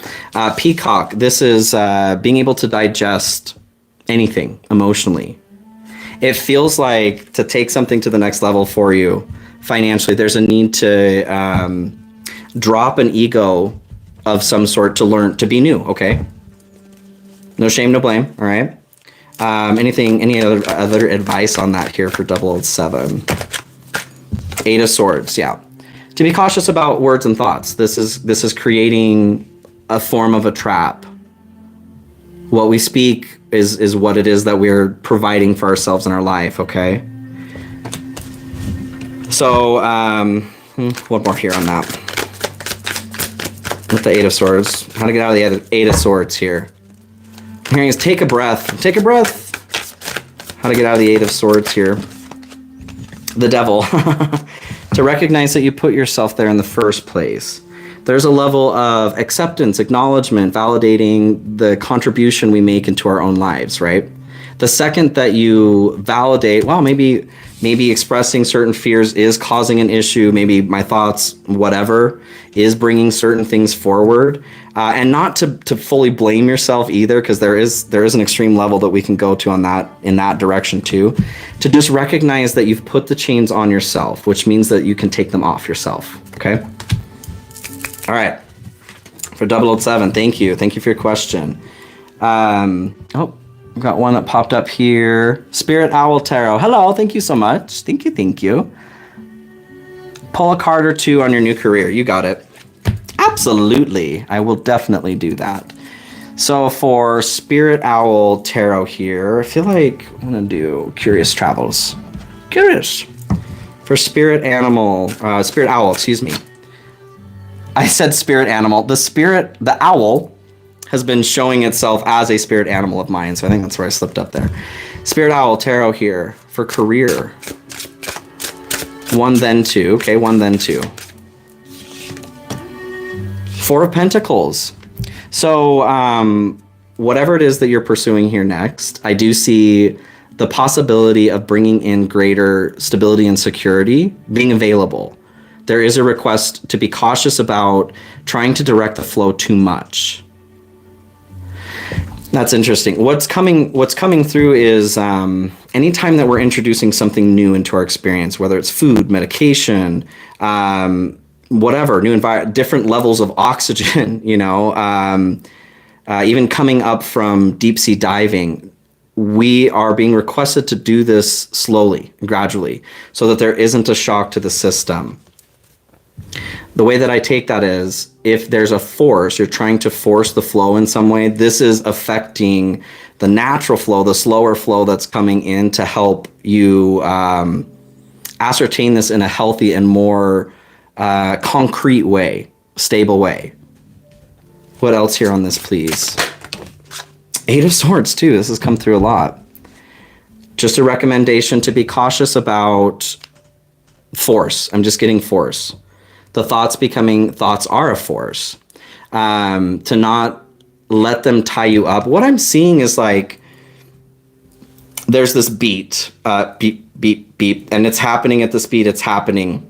Peacock, this is being able to digest anything emotionally. It feels like to take something to the next level for you financially, there's a need to drop an ego of some sort to learn to be new. Okay. No shame, no blame. All right. Any other advice on that here for 007? 8 of Swords. Yeah. To be cautious about words and thoughts. This is creating a form of a trap. What we speak is what it is that we're providing for ourselves in our life. Okay. So, one more here on that. With the 8 of Swords. How to get out of the 8 of Swords here. I'm hearing is take a breath. Take a breath. How to get out of the 8 of Swords here. The Devil. To recognize that you put yourself there in the first place. There's a level of acceptance, acknowledgement, validating the contribution we make into our own lives, right? The second that you validate, well, maybe expressing certain fears is causing an issue. Maybe my thoughts, whatever, is bringing certain things forward. And not to fully blame yourself either, because there is an extreme level that we can go to in that direction too. To just recognize that you've put the chains on yourself, which means that you can take them off yourself. Okay. All right. For 007, thank you. Thank you for your question. We've got one that popped up here. Spirit Owl Tarot. Hello, thank you so much. Thank you. Pull a card or two on your new career. You got it. Absolutely. I will definitely do that. So for Spirit Owl Tarot here, I feel like I'm going to do Curious Travels. Curious. For Spirit Owl, excuse me. I said spirit animal. The owl has been showing itself as a spirit animal of mine, so I think that's where I slipped up there. Spirit Owl Tarot here for career. 1, then 2. Okay, 1, then 2. 4 of Pentacles. So whatever it is that you're pursuing here next, I do see the possibility of bringing in greater stability and security being available. There is a request to be cautious about trying to direct the flow too much. That's interesting. What's coming through is anytime that we're introducing something new into our experience, whether it's food, medication, whatever, different levels of oxygen, even coming up from deep sea diving, we are being requested to do this slowly, gradually, so that there isn't a shock to the system. The way that I take that is, if there's a force, you're trying to force the flow in some way, this is affecting the natural flow, the slower flow that's coming in to help you ascertain this in a healthy and more concrete way, stable way. What else here on this, please? Eight of Swords, too. This has come through a lot. Just a recommendation to be cautious about force. I'm just getting force. The thoughts are a force. To not let them tie you up. What I'm seeing is like, there's this beat, beep, beep, beep, and it's happening at the speed it's happening.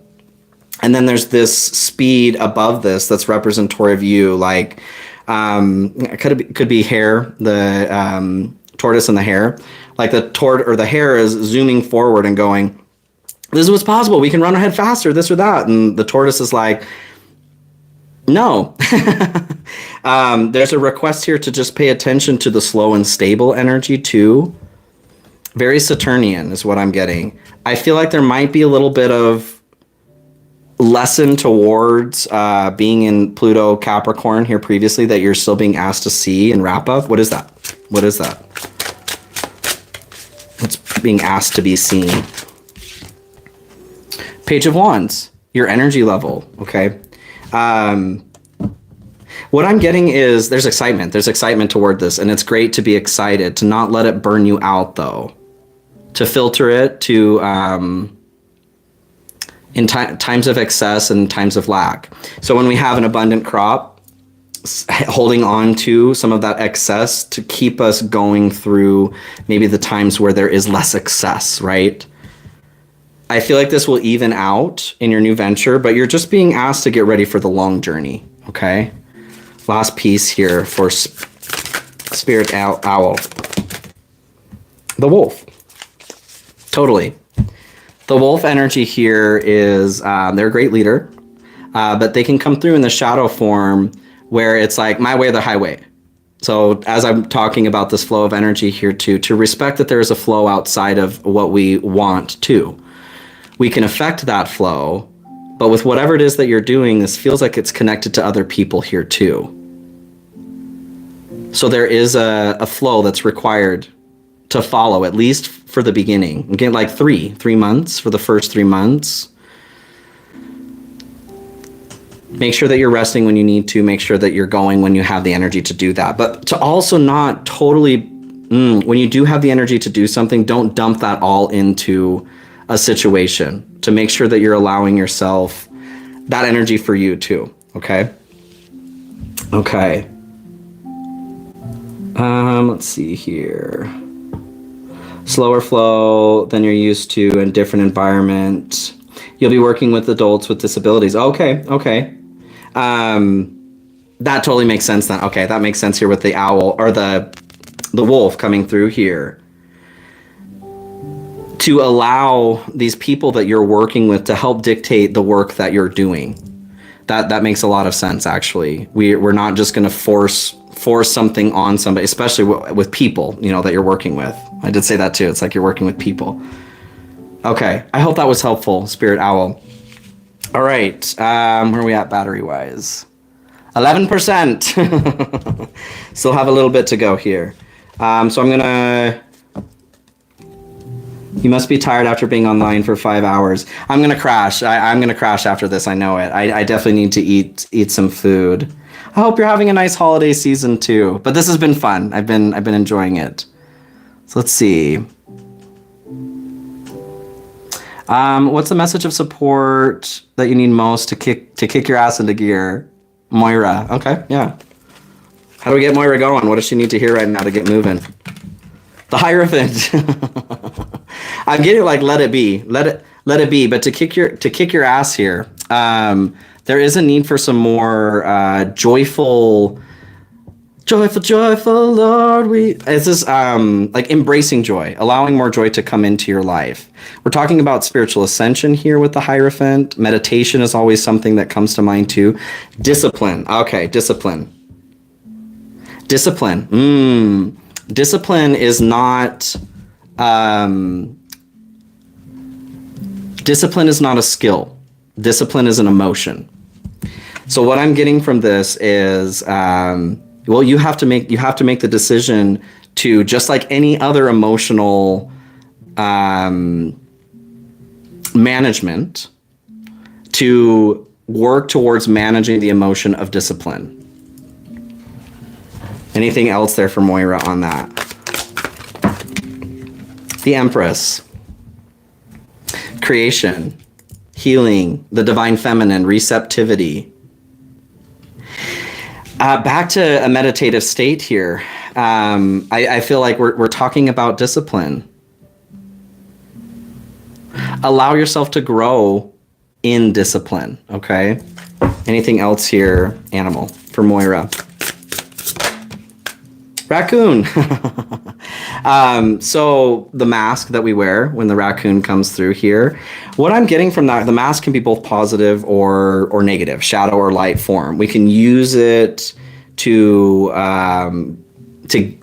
And then there's this speed above this that's representatory of you, like, could be hair, the tortoise and the hare. Like the hare is zooming forward and going, this is what's possible. We can run ahead faster, this or that. And the tortoise is like, no. There's a request here to just pay attention to the slow and stable energy too. Very Saturnian is what I'm getting. I feel like there might be a little bit of lesson towards being in Pluto Capricorn here previously that you're still being asked to see and wrap up. What is that? What is that? What's being asked to be seen? Page of Wands, your energy level, okay? What I'm getting is there's excitement. There's excitement toward this, and it's great to be excited, to not let it burn you out, though. To filter it, to in times of excess and times of lack. So when we have an abundant crop, holding on to some of that excess to keep us going through maybe the times where there is less excess, right? I feel like this will even out in your new venture, but you're just being asked to get ready for the long journey, okay? Last piece here for Spirit Owl. The wolf. Totally. The wolf energy here is, they're a great leader, but they can come through in the shadow form where it's like my way or the highway. So as I'm talking about this flow of energy here too, to respect that there is a flow outside of what we want too. We can affect that flow, but with whatever it is that you're doing, this feels like it's connected to other people here too. So there is a flow that's required to follow, at least for the beginning. Again, like three months for the first 3 months. Make sure that you're resting when you need to. Make sure that you're going when you have the energy to do that. But to also not totally, when you do have the energy to do something, don't dump that all into a situation. To make sure that you're allowing yourself that energy for you too. Okay? Okay. Let's see here. Slower flow than you're used to in different environment. You'll be working with adults with disabilities. Okay. That totally makes sense then. Okay, that makes sense here with the owl or the wolf coming through here. To allow these people that you're working with to help dictate the work that you're doing. That makes a lot of sense, actually. We're not just going to force something on somebody, especially with people, that you're working with. I did say that too. It's like you're working with people. Okay, I hope that was helpful, Spirit Owl. All right, where are we at battery-wise? 11%. Still have a little bit to go here. So I'm gonna... You must be tired after being online for 5 hours. I'm gonna crash. I'm gonna crash after this. I know it. I definitely need to eat some food. I hope you're having a nice holiday season too. But this has been fun. I've been enjoying it. So let's see. What's the message of support that you need most to kick your ass into gear? Moira. Okay, yeah. How do we get Moira going? What does she need to hear right now to get moving? The Hierophant. I'm getting like let it be. Let it be. But to kick your ass here, there is a need for some more joyful Joyful, joyful, Lord, we. This is like embracing joy, allowing more joy to come into your life. We're talking about spiritual ascension here with the Hierophant. Meditation is always something that comes to mind too. Discipline. Okay, discipline. Discipline. Discipline is not. Discipline is not a skill. Discipline is an emotion. So what I'm getting from this is. Well, you have to make the decision to, just like any other emotional management, to work towards managing the emotion of discipline. Anything else there for Moira on that? The Empress. Creation, healing, the divine feminine, receptivity. Back to a meditative state here. I feel like we're talking about discipline. Allow yourself to grow in discipline, okay? Anything else here, animal, for Moira? Raccoon. So the mask that we wear when the raccoon comes through here, what I'm getting from that, the mask can be both positive or negative, shadow or light form. We can use it to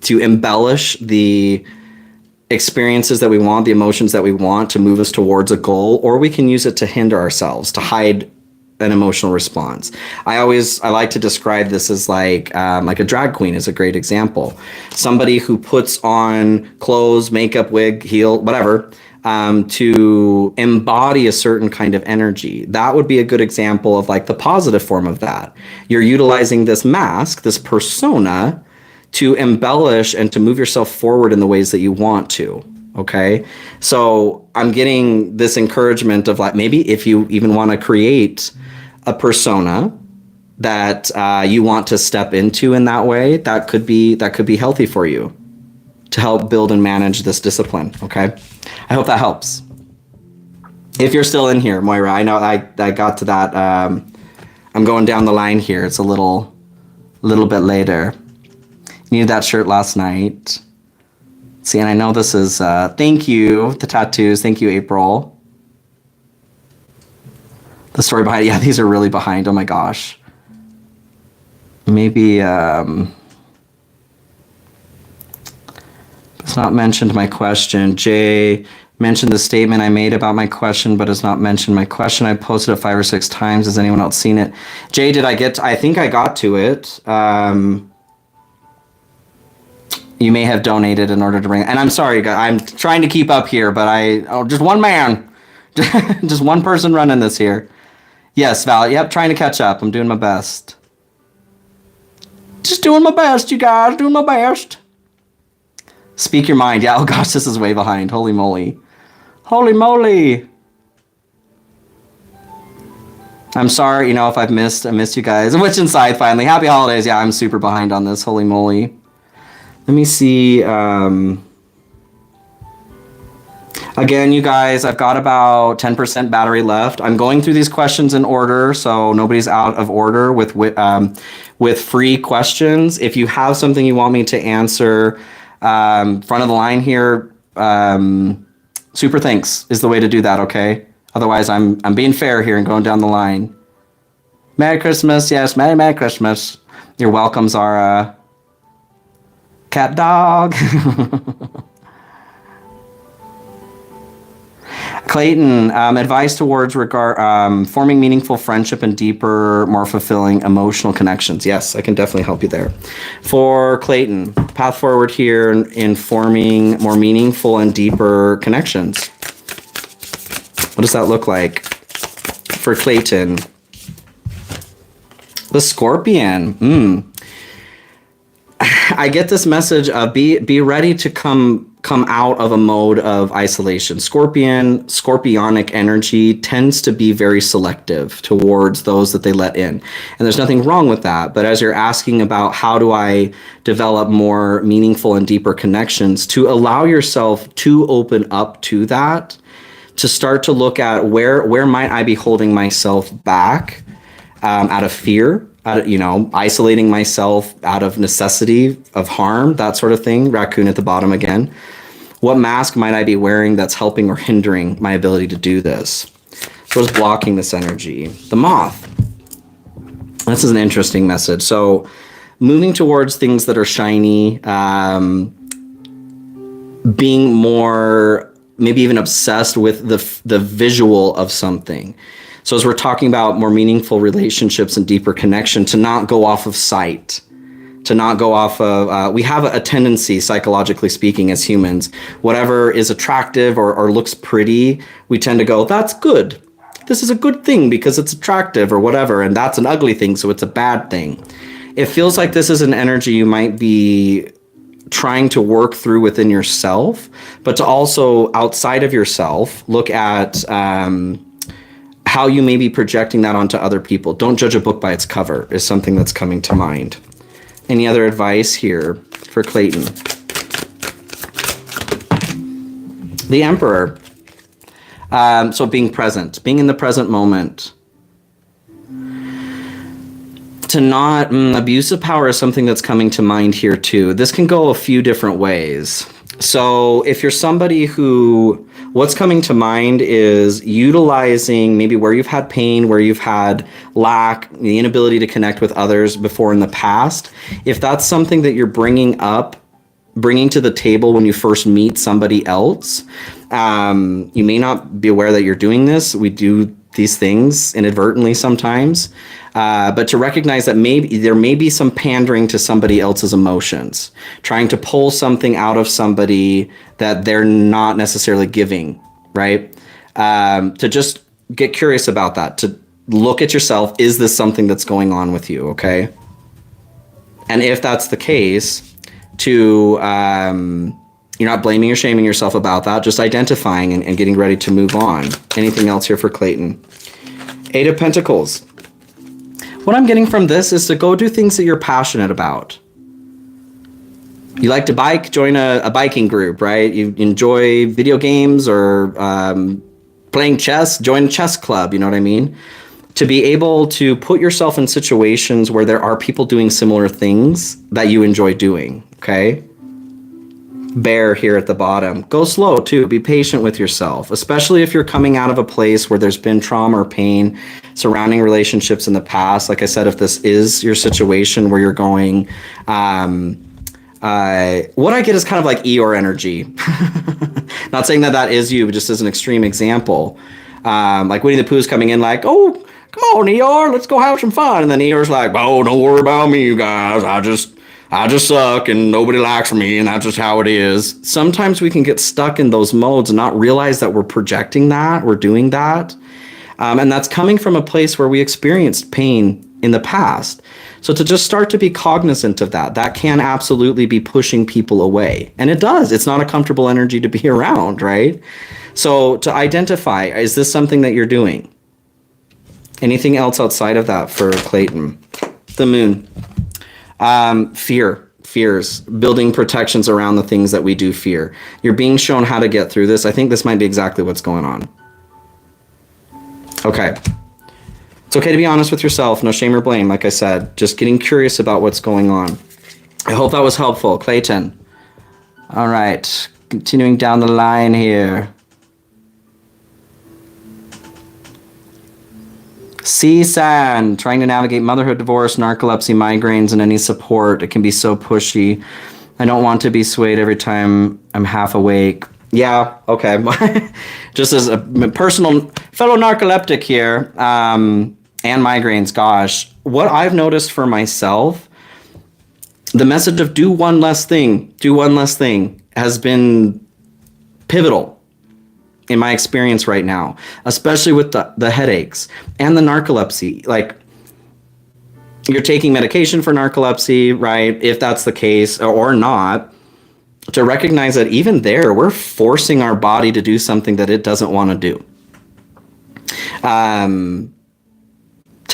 embellish the experiences that we want, the emotions that we want, to move us towards a goal, or we can use it to hinder ourselves, to hide an emotional response. I like to describe this as like a drag queen is a great example. Somebody who puts on clothes, makeup, wig, heel, whatever, to embody a certain kind of energy. That would be a good example of like the positive form of that. You're utilizing this mask, this persona, to embellish and to move yourself forward in the ways that you want to. Okay. So I'm getting this encouragement of like, maybe if you even want to create a persona that you want to step into in that way, that could be healthy for you to help build and manage this discipline. Okay. I hope that helps. If you're still in here, Moira, I know I got to that. I'm going down the line here. It's a little bit later. Needed that shirt last night. See, and I know this is, thank you, the tattoos. Thank you, April. The story behind it. Yeah, these are really behind. Oh my gosh. Maybe, it's not mentioned my question. Jay mentioned the statement I made about my question, but has not mentioned my question. I posted it 5 or 6 times. Has anyone else seen it? Jay, I think I got to it. You may have donated in order to bring, and I'm sorry, I'm trying to keep up here, but just one man, just one person running this here. Yes, Val, yep, trying to catch up. I'm doing my best. Just doing my best, you guys, doing my best. Speak your mind. Yeah, oh gosh, this is way behind. Holy moly. Holy moly. I'm sorry, if I missed you guys. Which inside finally. Happy holidays. Yeah, I'm super behind on this. Holy moly. Let me see. Again, you guys, I've got about 10% battery left. I'm going through these questions in order, so nobody's out of order with free questions. If you have something you want me to answer, front of the line here, super thanks is the way to do that, okay? Otherwise, I'm being fair here and going down the line. Merry Christmas. Yes, Merry Christmas. Your welcomes are... cat dog. Clayton, advice towards forming meaningful friendship and deeper, more fulfilling emotional connections. Yes, I can definitely help you there. For Clayton, path forward here in forming more meaningful and deeper connections. What does that look like for Clayton? The Scorpion. I get this message of be ready to come out of a mode of isolation. Scorpionic energy tends to be very selective towards those that they let in. And there's nothing wrong with that. But as you're asking about how do I develop more meaningful and deeper connections, to allow yourself to open up to that, to start to look at where might I be holding myself back out of fear, isolating myself out of necessity of harm, that sort of thing. Raccoon at the bottom again. What mask might I be wearing that's helping or hindering my ability to do this? So what's blocking this energy? The moth. This is an interesting message. So moving towards things that are shiny, being more, maybe even obsessed with the visual of something. So as we're talking about more meaningful relationships and deeper connection, to not go off of sight, to not go off of, we have a tendency, psychologically speaking, as humans, whatever is attractive or looks pretty, we tend to go, that's good. This is a good thing because it's attractive or whatever, and that's an ugly thing, so it's a bad thing. It feels like this is an energy you might be trying to work through within yourself, but to also, outside of yourself, look at how you may be projecting that onto other people. Don't judge a book by its cover is something that's coming to mind. Any other advice here for Clayton? The Emperor. So being present, being in the present moment. To not abuse of power is something that's coming to mind here too. This can go a few different ways. So if you're somebody who, what's coming to mind is utilizing maybe where you've had pain, where you've had lack, the inability to connect with others before in the past. If that's something that you're bringing to the table when you first meet somebody else, you may not be aware that you're doing this. We do these things inadvertently sometimes, but to recognize that maybe there may be some pandering to somebody else's emotions, trying to pull something out of somebody that they're not necessarily giving, right? To just get curious about that, to look at yourself. Is this something that's going on with you? Okay. And if that's the case, to, you're not blaming or shaming yourself about that, just identifying and getting ready to move on. Anything else here for Clayton? Eight of Pentacles. What I'm getting from this is to go do things that you're passionate about. You like to bike, join a biking group, right? You enjoy video games or playing chess, join a chess club, you know what I mean? To be able to put yourself in situations where there are people doing similar things that you enjoy doing, okay? Bear here at the bottom. Go slow too. Be patient with yourself, especially if you're coming out of a place where there's been trauma or pain surrounding relationships in the past. Like I said, if this is your situation where you're going, what I get is kind of like Eeyore energy. Not saying that is you, but just as an extreme example. Like Winnie the Pooh's coming in like, oh, come on, Eeyore, let's go have some fun. And then Eeyore's like, oh, don't worry about me, you guys. I just suck and nobody likes me, and that's just how it is. Sometimes we can get stuck in those modes and not realize that we're projecting that, we're doing that. And that's coming from a place where we experienced pain in the past. So to just start to be cognizant of that can absolutely be pushing people away. And it does. It's not a comfortable energy to be around, right? So to identify, is this something that you're doing? Anything else outside of that for Clayton? The Moon. Fears, building protections around the things that we do fear. You're being shown how to get through this. I think this might be exactly what's going on. Okay. It's okay to be honest with yourself. No shame or blame. Like I said, just getting curious about what's going on. I hope that was helpful. Clayton. All right. Continuing down the line here. C-San, trying to navigate motherhood, divorce, narcolepsy, migraines, and any support. It can be so pushy. I don't want to be swayed every time I'm half awake. Yeah, okay. Just as a personal fellow narcoleptic here, and migraines, gosh. What I've noticed for myself, the message of do one less thing has been pivotal in my experience right now, especially with the headaches and the narcolepsy. Like, you're taking medication for narcolepsy, right? If that's the case or not, to recognize that even there, we're forcing our body to do something that it doesn't want to do. To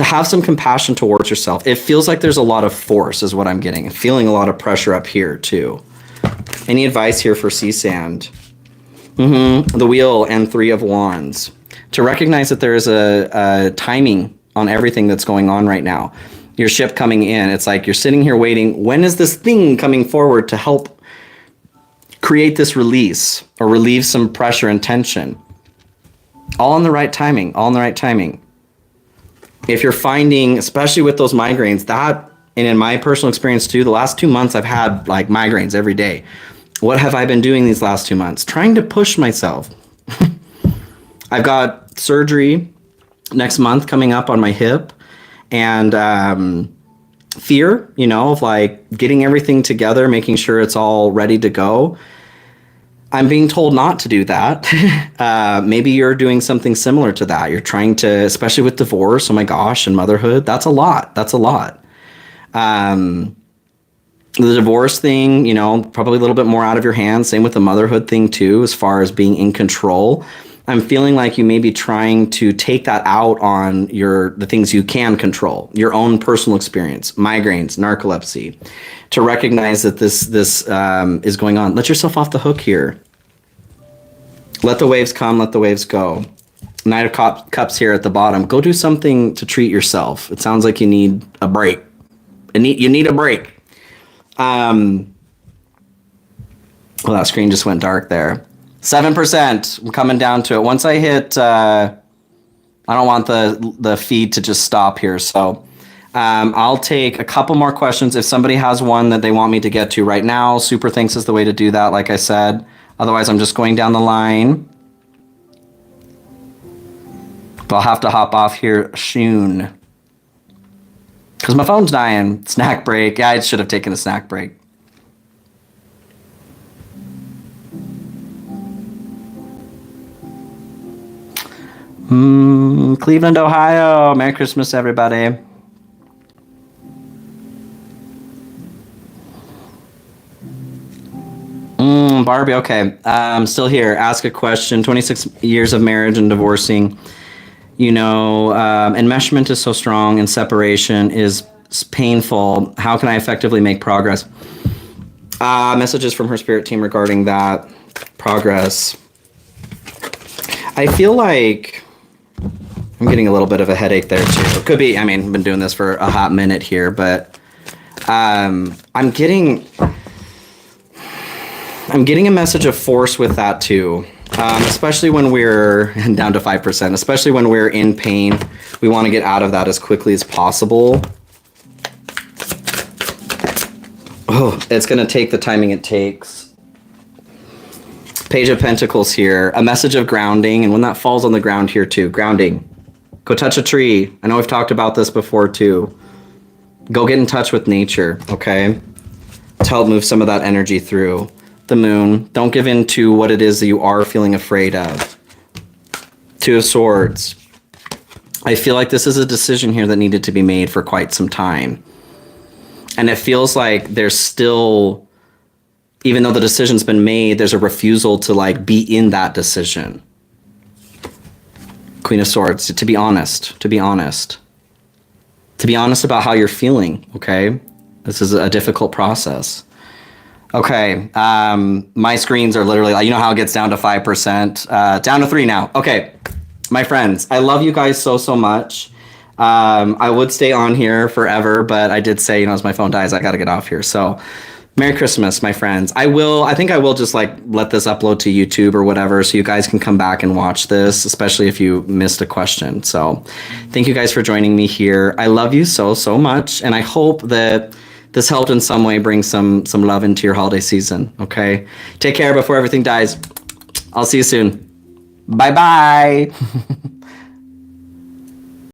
have some compassion towards yourself. It feels like there's a lot of force is what I'm getting. I'm feeling a lot of pressure up here too. Any advice here for C-Sand? The Wheel and Three of Wands. To recognize that there is a timing on everything that's going on right now. your ship coming in. It's like you're sitting here waiting. When is this thing coming forward to help create this release or relieve some pressure and tension? All in the right timing, all in the right timing. If you're finding, especially with those migraines, that, and in my personal experience too, the last 2 months I've had like migraines every day. What have I been doing these last 2 months? Trying to push myself. I've got surgery next month coming up on my hip, and fear, of like getting everything together, making sure it's all ready to go. I'm being told not to do that. Maybe you're doing something similar to that. You're trying to, especially with divorce, oh my gosh, and motherhood, that's a lot. That's a lot. The divorce thing, probably a little bit more out of your hands. Same with the motherhood thing too, as far as being in control. I'm feeling like you may be trying to take that out on the things you can control, your own personal experience, migraines, narcolepsy, to recognize that this is going on. Let yourself off the hook here. Let the waves come, let the waves go. Knight of Cups here at the bottom. Go do something to treat yourself. It sounds like you need a break. You need a break. Well, that screen just went dark there. 7%. I'm coming down to it. Once I hit, I don't want the feed to just stop here. So I'll take a couple more questions. If somebody has one that they want me to get to right now, super thanks is the way to do that, like I said. Otherwise, I'm just going down the line. But I'll have to hop off here soon. Because my phone's dying. Snack break. Yeah, I should have taken a snack break. Cleveland, Ohio. Merry Christmas, everybody. Barbie, okay. Still here. Ask a question. 26 years of marriage and divorcing. Enmeshment is so strong and separation is painful. How can I effectively make progress? Messages from her spirit team regarding that progress. I feel like I'm getting a little bit of a headache there too. It could be, I've been doing this for a hot minute here, but I'm getting a message of force with that too. Especially when we're down to 5%, especially when we're in pain, we want to get out of that as quickly as possible. Oh, it's going to take the timing it takes. Page of Pentacles here, a message of grounding. And when that falls on the ground here too, grounding. Go touch a tree. I know we've talked about this before too. Go get in touch with nature, okay? To help move some of that energy through. The moon. Don't give in to what it is that you are feeling afraid of. Two of Swords. I feel like this is a decision here that needed to be made for quite some time. And it feels like there's still, even though the decision's been made, there's a refusal to be in that decision. Queen of Swords. To be honest about how you're feeling, okay? This is a difficult process. Okay, my screens are literally, how it gets down to 5%, down to 3 now. Okay, my friends, I love you guys so much. I would stay on here forever, but I did say, as my phone dies, I got to get off here. So Merry Christmas, my friends. I think I will just let this upload to YouTube or whatever, so you guys can come back and watch this, especially if you missed a question. So thank you guys for joining me here. I love you so much, and I hope that this helped in some way bring some love into your holiday season, okay? Take care before everything dies. I'll see you soon. Bye-bye.